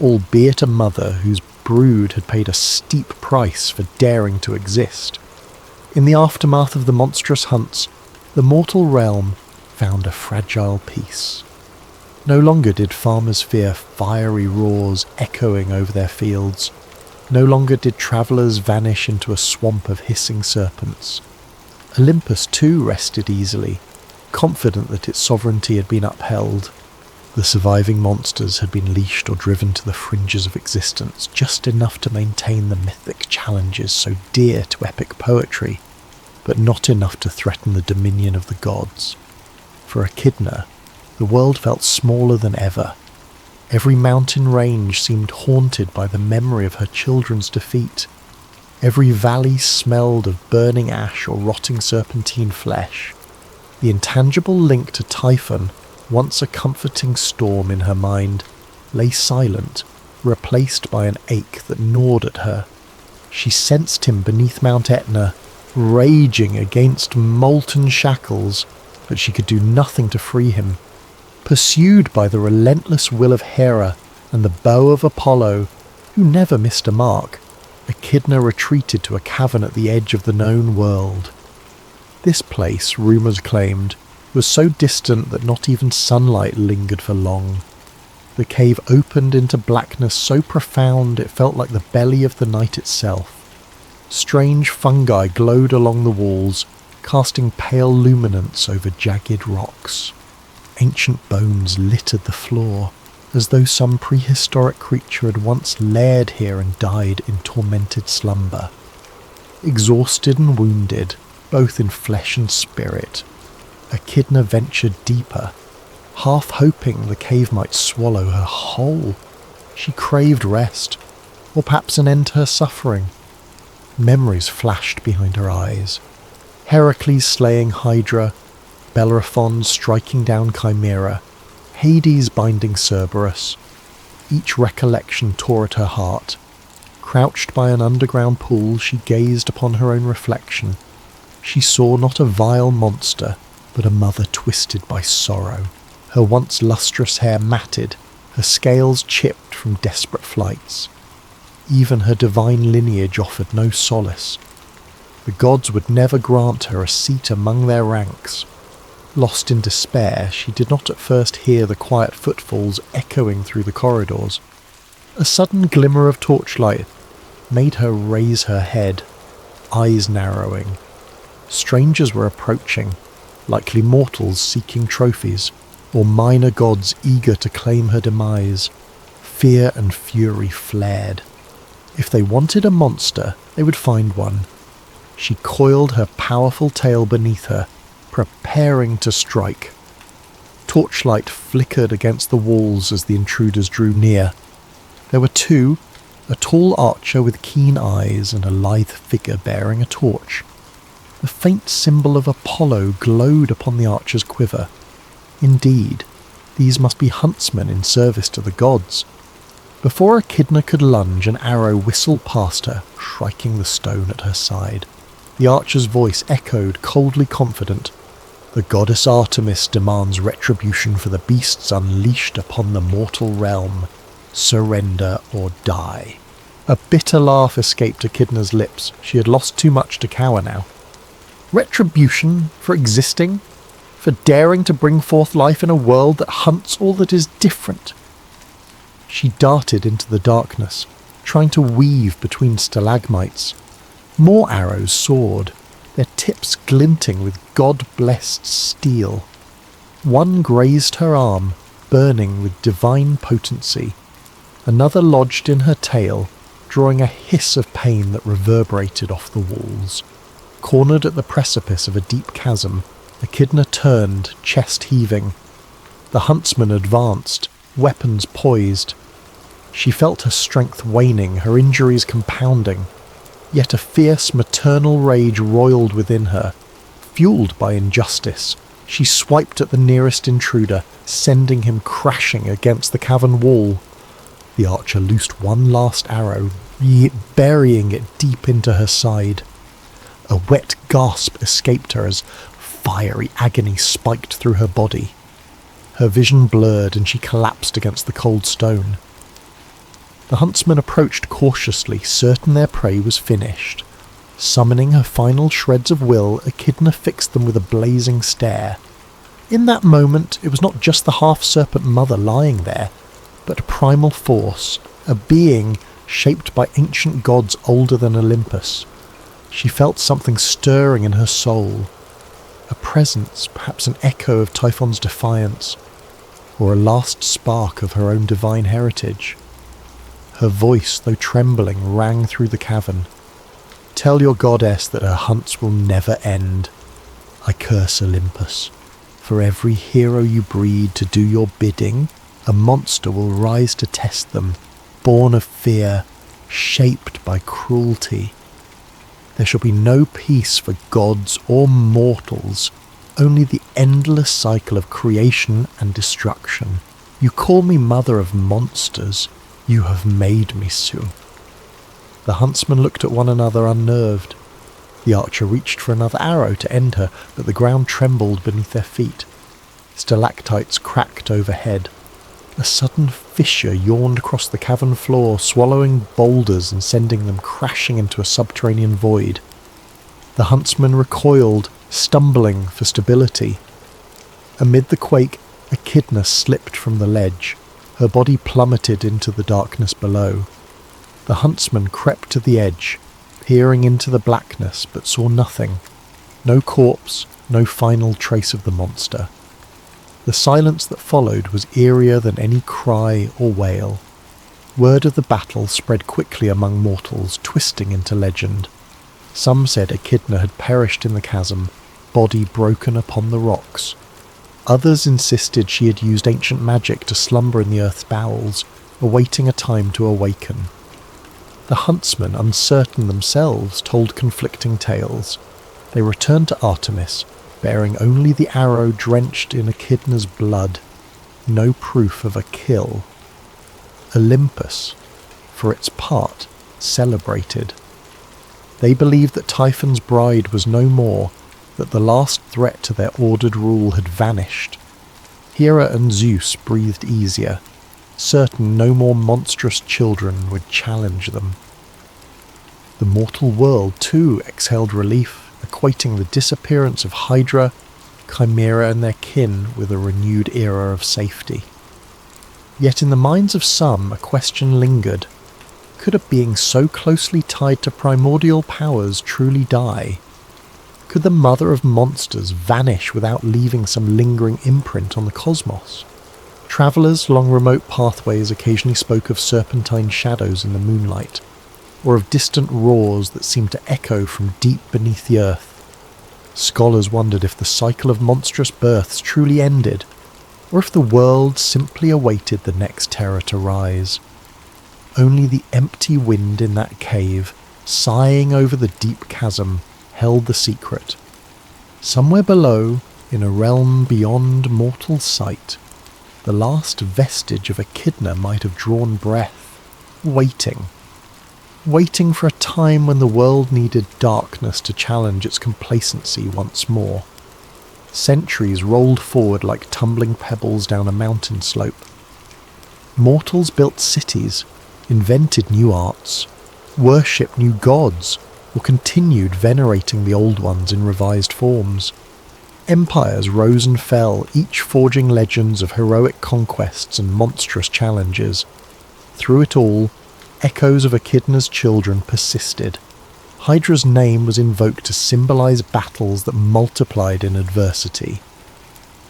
albeit a mother whose brood had paid a steep price for daring to exist. In the aftermath of the monstrous hunts, the mortal realm found a fragile peace. No longer did farmers fear fiery roars echoing over their fields. No longer did travellers vanish into a swamp of hissing serpents. Olympus too rested easily, confident that its sovereignty had been upheld. The surviving monsters had been leashed or driven to the fringes of existence, just enough to maintain the mythic challenges so dear to epic poetry, but not enough to threaten the dominion of the gods. For Echidna, the world felt smaller than ever. Every mountain range seemed haunted by the memory of her children's defeat. Every valley smelled of burning ash or rotting serpentine flesh. The intangible link to Typhon, once a comforting storm in her mind, lay silent, replaced by an ache that gnawed at her. She sensed him beneath Mount Etna, raging against molten shackles, but she could do nothing to free him. Pursued by the relentless will of Hera and the bow of Apollo, who never missed a mark, Echidna retreated to a cavern at the edge of the known world. This place, rumours claimed, was so distant that not even sunlight lingered for long. The cave opened into blackness so profound it felt like the belly of the night itself. Strange fungi glowed along the walls, casting pale luminance over jagged rocks. Ancient bones littered the floor, as though some prehistoric creature had once laired here and died in tormented slumber. Exhausted and wounded, both in flesh and spirit, Echidna ventured deeper, half hoping the cave might swallow her whole. She craved rest, or perhaps an end to her suffering. Memories flashed behind her eyes. Heracles slaying Hydra, Bellerophon striking down Chimera, Hades binding Cerberus. Each recollection tore at her heart. Crouched by an underground pool, she gazed upon her own reflection. She saw not a vile monster, but a mother twisted by sorrow, her once lustrous hair matted, her scales chipped from desperate flights. Even her divine lineage offered no solace. The gods would never grant her a seat among their ranks. Lost in despair, she did not at first hear the quiet footfalls echoing through the corridors. A sudden glimmer of torchlight made her raise her head, eyes narrowing. Strangers were approaching, likely mortals seeking trophies, or minor gods eager to claim her demise. Fear and fury flared. If they wanted a monster, they would find one. She coiled her powerful tail beneath her, preparing to strike. Torchlight flickered against the walls as the intruders drew near. There were two, a tall archer with keen eyes and a lithe figure bearing a torch. The faint symbol of Apollo glowed upon the archer's quiver. Indeed, these must be huntsmen in service to the gods. Before Echidna could lunge, an arrow whistled past her, striking the stone at her side. The archer's voice echoed, coldly confident. The goddess Artemis demands retribution for the beasts unleashed upon the mortal realm. Surrender or die. A bitter laugh escaped Echidna's lips. She had lost too much to cower now. Retribution for existing? For daring to bring forth life in a world that hunts all that is different? She darted into the darkness, trying to weave between stalagmites. More arrows soared, their tips glinting with god-blessed steel. One grazed her arm, burning with divine potency. Another lodged in her tail, drawing a hiss of pain that reverberated off the walls. Cornered at the precipice of a deep chasm, Echidna turned, chest heaving. The huntsman advanced, weapons poised. She felt her strength waning, her injuries compounding. Yet a fierce maternal rage roiled within her. Fueled by injustice, she swiped at the nearest intruder, sending him crashing against the cavern wall. The archer loosed one last arrow, burying it deep into her side. A wet gasp escaped her as fiery agony spiked through her body. Her vision blurred and she collapsed against the cold stone. The huntsman approached cautiously, certain their prey was finished. Summoning her final shreds of will, Echidna fixed them with a blazing stare. In that moment, it was not just the half-serpent mother lying there, but a primal force, a being shaped by ancient gods older than Olympus. She felt something stirring in her soul, a presence, perhaps an echo of Typhon's defiance, or a last spark of her own divine heritage. Her voice, though trembling, rang through the cavern. "Tell your goddess that her hunts will never end. I curse Olympus. For every hero you breed to do your bidding, a monster will rise to test them, born of fear, shaped by cruelty. There shall be no peace for gods or mortals, only the endless cycle of creation and destruction. You call me mother of monsters, you have made me so." The huntsmen looked at one another unnerved. The archer reached for another arrow to end her, but the ground trembled beneath their feet. Stalactites cracked overhead. A sudden fissure yawned across the cavern floor, swallowing boulders and sending them crashing into a subterranean void. The huntsman recoiled, stumbling for stability. Amid the quake, Echidna slipped from the ledge. Her body plummeted into the darkness below. The huntsman crept to the edge, peering into the blackness, but saw nothing. No corpse, no final trace of the monster. The silence that followed was eerier than any cry or wail. Word of the battle spread quickly among mortals, twisting into legend. Some said Echidna had perished in the chasm, body broken upon the rocks. Others insisted she had used ancient magic to slumber in the earth's bowels, awaiting a time to awaken. The huntsmen, uncertain themselves, told conflicting tales. They returned to Artemis, bearing only the arrow drenched in Echidna's blood, no proof of a kill. Olympus, for its part, celebrated. They believed that Typhon's bride was no more, that the last threat to their ordered rule had vanished. Hera and Zeus breathed easier, certain no more monstrous children would challenge them. The mortal world, too, exhaled relief, equating the disappearance of Hydra, Chimera and their kin with a renewed era of safety. Yet in the minds of some, a question lingered. Could a being so closely tied to primordial powers truly die? Could the mother of monsters vanish without leaving some lingering imprint on the cosmos? Travellers along remote pathways occasionally spoke of serpentine shadows in the moonlight, or of distant roars that seemed to echo from deep beneath the earth. Scholars wondered if the cycle of monstrous births truly ended, or if the world simply awaited the next terror to rise. Only the empty wind in that cave, sighing over the deep chasm, held the secret. Somewhere below, in a realm beyond mortal sight, the last vestige of Echidna might have drawn breath, waiting for a time when the world needed darkness to challenge its complacency once more. Centuries rolled forward like tumbling pebbles down a mountain slope. Mortals built cities, invented new arts, worshipped new gods, or continued venerating the old ones in revised forms. Empires rose and fell, each forging legends of heroic conquests and monstrous challenges. Through it all, echoes of Echidna's children persisted. Hydra's name was invoked to symbolize battles that multiplied in adversity.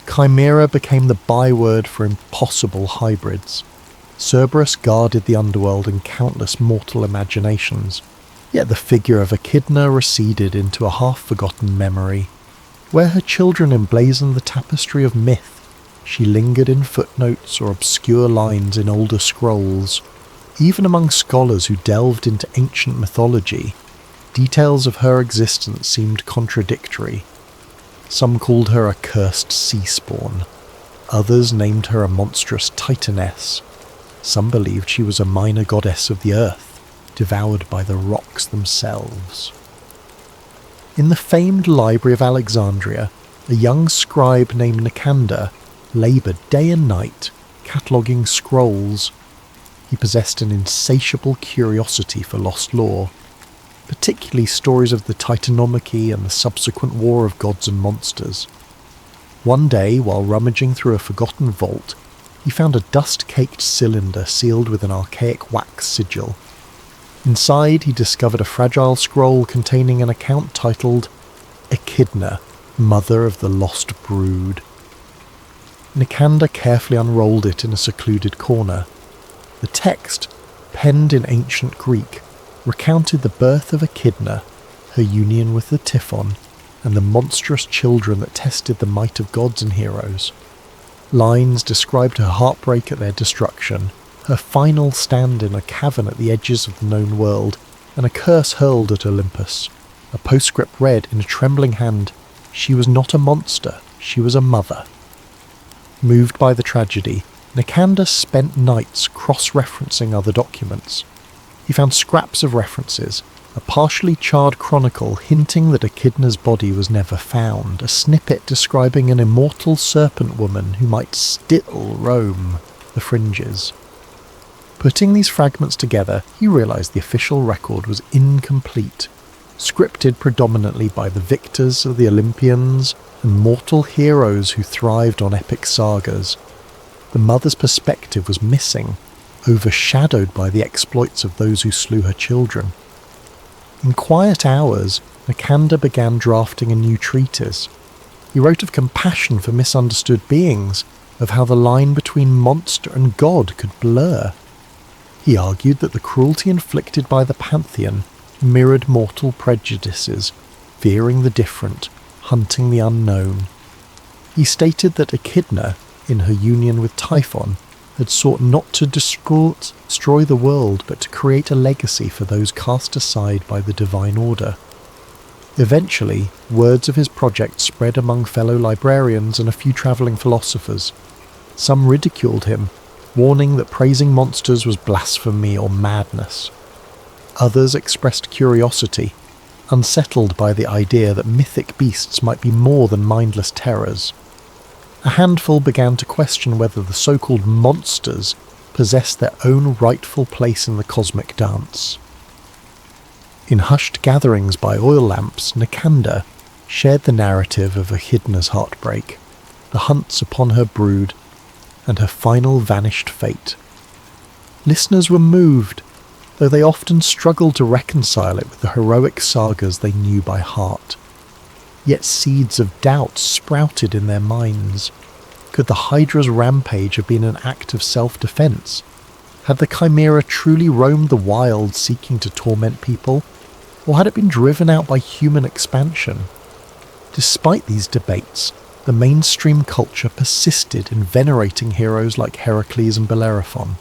Chimera became the byword for impossible hybrids. Cerberus guarded the underworld in countless mortal imaginations, yet the figure of Echidna receded into a half-forgotten memory. Where her children emblazoned the tapestry of myth, she lingered in footnotes or obscure lines in older scrolls. Even among scholars who delved into ancient mythology, details of her existence seemed contradictory. Some called her a cursed sea-spawn. Others named her a monstrous titaness. Some believed she was a minor goddess of the earth, devoured by the rocks themselves. In the famed library of Alexandria, a young scribe named Nicander laboured day and night, cataloguing scrolls. he possessed an insatiable curiosity for lost lore, particularly stories of the Titanomachy and the subsequent war of gods and monsters. One day, while rummaging through a forgotten vault, he found a dust-caked cylinder sealed with an archaic wax sigil. Inside, he discovered a fragile scroll containing an account titled Echidna, Mother of the Lost Brood. Nicander carefully unrolled it in a secluded corner. The text, penned in ancient Greek, recounted the birth of Echidna, her union with the Typhon, and the monstrous children that tested the might of gods and heroes. Lines described her heartbreak at their destruction, her final stand in a cavern at the edges of the known world, and a curse hurled at Olympus. A postscript read in a trembling hand, "She was not a monster, she was a mother." Moved by the tragedy, Nicander spent nights cross-referencing other documents. He found scraps of references, a partially charred chronicle hinting that Echidna's body was never found, a snippet describing an immortal serpent woman who might still roam the fringes. Putting these fragments together, he realised the official record was incomplete, scripted predominantly by the victors of the Olympians and mortal heroes who thrived on epic sagas. The mother's perspective was missing, overshadowed by the exploits of those who slew her children. In quiet hours, Nicander began drafting a new treatise. He wrote of compassion for misunderstood beings, of how the line between monster and god could blur. He argued that the cruelty inflicted by the pantheon mirrored mortal prejudices, fearing the different, hunting the unknown. He stated that Echidna, in her union with Typhon, had sought not to destroy the world but to create a legacy for those cast aside by the divine order. Eventually, words of his project spread among fellow librarians and a few travelling philosophers. Some ridiculed him, warning that praising monsters was blasphemy or madness. Others expressed curiosity, unsettled by the idea that mythic beasts might be more than mindless terrors. A handful began to question whether the so-called monsters possessed their own rightful place in the cosmic dance. In hushed gatherings by oil lamps, Nicander shared the narrative of Echidna's heartbreak, the hunts upon her brood, and her final vanished fate. Listeners were moved, though they often struggled to reconcile it with the heroic sagas they knew by heart. Yet seeds of doubt sprouted in their minds. Could the Hydra's rampage have been an act of self-defense? Had the Chimera truly roamed the wild seeking to torment people? Or had it been driven out by human expansion? Despite these debates, the mainstream culture persisted in venerating heroes like Heracles and Bellerophon.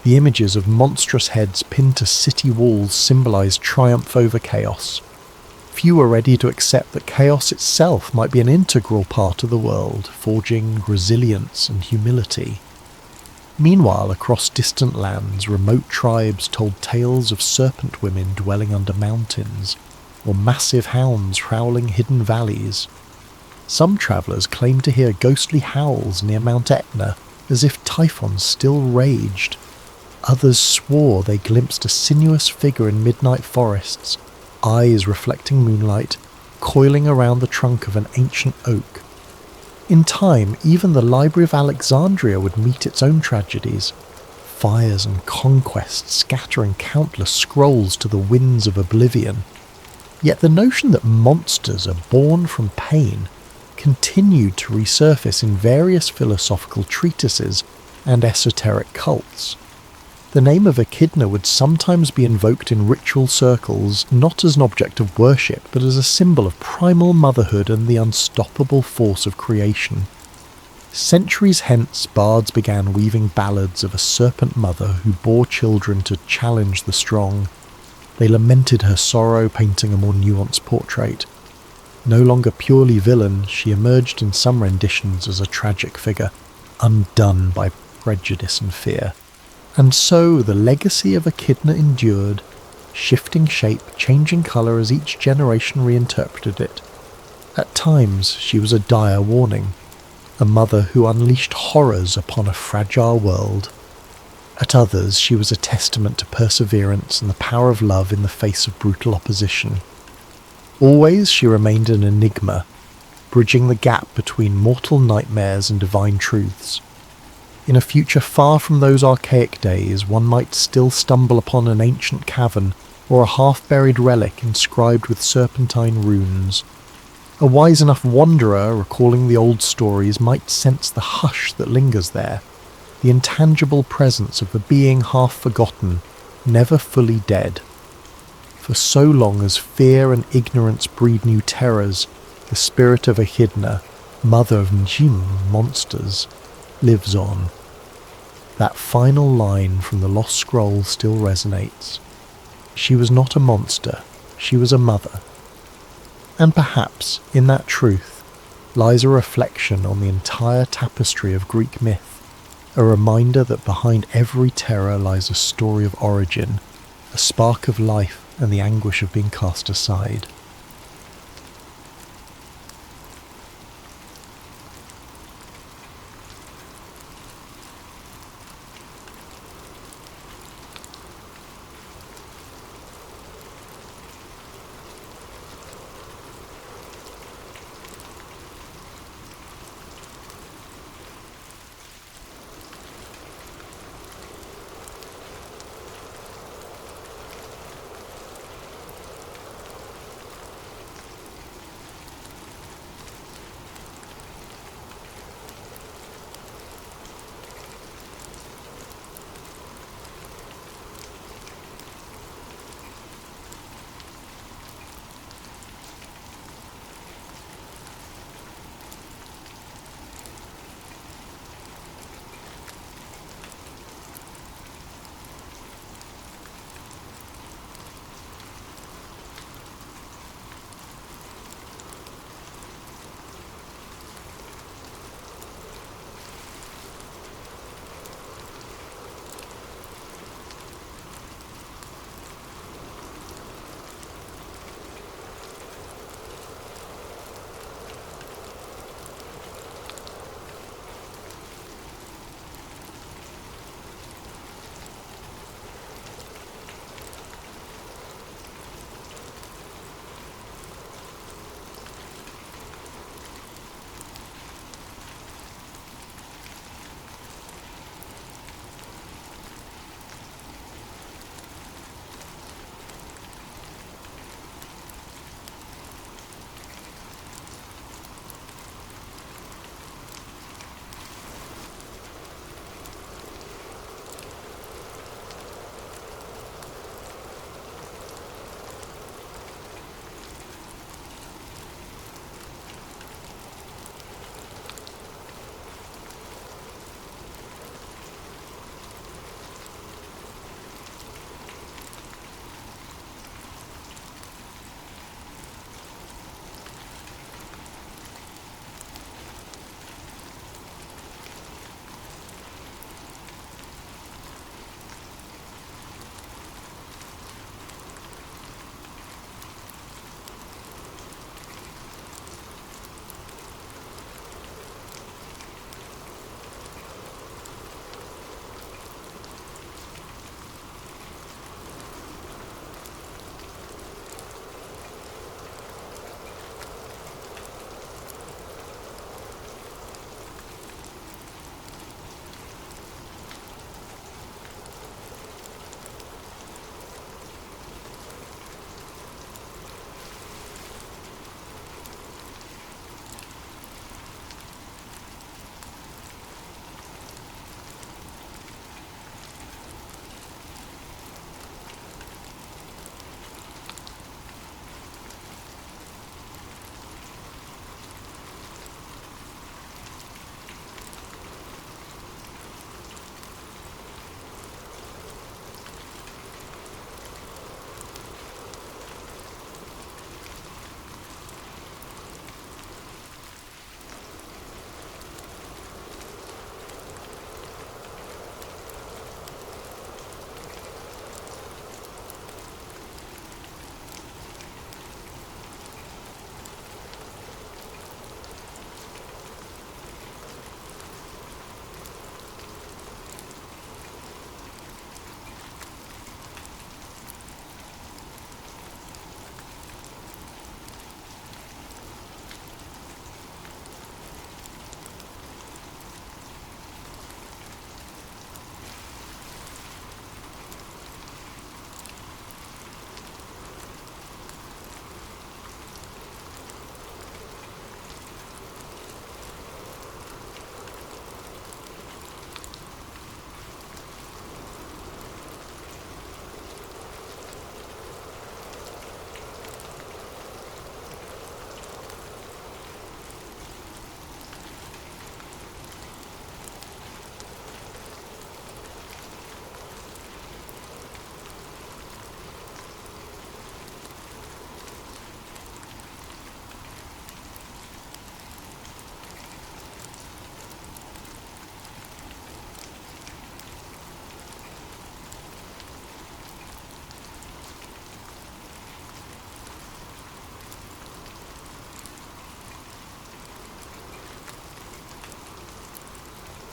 The images of monstrous heads pinned to city walls symbolized triumph over chaos. Few were ready to accept that chaos itself might be an integral part of the world, forging resilience and humility. Meanwhile, across distant lands, remote tribes told tales of serpent women dwelling under mountains, or massive hounds prowling hidden valleys. Some travellers claimed to hear ghostly howls near Mount Etna, as if Typhon still raged. Others swore they glimpsed a sinuous figure in midnight forests, eyes reflecting moonlight, coiling around the trunk of an ancient oak. In time, even the Library of Alexandria would meet its own tragedies, fires and conquests scattering countless scrolls to the winds of oblivion. Yet the notion that monsters are born from pain continued to resurface in various philosophical treatises and esoteric cults. The name of Echidna would sometimes be invoked in ritual circles, not as an object of worship, but as a symbol of primal motherhood and the unstoppable force of creation. Centuries hence, bards began weaving ballads of a serpent mother who bore children to challenge the strong. They lamented her sorrow, painting a more nuanced portrait. No longer purely villain, she emerged in some renditions as a tragic figure, undone by prejudice and fear. And so the legacy of Echidna endured, shifting shape, changing colour as each generation reinterpreted it. At times she was a dire warning, a mother who unleashed horrors upon a fragile world. At others, she was a testament to perseverance and the power of love in the face of brutal opposition. Always she remained an enigma, bridging the gap between mortal nightmares and divine truths. In a future far from those archaic days, one might still stumble upon an ancient cavern or a half-buried relic inscribed with serpentine runes. A wise enough wanderer recalling the old stories might sense the hush that lingers there, the intangible presence of a being half forgotten, never fully dead. For so long as fear and ignorance breed new terrors, the spirit of Echidna, mother of Njim monsters, lives on. That final line from the Lost Scroll still resonates. She was not a monster, she was a mother. And perhaps, in that truth, lies a reflection on the entire tapestry of Greek myth, a reminder that behind every terror lies a story of origin, a spark of life and the anguish of being cast aside.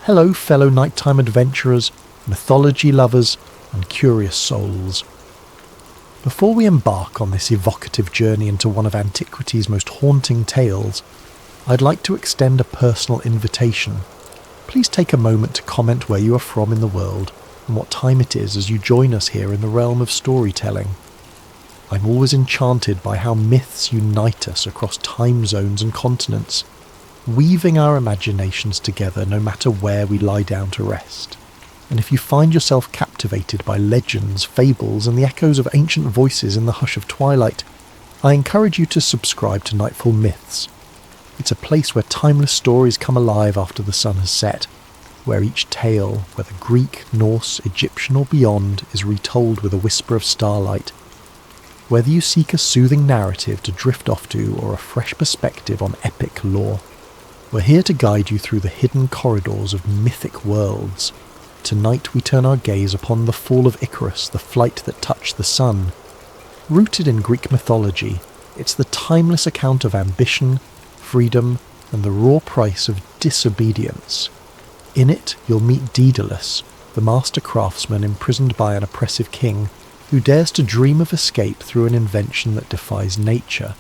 Hello fellow nighttime adventurers, mythology lovers and curious souls. Before we embark on this evocative journey into one of antiquity's most haunting tales, I'd like to extend a personal invitation. Please take a moment to comment where you are from in the world and what time it is as you join us here in the realm of storytelling. I'm always enchanted by how myths unite us across time zones and continents, weaving our imaginations together no matter where we lie down to rest. And if you find yourself captivated by legends, fables, and the echoes of ancient voices in the hush of twilight, I encourage you to subscribe to Nightfall Myths. It's a place where timeless stories come alive after the sun has set, where each tale, whether Greek, Norse, Egyptian or beyond, is retold with a whisper of starlight. Whether you seek a soothing narrative to drift off to or a fresh perspective on epic lore, we're here to guide you through the hidden corridors of mythic worlds. Tonight we turn our gaze upon the fall of Icarus, the flight that touched the sun. Rooted in Greek mythology, it's the timeless account of ambition, freedom, and the raw price of disobedience. In it, you'll meet Daedalus, the master craftsman imprisoned by an oppressive king, who dares to dream of escape through an invention that defies nature.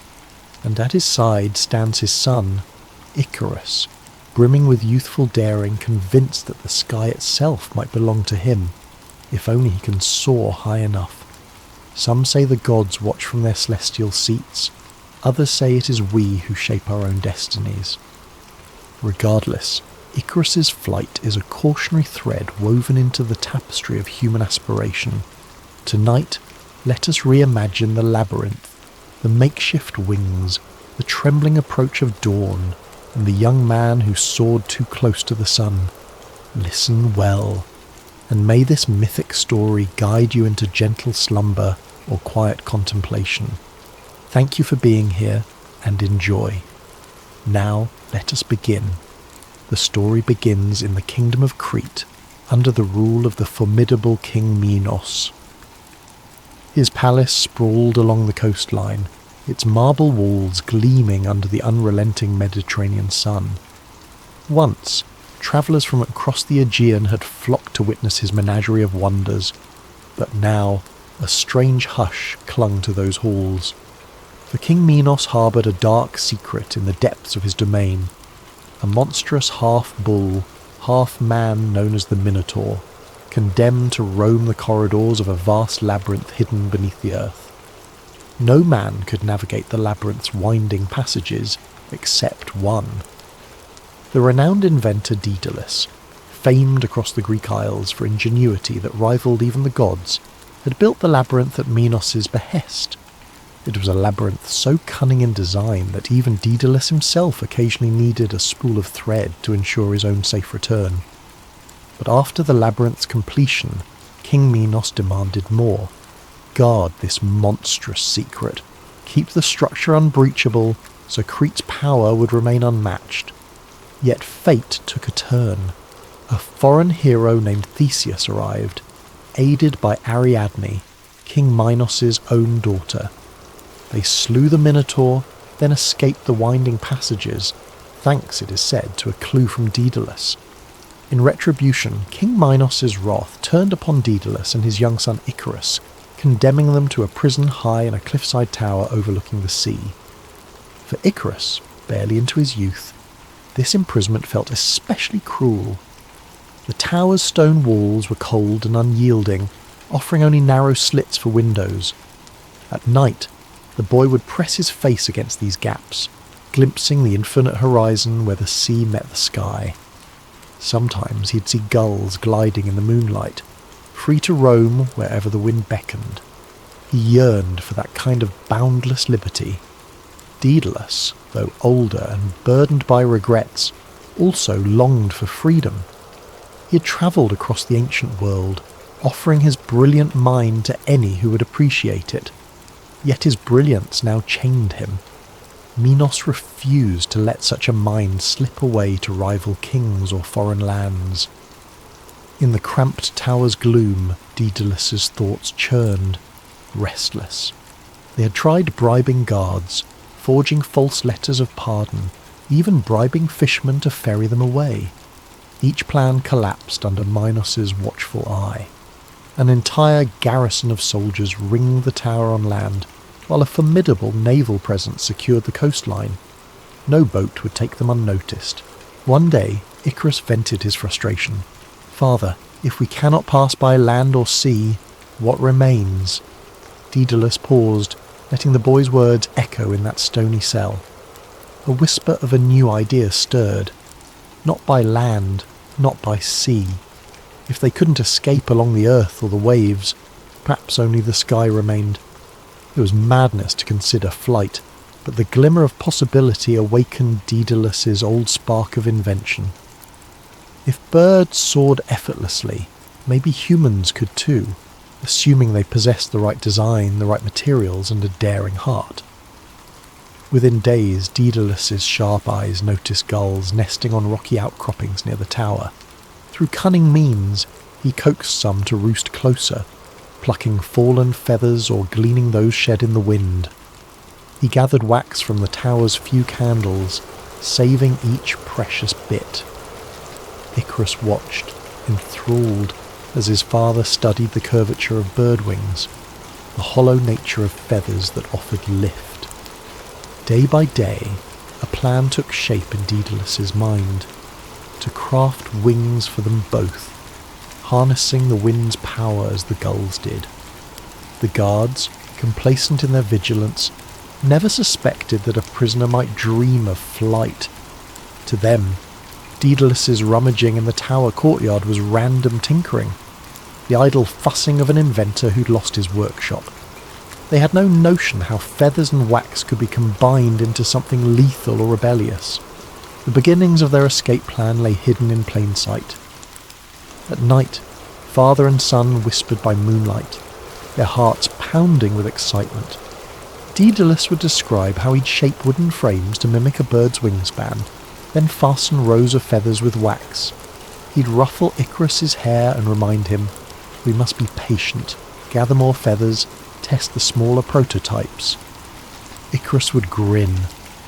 And at his side stands his son, Icarus, brimming with youthful daring, convinced that the sky itself might belong to him, if only he can soar high enough. Some say the gods watch from their celestial seats, others say it is we who shape our own destinies. Regardless, Icarus's flight is a cautionary thread woven into the tapestry of human aspiration. Tonight, let us reimagine the labyrinth, the makeshift wings, the trembling approach of dawn, and the young man who soared too close to the sun. Listen well, and may this mythic story guide you into gentle slumber or quiet contemplation. Thank you for being here, and enjoy. Now let us begin. The story begins in the kingdom of Crete, under the rule of the formidable King Minos. His palace sprawled along the coastline, its marble walls gleaming under the unrelenting Mediterranean sun. Once, travellers from across the Aegean had flocked to witness his menagerie of wonders, but now a strange hush clung to those halls. For King Minos harboured a dark secret in the depths of his domain, a monstrous half-bull, half-man known as the Minotaur, condemned to roam the corridors of a vast labyrinth hidden beneath the earth. No man could navigate the labyrinth's winding passages except one. The renowned inventor Daedalus, famed across the Greek Isles for ingenuity that rivaled even the gods, had built the labyrinth at Minos's behest. It was a labyrinth so cunning in design that even Daedalus himself occasionally needed a spool of thread to ensure his own safe return. But after the labyrinth's completion, King Minos demanded more. Guard this monstrous secret. Keep the structure unbreachable, so Crete's power would remain unmatched. Yet fate took a turn. A foreign hero named Theseus arrived, aided by Ariadne, King Minos's own daughter. They slew the Minotaur, then escaped the winding passages, thanks, it is said, to a clue from Daedalus. In retribution, King Minos's wrath turned upon Daedalus and his young son Icarus, condemning them to a prison high in a cliffside tower overlooking the sea. For Icarus, barely into his youth, this imprisonment felt especially cruel. The tower's stone walls were cold and unyielding, offering only narrow slits for windows. At night, the boy would press his face against these gaps, glimpsing the infinite horizon where the sea met the sky. Sometimes he'd see gulls gliding in the moonlight, free to roam wherever the wind beckoned. He yearned for that kind of boundless liberty. Daedalus, though older and burdened by regrets, also longed for freedom. He had travelled across the ancient world, offering his brilliant mind to any who would appreciate it. Yet his brilliance now chained him. Minos refused to let such a mind slip away to rival kings or foreign lands. In the cramped tower's gloom, Daedalus's thoughts churned, restless. They had tried bribing guards, forging false letters of pardon, even bribing fishermen to ferry them away. Each plan collapsed under Minos's watchful eye. An entire garrison of soldiers ringed the tower on land, while a formidable naval presence secured the coastline. No boat would take them unnoticed. One day, Icarus vented his frustration. "Father, if we cannot pass by land or sea, what remains?" Daedalus paused, letting the boy's words echo in that stony cell. A whisper of a new idea stirred. Not by land, not by sea. If they couldn't escape along the earth or the waves, perhaps only the sky remained. It was madness to consider flight, but the glimmer of possibility awakened Daedalus's old spark of invention. If birds soared effortlessly, maybe humans could too, assuming they possessed the right design, the right materials, and a daring heart. Within days, Daedalus's sharp eyes noticed gulls nesting on rocky outcroppings near the tower. Through cunning means, he coaxed some to roost closer, plucking fallen feathers or gleaning those shed in the wind. He gathered wax from the tower's few candles, saving each precious bit. Icarus watched, enthralled, as his father studied the curvature of bird wings, the hollow nature of feathers that offered lift. Day by day, a plan took shape in Daedalus's mind, to craft wings for them both, harnessing the wind's power as the gulls did. The guards, complacent in their vigilance, never suspected that a prisoner might dream of flight. To them, Daedalus's rummaging in the tower courtyard was random tinkering, the idle fussing of an inventor who'd lost his workshop. They had no notion how feathers and wax could be combined into something lethal or rebellious. The beginnings of their escape plan lay hidden in plain sight. At night, father and son whispered by moonlight, their hearts pounding with excitement. Daedalus would describe how he'd shape wooden frames to mimic a bird's wingspan, then fasten rows of feathers with wax. He'd ruffle Icarus's hair and remind him, "We must be patient, gather more feathers, test the smaller prototypes." Icarus would grin,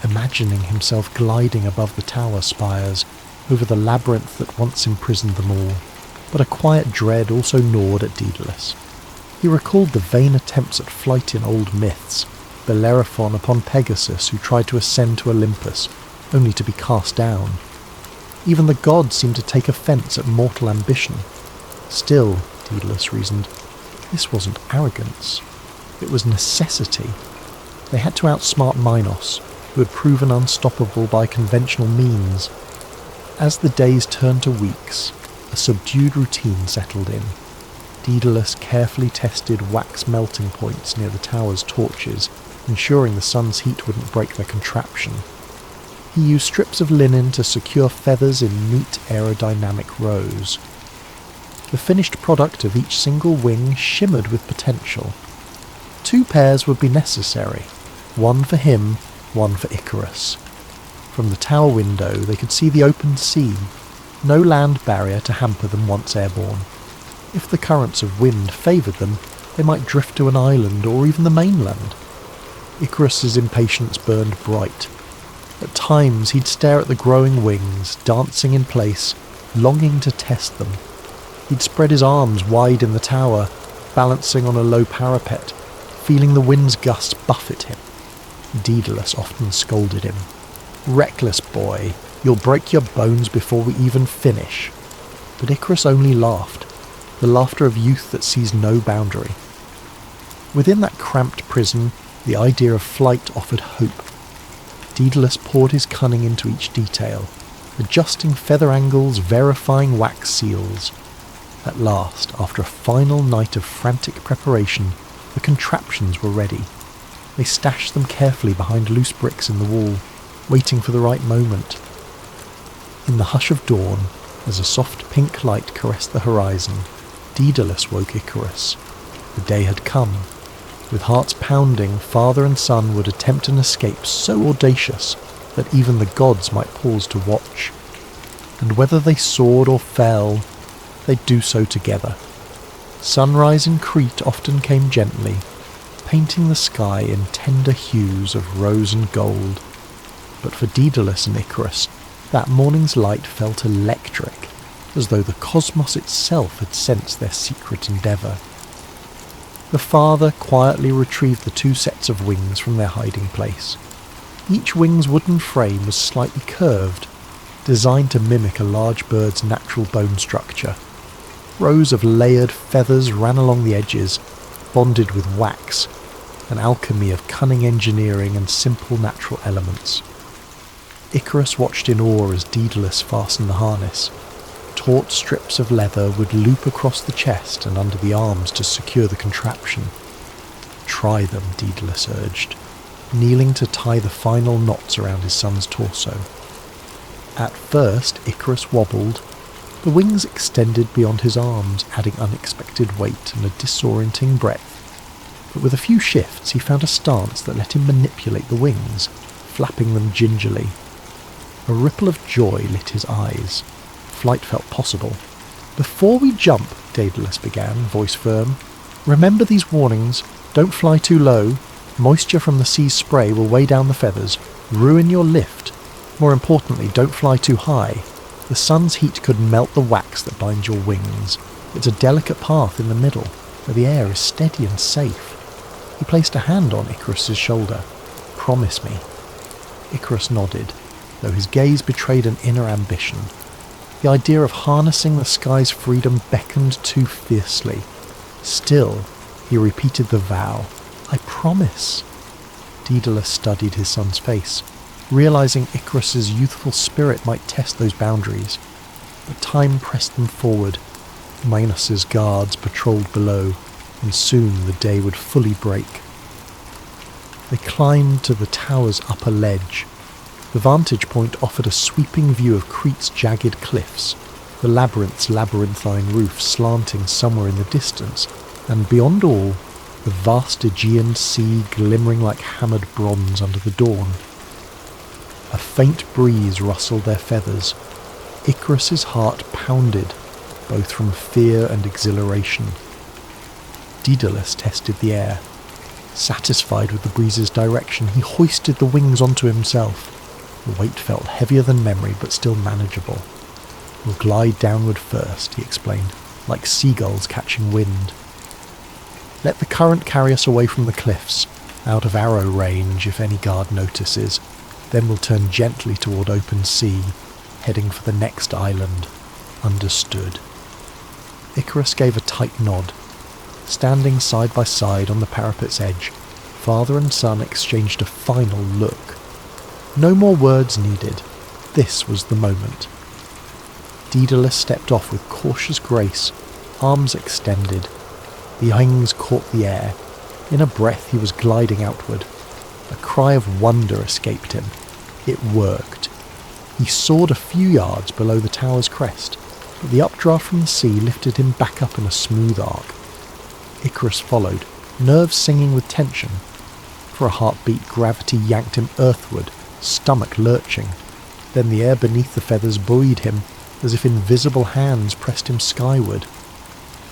imagining himself gliding above the tower spires, over the labyrinth that once imprisoned them all. But a quiet dread also gnawed at Daedalus. He recalled the vain attempts at flight in old myths, Bellerophon upon Pegasus who tried to ascend to Olympus, only to be cast down. Even the gods seemed to take offence at mortal ambition. Still, Daedalus reasoned, this wasn't arrogance. It was necessity. They had to outsmart Minos, who had proven unstoppable by conventional means. As the days turned to weeks, a subdued routine settled in. Daedalus carefully tested wax melting points near the tower's torches, ensuring the sun's heat wouldn't break their contraption. He used strips of linen to secure feathers in neat aerodynamic rows. The finished product of each single wing shimmered with potential. 2 pairs would be necessary, one for him, one for Icarus. From the tower window they could see the open sea, no land barrier to hamper them once airborne. If the currents of wind favoured them, they might drift to an island or even the mainland. Icarus's impatience burned bright. At times he'd stare at the growing wings, dancing in place, longing to test them. He'd spread his arms wide in the tower, balancing on a low parapet, feeling the wind's gusts buffet him. Daedalus often scolded him. "Reckless boy, you'll break your bones before we even finish." But Icarus only laughed, the laughter of youth that sees no boundary. Within that cramped prison, the idea of flight offered hope. Daedalus poured his cunning into each detail, adjusting feather angles, verifying wax seals. At last, after a final night of frantic preparation, the contraptions were ready. They stashed them carefully behind loose bricks in the wall, waiting for the right moment. In the hush of dawn, as a soft pink light caressed the horizon, Daedalus woke Icarus. The day had come. With hearts pounding, father and son would attempt an escape so audacious that even the gods might pause to watch. And whether they soared or fell, they'd do so together. Sunrise in Crete often came gently, painting the sky in tender hues of rose and gold. But for Daedalus and Icarus, that morning's light felt electric, as though the cosmos itself had sensed their secret endeavour. The father quietly retrieved the 2 sets of wings from their hiding place. Each wing's wooden frame was slightly curved, designed to mimic a large bird's natural bone structure. Rows of layered feathers ran along the edges, bonded with wax, an alchemy of cunning engineering and simple natural elements. Icarus watched in awe as Daedalus fastened the harness. Taut strips of leather would loop across the chest and under the arms to secure the contraption. "Try them," Daedalus urged, kneeling to tie the final knots around his son's torso. At first, Icarus wobbled. The wings extended beyond his arms, adding unexpected weight and a disorienting breadth. But with a few shifts, he found a stance that let him manipulate the wings, flapping them gingerly. A ripple of joy lit his eyes. Flight felt possible. "Before we jump," Daedalus began, voice firm, "remember these warnings. Don't fly too low. Moisture from the sea's spray will weigh down the feathers, ruin your lift. More importantly, don't fly too high. The sun's heat could melt the wax that binds your wings. It's a delicate path in the middle, where the air is steady and safe." He placed a hand on Icarus's shoulder. "Promise me." Icarus nodded, though his gaze betrayed an inner ambition. The idea of harnessing the sky's freedom beckoned too fiercely. Still, he repeated the vow. "I promise." Daedalus studied his son's face, realizing Icarus's youthful spirit might test those boundaries. But time pressed them forward. Minos's guards patrolled below, and soon the day would fully break. They climbed to the tower's upper ledge. The vantage point offered a sweeping view of Crete's jagged cliffs, the labyrinth's labyrinthine roof slanting somewhere in the distance, and beyond all, the vast Aegean sea glimmering like hammered bronze under the dawn. A faint breeze rustled their feathers. Icarus's heart pounded, both from fear and exhilaration. Daedalus tested the air. Satisfied with the breeze's direction, he hoisted the wings onto himself. The weight felt heavier than memory, but still manageable. "We'll glide downward first," he explained, "like seagulls catching wind. Let the current carry us away from the cliffs, out of arrow range if any guard notices. Then we'll turn gently toward open sea, heading for the next island." "Understood." Icarus gave a tight nod. Standing side by side on the parapet's edge, father and son exchanged a final look. No more words needed. This was the moment. Daedalus stepped off with cautious grace, arms extended. The wings caught the air. In a breath he was gliding outward. A cry of wonder escaped him. It worked. He soared a few yards below the tower's crest, but the updraft from the sea lifted him back up in a smooth arc. Icarus followed, nerves singing with tension. For a heartbeat, gravity yanked him earthward, stomach lurching. Then the air beneath the feathers buoyed him, as if invisible hands pressed him skyward.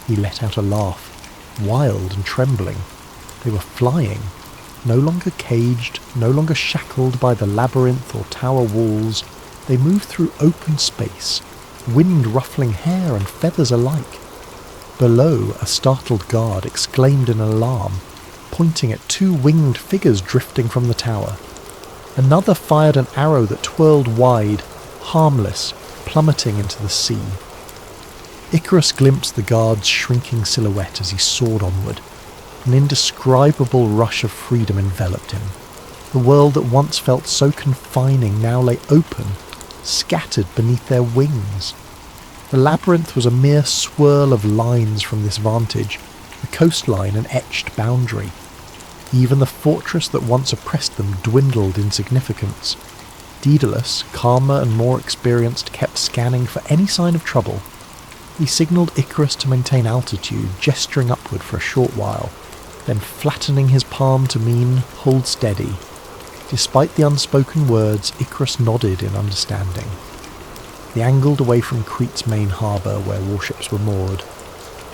He let out a laugh, wild and trembling. They were flying, no longer caged, no longer shackled by the labyrinth or tower walls. They moved through open space, wind ruffling hair and feathers alike. Below, a startled guard exclaimed in alarm, pointing at 2 winged figures drifting from the tower. Another fired an arrow that twirled wide, harmless, plummeting into the sea. Icarus glimpsed the guard's shrinking silhouette as he soared onward. An indescribable rush of freedom enveloped him. The world that once felt so confining now lay open, scattered beneath their wings. The labyrinth was a mere swirl of lines from this vantage, the coastline an etched boundary. Even the fortress that once oppressed them dwindled in significance. Daedalus, calmer and more experienced, kept scanning for any sign of trouble. He signalled Icarus to maintain altitude, gesturing upward for a short while, then flattening his palm to mean, "Hold steady." Despite the unspoken words, Icarus nodded in understanding. They angled away from Crete's main harbour where warships were moored.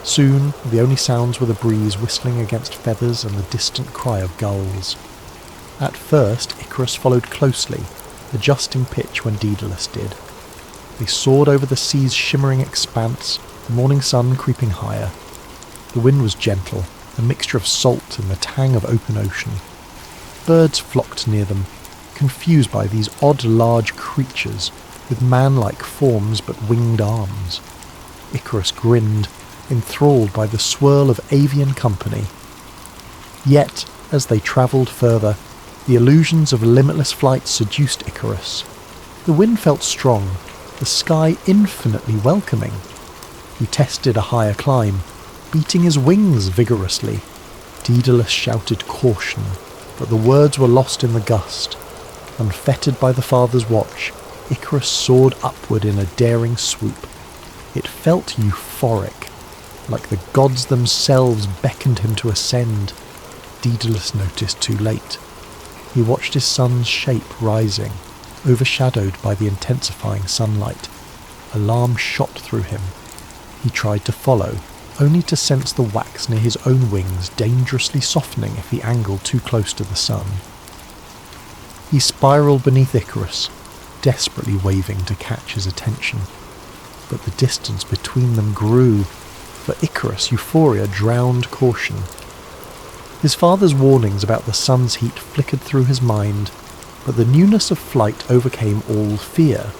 Soon, the only sounds were the breeze whistling against feathers and the distant cry of gulls. At first, Icarus followed closely, adjusting pitch when Daedalus did. They soared over the sea's shimmering expanse, the morning sun creeping higher. The wind was gentle, a mixture of salt and the tang of open ocean. Birds flocked near them, confused by these odd large creatures with man-like forms but winged arms. Icarus grinned, enthralled by the swirl of avian company. Yet, as they travelled further, the illusions of limitless flight seduced Icarus. The wind felt strong, the sky infinitely welcoming. He tested a higher climb, beating his wings vigorously. Daedalus shouted caution, but the words were lost in the gust. Unfettered by the father's watch, Icarus soared upward in a daring swoop. It felt euphoric, like the gods themselves beckoned him to ascend. Daedalus noticed too late. He watched his son's shape rising, overshadowed by the intensifying sunlight. Alarm shot through him. He tried to follow, only to sense the wax near his own wings dangerously softening if he angled too close to the sun. He spiraled beneath Icarus, desperately waving to catch his attention. But the distance between them grew. For Icarus, euphoria drowned caution. His father's warnings about the sun's heat flickered through his mind, but the newness of flight overcame all fear.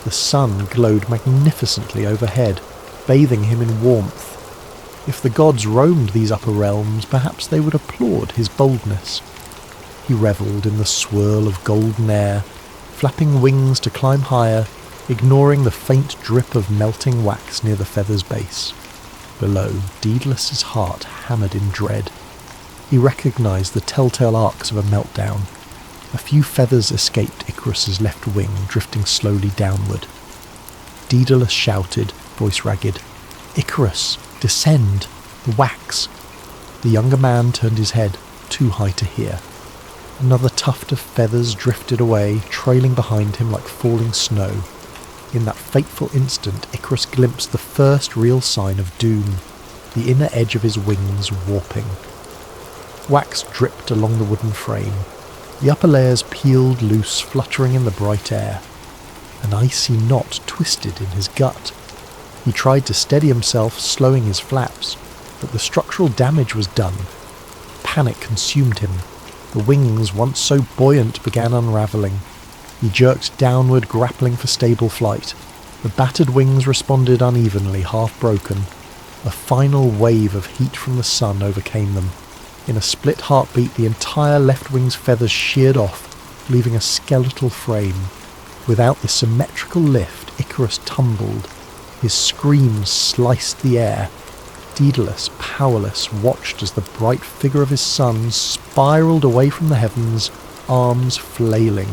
The sun glowed magnificently overhead, bathing him in warmth. If the gods roamed these upper realms, perhaps they would applaud his boldness. He revelled in the swirl of golden air, flapping wings to climb higher, ignoring the faint drip of melting wax near the feather's base. Below, Daedalus's heart hammered in dread. He recognised the telltale arcs of a meltdown. A few feathers escaped Icarus's left wing, drifting slowly downward. Daedalus shouted, voice ragged, "Icarus, descend! The wax!" The younger man turned his head, too high to hear. Another tuft of feathers drifted away, trailing behind him like falling snow. In that fateful instant, Icarus glimpsed the first real sign of doom, the inner edge of his wings warping. Wax dripped along the wooden frame. The upper layers peeled loose, fluttering in the bright air. An icy knot twisted in his gut. He tried to steady himself, slowing his flaps, but the structural damage was done. Panic consumed him. The wings, once so buoyant, began unravelling. He jerked downward, grappling for stable flight. The battered wings responded unevenly, half broken. A final wave of heat from the sun overcame them. In a split heartbeat, the entire left wing's feathers sheared off, leaving a skeletal frame. Without the symmetrical lift, Icarus tumbled. His screams sliced the air. Daedalus, powerless, watched as the bright figure of his son spiraled away from the heavens, arms flailing.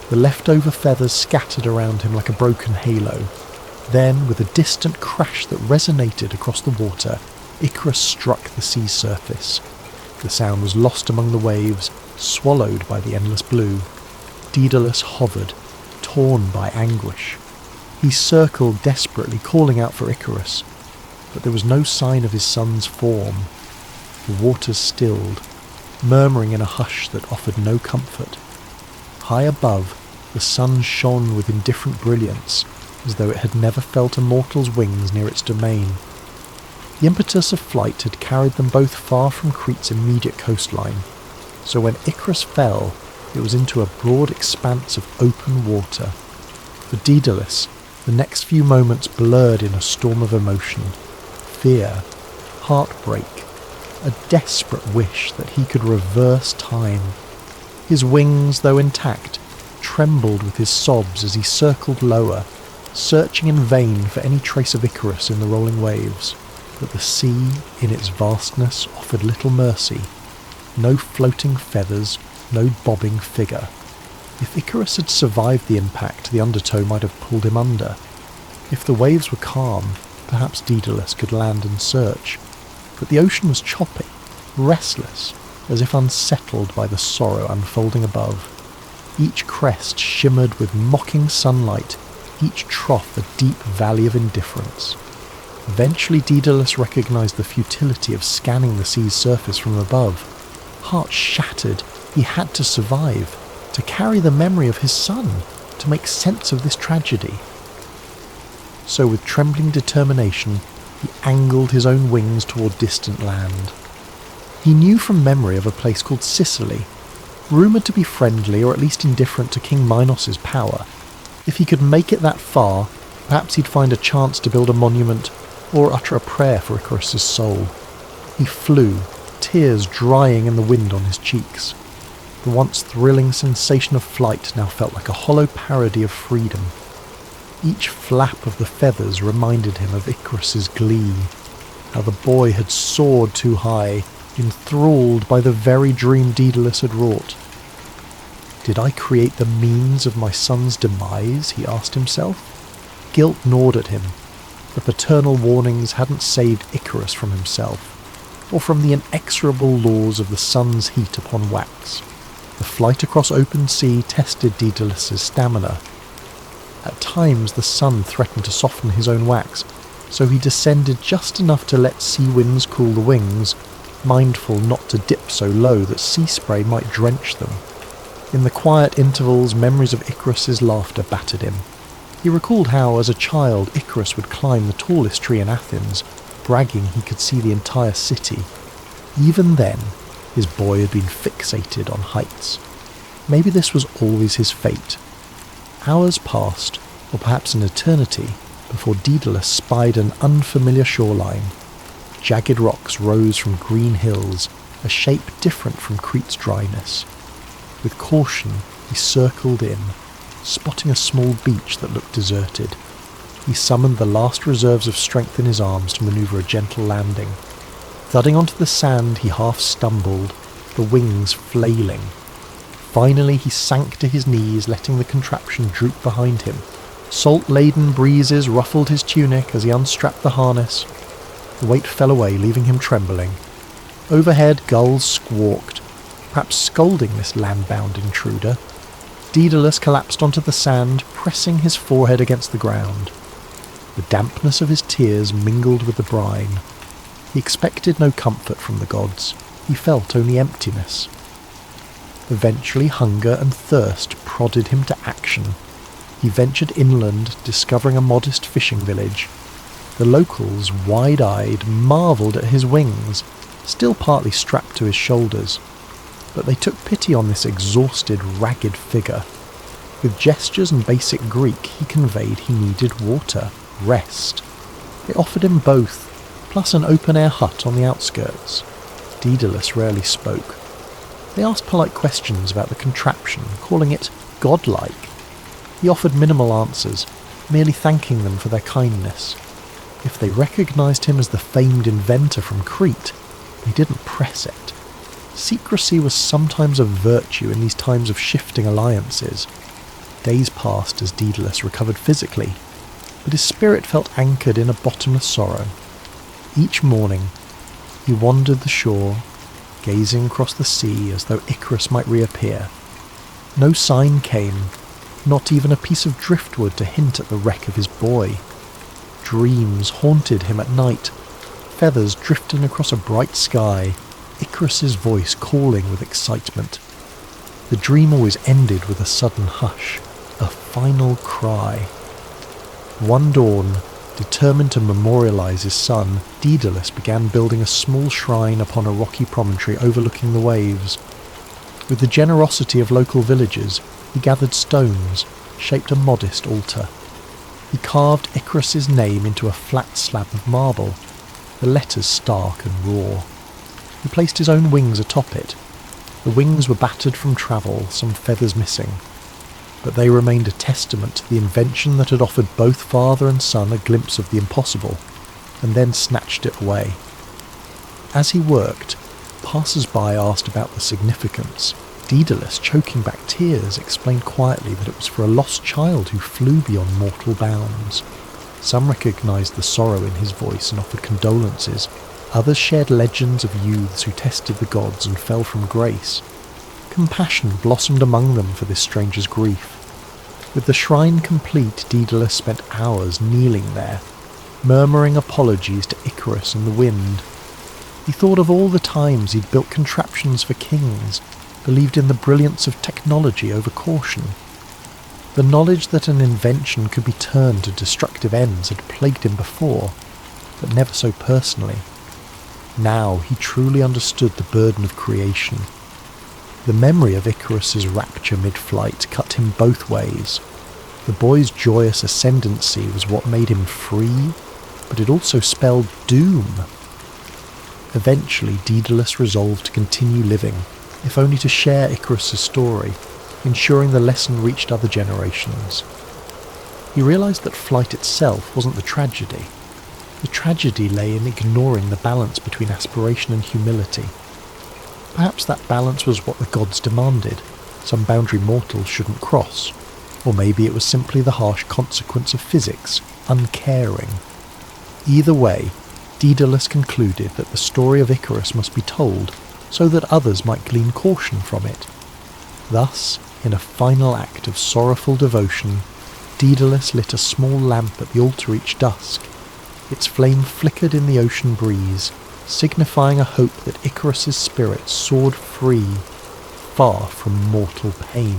The leftover feathers scattered around him like a broken halo. Then, with a distant crash that resonated across the water, Icarus struck the sea surface. The sound was lost among the waves, swallowed by the endless blue. Daedalus hovered, torn by anguish. He circled desperately, calling out for Icarus, but there was no sign of his son's form. The waters stilled, murmuring in a hush that offered no comfort. High above, the sun shone with indifferent brilliance, as though it had never felt a mortal's wings near its domain. The impetus of flight had carried them both far from Crete's immediate coastline, so when Icarus fell, it was into a broad expanse of open water. For Daedalus, the next few moments blurred in a storm of emotion. Fear, heartbreak, a desperate wish that he could reverse time. His wings, though intact, trembled with his sobs as he circled lower, searching in vain for any trace of Icarus in the rolling waves. But the sea, in its vastness, offered little mercy. No floating feathers, no bobbing figure. If Icarus had survived the impact, the undertow might have pulled him under. If the waves were calm, perhaps Daedalus could land and search. But the ocean was choppy, restless, as if unsettled by the sorrow unfolding above. Each crest shimmered with mocking sunlight, each trough a deep valley of indifference. Eventually Daedalus recognized the futility of scanning the sea's surface from above. Heart shattered, he had to survive, to carry the memory of his son. to make sense of this tragedy. So with trembling determination, he angled his own wings toward distant land. He knew from memory of a place called Sicily, rumoured to be friendly or at least indifferent to King Minos's power. If he could make it that far, perhaps he'd find a chance to build a monument or utter a prayer for Icarus's soul. He flew, tears drying in the wind on his cheeks. The once thrilling sensation of flight now felt like a hollow parody of freedom. Each flap of the feathers reminded him of Icarus's glee, how the boy had soared too high, enthralled by the very dream Daedalus had wrought. Did I create the means of my son's demise, he asked himself. Guilt gnawed at him. The paternal warnings hadn't saved Icarus from himself, or from the inexorable laws of the sun's heat upon wax. The flight across open sea tested Daedalus's stamina. At times the sun threatened to soften his own wax, so he descended just enough to let sea winds cool the wings, mindful not to dip so low that sea spray might drench them. In the quiet intervals, memories of Icarus's laughter battered him. He recalled how, as a child, Icarus would climb the tallest tree in Athens, bragging he could see the entire city. Even then, his boy had been fixated on heights. Maybe this was always his fate. Hours passed, or perhaps an eternity, before Daedalus spied an unfamiliar shoreline. Jagged rocks rose from green hills, a shape different from Crete's dryness. With caution, he circled in, spotting a small beach that looked deserted. He summoned the last reserves of strength in his arms to maneuver a gentle landing. Thudding onto the sand, he half stumbled, the wings flailing. Finally, he sank to his knees, letting the contraption droop behind him. Salt-laden breezes ruffled his tunic as he unstrapped the harness. The weight fell away, leaving him trembling. Overhead, gulls squawked, perhaps scolding this land-bound intruder. Daedalus collapsed onto the sand, pressing his forehead against the ground. The dampness of his tears mingled with the brine. He expected no comfort from the gods. He felt only emptiness. Eventually, hunger and thirst prodded him to action. He ventured inland, discovering a modest fishing village. The locals, wide-eyed, marvelled at his wings, still partly strapped to his shoulders. But they took pity on this exhausted, ragged figure. With gestures and basic Greek, he conveyed he needed water, rest. They offered him both, plus an open-air hut on the outskirts. Daedalus rarely spoke. They asked polite questions about the contraption, calling it godlike. He offered minimal answers, merely thanking them for their kindness. If they recognised him as the famed inventor from Crete, they didn't press it. Secrecy was sometimes a virtue in these times of shifting alliances. Days passed as Daedalus recovered physically, but his spirit felt anchored in a bottomless sorrow. Each morning, he wandered the shore, gazing across the sea as though Icarus might reappear. No sign came, not even a piece of driftwood to hint at the wreck of his boy. Dreams haunted him at night, feathers drifting across a bright sky, Icarus's voice calling with excitement. The dream always ended with a sudden hush, a final cry. One dawn, determined to memorialise his son, Daedalus began building a small shrine upon a rocky promontory overlooking the waves. With the generosity of local villagers, he gathered stones, shaped a modest altar. He carved Icarus's name into a flat slab of marble, the letters stark and raw. He placed his own wings atop it. The wings were battered from travel, some feathers missing, but they remained a testament to the invention that had offered both father and son a glimpse of the impossible, and then snatched it away. As he worked, passers-by asked about the significance. Daedalus, choking back tears, explained quietly that it was for a lost child who flew beyond mortal bounds. Some recognised the sorrow in his voice and offered condolences. Others shared legends of youths who tested the gods and fell from grace. Compassion blossomed among them for this stranger's grief. With the shrine complete, Daedalus spent hours kneeling there, murmuring apologies to Icarus and the wind. He thought of all the times he'd built contraptions for kings, believed in the brilliance of technology over caution. The knowledge that an invention could be turned to destructive ends had plagued him before, but never so personally. Now he truly understood the burden of creation. The memory of Icarus's rapture mid-flight cut him both ways. The boy's joyous ascendancy was what made him free, but it also spelled doom. Eventually, Daedalus resolved to continue living, if only to share Icarus's story, ensuring the lesson reached other generations. He realised that flight itself wasn't the tragedy. The tragedy lay in ignoring the balance between aspiration and humility. Perhaps that balance was what the gods demanded, some boundary mortals shouldn't cross, or maybe it was simply the harsh consequence of physics, uncaring. Either way, Daedalus concluded that the story of Icarus must be told, so that others might glean caution from it. Thus, in a final act of sorrowful devotion, Daedalus lit a small lamp at the altar each dusk. Its flame flickered in the ocean breeze, signifying a hope that Icarus's spirit soared free, far from mortal pain.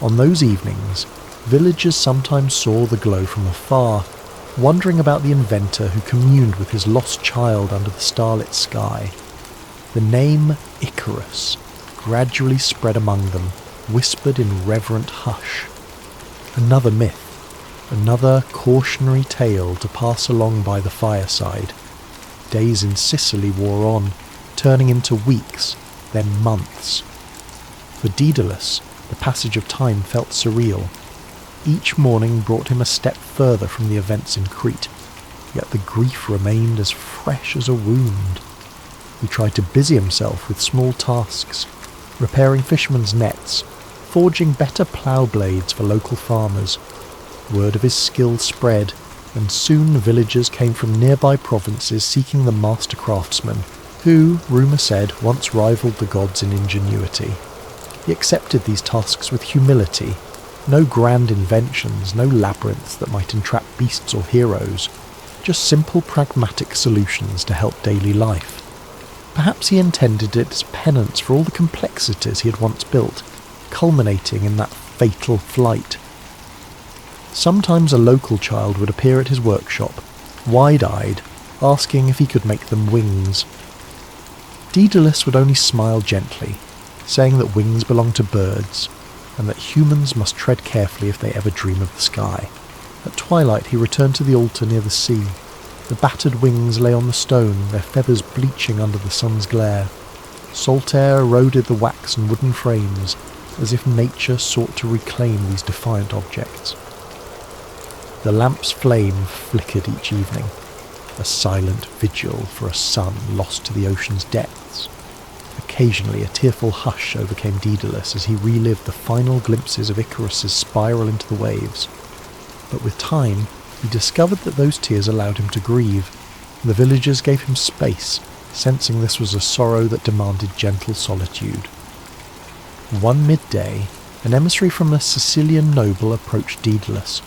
On those evenings, villagers sometimes saw the glow from afar, wondering about the inventor who communed with his lost child under the starlit sky. The name Icarus gradually spread among them, whispered in reverent hush. Another myth, another cautionary tale to pass along by the fireside. Days in Sicily wore on, turning into weeks, then months. For Daedalus, the passage of time felt surreal. Each morning brought him a step further from the events in Crete, yet the grief remained as fresh as a wound. He tried to busy himself with small tasks, repairing fishermen's nets, forging better plough blades for local farmers. Word of his skill spread, and soon villagers came from nearby provinces seeking the master craftsman, who, rumour said, once rivaled the gods in ingenuity. He accepted these tasks with humility. No grand inventions, no labyrinths that might entrap beasts or heroes, just simple pragmatic solutions to help daily life. Perhaps he intended it as penance for all the complexities he had once built, culminating in that fatal flight. Sometimes a local child would appear at his workshop, wide-eyed, asking if he could make them wings. Daedalus would only smile gently, saying that wings belong to birds, and that humans must tread carefully if they ever dream of the sky. At twilight he returned to the altar near the sea. The battered wings lay on the stone, their feathers bleaching under the sun's glare. Salt air eroded the wax and wooden frames, as if nature sought to reclaim these defiant objects. The lamp's flame flickered each evening, a silent vigil for a sun lost to the ocean's depths. Occasionally a tearful hush overcame Daedalus as he relived the final glimpses of Icarus's spiral into the waves. But with time, he discovered that those tears allowed him to grieve. The villagers gave him space, sensing this was a sorrow that demanded gentle solitude. One midday, an emissary from a Sicilian noble approached Daedalus,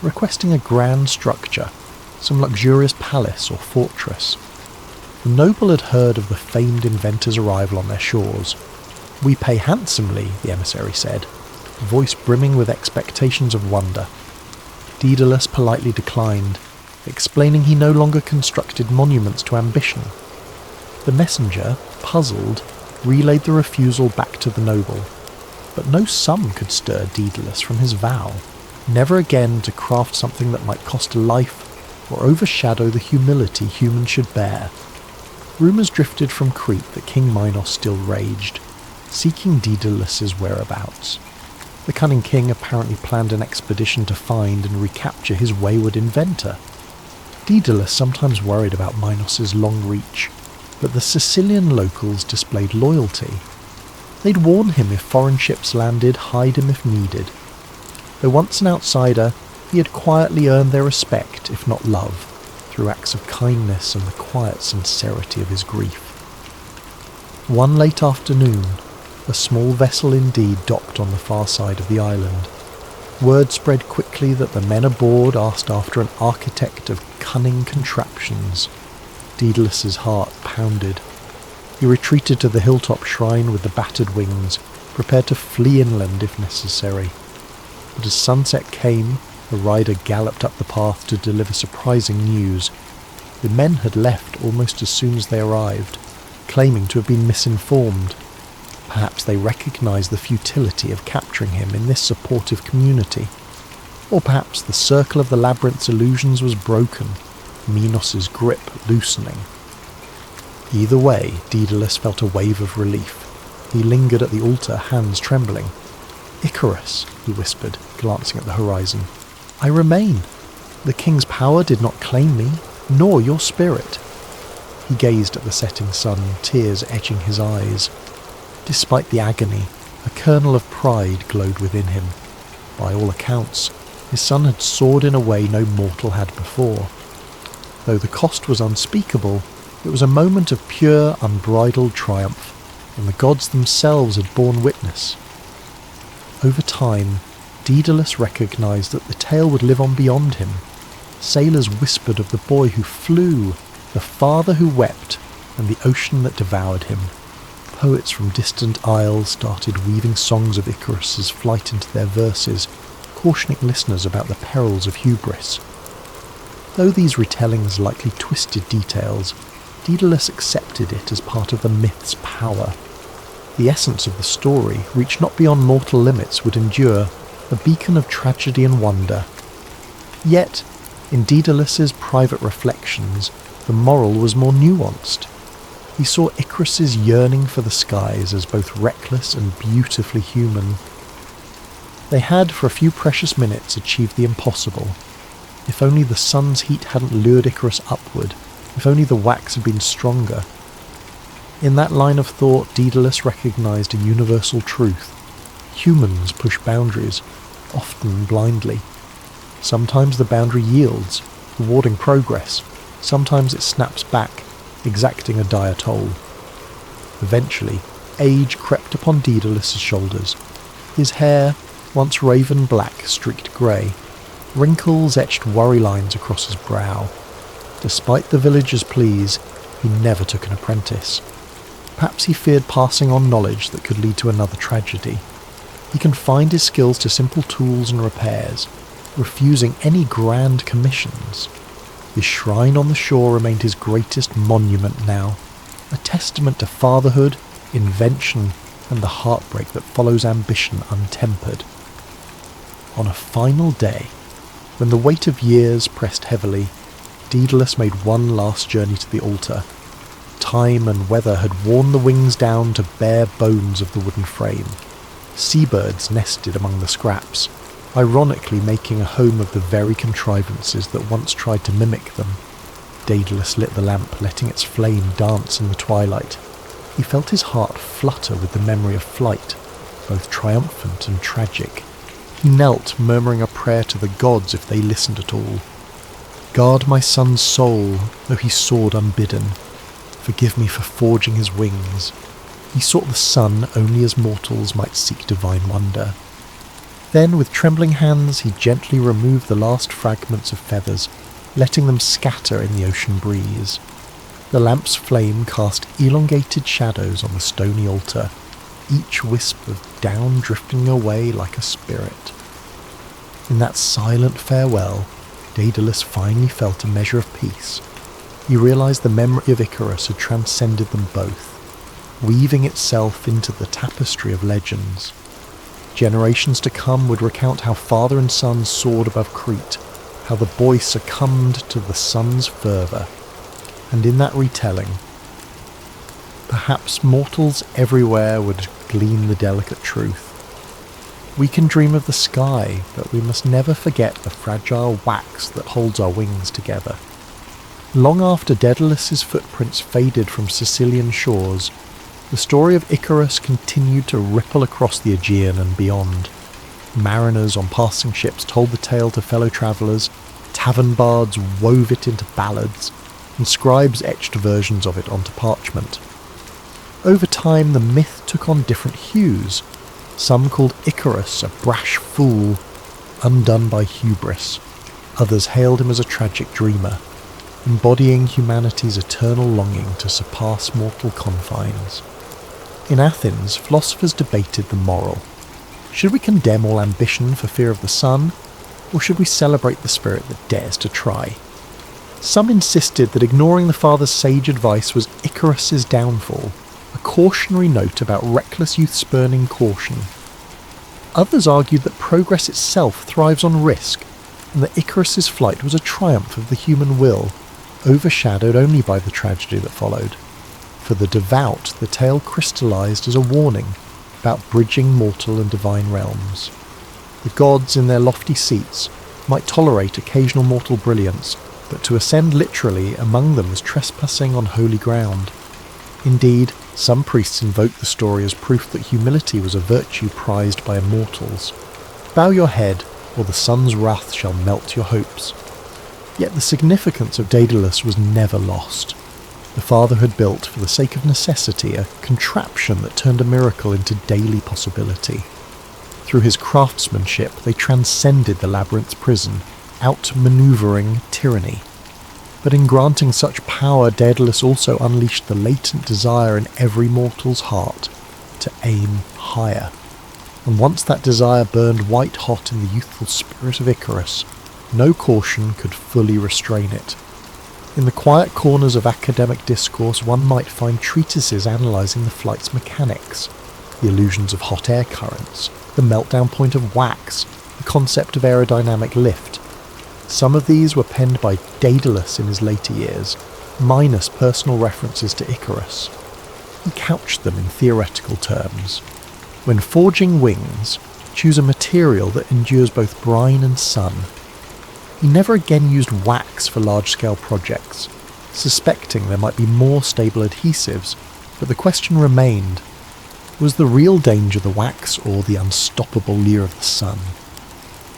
requesting a grand structure, some luxurious palace or fortress. The noble had heard of the famed inventor's arrival on their shores. "We pay handsomely," the emissary said, voice brimming with expectations of wonder. Daedalus politely declined, explaining he no longer constructed monuments to ambition. The messenger, puzzled, relayed the refusal back to the noble, but no sum could stir Daedalus from his vow, never again to craft something that might cost a life or overshadow the humility humans should bear. Rumours drifted from Crete that King Minos still raged, seeking Daedalus's whereabouts. The cunning king apparently planned an expedition to find and recapture his wayward inventor. Daedalus sometimes worried about Minos's long reach, but the Sicilian locals displayed loyalty. They'd warn him if foreign ships landed, hide him if needed. Though once an outsider, he had quietly earned their respect, if not love, through acts of kindness and the quiet sincerity of his grief. One late afternoon, a small vessel indeed docked on the far side of the island. Word spread quickly that the men aboard asked after an architect of cunning contraptions. Daedalus's heart pounded. He retreated to the hilltop shrine with the battered wings, prepared to flee inland if necessary. but as sunset came, the rider galloped up the path to deliver surprising news. The men had left almost as soon as they arrived, claiming to have been misinformed. Perhaps they recognised the futility of capturing him in this supportive community. Or perhaps the circle of the labyrinth's illusions was broken, Minos' grip loosening. Either way, Daedalus felt a wave of relief. He lingered at the altar, hands trembling. "Icarus," he whispered, glancing at the horizon. "I remain. The king's power did not claim me, nor your spirit." He gazed at the setting sun, tears edging his eyes. Despite the agony, a kernel of pride glowed within him. By all accounts, his son had soared in a way no mortal had before. Though the cost was unspeakable, it was a moment of pure, unbridled triumph, and the gods themselves had borne witness. Over time, Daedalus recognised that the tale would live on beyond him. Sailors whispered of the boy who flew, the father who wept, and the ocean that devoured him. Poets from distant isles started weaving songs of Icarus's flight into their verses, cautioning listeners about the perils of hubris. Though these retellings likely twisted details, Daedalus accepted it as part of the myth's power. The essence of the story, reached not beyond mortal limits, would endure, a beacon of tragedy and wonder. Yet, in Daedalus's private reflections, the moral was more nuanced. He saw Icarus's yearning for the skies as both reckless and beautifully human. They had, for a few precious minutes, achieved the impossible. If only the sun's heat hadn't lured Icarus upward, if only the wax had been stronger. In that line of thought, Daedalus recognised a universal truth. Humans push boundaries, often blindly. Sometimes the boundary yields, rewarding progress. Sometimes it snaps back, exacting a dire toll. Eventually, age crept upon Daedalus's shoulders. His hair, once raven black, streaked grey. Wrinkles etched worry lines across his brow. Despite the villagers' pleas, he never took an apprentice. Perhaps he feared passing on knowledge that could lead to another tragedy. He confined his skills to simple tools and repairs, refusing any grand commissions. His shrine on the shore remained his greatest monument now, a testament to fatherhood, invention, and the heartbreak that follows ambition untempered. On a final day, when the weight of years pressed heavily, Daedalus made one last journey to the altar. Time and weather had worn the wings down to bare bones of the wooden frame. Seabirds nested among the scraps, ironically making a home of the very contrivances that once tried to mimic them. Daedalus lit the lamp, letting its flame dance in the twilight. He felt his heart flutter with the memory of flight, both triumphant and tragic. He knelt, murmuring a prayer to the gods if they listened at all. "Guard my son's soul, though he soared unbidden. Forgive me for forging his wings." He sought the sun only as mortals might seek divine wonder. Then, with trembling hands, he gently removed the last fragments of feathers, letting them scatter in the ocean breeze. The lamp's flame cast elongated shadows on the stony altar, each wisp of down drifting away like a spirit. In that silent farewell, Daedalus finally felt a measure of peace. He realised the memory of Icarus had transcended them both, weaving itself into the tapestry of legends. Generations to come would recount how father and son soared above Crete, how the boy succumbed to the sun's fervour. And in that retelling, perhaps mortals everywhere would glean the delicate truth. We can dream of the sky, but we must never forget the fragile wax that holds our wings together. Long after Daedalus's footprints faded from Sicilian shores, the story of Icarus continued to ripple across the Aegean and beyond. Mariners on passing ships told the tale to fellow travellers, tavern bards wove it into ballads, and scribes etched versions of it onto parchment. Over time, the myth took on different hues. Some called Icarus a brash fool, undone by hubris. Others hailed him as a tragic dreamer, embodying humanity's eternal longing to surpass mortal confines. In Athens, philosophers debated the moral. Should we condemn all ambition for fear of the sun, or should we celebrate the spirit that dares to try? Some insisted that ignoring the father's sage advice was Icarus's downfall, a cautionary note about reckless youth spurning caution. Others argued that progress itself thrives on risk, and that Icarus's flight was a triumph of the human will, overshadowed only by the tragedy that followed. For the devout, the tale crystallized as a warning about bridging mortal and divine realms. The gods in their lofty seats might tolerate occasional mortal brilliance, but to ascend literally among them was trespassing on holy ground. Indeed, some priests invoked the story as proof that humility was a virtue prized by immortals. Bow your head, or the sun's wrath shall melt your hopes. Yet the significance of Daedalus was never lost. The father had built, for the sake of necessity, a contraption that turned a miracle into daily possibility. Through his craftsmanship, they transcended the labyrinth's prison, outmanoeuvring tyranny. But in granting such power, Daedalus also unleashed the latent desire in every mortal's heart to aim higher. And once that desire burned white-hot in the youthful spirit of Icarus, no caution could fully restrain it. In the quiet corners of academic discourse, one might find treatises analysing the flight's mechanics, the illusions of hot air currents, the meltdown point of wax, the concept of aerodynamic lift. Some of these were penned by Daedalus in his later years, minus personal references to Icarus. He couched them in theoretical terms. When forging wings, choose a material that endures both brine and sun. He never again used wax for large-scale projects, suspecting there might be more stable adhesives, but the question remained, was the real danger the wax or the unstoppable leer of the sun?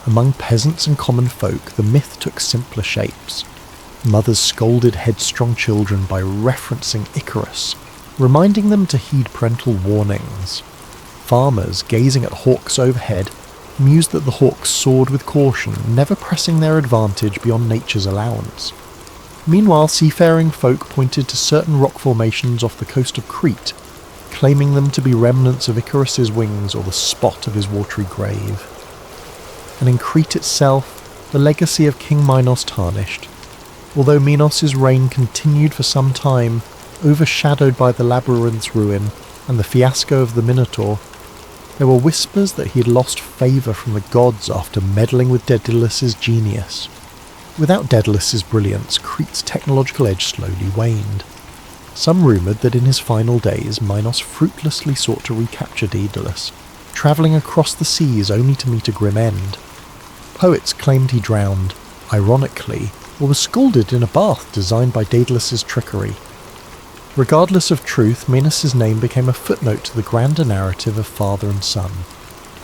Among peasants and common folk, the myth took simpler shapes. Mothers scolded headstrong children by referencing Icarus, reminding them to heed parental warnings. Farmers, gazing at hawks overhead, mused that the hawks soared with caution, never pressing their advantage beyond nature's allowance. Meanwhile, seafaring folk pointed to certain rock formations off the coast of Crete, claiming them to be remnants of Icarus's wings or the spot of his watery grave. And in Crete itself, the legacy of King Minos tarnished. Although Minos' reign continued for some time, overshadowed by the labyrinth's ruin and the fiasco of the Minotaur, there were whispers that he had lost favour from the gods after meddling with Daedalus's genius. Without Daedalus's brilliance, Crete's technological edge slowly waned. Some rumoured that in his final days, Minos fruitlessly sought to recapture Daedalus, travelling across the seas only to meet a grim end. Poets claimed he drowned, ironically, or was scalded in a bath designed by Daedalus's trickery. Regardless of truth, Minos' name became a footnote to the grander narrative of father and son.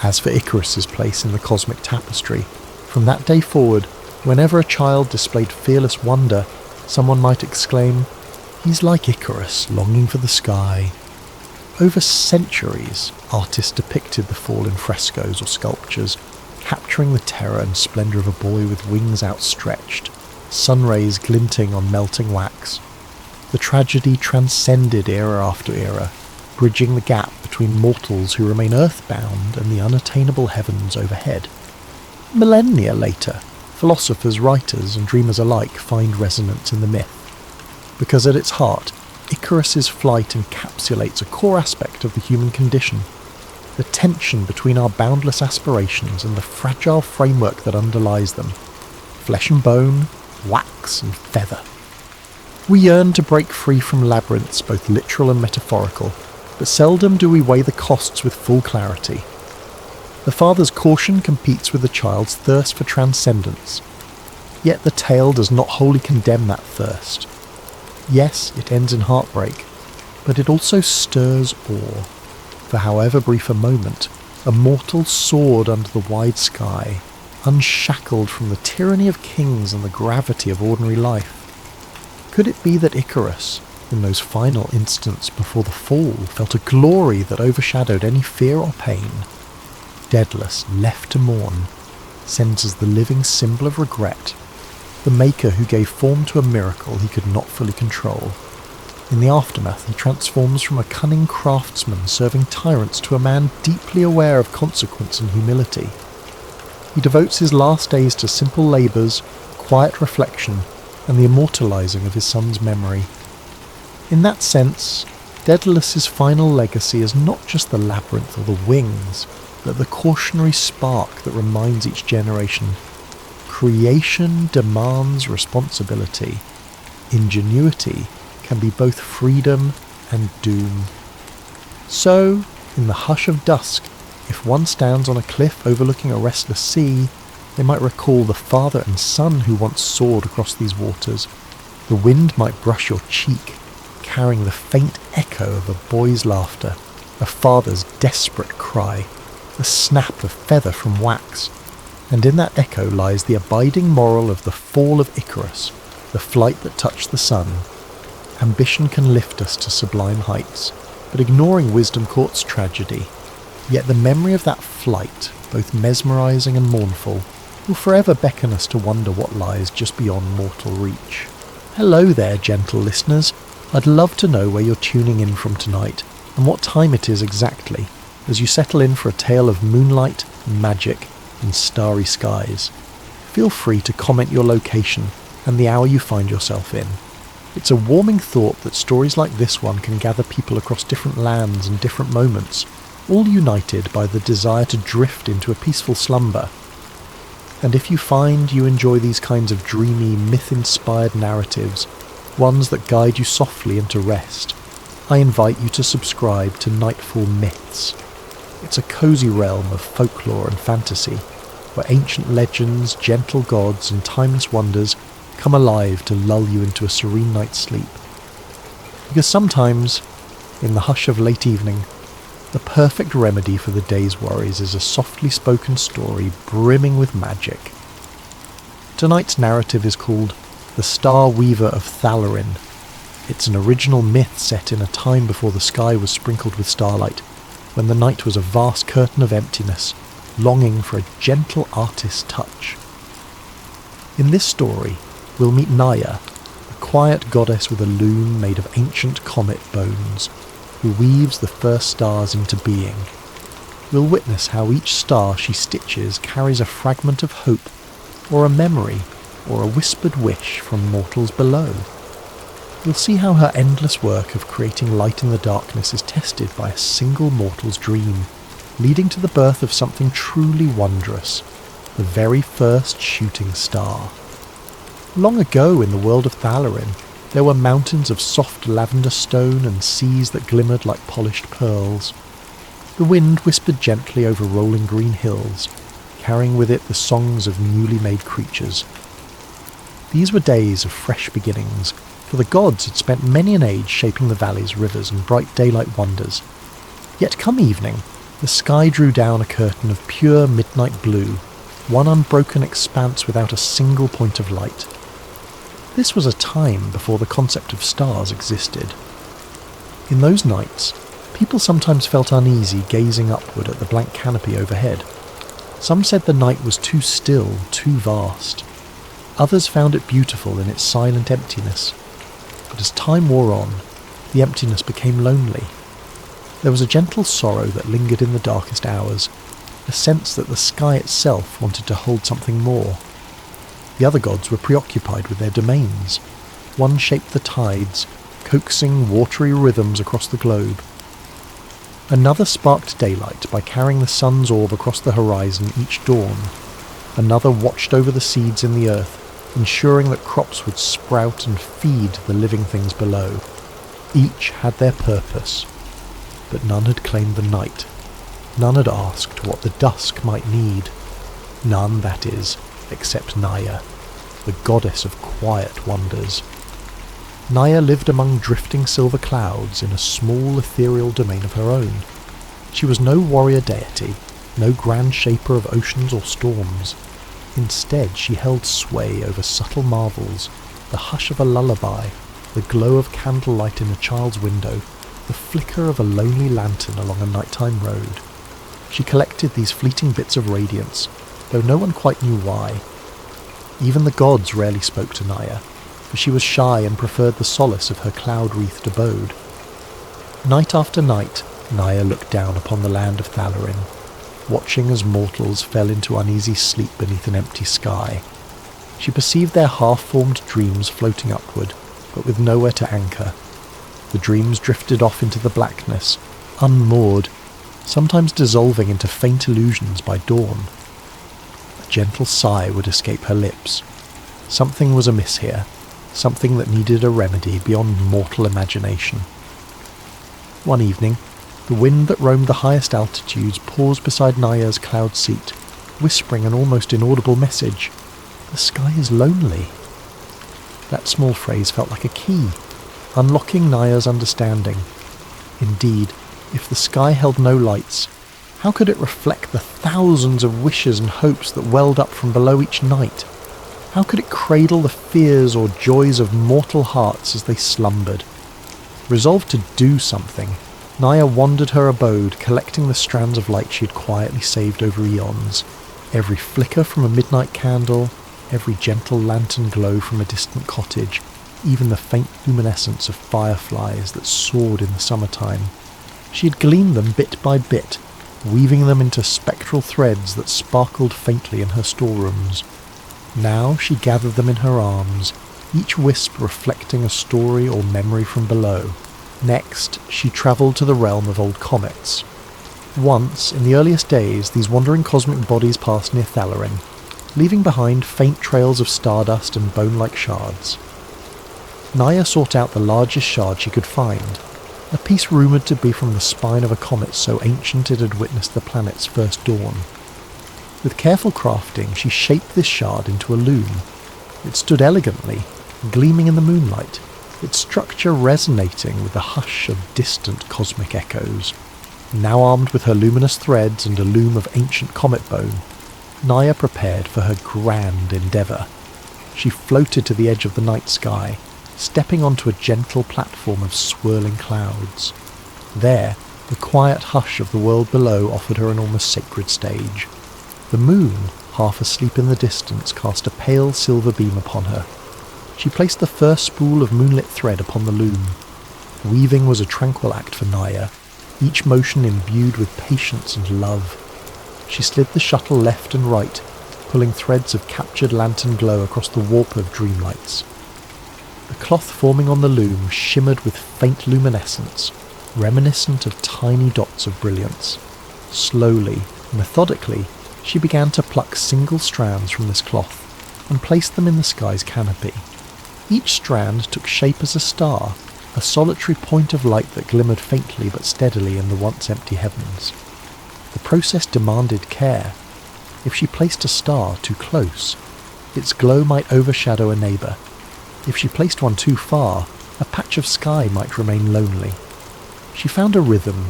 As for Icarus's place in the cosmic tapestry, from that day forward, whenever a child displayed fearless wonder, someone might exclaim, "He's like Icarus, longing for the sky." Over centuries, artists depicted the fall in frescoes or sculptures, capturing the terror and splendour of a boy with wings outstretched, sun rays glinting on melting wax. The tragedy transcended era after era, bridging the gap between mortals who remain earthbound and the unattainable heavens overhead. Millennia later, philosophers, writers and dreamers alike find resonance in the myth, because at its heart, Icarus's flight encapsulates a core aspect of the human condition, the tension between our boundless aspirations and the fragile framework that underlies them, flesh and bone, wax and feather. We yearn to break free from labyrinths, both literal and metaphorical, but seldom do we weigh the costs with full clarity. The father's caution competes with the child's thirst for transcendence, yet the tale does not wholly condemn that thirst. Yes, it ends in heartbreak, but it also stirs awe. For however brief a moment, a mortal soared under the wide sky, unshackled from the tyranny of kings and the gravity of ordinary life. Could it be that Icarus, in those final instants before the fall, felt a glory that overshadowed any fear or pain? Daedalus, left to mourn, sends as the living symbol of regret, the maker who gave form to a miracle he could not fully control. In the aftermath, he transforms from a cunning craftsman serving tyrants to a man deeply aware of consequence and humility. He devotes his last days to simple labours, quiet reflection, and the immortalising of his son's memory. In that sense, Daedalus's final legacy is not just the labyrinth or the wings, but the cautionary spark that reminds each generation: creation demands responsibility. Ingenuity can be both freedom and doom. So, in the hush of dusk, if one stands on a cliff overlooking a restless sea, they might recall the father and son who once soared across these waters. The wind might brush your cheek, carrying the faint echo of a boy's laughter, a father's desperate cry, the snap of feather from wax. And in that echo lies the abiding moral of the fall of Icarus, the flight that touched the sun. Ambition can lift us to sublime heights, but ignoring wisdom courts tragedy. Yet the memory of that flight, both mesmerising and mournful, will forever beckon us to wonder what lies just beyond mortal reach. Hello there, gentle listeners. I'd love to know where you're tuning in from tonight, and what time it is exactly, as you settle in for a tale of moonlight, magic, and starry skies. Feel free to comment your location and the hour you find yourself in. It's a warming thought that stories like this one can gather people across different lands and different moments, all united by the desire to drift into a peaceful slumber. And if you find you enjoy these kinds of dreamy, myth-inspired narratives, ones that guide you softly into rest, I invite you to subscribe to Nightfall Myths. It's a cosy realm of folklore and fantasy, where ancient legends, gentle gods, and timeless wonders come alive to lull you into a serene night's sleep. Because sometimes, in the hush of late evening, the perfect remedy for the day's worries is a softly spoken story brimming with magic. Tonight's narrative is called The Star-Weaver of Thalarin. It's an original myth set in a time before the sky was sprinkled with starlight, when the night was a vast curtain of emptiness, longing for a gentle artist's touch. In this story, we'll meet Naria, a quiet goddess with a loom made of ancient comet bones, who weaves the first stars into being. We'll witness how each star she stitches carries a fragment of hope, or a memory, or a whispered wish from mortals below. We'll see how her endless work of creating light in the darkness is tested by a single mortal's dream, leading to the birth of something truly wondrous, the very first shooting star. Long ago in the world of Thalarin, there were mountains of soft lavender stone and seas that glimmered like polished pearls. The wind whispered gently over rolling green hills, carrying with it the songs of newly made creatures. These were days of fresh beginnings, for the gods had spent many an age shaping the valleys, rivers, and bright daylight wonders. Yet come evening, the sky drew down a curtain of pure midnight blue, one unbroken expanse without a single point of light. This was a time before the concept of stars existed. In those nights, people sometimes felt uneasy gazing upward at the blank canopy overhead. Some said the night was too still, too vast. Others found it beautiful in its silent emptiness. But as time wore on, the emptiness became lonely. There was a gentle sorrow that lingered in the darkest hours, a sense that the sky itself wanted to hold something more. The other gods were preoccupied with their domains. One shaped the tides, coaxing watery rhythms across the globe. Another sparked daylight by carrying the sun's orb across the horizon each dawn. Another watched over the seeds in the earth, ensuring that crops would sprout and feed the living things below. Each had their purpose, but none had claimed the night. None had asked what the dusk might need. None, that is, except Naria, the goddess of quiet wonders. Naria lived among drifting silver clouds in a small ethereal domain of her own. She was no warrior deity, no grand shaper of oceans or storms. Instead, she held sway over subtle marvels, the hush of a lullaby, the glow of candlelight in a child's window, the flicker of a lonely lantern along a nighttime road. She collected these fleeting bits of radiance, though no one quite knew why. Even the gods rarely spoke to Naria, for she was shy and preferred the solace of her cloud-wreathed abode. Night after night, Naria looked down upon the land of Thalarin, watching as mortals fell into uneasy sleep beneath an empty sky. She perceived their half-formed dreams floating upward, but with nowhere to anchor. The dreams drifted off into the blackness, unmoored, sometimes dissolving into faint illusions by dawn. A gentle sigh would escape her lips. Something was amiss here, something that needed a remedy beyond mortal imagination. One evening, the wind that roamed the highest altitudes paused beside Naria's cloud seat, whispering an almost inaudible message. "The sky is lonely." That small phrase felt like a key, unlocking Naria's understanding. Indeed, if the sky held no lights, how could it reflect the thousands of wishes and hopes that welled up from below each night? How could it cradle the fears or joys of mortal hearts as they slumbered? Resolved to do something, Naria wandered her abode, collecting the strands of light she had quietly saved over eons. Every flicker from a midnight candle, every gentle lantern glow from a distant cottage, even the faint luminescence of fireflies that soared in the summertime. She had gleaned them bit by bit, weaving them into spectral threads that sparkled faintly in her storerooms. Now she gathered them in her arms, each wisp reflecting a story or memory from below. Next, she travelled to the realm of old comets. Once, in the earliest days, these wandering cosmic bodies passed near Thalarin, leaving behind faint trails of stardust and bone-like shards. Naria sought out the largest shard she could find, a piece rumoured to be from the spine of a comet so ancient it had witnessed the planet's first dawn. With careful crafting, she shaped this shard into a loom. It stood elegantly, gleaming in the moonlight, its structure resonating with the hush of distant cosmic echoes. Now armed with her luminous threads and a loom of ancient comet bone, Naria prepared for her grand endeavour. She floated to the edge of the night sky, stepping onto a gentle platform of swirling clouds. There, the quiet hush of the world below offered her an almost sacred stage. The moon, half asleep in the distance, cast a pale silver beam upon her. She placed the first spool of moonlit thread upon the loom. Weaving was a tranquil act for Naria, each motion imbued with patience and love. She slid the shuttle left and right, pulling threads of captured lantern glow across the warp of dreamlights. The cloth forming on the loom shimmered with faint luminescence, reminiscent of tiny dots of brilliance. Slowly, methodically, she began to pluck single strands from this cloth and placed them in the sky's canopy. Each strand took shape as a star, a solitary point of light that glimmered faintly but steadily in the once empty heavens. The process demanded care. If she placed a star too close, its glow might overshadow a neighbour. If she placed one too far, a patch of sky might remain lonely. She found a rhythm,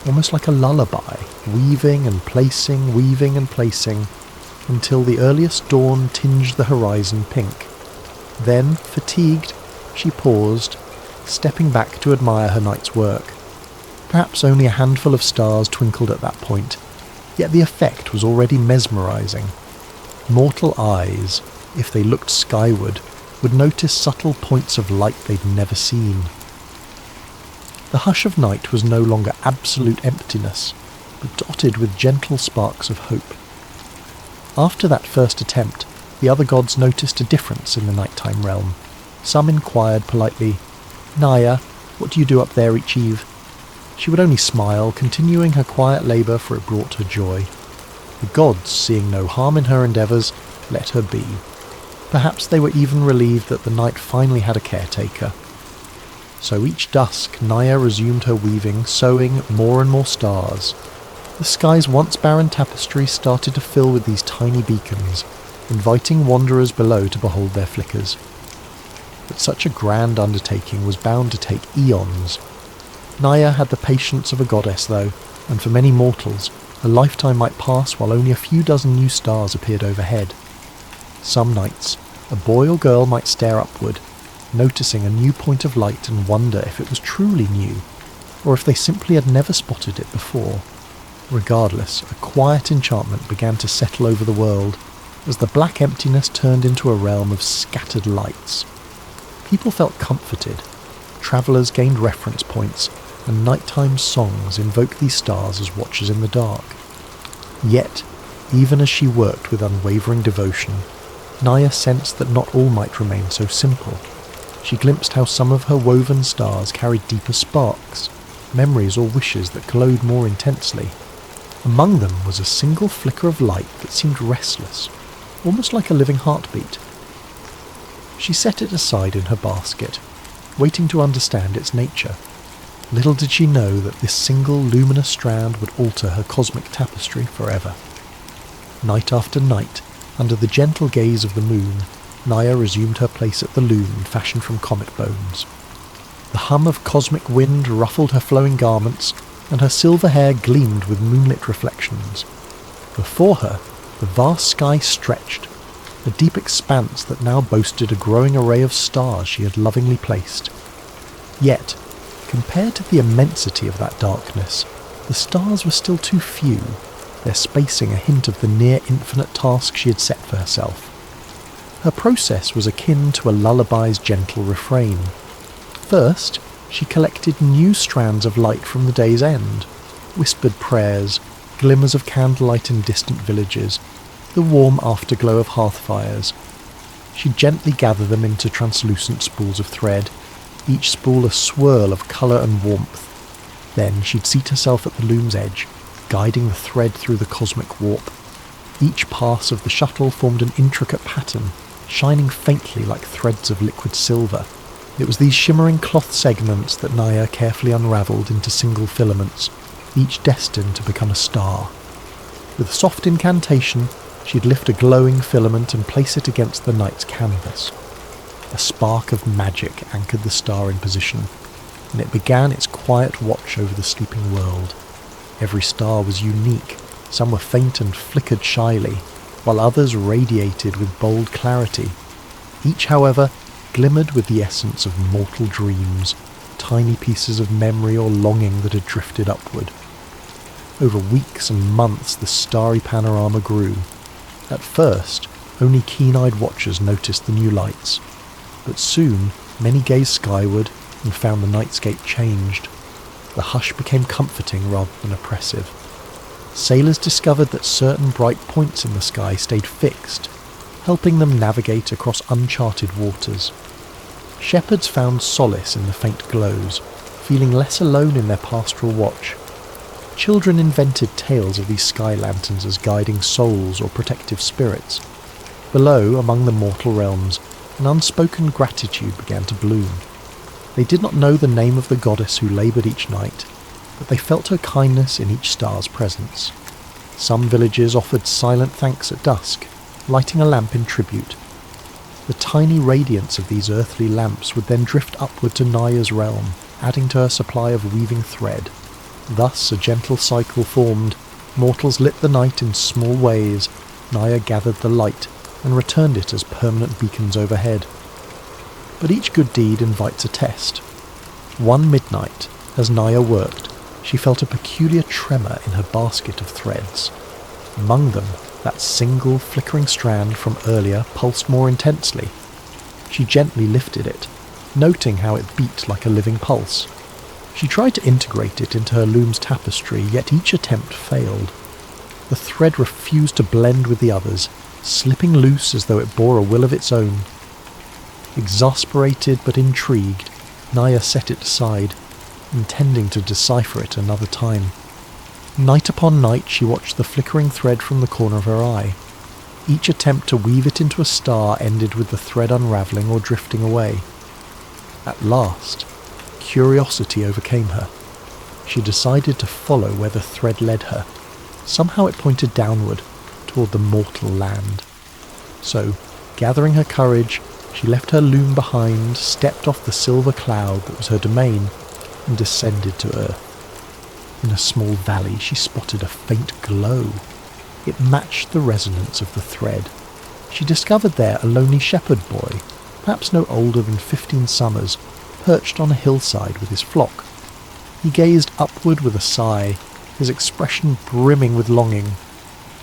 almost like a lullaby, weaving and placing, until the earliest dawn tinged the horizon pink. Then, fatigued, she paused, stepping back to admire her night's work. Perhaps only a handful of stars twinkled at that point, yet the effect was already mesmerising. Mortal eyes, if they looked skyward, would notice subtle points of light they'd never seen. The hush of night was no longer absolute emptiness, but dotted with gentle sparks of hope. After that first attempt, the other gods noticed a difference in the nighttime realm. Some inquired politely, "Naria, what do you do up there each eve?" She would only smile, continuing her quiet labour, for it brought her joy. The gods, seeing no harm in her endeavours, let her be. Perhaps they were even relieved that the night finally had a caretaker. So each dusk, Naria resumed her weaving, sewing more and more stars. The sky's once barren tapestry started to fill with these tiny beacons, inviting wanderers below to behold their flickers. But such a grand undertaking was bound to take eons. Naria had the patience of a goddess, though, and for many mortals, a lifetime might pass while only a few dozen new stars appeared overhead. Some nights, a boy or girl might stare upward, noticing a new point of light and wonder if it was truly new, or if they simply had never spotted it before. Regardless, a quiet enchantment began to settle over the world, as the black emptiness turned into a realm of scattered lights. People felt comforted, travellers gained reference points, and nighttime songs invoked these stars as watchers in the dark. Yet, even as she worked with unwavering devotion, Naria sensed that not all might remain so simple. She glimpsed how some of her woven stars carried deeper sparks, memories or wishes that glowed more intensely. Among them was a single flicker of light that seemed restless, almost like a living heartbeat. She set it aside in her basket, waiting to understand its nature. Little did she know that this single luminous strand would alter her cosmic tapestry forever. Night after night, under the gentle gaze of the moon, Naria resumed her place at the loom fashioned from comet bones. The hum of cosmic wind ruffled her flowing garments, and her silver hair gleamed with moonlit reflections. Before her, the vast sky stretched, a deep expanse that now boasted a growing array of stars she had lovingly placed. Yet, compared to the immensity of that darkness, the stars were still too few, their spacing a hint of the near-infinite task she had set for herself. Her process was akin to a lullaby's gentle refrain. First, she collected new strands of light from the day's end, whispered prayers, glimmers of candlelight in distant villages, the warm afterglow of hearth fires. She'd gently gather them into translucent spools of thread, each spool a swirl of colour and warmth. Then she'd seat herself at the loom's edge, guiding the thread through the cosmic warp. Each pass of the shuttle formed an intricate pattern, shining faintly like threads of liquid silver. It was these shimmering cloth segments that Naria carefully unravelled into single filaments, each destined to become a star. With a soft incantation, she'd lift a glowing filament and place it against the night's canvas. A spark of magic anchored the star in position, and it began its quiet watch over the sleeping world. Every star was unique. Some were faint and flickered shyly, while others radiated with bold clarity. Each, however, glimmered with the essence of mortal dreams, tiny pieces of memory or longing that had drifted upward. Over weeks and months the starry panorama grew. At first, only keen-eyed watchers noticed the new lights, but soon many gazed skyward and found the nightscape changed. The hush became comforting rather than oppressive. Sailors discovered that certain bright points in the sky stayed fixed, helping them navigate across uncharted waters. Shepherds found solace in the faint glows, feeling less alone in their pastoral watch. Children invented tales of these sky lanterns as guiding souls or protective spirits. Below, among the mortal realms, an unspoken gratitude began to bloom. They did not know the name of the goddess who laboured each night, but they felt her kindness in each star's presence. Some villages offered silent thanks at dusk, lighting a lamp in tribute. The tiny radiance of these earthly lamps would then drift upward to Naria's realm, adding to her supply of weaving thread. Thus a gentle cycle formed. Mortals lit the night in small ways. Naria gathered the light and returned it as permanent beacons overhead. But each good deed invites a test. One midnight, as Naria worked, she felt a peculiar tremor in her basket of threads. Among them, that single flickering strand from earlier pulsed more intensely. She gently lifted it, noting how it beat like a living pulse. She tried to integrate it into her loom's tapestry, yet each attempt failed. The thread refused to blend with the others, slipping loose as though it bore a will of its own. Exasperated but intrigued, Naria set it aside, intending to decipher it another time. Night upon night she watched the flickering thread from the corner of her eye. Each attempt to weave it into a star ended with the thread unravelling or drifting away. At last, curiosity overcame her. She decided to follow where the thread led her. Somehow it pointed downward, toward the mortal land. So, gathering her courage, she left her loom behind, stepped off the silver cloud that was her domain, and descended to earth. In a small valley she spotted a faint glow. It matched the resonance of the thread. She discovered there a lonely shepherd boy, perhaps no older than 15 summers, perched on a hillside with his flock. He gazed upward with a sigh, his expression brimming with longing.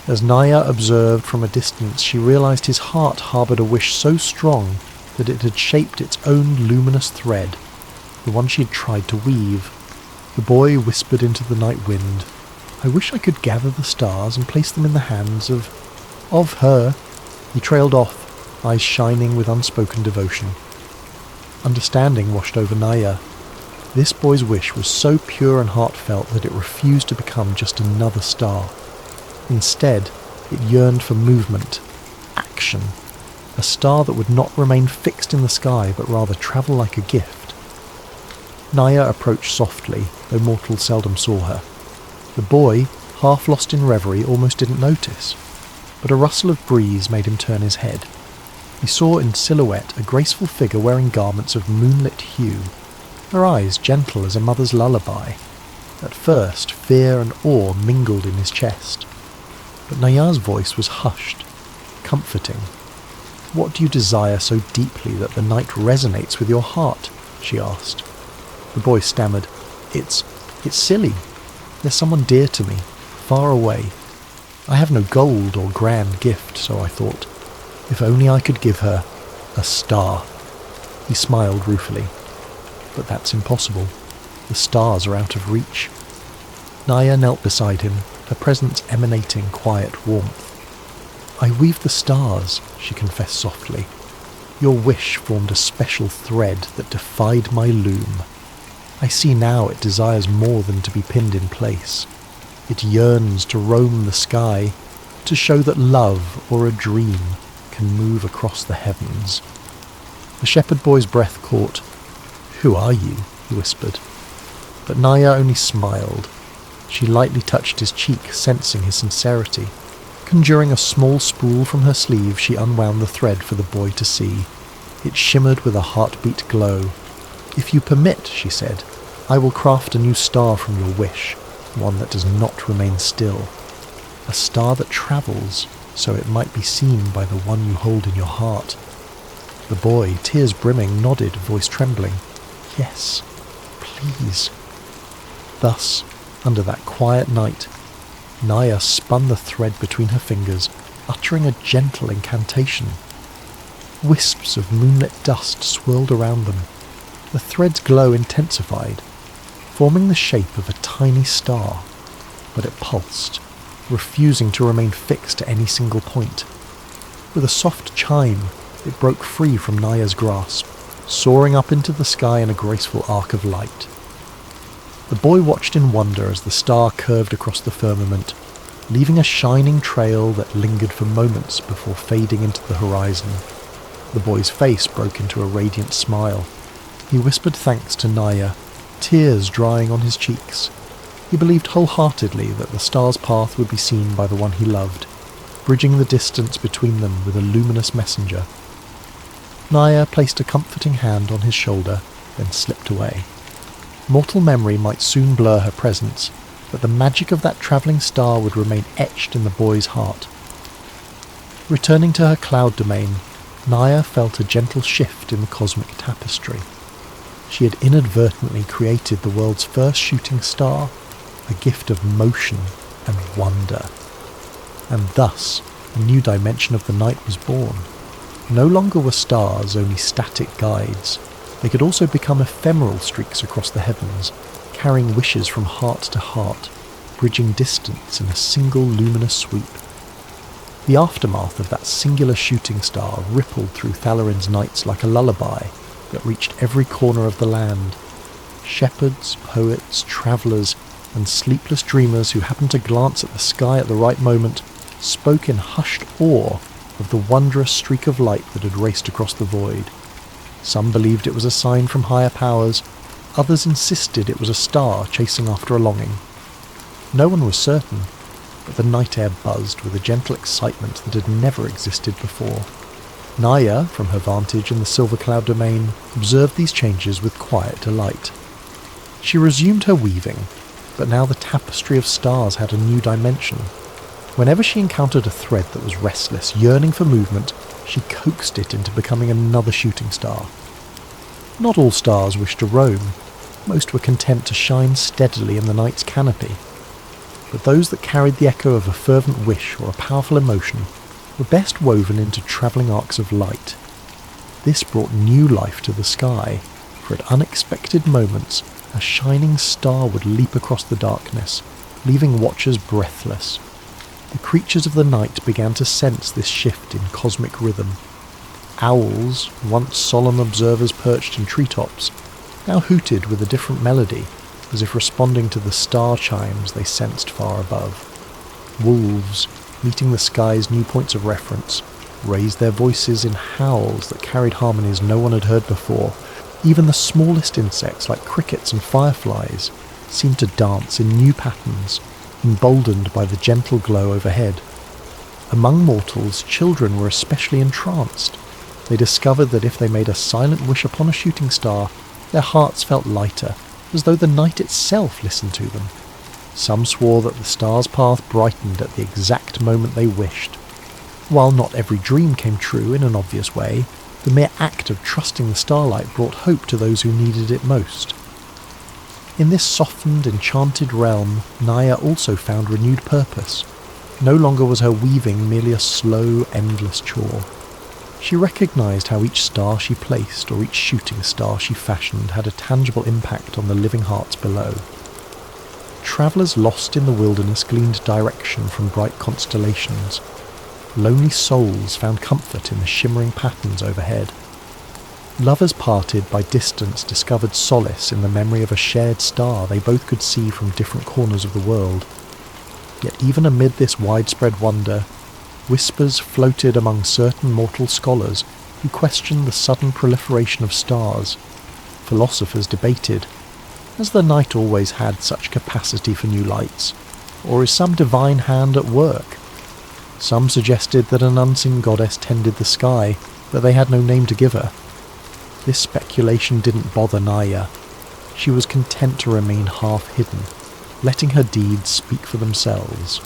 As Naria observed from a distance, she realized his heart harbored a wish so strong that it had shaped its own luminous thread, the one she had tried to weave. The boy whispered into the night wind, "I wish I could gather the stars and place them in the hands of her." He trailed off, eyes shining with unspoken devotion. Understanding washed over Naria. This boy's wish was so pure and heartfelt that it refused to become just another star. Instead, it yearned for movement, action, a star that would not remain fixed in the sky but rather travel like a gift. Naria approached softly, though mortals seldom saw her. The boy, half lost in reverie, almost didn't notice, but a rustle of breeze made him turn his head. He saw in silhouette a graceful figure wearing garments of moonlit hue, her eyes gentle as a mother's lullaby. At first, fear and awe mingled in his chest, but Naria's voice was hushed, comforting. "What do you desire so deeply that the night resonates with your heart?" she asked. The boy stammered, It's silly. There's someone dear to me, far away. I have no gold or grand gift, so I thought, if only I could give her a star." He smiled ruefully. "But that's impossible. The stars are out of reach." Naria knelt beside him, her presence emanating quiet warmth. "I weave the stars," she confessed softly. "Your wish formed a special thread that defied my loom. I see now it desires more than to be pinned in place. It yearns to roam the sky, to show that love or a dream can move across the heavens." The shepherd boy's breath caught. "Who are you?" he whispered. But Naria only smiled. She lightly touched his cheek, sensing his sincerity. Conjuring a small spool from her sleeve, she unwound the thread for the boy to see. It shimmered with a heartbeat glow. "If you permit," she said, "I will craft a new star from your wish, one that does not remain still. A star that travels, so it might be seen by the one you hold in your heart." The boy, tears brimming, nodded, voice trembling. "Yes, please." Thus, under that quiet night, Naria spun the thread between her fingers, uttering a gentle incantation. Wisps of moonlit dust swirled around them. The thread's glow intensified, forming the shape of a tiny star, but it pulsed, refusing to remain fixed at any single point. With a soft chime, it broke free from Naria's grasp, soaring up into the sky in a graceful arc of light. The boy watched in wonder as the star curved across the firmament, leaving a shining trail that lingered for moments before fading into the horizon. The boy's face broke into a radiant smile. He whispered thanks to Naria, tears drying on his cheeks. He believed wholeheartedly that the star's path would be seen by the one he loved, bridging the distance between them with a luminous messenger. Naria placed a comforting hand on his shoulder, then slipped away. Mortal memory might soon blur her presence, but the magic of that travelling star would remain etched in the boy's heart. Returning to her cloud domain, Naria felt a gentle shift in the cosmic tapestry. She had inadvertently created the world's first shooting star, a gift of motion and wonder. And thus, a new dimension of the night was born. No longer were stars only static guides. They could also become ephemeral streaks across the heavens, carrying wishes from heart to heart, bridging distance in a single luminous sweep. The aftermath of that singular shooting star rippled through Thalarin's nights like a lullaby that reached every corner of the land. Shepherds, poets, travellers, and sleepless dreamers who happened to glance at the sky at the right moment spoke in hushed awe of the wondrous streak of light that had raced across the void. Some believed it was a sign from higher powers, others insisted it was a star chasing after a longing. No one was certain, but the night air buzzed with a gentle excitement that had never existed before. Naria, from her vantage in the silver cloud domain, observed these changes with quiet delight. She resumed her weaving, but now the tapestry of stars had a new dimension. Whenever she encountered a thread that was restless, yearning for movement, she coaxed it into becoming another shooting star. Not all stars wished to roam. Most were content to shine steadily in the night's canopy. But those that carried the echo of a fervent wish or a powerful emotion were best woven into travelling arcs of light. This brought new life to the sky, for at unexpected moments a shining star would leap across the darkness, leaving watchers breathless. The creatures of the night began to sense this shift in cosmic rhythm. Owls, once solemn observers perched in treetops, now hooted with a different melody, as if responding to the star chimes they sensed far above. Wolves, meeting the sky's new points of reference, raised their voices in howls that carried harmonies no one had heard before. Even the smallest insects, like crickets and fireflies, seemed to dance in new patterns, emboldened by the gentle glow overhead. Among mortals, children were especially entranced. They discovered that if they made a silent wish upon a shooting star, their hearts felt lighter, as though the night itself listened to them. Some swore that the star's path brightened at the exact moment they wished. While not every dream came true in an obvious way, the mere act of trusting the starlight brought hope to those who needed it most. In this softened, enchanted realm, Naria also found renewed purpose. No longer was her weaving merely a slow, endless chore. She recognised how each star she placed, or each shooting star she fashioned, had a tangible impact on the living hearts below. Travellers lost in the wilderness gleaned direction from bright constellations. Lonely souls found comfort in the shimmering patterns overhead. Lovers parted by distance discovered solace in the memory of a shared star they both could see from different corners of the world. Yet even amid this widespread wonder, whispers floated among certain mortal scholars who questioned the sudden proliferation of stars. Philosophers debated, has the night always had such capacity for new lights, or is some divine hand at work? Some suggested that an unseen goddess tended the sky, but they had no name to give her. This speculation didn't bother Naria. She was content to remain half-hidden, letting her deeds speak for themselves.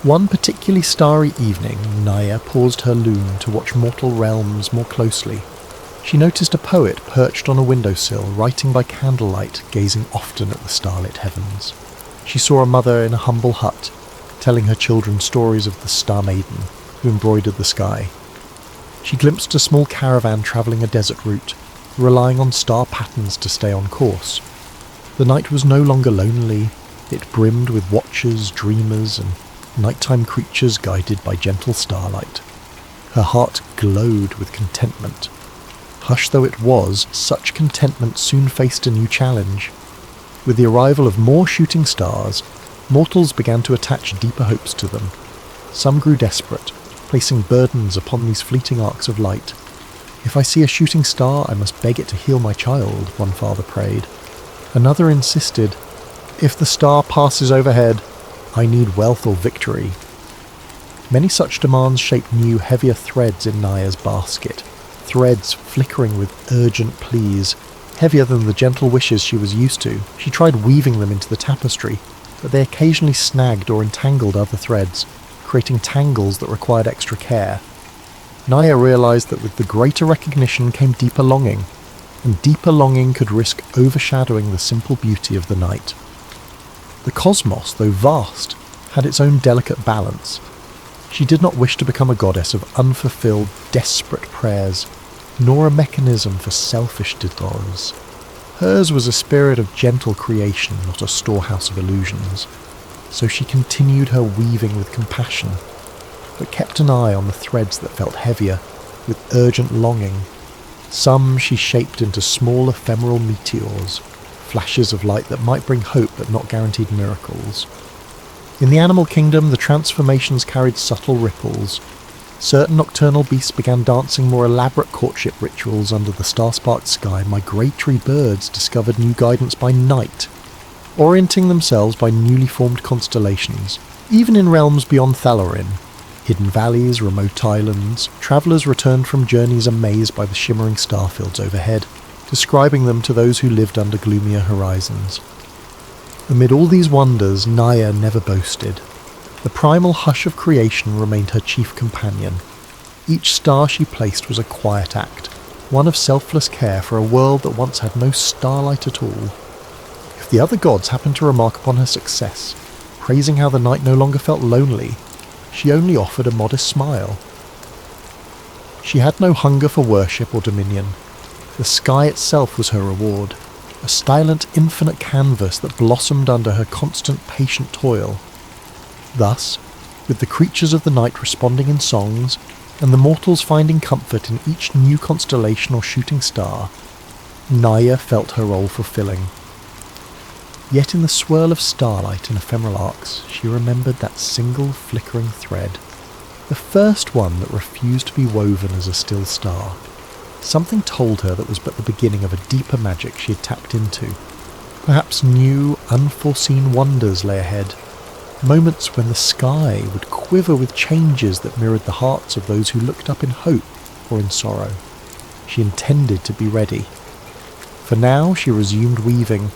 One particularly starry evening, Naria paused her loom to watch mortal realms more closely. She noticed a poet perched on a windowsill, writing by candlelight, gazing often at the starlit heavens. She saw a mother in a humble hut, telling her children stories of the Star Maiden, who embroidered the sky. She glimpsed a small caravan travelling a desert route, relying on star patterns to stay on course. The night was no longer lonely. It brimmed with watchers, dreamers, and nighttime creatures guided by gentle starlight. Her heart glowed with contentment. Hushed though it was, such contentment soon faced a new challenge. With the arrival of more shooting stars, mortals began to attach deeper hopes to them. Some grew desperate, placing burdens upon these fleeting arcs of light. If I see a shooting star, I must beg it to heal my child, one father prayed. Another insisted, if the star passes overhead, I need wealth or victory. Many such demands shaped new, heavier threads in Naria's basket, threads flickering with urgent pleas, heavier than the gentle wishes she was used to. She tried weaving them into the tapestry, but they occasionally snagged or entangled other threads, creating tangles that required extra care. Naria realised that with the greater recognition came deeper longing, and deeper longing could risk overshadowing the simple beauty of the night. The cosmos, though vast, had its own delicate balance. She did not wish to become a goddess of unfulfilled, desperate prayers, nor a mechanism for selfish desires. Hers was a spirit of gentle creation, not a storehouse of illusions. So she continued her weaving with compassion, but kept an eye on the threads that felt heavier, with urgent longing. Some she shaped into small ephemeral meteors, flashes of light that might bring hope but not guaranteed miracles. In the animal kingdom, the transformations carried subtle ripples. Certain nocturnal beasts began dancing more elaborate courtship rituals under the star-sparked sky. Migratory birds discovered new guidance by night, orienting themselves by newly formed constellations. Even in realms beyond Thalorin, hidden valleys, remote islands, travellers returned from journeys amazed by the shimmering starfields overhead, describing them to those who lived under gloomier horizons. Amid all these wonders, Naria never boasted. The primal hush of creation remained her chief companion. Each star she placed was a quiet act, one of selfless care for a world that once had no starlight at all. If the other gods happened to remark upon her success, praising how the night no longer felt lonely, she only offered a modest smile. She had no hunger for worship or dominion. The sky itself was her reward, a silent, infinite canvas that blossomed under her constant, patient toil. Thus, with the creatures of the night responding in songs, and the mortals finding comfort in each new constellation or shooting star, Naria felt her role fulfilling. Yet in the swirl of starlight and ephemeral arcs, she remembered that single flickering thread, the first one that refused to be woven as a still star. Something told her that was but the beginning of a deeper magic she had tapped into. Perhaps new, unforeseen wonders lay ahead, moments when the sky would quiver with changes that mirrored the hearts of those who looked up in hope or in sorrow. She intended to be ready. For now she resumed weaving,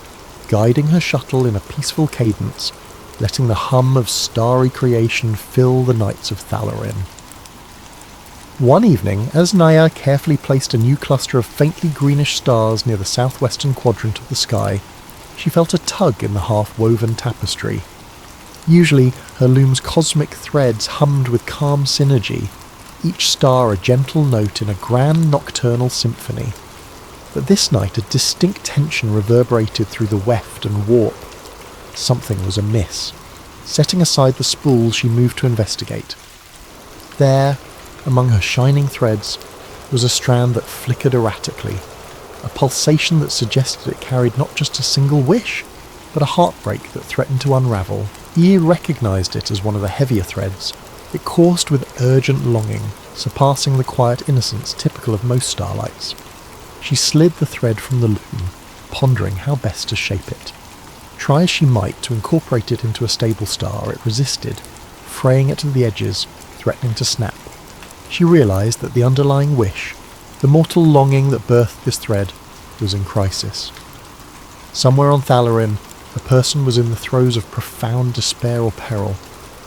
guiding her shuttle in a peaceful cadence, letting the hum of starry creation fill the nights of Thalarin. One evening, as Naria carefully placed a new cluster of faintly greenish stars near the southwestern quadrant of the sky, she felt a tug in the half-woven tapestry. Usually, her loom's cosmic threads hummed with calm synergy, each star a gentle note in a grand nocturnal symphony. But this night a distinct tension reverberated through the weft and warp. Something was amiss. Setting aside the spool, she moved to investigate. There, among her shining threads, was a strand that flickered erratically, a pulsation that suggested it carried not just a single wish, but a heartbreak that threatened to unravel. Ye recognised it as one of the heavier threads. It coursed with urgent longing, surpassing the quiet innocence typical of most starlights. She slid the thread from the loom, pondering how best to shape it. Try as she might to incorporate it into a stable star, it resisted, fraying it to the edges, threatening to snap. She realised that the underlying wish, the mortal longing that birthed this thread, was in crisis. Somewhere on Thalarin, a person was in the throes of profound despair or peril,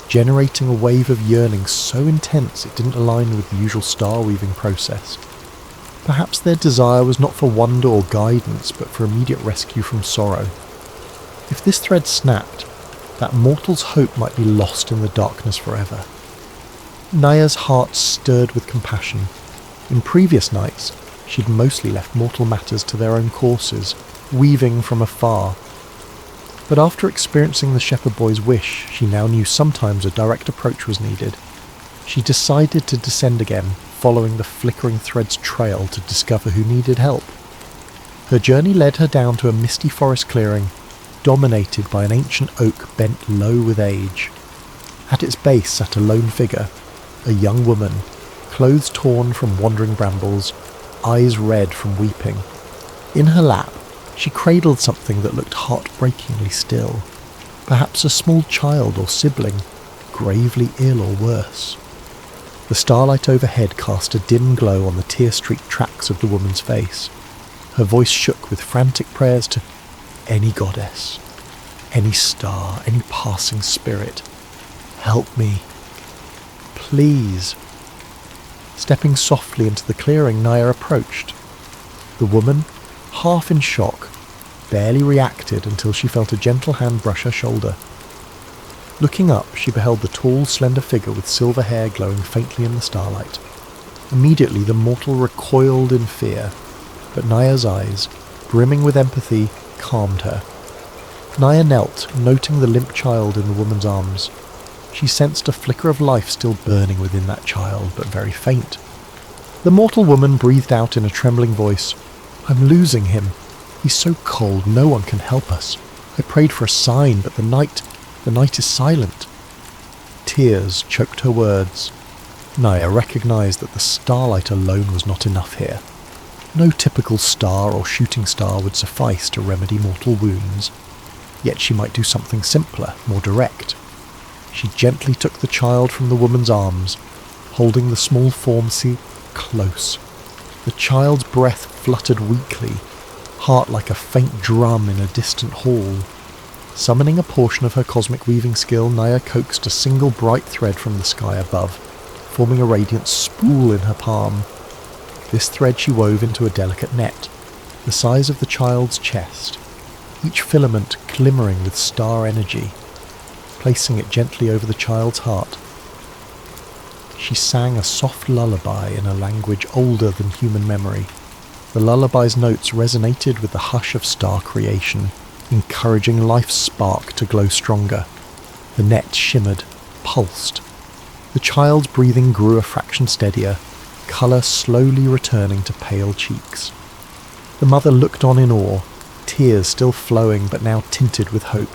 generating a wave of yearning so intense it didn't align with the usual star-weaving process. Perhaps their desire was not for wonder or guidance, but for immediate rescue from sorrow. If this thread snapped, that mortal's hope might be lost in the darkness forever. Naria's heart stirred with compassion. In previous nights, she'd mostly left mortal matters to their own courses, weaving from afar. But after experiencing the shepherd boy's wish, she now knew sometimes a direct approach was needed. She decided to descend again, following the flickering thread's trail to discover who needed help. Her journey led her down to a misty forest clearing, dominated by an ancient oak bent low with age. At its base sat a lone figure, a young woman, clothes torn from wandering brambles, eyes red from weeping. In her lap, she cradled something that looked heartbreakingly still, perhaps a small child or sibling, gravely ill or worse. The starlight overhead cast a dim glow on the tear-streaked tracks of the woman's face. Her voice shook with frantic prayers to any goddess, any star, any passing spirit. Help me. Please. Stepping softly into the clearing, Naria approached. The woman, half in shock, barely reacted until she felt a gentle hand brush her shoulder. Looking up, she beheld the tall, slender figure with silver hair glowing faintly in the starlight. Immediately the mortal recoiled in fear, but Naria's eyes, brimming with empathy, calmed her. Naria knelt, noting the limp child in the woman's arms. She sensed a flicker of life still burning within that child, but very faint. The mortal woman breathed out in a trembling voice, "I'm losing him. He's so cold, no one can help us. I prayed for a sign, but the night is silent." Tears choked her words. Naria recognised that the starlight alone was not enough here. No typical star or shooting star would suffice to remedy mortal wounds, yet she might do something simpler, more direct. She gently took the child from the woman's arms, holding the small form close. The child's breath fluttered weakly, heart like a faint drum in a distant hall. Summoning a portion of her cosmic weaving skill, Naria coaxed a single bright thread from the sky above, forming a radiant spool in her palm. This thread she wove into a delicate net, the size of the child's chest, each filament glimmering with star energy. Placing it gently over the child's heart, she sang a soft lullaby in a language older than human memory. The lullaby's notes resonated with the hush of star creation, encouraging life's spark to glow stronger. The net shimmered, pulsed. The child's breathing grew a fraction steadier, colour slowly returning to pale cheeks. The mother looked on in awe, tears still flowing but now tinted with hope.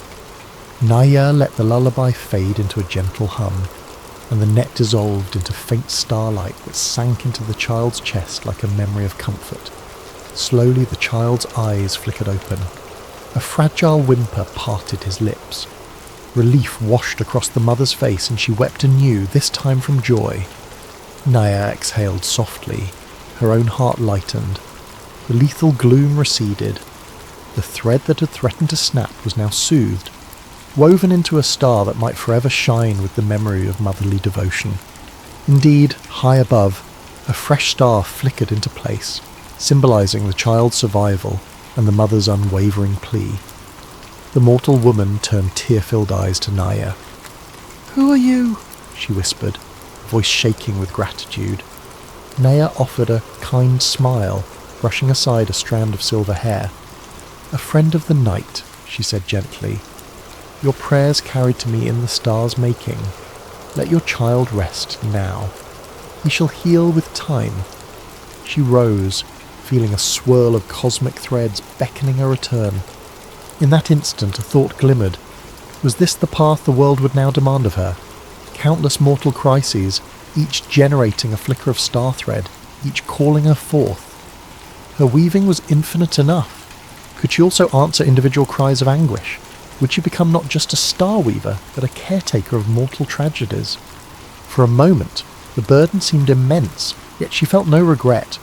Naria let the lullaby fade into a gentle hum, and the net dissolved into faint starlight that sank into the child's chest like a memory of comfort. Slowly the child's eyes flickered open. A fragile whimper parted his lips. Relief washed across the mother's face, and she wept anew, this time from joy. Naria exhaled softly. Her own heart lightened. The lethal gloom receded. The thread that had threatened to snap was now soothed, woven into a star that might forever shine with the memory of motherly devotion. Indeed, high above, a fresh star flickered into place, symbolising the child's survival and the mother's unwavering plea. The mortal woman turned tear-filled eyes to Naria. "Who are you?" she whispered, voice shaking with gratitude. Naria offered a kind smile, brushing aside a strand of silver hair. "A friend of the night," she said gently. "Your prayers carried to me in the stars' making. Let your child rest now. He shall heal with time." She rose, feeling a swirl of cosmic threads beckoning a return. In that instant a thought glimmered. Was this the path the world would now demand of her? Countless mortal crises, each generating a flicker of star thread, each calling her forth. Her weaving was infinite enough. Could she also answer individual cries of anguish? Would she become not just a star weaver, but a caretaker of mortal tragedies? For a moment, the burden seemed immense, yet she felt no regret,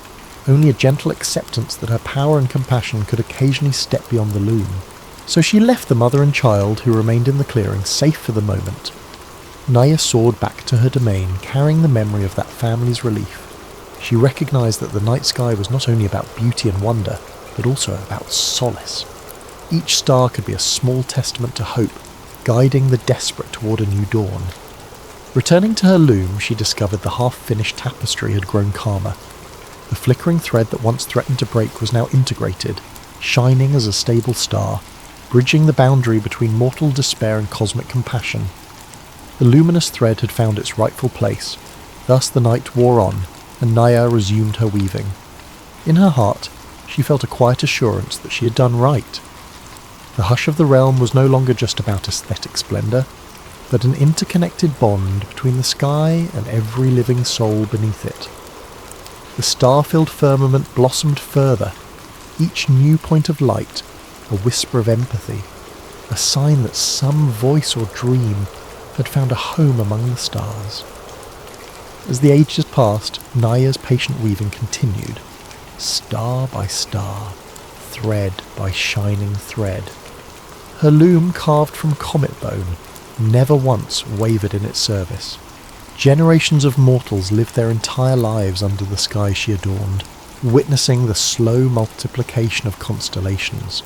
only a gentle acceptance that her power and compassion could occasionally step beyond the loom. So she left the mother and child, who remained in the clearing, safe for the moment. Naria soared back to her domain, carrying the memory of that family's relief. She recognised that the night sky was not only about beauty and wonder, but also about solace. Each star could be a small testament to hope, guiding the desperate toward a new dawn. Returning to her loom, she discovered the half-finished tapestry had grown calmer. The flickering thread that once threatened to break was now integrated, shining as a stable star, bridging the boundary between mortal despair and cosmic compassion. The luminous thread had found its rightful place. Thus the night wore on, and Naria resumed her weaving. In her heart, she felt a quiet assurance that she had done right. The hush of the realm was no longer just about aesthetic splendour, but an interconnected bond between the sky and every living soul beneath it. The star-filled firmament blossomed further, each new point of light a whisper of empathy, a sign that some voice or dream had found a home among the stars. As the ages passed, Naria's patient weaving continued, star by star, thread by shining thread. Her loom, carved from comet bone, never once wavered in its service. Generations of mortals lived their entire lives under the sky she adorned, witnessing the slow multiplication of constellations.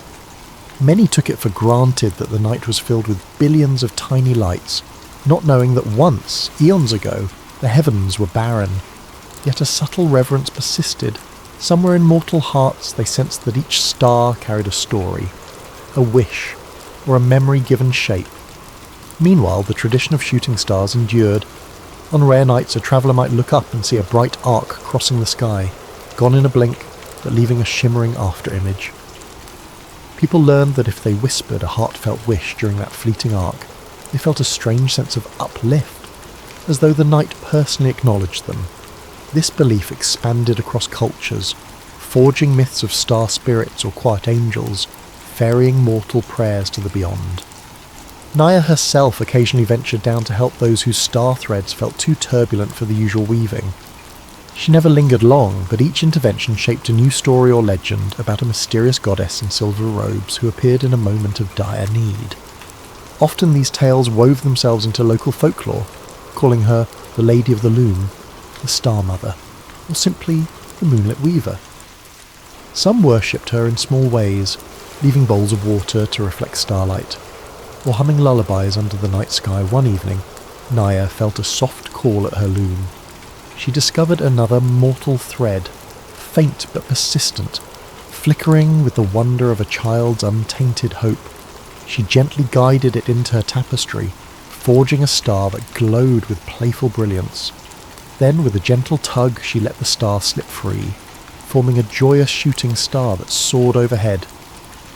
Many took it for granted that the night was filled with billions of tiny lights, not knowing that once, eons ago, the heavens were barren. Yet a subtle reverence persisted. Somewhere in mortal hearts they sensed that each star carried a story, a wish, or a memory given shape. Meanwhile, the tradition of shooting stars endured. On rare nights, a traveller might look up and see a bright arc crossing the sky, gone in a blink, but leaving a shimmering after-image. People learned that if they whispered a heartfelt wish during that fleeting arc, they felt a strange sense of uplift, as though the night personally acknowledged them. This belief expanded across cultures, forging myths of star spirits or quiet angels, ferrying mortal prayers to the beyond. Naria herself occasionally ventured down to help those whose star threads felt too turbulent for the usual weaving. She never lingered long, but each intervention shaped a new story or legend about a mysterious goddess in silver robes who appeared in a moment of dire need. Often these tales wove themselves into local folklore, calling her the Lady of the Loom, the Star Mother, or simply the Moonlit Weaver. Some worshipped her in small ways, leaving bowls of water to reflect starlight, or humming lullabies under the night sky. One evening, Naria felt a soft call at her loom. she discovered another mortal thread, faint but persistent, flickering with the wonder of a child's untainted hope. She gently guided it into her tapestry, forging a star that glowed with playful brilliance. Then, with a gentle tug, she let the star slip free, forming a joyous shooting star that soared overhead,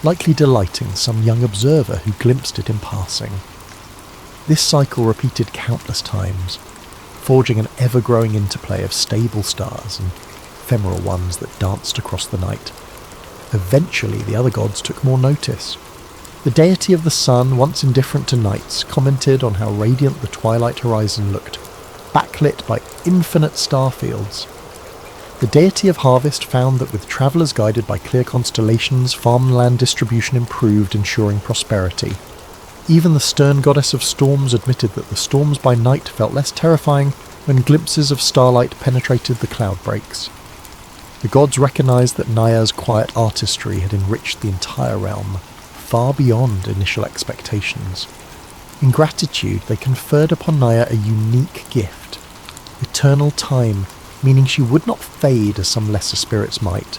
likely delighting some young observer who glimpsed it in passing. This cycle repeated countless times, forging an ever-growing interplay of stable stars and ephemeral ones that danced across the night. Eventually, the other gods took more notice. The deity of the sun, once indifferent to nights, commented on how radiant the twilight horizon looked, backlit by infinite star fields. The deity of harvest found that with travellers guided by clear constellations, farmland distribution improved, ensuring prosperity. Even the stern goddess of storms admitted that the storms by night felt less terrifying when glimpses of starlight penetrated the cloud breaks. The gods recognised that Naia's quiet artistry had enriched the entire realm, far beyond initial expectations. In gratitude, they conferred upon Naia a unique gift, eternal time, meaning she would not fade as some lesser spirits might.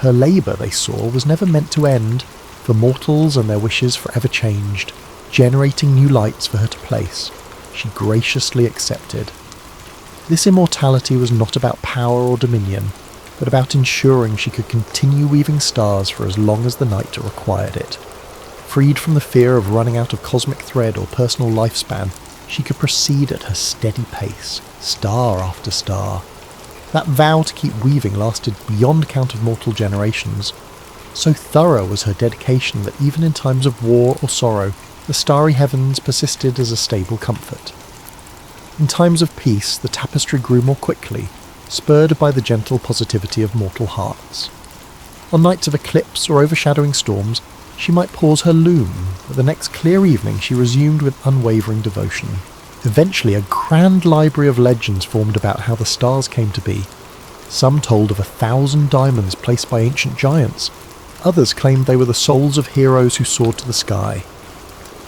Her labour, they saw, was never meant to end, for mortals and their wishes forever changed, generating new lights for her to place. She graciously accepted. This immortality was not about power or dominion, but about ensuring she could continue weaving stars for as long as the night required it. Freed from the fear of running out of cosmic thread or personal lifespan, she could proceed at her steady pace, star after star. That vow to keep weaving lasted beyond count of mortal generations. So thorough was her dedication that even in times of war or sorrow, the starry heavens persisted as a stable comfort. In times of peace, the tapestry grew more quickly, spurred by the gentle positivity of mortal hearts. On nights of eclipse or overshadowing storms, she might pause her loom, but the next clear evening she resumed with unwavering devotion. Eventually, a grand library of legends formed about how the stars came to be. Some told of 1,000 diamonds placed by ancient giants. Others claimed they were the souls of heroes who soared to the sky.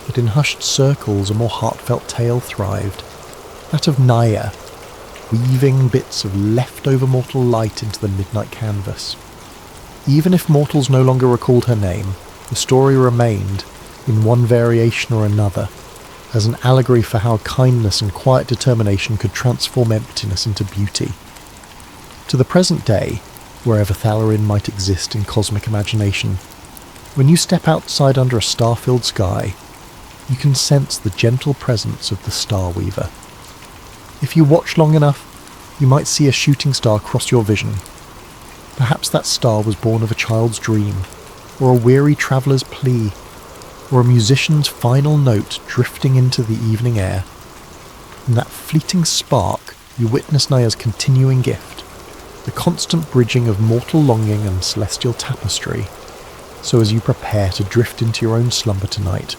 But in hushed circles, a more heartfelt tale thrived. That of Naia, weaving bits of leftover mortal light into the midnight canvas. Even if mortals no longer recalled her name, the story remained, in one variation or another, as an allegory for how kindness and quiet determination could transform emptiness into beauty. To the present day, wherever Thalarin might exist in cosmic imagination, when you step outside under a star-filled sky, you can sense the gentle presence of the Starweaver. If you watch long enough, you might see a shooting star cross your vision. Perhaps that star was born of a child's dream, or a weary traveller's plea, or a musician's final note drifting into the evening air. In that fleeting spark, you witness Naia's continuing gift, the constant bridging of mortal longing and celestial tapestry. So as you prepare to drift into your own slumber tonight,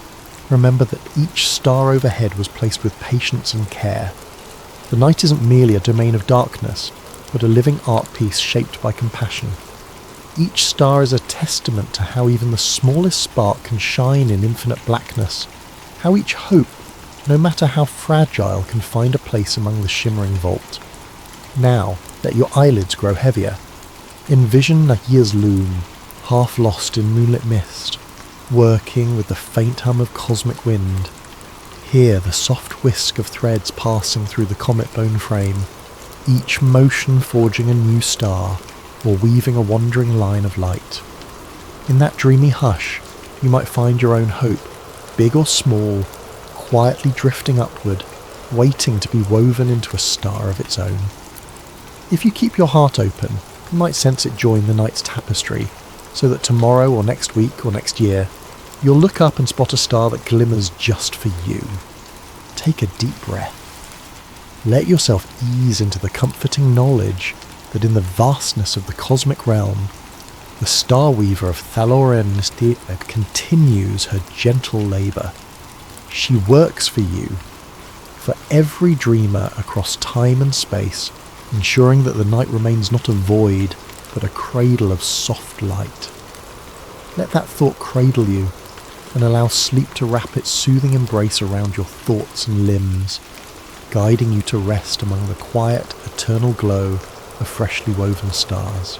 remember that each star overhead was placed with patience and care. The night isn't merely a domain of darkness, but a living art piece shaped by compassion. Each star is a testament to how even the smallest spark can shine in infinite blackness, how each hope, no matter how fragile, can find a place among the shimmering vault. Now, let your eyelids grow heavier. Envision Naia's loom, half lost in moonlit mist, working with the faint hum of cosmic wind. Hear the soft whisk of threads passing through the comet bone frame, each motion forging a new star, or weaving a wandering line of light. In that dreamy hush, you might find your own hope, big or small, quietly drifting upward, waiting to be woven into a star of its own. If you keep your heart open, you might sense it join the night's tapestry, so that tomorrow or next week or next year, you'll look up and spot a star that glimmers just for you. Take a deep breath. Let yourself ease into the comforting knowledge that in the vastness of the cosmic realm, the Starweaver of Thalarin continues her gentle labour. She works for you, for every dreamer across time and space, ensuring that the night remains not a void, but a cradle of soft light. Let that thought cradle you, and allow sleep to wrap its soothing embrace around your thoughts and limbs. guiding you to rest among the quiet, eternal glow of freshly woven stars.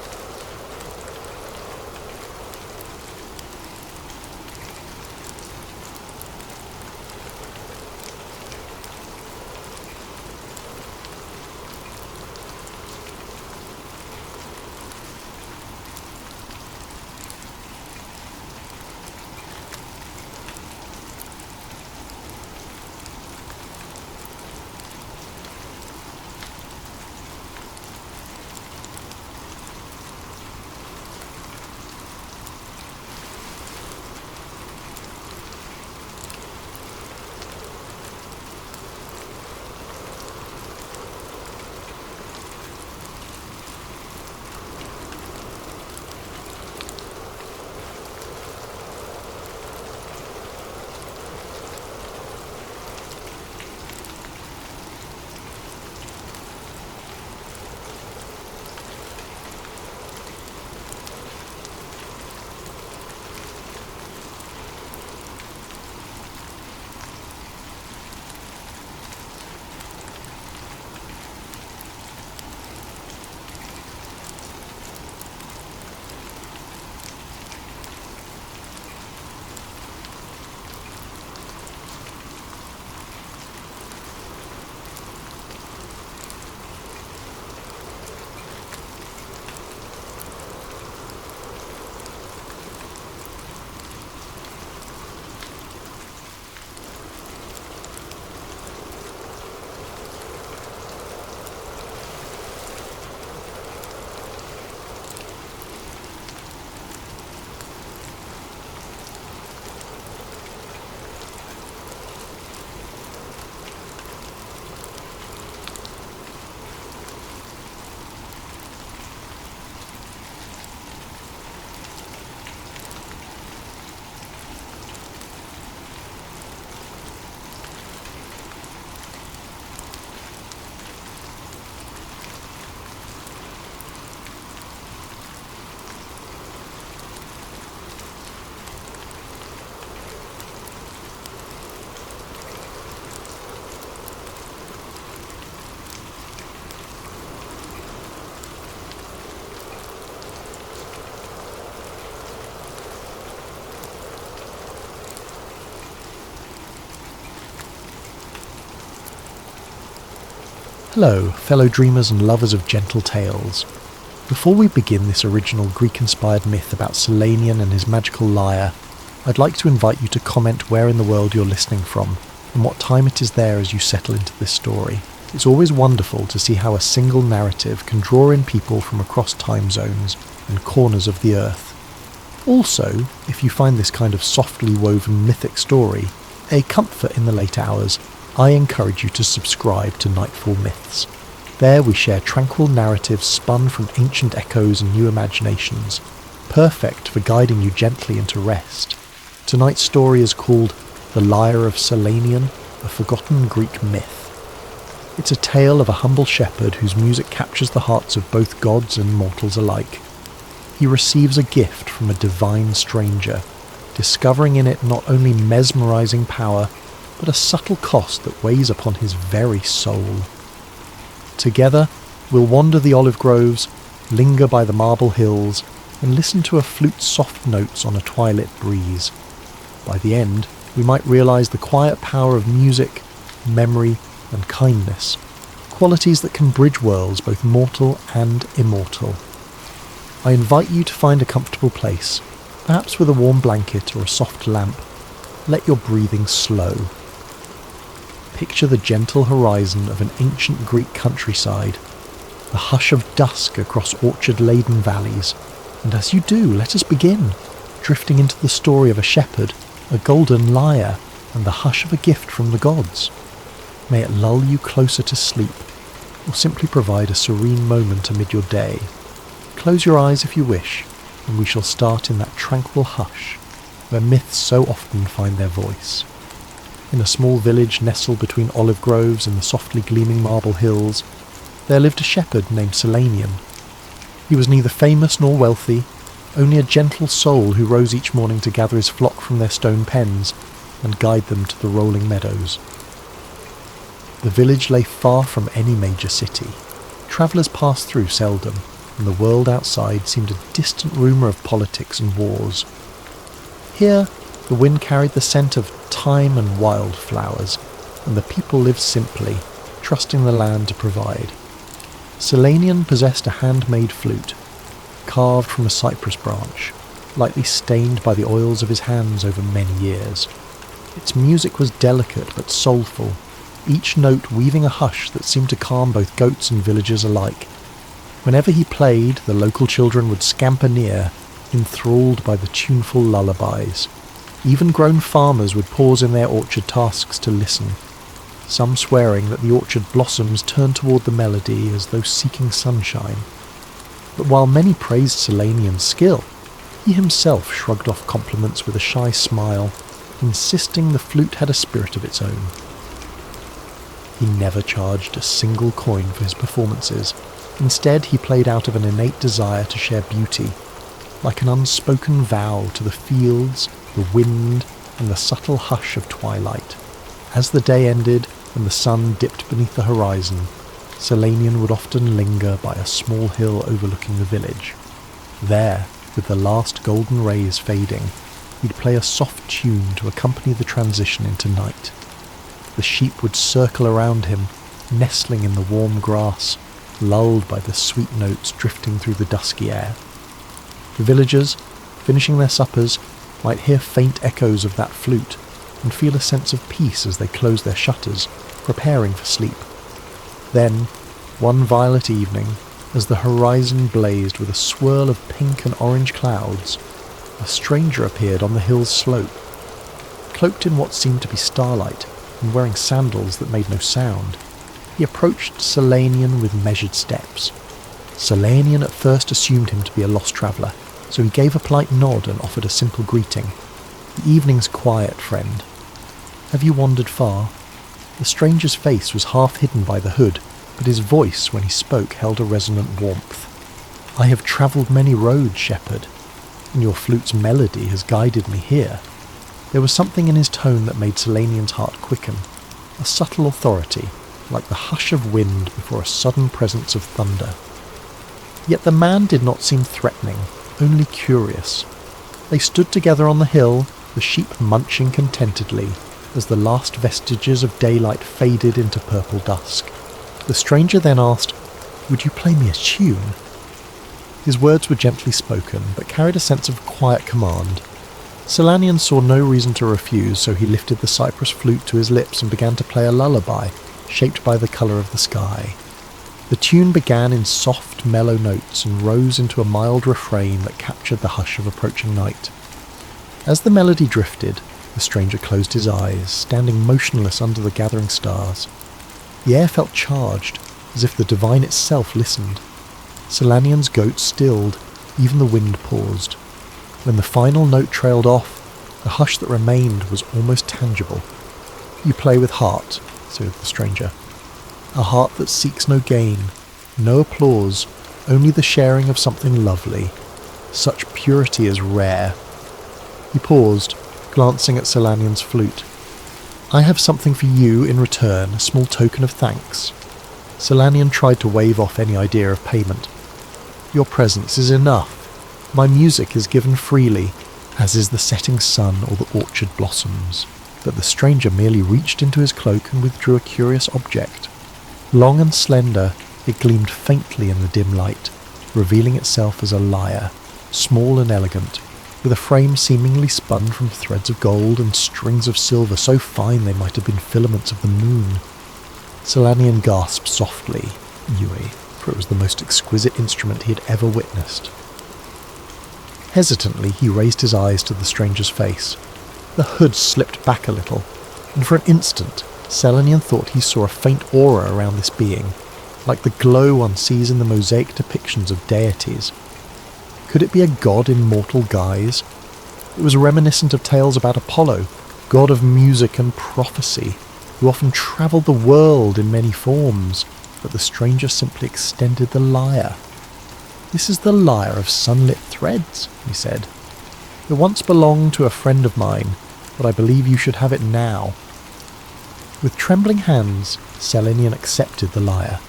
Hello, fellow dreamers and lovers of gentle tales. Before we begin this original Greek-inspired myth about Selenian and his magical lyre, I'd like to invite you to comment where in the world you're listening from and what time it is there as you settle into this story. It's always wonderful to see how a single narrative can draw in people from across time zones and corners of the earth. Also, if you find this kind of softly woven mythic story a comfort in the late hours, I encourage you to subscribe to Nightfall Myths. There we share tranquil narratives spun from ancient echoes and new imaginations, perfect for guiding you gently into rest. Tonight's story is called The Lyre of Selenian, a forgotten Greek myth. It's a tale of a humble shepherd whose music captures the hearts of both gods and mortals alike. He receives a gift from a divine stranger, discovering in it not only mesmerizing power, but a subtle cost that weighs upon his very soul. Together, we'll wander the olive groves, linger by the marble hills, and listen to a flute's soft notes on a twilit breeze. By the end, we might realise the quiet power of music, memory, and kindness, qualities that can bridge worlds both mortal and immortal. I invite you to find a comfortable place, perhaps with a warm blanket or a soft lamp. Let your breathing slow. Picture the gentle horizon of an ancient Greek countryside, the hush of dusk across orchard-laden valleys, and as you do, let us begin, drifting into the story of a shepherd, a golden lyre, and the hush of a gift from the gods. May it lull you closer to sleep, or simply provide a serene moment amid your day. Close your eyes if you wish, and we shall start in that tranquil hush, where myths so often find their voice. In a small village nestled between olive groves and the softly gleaming marble hills, there lived a shepherd named Selenian. He was neither famous nor wealthy, only a gentle soul who rose each morning to gather his flock from their stone pens and guide them to the rolling meadows. The village lay far from any major city. Travellers passed through seldom, and the world outside seemed a distant rumour of politics and wars. Here, the wind carried the scent of thyme and wildflowers, and the people lived simply, trusting the land to provide. Selenian possessed a handmade flute, carved from a cypress branch, lightly stained by the oils of his hands over many years. Its music was delicate but soulful, each note weaving a hush that seemed to calm both goats and villagers alike. Whenever he played, the local children would scamper near, enthralled by the tuneful lullabies. Even grown farmers would pause in their orchard tasks to listen, some swearing that the orchard blossoms turned toward the melody as though seeking sunshine. But while many praised Selenian's skill, he himself shrugged off compliments with a shy smile, insisting the flute had a spirit of its own. He never charged a single coin for his performances. Instead, he played out of an innate desire to share beauty, like an unspoken vow to the fields, the wind, and the subtle hush of twilight. As the day ended and the sun dipped beneath the horizon, Selenian would often linger by a small hill overlooking the village. There, with the last golden rays fading, he'd play a soft tune to accompany the transition into night. The sheep would circle around him, nestling in the warm grass, lulled by the sweet notes drifting through the dusky air. The villagers, finishing their suppers, might hear faint echoes of that flute and feel a sense of peace as they closed their shutters, preparing for sleep. Then, one violet evening, as the horizon blazed with a swirl of pink and orange clouds, a stranger appeared on the hill's slope. Cloaked in what seemed to be starlight and wearing sandals that made no sound, he approached Selenian with measured steps. Selenian at first assumed him to be a lost traveller, so he gave a polite nod and offered a simple greeting. "The evening's quiet, friend. Have you wandered far?" The stranger's face was half hidden by the hood, but his voice, when he spoke, held a resonant warmth. "I have travelled many roads, shepherd, and your flute's melody has guided me here." There was something in his tone that made Selenian's heart quicken, a subtle authority, like the hush of wind before a sudden presence of thunder. Yet the man did not seem threatening, only curious. They stood together on the hill, the sheep munching contentedly, as the last vestiges of daylight faded into purple dusk. The stranger then asked, "Would you play me a tune?" His words were gently spoken, but carried a sense of quiet command. Selenian saw no reason to refuse, so he lifted the cypress flute to his lips and began to play a lullaby, shaped by the colour of the sky. The tune began in soft, mellow notes and rose into a mild refrain that captured the hush of approaching night. As the melody drifted, the stranger closed his eyes, standing motionless under the gathering stars. The air felt charged, as if the divine itself listened. Selenian's goats stilled, even the wind paused. When the final note trailed off, the hush that remained was almost tangible. "You play with heart," said the stranger. "A heart that seeks no gain, no applause, only the sharing of something lovely. Such purity is rare." He paused, glancing at Selenian's flute. "I have something for you in return, a small token of thanks." Selenian tried to wave off any idea of payment. "Your presence is enough. My music is given freely, as is the setting sun or the orchard blossoms." But the stranger merely reached into his cloak and withdrew a curious object. Long and slender, it gleamed faintly in the dim light, revealing itself as a lyre, small and elegant, with a frame seemingly spun from threads of gold and strings of silver so fine they might have been filaments of the moon. Selenian gasped softly, Yui, for it was the most exquisite instrument he had ever witnessed. Hesitantly, he raised his eyes to the stranger's face. The hood slipped back a little, and for an instant, Selenian thought he saw a faint aura around this being, like the glow one sees in the mosaic depictions of deities. Could it be a god in mortal guise? It was reminiscent of tales about Apollo, god of music and prophecy, who often travelled the world in many forms, but the stranger simply extended the lyre. "This is the lyre of sunlit threads," he said. "It once belonged to a friend of mine, but I believe you should have it now." With trembling hands, Selenian accepted the lyre.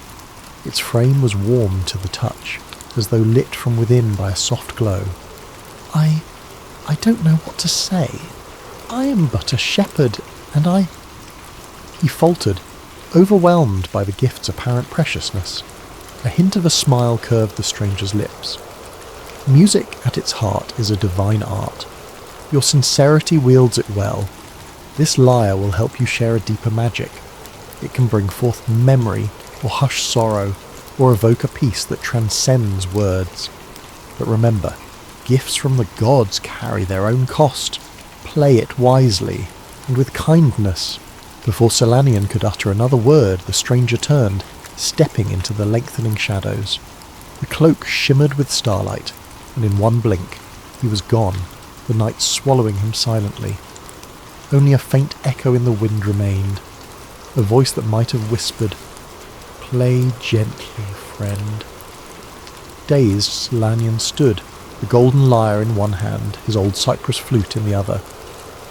Its frame was warm to the touch, as though lit from within by a soft glow. I don't know what to say. I am but a shepherd, and I... He faltered, overwhelmed by the gift's apparent preciousness. A hint of a smile curved the stranger's lips. Music at its heart is a divine art. Your sincerity wields it well. This lyre will help you share a deeper magic. It can bring forth memory, or hush sorrow, or evoke a peace that transcends words. But remember, gifts from the gods carry their own cost. Play it wisely, and with kindness. Before Selenian could utter another word, the stranger turned, stepping into the lengthening shadows. The cloak shimmered with starlight, and in one blink, he was gone, the night swallowing him silently. Only a faint echo in the wind remained, a voice that might have whispered, "Play gently, friend." Dazed, Selenian stood, the golden lyre in one hand, his old cypress flute in the other.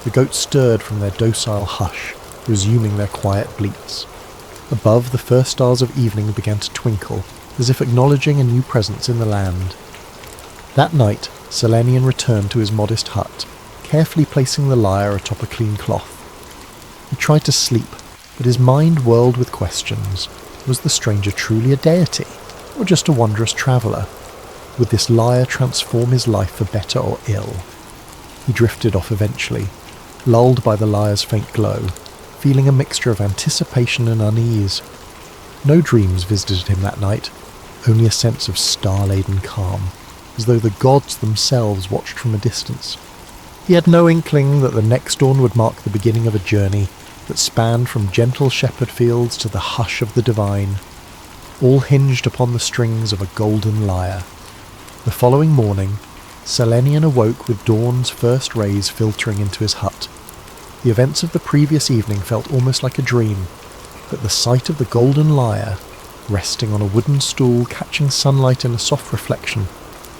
The goats stirred from their docile hush, resuming their quiet bleats. Above, the first stars of evening began to twinkle, as if acknowledging a new presence in the land. That night, Selenian returned to his modest hut, carefully placing the lyre atop a clean cloth. He tried to sleep, but his mind whirled with questions. Was the stranger truly a deity, or just a wondrous traveller? Would this lyre transform his life for better or ill? He drifted off eventually, lulled by the lyre's faint glow, feeling a mixture of anticipation and unease. No dreams visited him that night, only a sense of star-laden calm, as though the gods themselves watched from a distance. He had no inkling that the next dawn would mark the beginning of a journey that spanned from gentle shepherd fields to the hush of the divine, all hinged upon the strings of a golden lyre. The following morning, Selenian awoke with dawn's first rays filtering into his hut. The events of the previous evening felt almost like a dream, but the sight of the golden lyre, resting on a wooden stool catching sunlight in a soft reflection,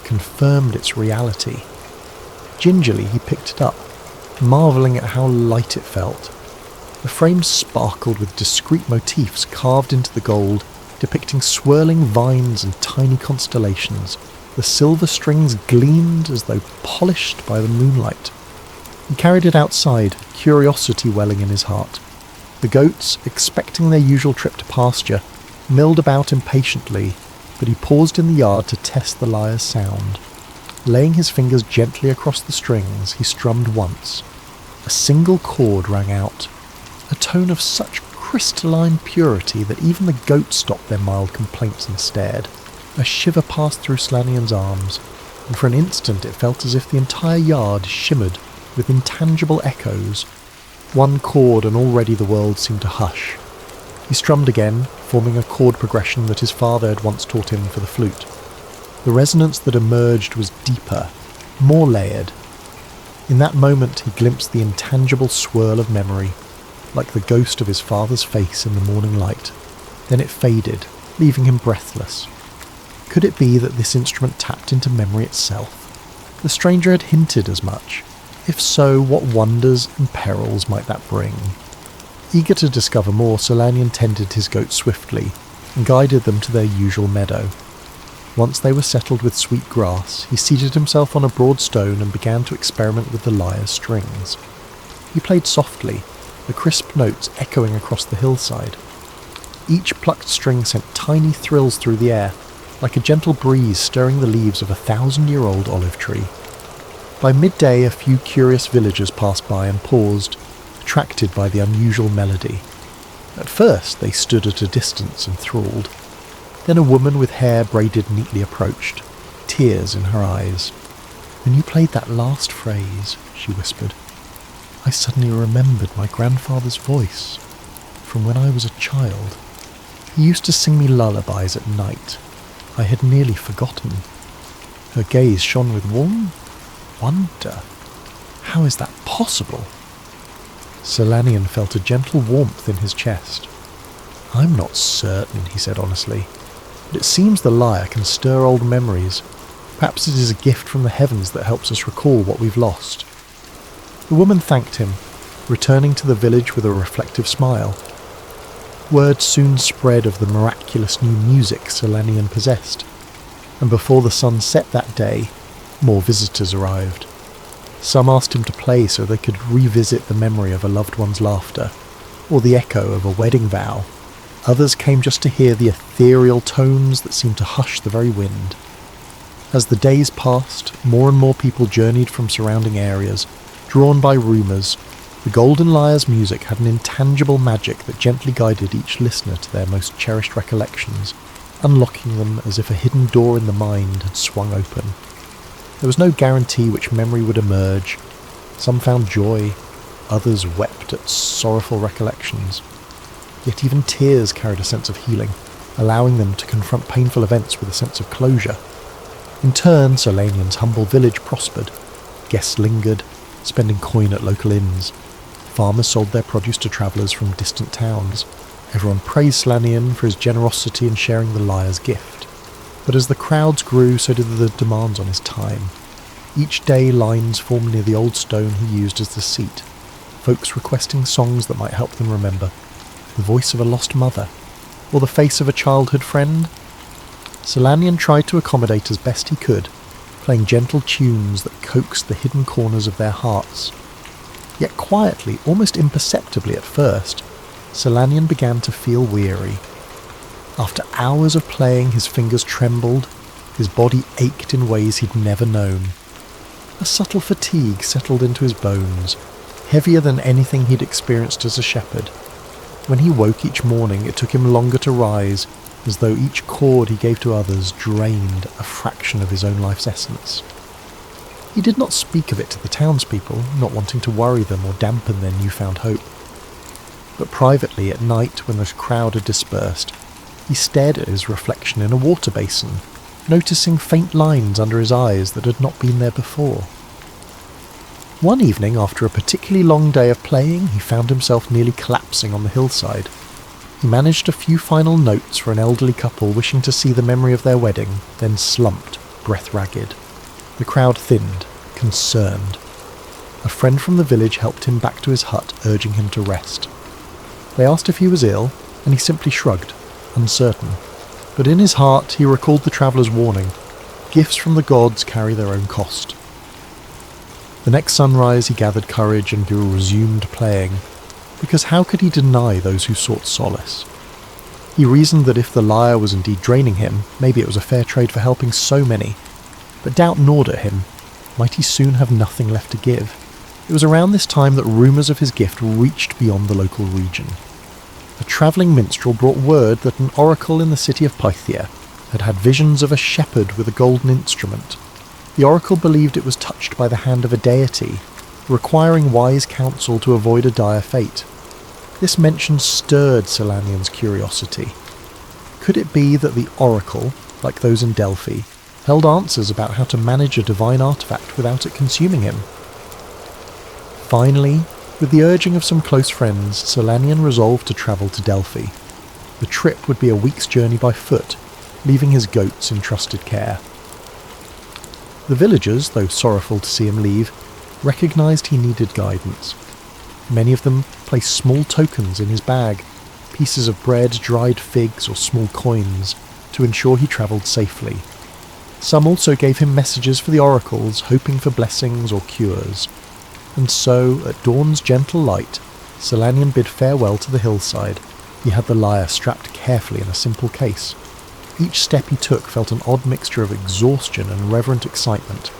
confirmed its reality. Gingerly he picked it up, marvelling at how light it felt. The frame sparkled with discreet motifs carved into the gold, depicting swirling vines and tiny constellations. The silver strings gleamed as though polished by the moonlight. He carried it outside, curiosity welling in his heart. The goats, expecting their usual trip to pasture, milled about impatiently, but he paused in the yard to test the lyre's sound. Laying his fingers gently across the strings, he strummed once. A single chord rang out, a tone of such crystalline purity that even the goats stopped their mild complaints and stared. A shiver passed through Selenian's arms, and for an instant it felt as if the entire yard shimmered with intangible echoes. One chord and already the world seemed to hush. He strummed again, forming a chord progression that his father had once taught him for the flute. The resonance that emerged was deeper, more layered. In that moment he glimpsed the intangible swirl of memory, like the ghost of his father's face in the morning light. Then it faded, leaving him breathless. Could it be that this instrument tapped into memory itself? The stranger had hinted as much. If so, what wonders and perils might that bring? Eager to discover more, Selenian tended his goats swiftly and guided them to their usual meadow. Once they were settled with sweet grass, he seated himself on a broad stone and began to experiment with the lyre's strings. He played softly, the crisp notes echoing across the hillside. Each plucked string sent tiny thrills through the air, like a gentle breeze stirring the leaves of a 1,000-year-old olive tree. By midday, a few curious villagers passed by and paused, attracted by the unusual melody. At first, they stood at a distance, enthralled. Then a woman with hair braided neatly approached, tears in her eyes. "When you played that last phrase," she whispered, "I suddenly remembered my grandfather's voice from when I was a child. He used to sing me lullabies at night. I had nearly forgotten." Her gaze shone with warm wonder. How is that possible? Selenian felt a gentle warmth in his chest. "I'm not certain," he said honestly, "but it seems the lyre can stir old memories. Perhaps it is a gift from the heavens that helps us recall what we've lost." The woman thanked him, returning to the village with a reflective smile. Word soon spread of the miraculous new music Selenian possessed, and before the sun set that day, more visitors arrived. Some asked him to play so they could revisit the memory of a loved one's laughter, or the echo of a wedding vow. Others came just to hear the ethereal tones that seemed to hush the very wind. As the days passed, more and more people journeyed from surrounding areas, drawn by rumours. The Golden Lyre's music had an intangible magic that gently guided each listener to their most cherished recollections, unlocking them as if a hidden door in the mind had swung open. There was no guarantee which memory would emerge. Some found joy, others wept at sorrowful recollections. Yet even tears carried a sense of healing, allowing them to confront painful events with a sense of closure. In turn, Solanian's humble village prospered. Guests lingered, spending coin at local inns. Farmers sold their produce to travellers from distant towns. Everyone praised Solanian for his generosity in sharing the lyre's gift. But as the crowds grew, so did the demands on his time. Each day lines formed near the old stone he used as the seat, folks requesting songs that might help them remember. The voice of a lost mother, or the face of a childhood friend. Solanian tried to accommodate as best he could, playing gentle tunes that coaxed the hidden corners of their hearts. Yet quietly, almost imperceptibly at first, Solanian began to feel weary. After hours of playing, his fingers trembled, his body ached in ways he'd never known. A subtle fatigue settled into his bones, heavier than anything he'd experienced as a shepherd. When he woke each morning, it took him longer to rise, as though each chord he gave to others drained a fraction of his own life's essence. He did not speak of it to the townspeople, not wanting to worry them or dampen their newfound hope. But privately at night, when the crowd had dispersed, he stared at his reflection in a water basin, noticing faint lines under his eyes that had not been there before. One evening, after a particularly long day of playing, he found himself nearly collapsing on the hillside. He managed a few final notes for an elderly couple wishing to see the memory of their wedding, then slumped, breath ragged. The crowd thinned, concerned. A friend from the village helped him back to his hut, urging him to rest. They asked if he was ill, and he simply shrugged, uncertain. But in his heart he recalled the traveller's warning. Gifts from the gods carry their own cost. The next sunrise he gathered courage and resumed playing, because how could he deny those who sought solace? He reasoned that if the lyre was indeed draining him, maybe it was a fair trade for helping so many. But doubt gnawed at him. Might he soon have nothing left to give? It was around this time that rumours of his gift reached beyond the local region. A travelling minstrel brought word that an oracle in the city of Pythia had had visions of a shepherd with a golden instrument. The oracle believed it was touched by the hand of a deity, requiring wise counsel to avoid a dire fate. This mention stirred Solanian's curiosity. Could it be that the oracle, like those in Delphi, held answers about how to manage a divine artifact without it consuming him? Finally, with the urging of some close friends, Solanian resolved to travel to Delphi. The trip would be a week's journey by foot, leaving his goats in trusted care. The villagers, though sorrowful to see him leave, recognised he needed guidance. Many of them placed small tokens in his bag, pieces of bread, dried figs, or small coins, to ensure he travelled safely. Some also gave him messages for the oracles, hoping for blessings or cures. And so, at dawn's gentle light, Solanian bid farewell to the hillside. He had the lyre strapped carefully in a simple case. Each step he took felt an odd mixture of exhaustion and reverent excitement.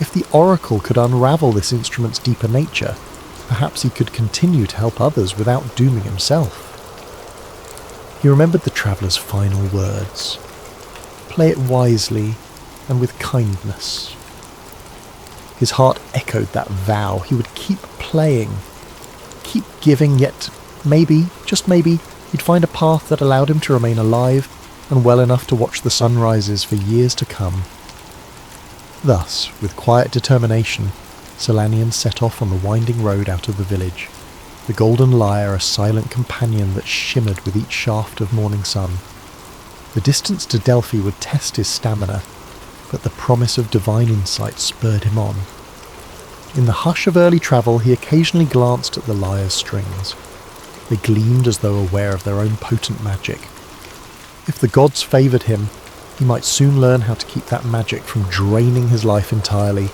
If the oracle could unravel this instrument's deeper nature, perhaps he could continue to help others without dooming himself. He remembered the traveller's final words. Play it wisely and with kindness. His heart echoed that vow. He would keep playing, keep giving, yet maybe, just maybe, he'd find a path that allowed him to remain alive and well enough to watch the sunrises for years to come. Thus, with quiet determination, Solanian set off on the winding road out of the village, the golden lyre a silent companion that shimmered with each shaft of morning sun. The distance to Delphi would test his stamina, but the promise of divine insight spurred him on. In the hush of early travel, he occasionally glanced at the lyre's strings. They gleamed as though aware of their own potent magic. If the gods favoured him, he might soon learn how to keep that magic from draining his life entirely,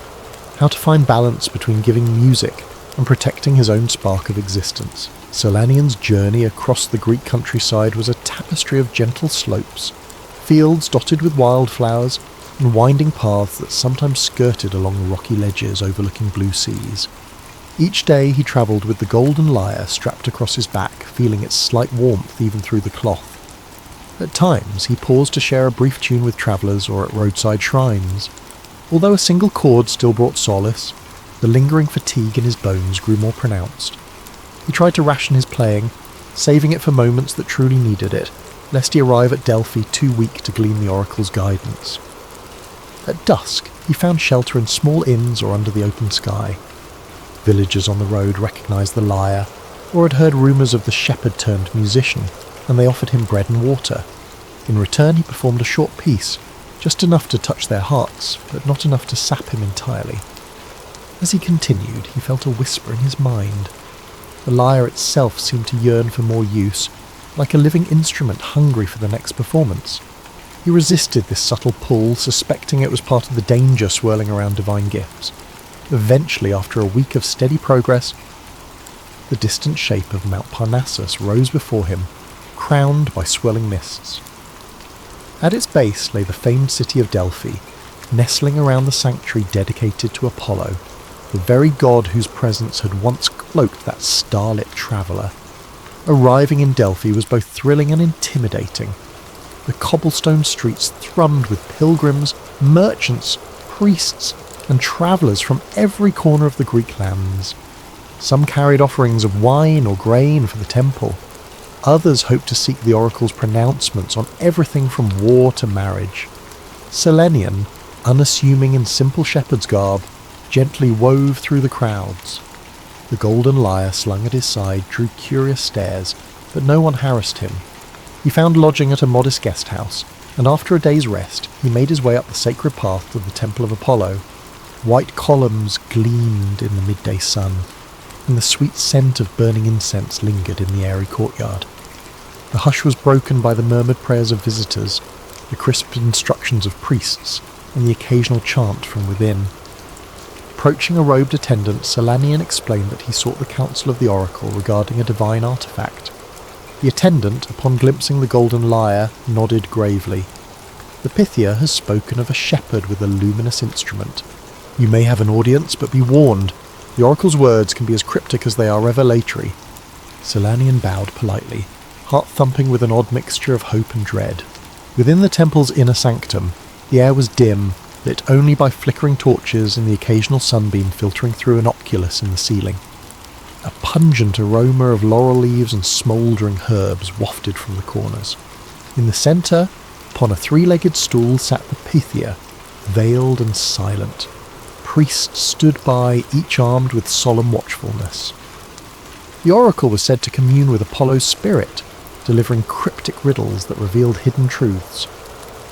how to find balance between giving music and protecting his own spark of existence. Solanian's journey across the Greek countryside was a tapestry of gentle slopes, fields dotted with wildflowers, and winding paths that sometimes skirted along rocky ledges overlooking blue seas. Each day he travelled with the golden lyre strapped across his back, feeling its slight warmth even through the cloth. At times he paused to share a brief tune with travellers or at roadside shrines. Although a single chord still brought solace, the lingering fatigue in his bones grew more pronounced. He tried to ration his playing, saving it for moments that truly needed it, lest he arrive at Delphi too weak to glean the oracle's guidance. At dusk, he found shelter in small inns or under the open sky. Villagers on the road recognised the lyre, or had heard rumours of the shepherd-turned-musician, and they offered him bread and water. In return he performed a short piece, just enough to touch their hearts, but not enough to sap him entirely. As he continued, he felt a whisper in his mind. The lyre itself seemed to yearn for more use, like a living instrument hungry for the next performance. He resisted this subtle pull, suspecting it was part of the danger swirling around divine gifts. Eventually, after a week of steady progress, the distant shape of Mount Parnassus rose before him, crowned by swirling mists. At its base lay the famed city of Delphi, nestling around the sanctuary dedicated to Apollo, the very god whose presence had once cloaked that starlit traveller. Arriving in Delphi was both thrilling and intimidating. The cobblestone streets thrummed with pilgrims, merchants, priests, and travellers from every corner of the Greek lands. Some carried offerings of wine or grain for the temple. Others hoped to seek the oracle's pronouncements on everything from war to marriage. Selenian, unassuming in simple shepherd's garb, gently wove through the crowds. The golden lyre slung at his side drew curious stares, but no one harassed him. He found lodging at a modest guest house, and after a day's rest he made his way up the sacred path to the temple of Apollo. White columns gleamed in the midday sun, and the sweet scent of burning incense lingered in the airy courtyard. The hush was broken by the murmured prayers of visitors, the crisp instructions of priests, and the occasional chant from within. Approaching a robed attendant, Solanian explained that he sought the counsel of the oracle regarding a divine artifact. The attendant, upon glimpsing the golden lyre, nodded gravely. The Pythia has spoken of a shepherd with a luminous instrument. You may have an audience, but be warned. The oracle's words can be as cryptic as they are revelatory. Solanian bowed politely, heart thumping with an odd mixture of hope and dread. Within the temple's inner sanctum, the air was dim, lit only by flickering torches and the occasional sunbeam filtering through an oculus in the ceiling. A pungent aroma of laurel leaves and smouldering herbs wafted from the corners. In the centre, upon a three-legged stool, sat the Pythia, veiled and silent. Priests stood by, each armed with solemn watchfulness. The oracle was said to commune with Apollo's spirit, delivering cryptic riddles that revealed hidden truths.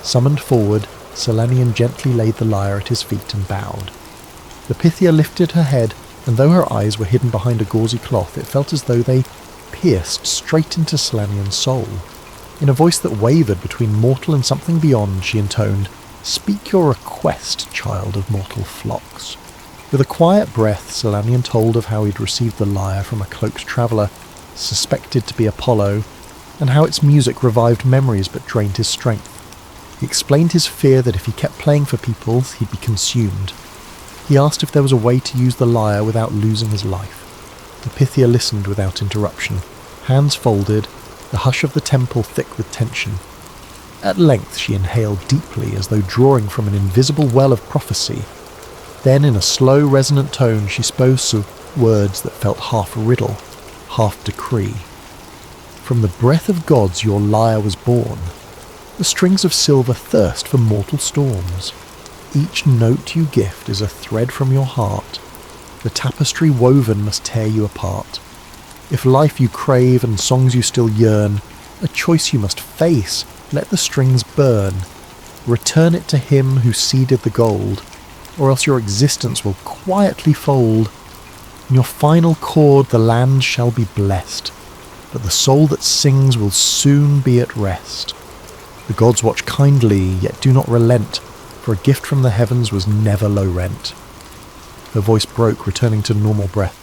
Summoned forward, Solanian gently laid the lyre at his feet and bowed. The Pythia lifted her head, and though her eyes were hidden behind a gauzy cloth, it felt as though they pierced straight into Solanian's soul. In a voice that wavered between mortal and something beyond, she intoned, "Speak your request, child of mortal flocks." With a quiet breath, Solanian told of how he'd received the lyre from a cloaked traveller, suspected to be Apollo, and how its music revived memories but drained his strength. He explained his fear that if he kept playing for people, he'd be consumed. He asked if there was a way to use the lyre without losing his life. The Pythia listened without interruption, hands folded, the hush of the temple thick with tension. At length she inhaled deeply as though drawing from an invisible well of prophecy. Then in a slow, resonant tone she spoke words that felt half riddle, half decree. From the breath of gods your lyre was born. The strings of silver thirst for mortal storms. Each note you gift is a thread from your heart. The tapestry woven must tear you apart. If life you crave and songs you still yearn, a choice you must face, let the strings burn. Return it to him who seeded the gold, or else your existence will quietly fold. In your final chord the land shall be blessed. but the soul that sings will soon be at rest. The gods watch kindly, yet do not relent, for a gift from the heavens was never low rent. Her voice broke, returning to normal breath.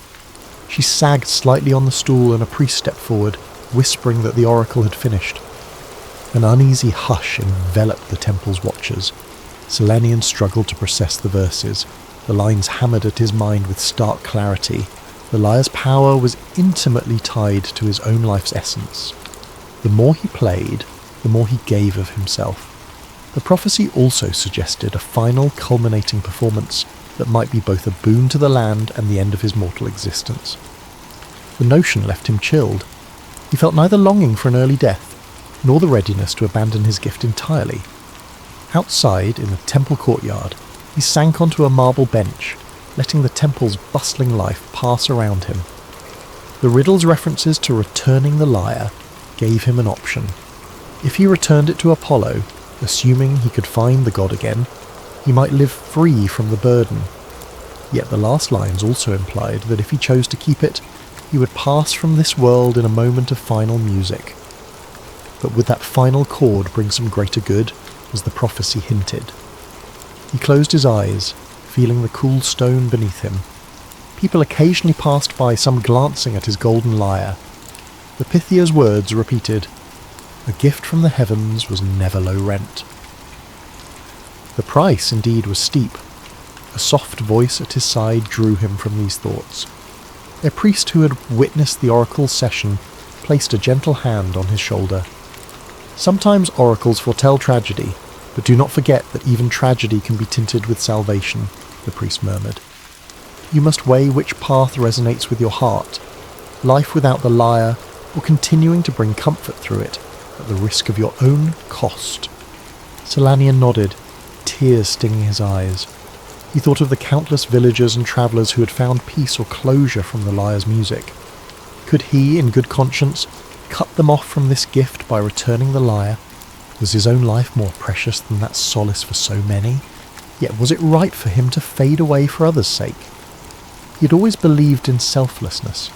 She sagged slightly on the stool, and a priest stepped forward, whispering that the oracle had finished. An uneasy hush enveloped the temple's watchers. Selenian struggled to process the verses. The lines hammered at his mind with stark clarity. The lyre's power was intimately tied to his own life's essence. The more he played, the more he gave of himself. The prophecy also suggested a final culminating performance that might be both a boon to the land and the end of his mortal existence. The notion left him chilled. He felt neither longing for an early death, nor the readiness to abandon his gift entirely. Outside, in the temple courtyard, he sank onto a marble bench, letting the temple's bustling life pass around him. The riddle's references to returning the lyre gave him an option. If he returned it to Apollo, assuming he could find the god again, he might live free from the burden. Yet the last lines also implied that if he chose to keep it, he would pass from this world in a moment of final music. But would that final chord bring some greater good, as the prophecy hinted? He closed his eyes, feeling the cool stone beneath him. People occasionally passed by, some glancing at his golden lyre. The Pythia's words repeated, "A gift from the heavens was never low rent." The price indeed was steep. A soft voice at his side drew him from these thoughts. A priest who had witnessed the oracle's session placed a gentle hand on his shoulder. "Sometimes oracles foretell tragedy, but do not forget that even tragedy can be tinted with salvation," the priest murmured. "You must weigh which path resonates with your heart, life without the lyre, or continuing to bring comfort through it at the risk of your own cost." Selenian nodded, tears stinging his eyes. He thought of the countless villagers and travellers who had found peace or closure from the lyre's music. Could he, in good conscience, cut them off from this gift by returning the lyre? Was his own life more precious than that solace for so many? Yet was it right for him to fade away for others' sake? He had always believed in selflessness,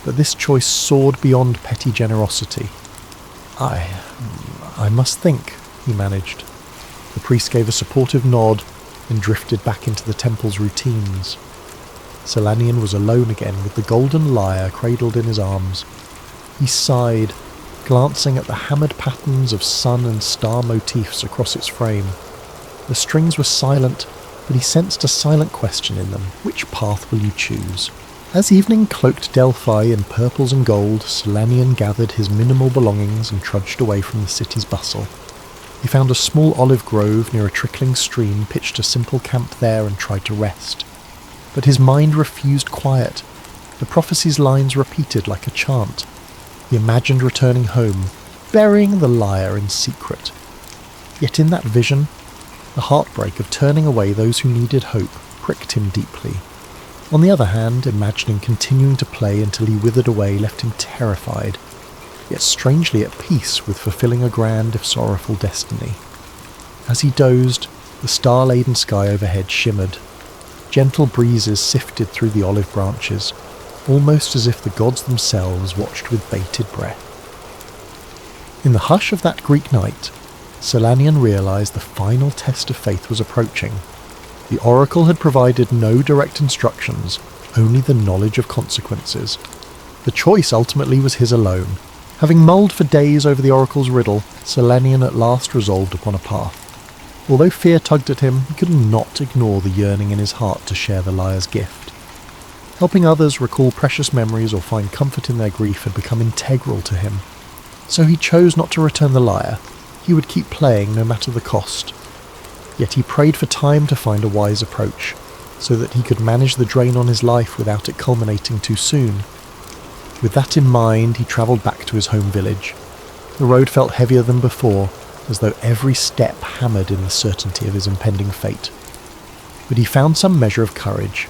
but this choice soared beyond petty generosity. I must think," he managed. The priest gave a supportive nod and drifted back into the temple's routines. Selenian was alone again, with the golden lyre cradled in his arms. He sighed, glancing at the hammered patterns of sun and star motifs across its frame. The strings were silent, but he sensed a silent question in them. Which path will you choose? As evening cloaked Delphi in purples and gold, Selenian gathered his minimal belongings and trudged away from the city's bustle. He found a small olive grove near a trickling stream, pitched a simple camp there and tried to rest. But his mind refused quiet. The prophecy's lines repeated like a chant. He imagined returning home, burying the lyre in secret. Yet in that vision, the heartbreak of turning away those who needed hope pricked him deeply. On the other hand, imagining continuing to play until he withered away left him terrified, yet strangely at peace with fulfilling a grand if sorrowful destiny. As he dozed, the star-laden sky overhead shimmered. Gentle breezes sifted through the olive branches, almost as if the gods themselves watched with bated breath. In the hush of that Greek night, Selenian realized the final test of faith was approaching. The oracle had provided no direct instructions, only the knowledge of consequences. The choice ultimately was his alone. Having mulled for days over the oracle's riddle, Selenian at last resolved upon a path. Although fear tugged at him, he could not ignore the yearning in his heart to share the lyre's gift. Helping others recall precious memories or find comfort in their grief had become integral to him. So he chose not to return the lyre. He would keep playing no matter the cost. Yet he prayed for time to find a wise approach, so that he could manage the drain on his life without it culminating too soon. With that in mind, he travelled back to his home village. The road felt heavier than before, as though every step hammered in the certainty of his impending fate. But he found some measure of courage.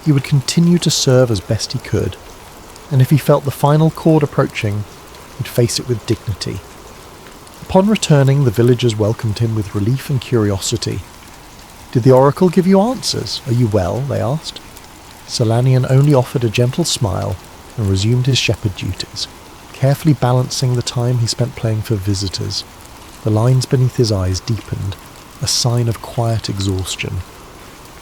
He would continue to serve as best he could, and if he felt the final chord approaching, he'd face it with dignity. Upon returning, the villagers welcomed him with relief and curiosity. "Did the oracle give you answers? Are you well?" they asked. Selenian only offered a gentle smile and resumed his shepherd duties, carefully balancing the time he spent playing for visitors. The lines beneath his eyes deepened, a sign of quiet exhaustion.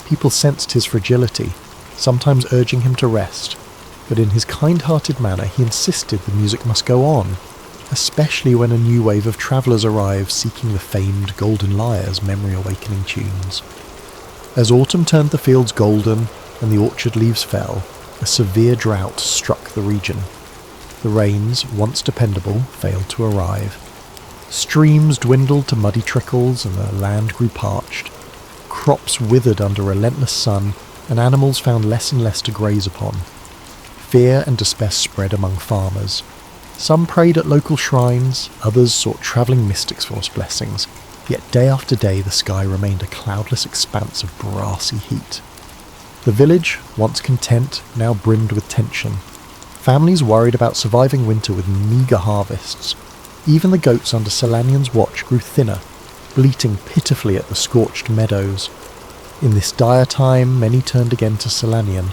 People sensed his fragility, sometimes urging him to rest, but in his kind-hearted manner he insisted the music must go on, especially when a new wave of travellers arrived seeking the famed Golden Lyre's memory-awakening tunes. As autumn turned the fields golden and the orchard leaves fell, a severe drought struck the region. The rains, once dependable, failed to arrive. Streams dwindled to muddy trickles and the land grew parched. Crops withered under relentless sun, and animals found less and less to graze upon. Fear and despair spread among farmers. Some prayed at local shrines, others sought travelling mystics for blessings, yet day after day the sky remained a cloudless expanse of brassy heat. The village, once content, now brimmed with tension. Families worried about surviving winter with meagre harvests. Even the goats under Selanian's watch grew thinner, bleating pitifully at the scorched meadows. In this dire time, many turned again to Selanian,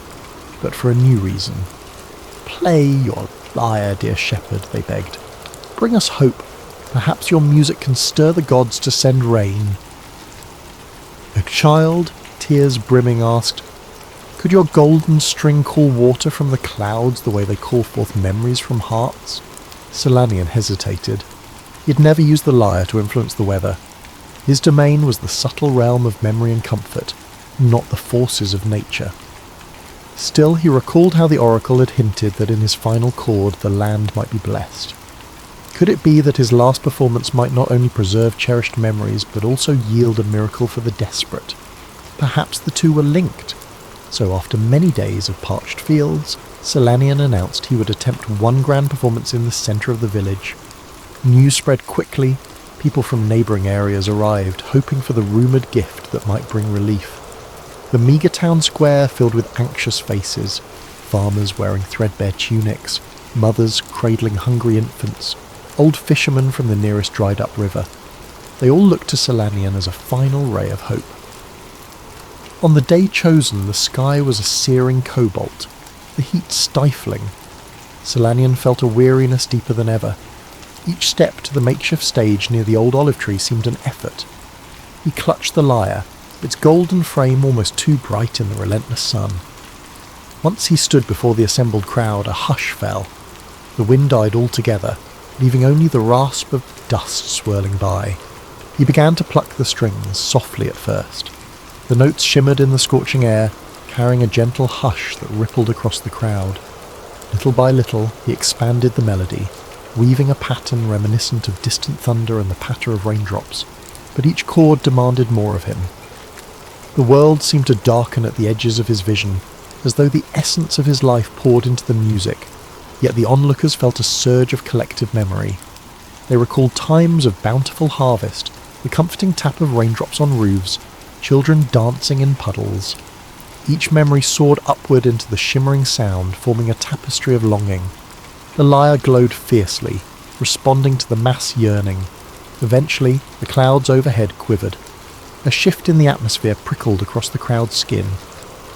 but for a new reason. "Play your lyre, dear shepherd," they begged. "Bring us hope. Perhaps your music can stir the gods to send rain." A child, tears brimming, asked, "Could your golden string call water from the clouds the way they call forth memories from hearts?" Selanian hesitated. He had never used the lyre to influence the weather. His domain was the subtle realm of memory and comfort, not the forces of nature. Still, he recalled how the oracle had hinted that in his final chord the land might be blessed. Could it be that his last performance might not only preserve cherished memories, but also yield a miracle for the desperate? Perhaps the two were linked. So after many days of parched fields, Selanian announced he would attempt one grand performance in the centre of the village. News spread quickly. People from neighbouring areas arrived, hoping for the rumoured gift that might bring relief. The meagre town square filled with anxious faces, farmers wearing threadbare tunics, mothers cradling hungry infants, old fishermen from the nearest dried-up river. They all looked to Selanian as a final ray of hope. On the day chosen, the sky was a searing cobalt, the heat stifling. Selanian felt a weariness deeper than ever. Each step to the makeshift stage near the old olive tree seemed an effort. He clutched the lyre, its golden frame almost too bright in the relentless sun. Once he stood before the assembled crowd, a hush fell. The wind died altogether, leaving only the rasp of dust swirling by. He began to pluck the strings, softly at first. The notes shimmered in the scorching air, carrying a gentle hush that rippled across the crowd. Little by little, he expanded the melody, weaving a pattern reminiscent of distant thunder and the patter of raindrops, but each chord demanded more of him. The world seemed to darken at the edges of his vision, as though the essence of his life poured into the music, yet the onlookers felt a surge of collective memory. They recalled times of bountiful harvest, the comforting tap of raindrops on roofs, children dancing in puddles. Each memory soared upward into the shimmering sound, forming a tapestry of longing. The lyre glowed fiercely, responding to the mass yearning. Eventually, the clouds overhead quivered. A shift in the atmosphere prickled across the crowd's skin.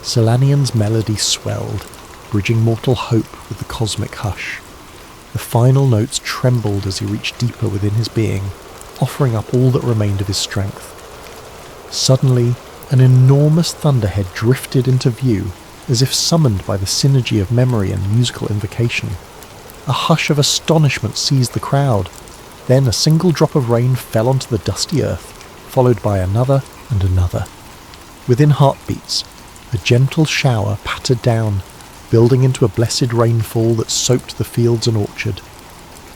Selanian's melody swelled, bridging mortal hope with the cosmic hush. The final notes trembled as he reached deeper within his being, offering up all that remained of his strength. Suddenly, an enormous thunderhead drifted into view, as if summoned by the synergy of memory and musical invocation. A hush of astonishment seized the crowd. Then a single drop of rain fell onto the dusty earth, followed by another and another. Within heartbeats, a gentle shower pattered down, building into a blessed rainfall that soaked the fields and orchard.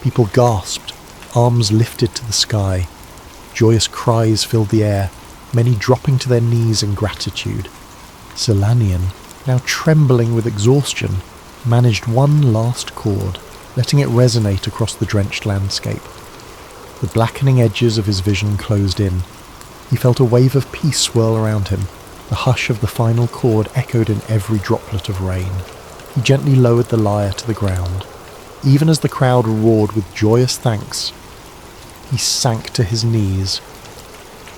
People gasped, arms lifted to the sky. Joyous cries filled the air, many dropping to their knees in gratitude. Selanian, now trembling with exhaustion, managed one last chord, letting it resonate across the drenched landscape. The blackening edges of his vision closed in. He felt a wave of peace swirl around him. The hush of the final chord echoed in every droplet of rain. He gently lowered the lyre to the ground. Even as the crowd roared with joyous thanks, he sank to his knees,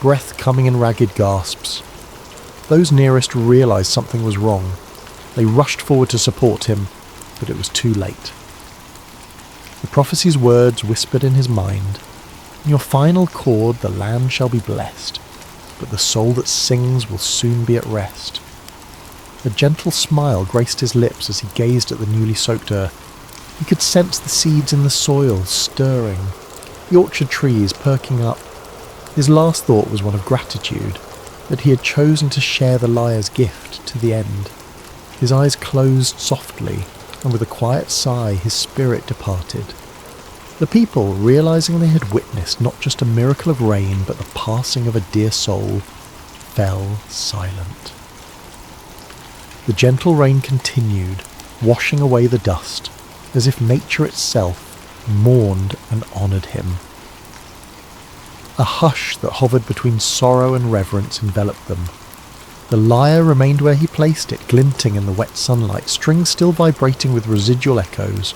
breath coming in ragged gasps. Those nearest realized something was wrong. They rushed forward to support him, but it was too late. The prophecy's words whispered in his mind, "In your final chord the land shall be blessed, but the soul that sings will soon be at rest." A gentle smile graced his lips as he gazed at the newly soaked earth. He could sense the seeds in the soil stirring, the orchard trees perking up. His last thought was one of gratitude, that he had chosen to share the liar's gift to the end. His eyes closed softly, and with a quiet sigh his spirit departed. The people, realizing they had witnessed not just a miracle of rain but the passing of a dear soul, fell silent. The gentle rain continued, washing away the dust, as if nature itself mourned and honoured him. A hush that hovered between sorrow and reverence enveloped them. The lyre remained where he placed it, glinting in the wet sunlight, strings still vibrating with residual echoes.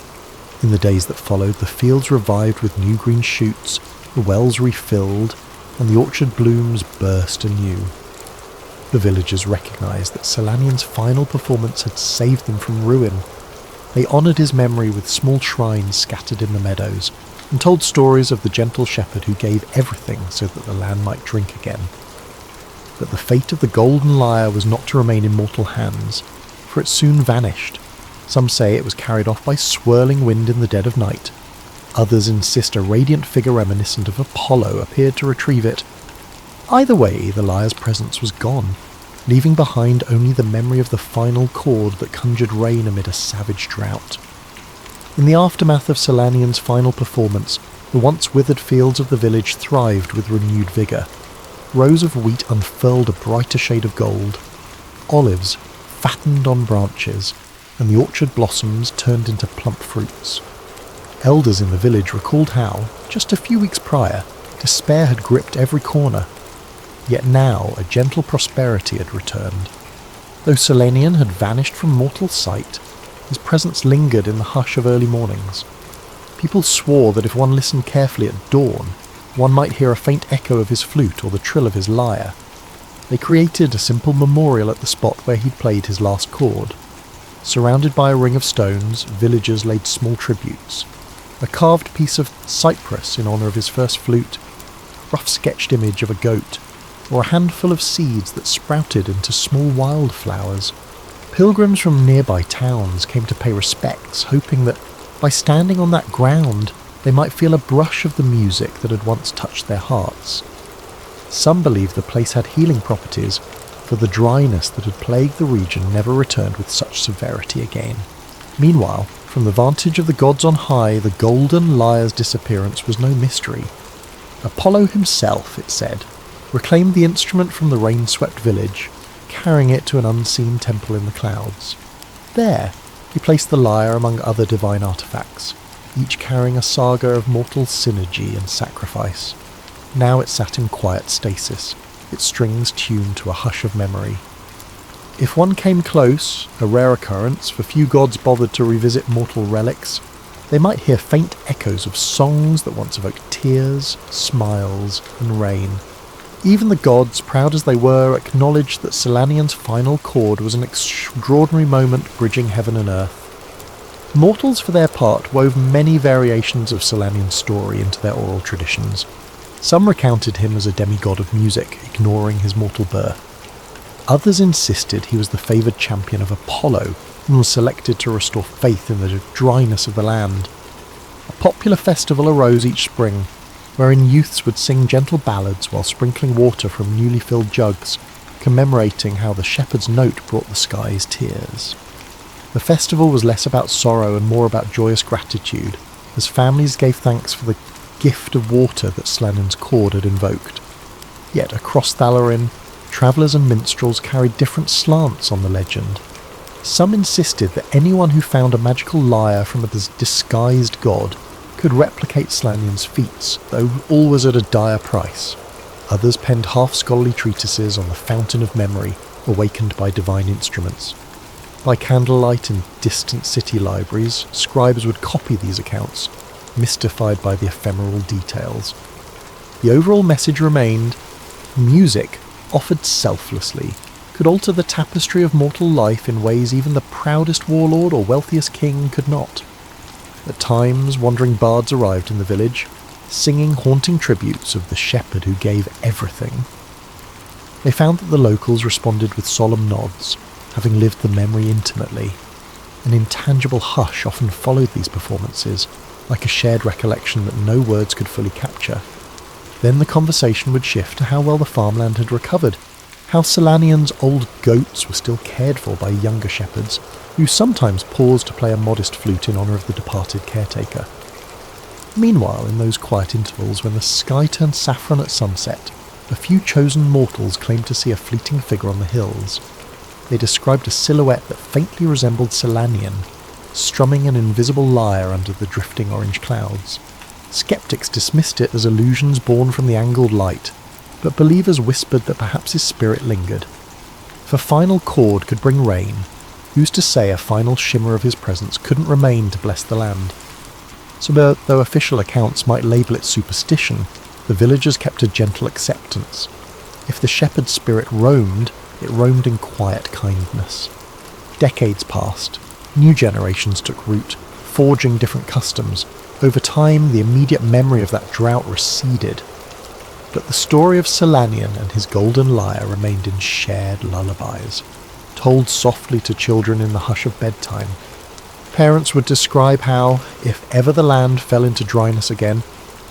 In the days that followed, the fields revived with new green shoots, the wells refilled, and the orchard blooms burst anew. The villagers recognised that Solanian's final performance had saved them from ruin. They honoured his memory with small shrines scattered in the meadows, and told stories of the gentle shepherd who gave everything so that the land might drink again. But the fate of the golden lyre was not to remain in mortal hands, for it soon vanished. Some say it was carried off by swirling wind in the dead of night. Others insist a radiant figure reminiscent of Apollo appeared to retrieve it. Either way, the lyre's presence was gone, leaving behind only the memory of the final chord that conjured rain amid a savage drought. In the aftermath of Solanian's final performance, the once withered fields of the village thrived with renewed vigour. Rows of wheat unfurled a brighter shade of gold. Olives fattened on branches, and the orchard blossoms turned into plump fruits. Elders in the village recalled how, just a few weeks prior, despair had gripped every corner. Yet now a gentle prosperity had returned. Though Solanian had vanished from mortal sight, his presence lingered in the hush of early mornings. People swore that if one listened carefully at dawn, one might hear a faint echo of his flute or the trill of his lyre. They created a simple memorial at the spot where he'd played his last chord. Surrounded by a ring of stones, villagers laid small tributes. A carved piece of cypress in honour of his first flute, a rough sketched image of a goat, or a handful of seeds that sprouted into small wildflowers. Pilgrims from nearby towns came to pay respects, hoping that by standing on that ground they might feel a brush of the music that had once touched their hearts. Some believed the place had healing properties, for the dryness that had plagued the region never returned with such severity again. Meanwhile, from the vantage of the gods on high, the golden lyre's disappearance was no mystery. Apollo himself, it said, reclaimed the instrument from the rain-swept village, carrying it to an unseen temple in the clouds. There, he placed the lyre among other divine artifacts, each carrying a saga of mortal synergy and sacrifice. Now it sat in quiet stasis, its strings tuned to a hush of memory. If one came close, a rare occurrence, for few gods bothered to revisit mortal relics, they might hear faint echoes of songs that once evoked tears, smiles, and rain. Even the gods, proud as they were, acknowledged that Solanian's final chord was an extraordinary moment bridging heaven and earth. Mortals, for their part, wove many variations of Solanian's story into their oral traditions. Some recounted him as a demigod of music, ignoring his mortal birth. Others insisted he was the favoured champion of Apollo and was selected to restore faith in the dryness of the land. A popular festival arose each spring, wherein youths would sing gentle ballads while sprinkling water from newly filled jugs, commemorating how the shepherd's note brought the skies tears. The festival was less about sorrow and more about joyous gratitude, as families gave thanks for the gift of water that Solanian's chord had invoked. Yet across Thalarin, travellers and minstrels carried different slants on the legend. Some insisted that anyone who found a magical lyre from a disguised god could replicate Solanian's feats, though all was at a dire price. Others penned half-scholarly treatises on the fountain of memory, awakened by divine instruments. By candlelight in distant city libraries, scribes would copy these accounts, mystified by the ephemeral details. The overall message remained: music, offered selflessly, could alter the tapestry of mortal life in ways even the proudest warlord or wealthiest king could not. At times, wandering bards arrived in the village, singing haunting tributes of the shepherd who gave everything. They found that the locals responded with solemn nods, having lived the memory intimately. An intangible hush often followed these performances, like a shared recollection that no words could fully capture. Then the conversation would shift to how well the farmland had recovered, how Solanian's old goats were still cared for by younger shepherds, who sometimes paused to play a modest flute in honour of the departed caretaker. Meanwhile, in those quiet intervals when the sky turned saffron at sunset, a few chosen mortals claimed to see a fleeting figure on the hills. They described a silhouette that faintly resembled Solanian, strumming an invisible lyre under the drifting orange clouds. Skeptics dismissed it as illusions born from the angled light, but believers whispered that perhaps his spirit lingered. If a final chord could bring rain, who's to say a final shimmer of his presence couldn't remain to bless the land? So though official accounts might label it superstition, the villagers kept a gentle acceptance. If the shepherd's spirit roamed, it roamed in quiet kindness. Decades passed. New generations took root, forging different customs. Over time, the immediate memory of that drought receded. But the story of Solanian and his golden lyre remained in shared lullabies, told softly to children in the hush of bedtime. Parents would describe how, if ever the land fell into dryness again,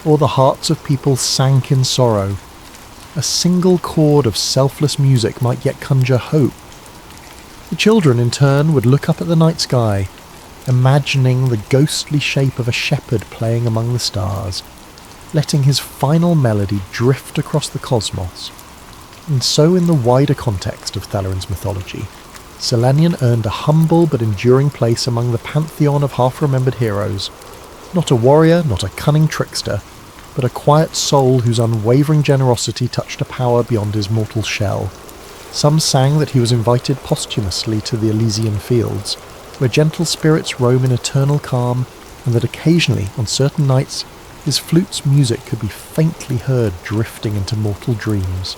or the hearts of people sank in sorrow, a single chord of selfless music might yet conjure hope. The children, in turn, would look up at the night sky, imagining the ghostly shape of a shepherd playing among the stars, letting his final melody drift across the cosmos. And so, in the wider context of Thalarin's mythology, Solanian earned a humble but enduring place among the pantheon of half-remembered heroes. Not a warrior, not a cunning trickster, but a quiet soul whose unwavering generosity touched a power beyond his mortal shell. Some sang that he was invited posthumously to the Elysian fields, where gentle spirits roam in eternal calm, and that occasionally, on certain nights, his flute's music could be faintly heard drifting into mortal dreams.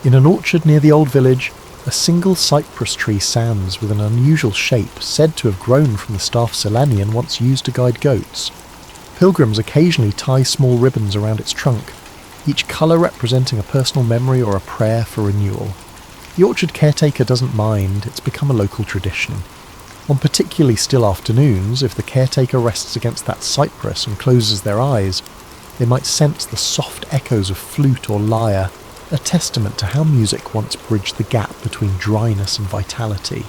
In an orchard near the old village, a single cypress tree stands with an unusual shape, said to have grown from the staff Solanian once used to guide goats. Pilgrims occasionally tie small ribbons around its trunk, each colour representing a personal memory or a prayer for renewal. The orchard caretaker doesn't mind, it's become a local tradition. On particularly still afternoons, if the caretaker rests against that cypress and closes their eyes, they might sense the soft echoes of flute or lyre, a testament to how music once bridged the gap between dryness and vitality.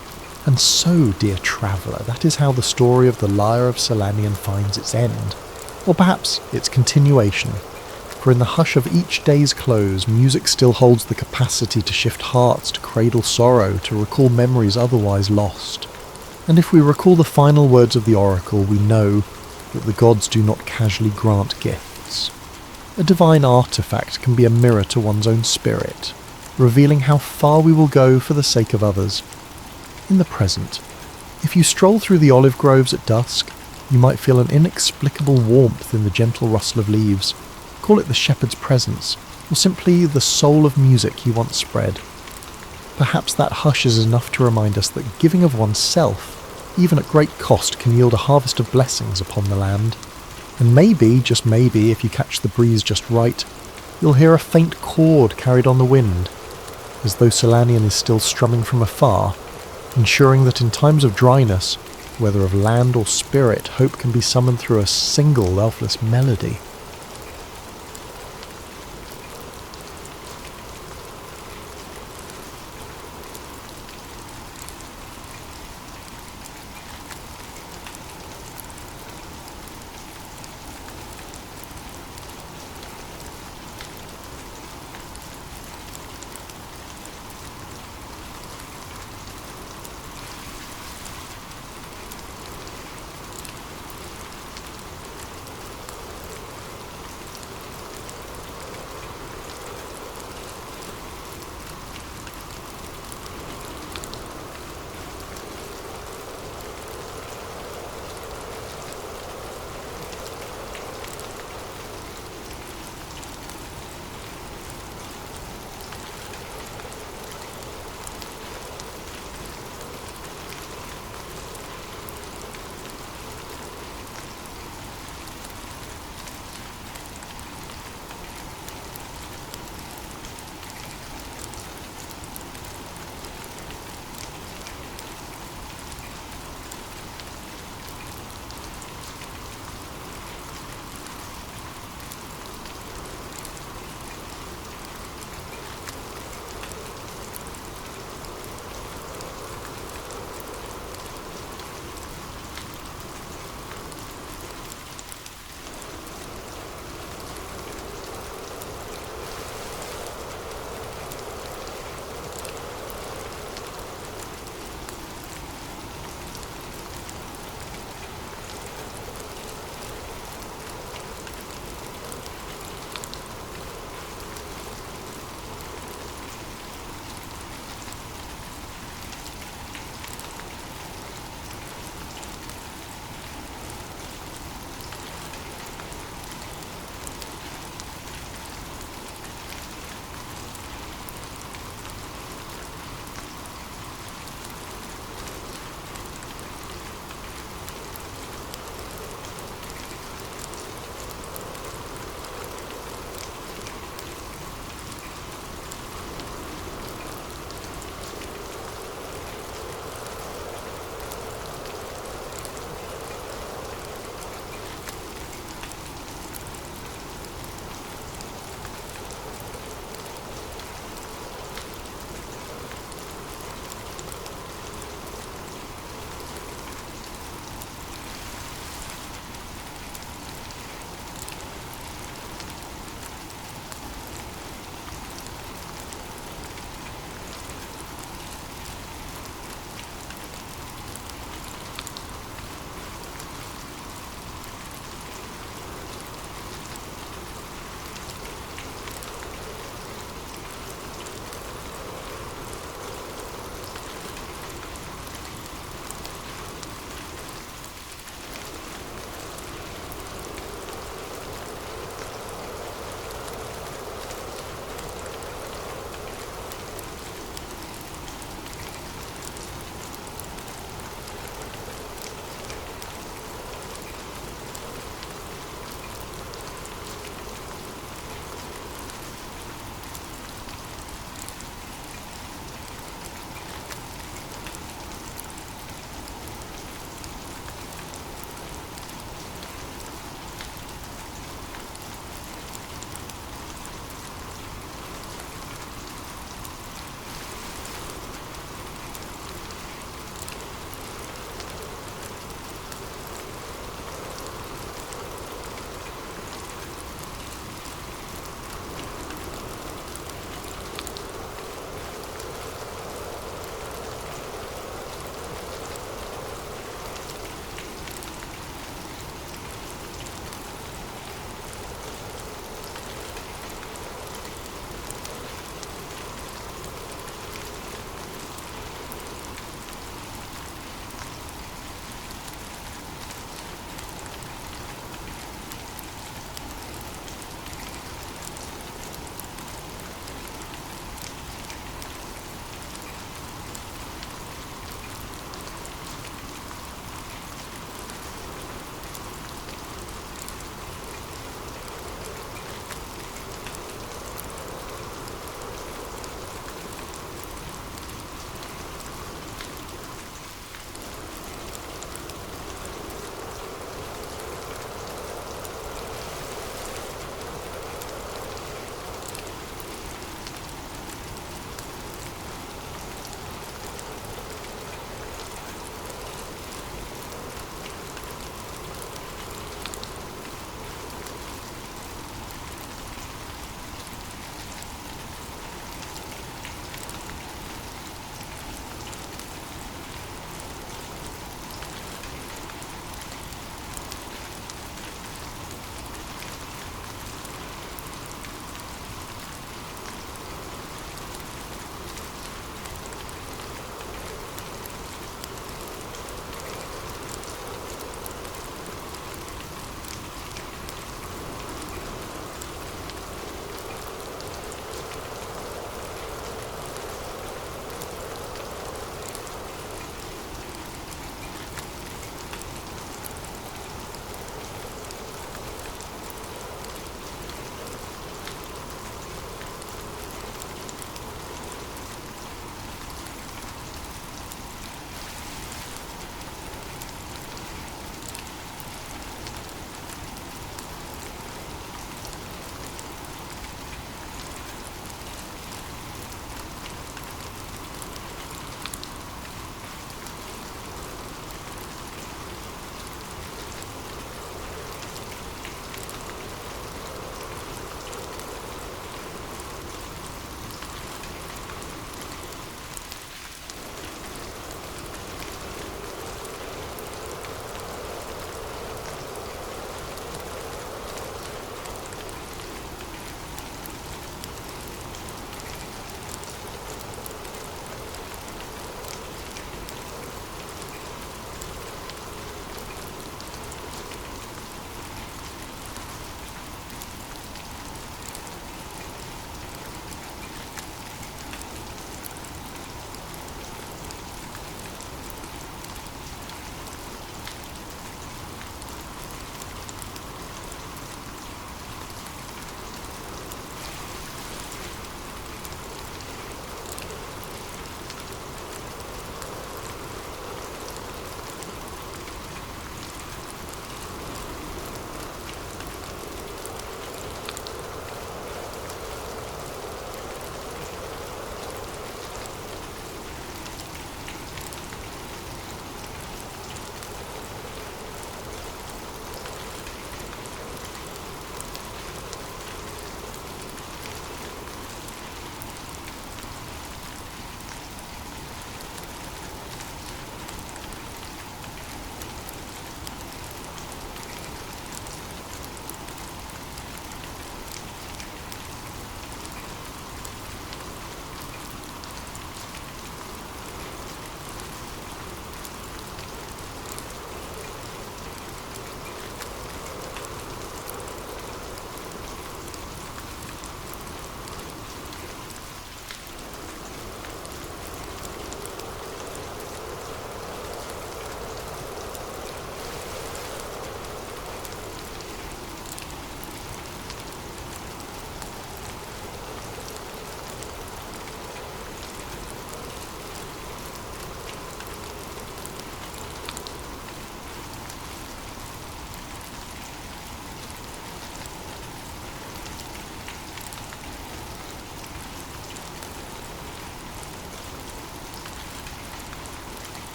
And so, dear traveller, that is how the story of the lyre of Solanian finds its end. Or perhaps its continuation. For in the hush of each day's close, music still holds the capacity to shift hearts, to cradle sorrow, to recall memories otherwise lost. And if we recall the final words of the oracle, we know that the gods do not casually grant gifts. A divine artifact can be a mirror to one's own spirit, revealing how far we will go for the sake of others. In the present, if you stroll through the olive groves at dusk, you might feel an inexplicable warmth in the gentle rustle of leaves. Call it the shepherd's presence, or simply the soul of music he once spread. Perhaps that hush is enough to remind us that giving of oneself, even at great cost, can yield a harvest of blessings upon the land. And maybe, just maybe, if you catch the breeze just right, you'll hear a faint chord carried on the wind, as though Solanian is still strumming from afar, ensuring that in times of dryness, whether of land or spirit, hope can be summoned through a single elfless melody.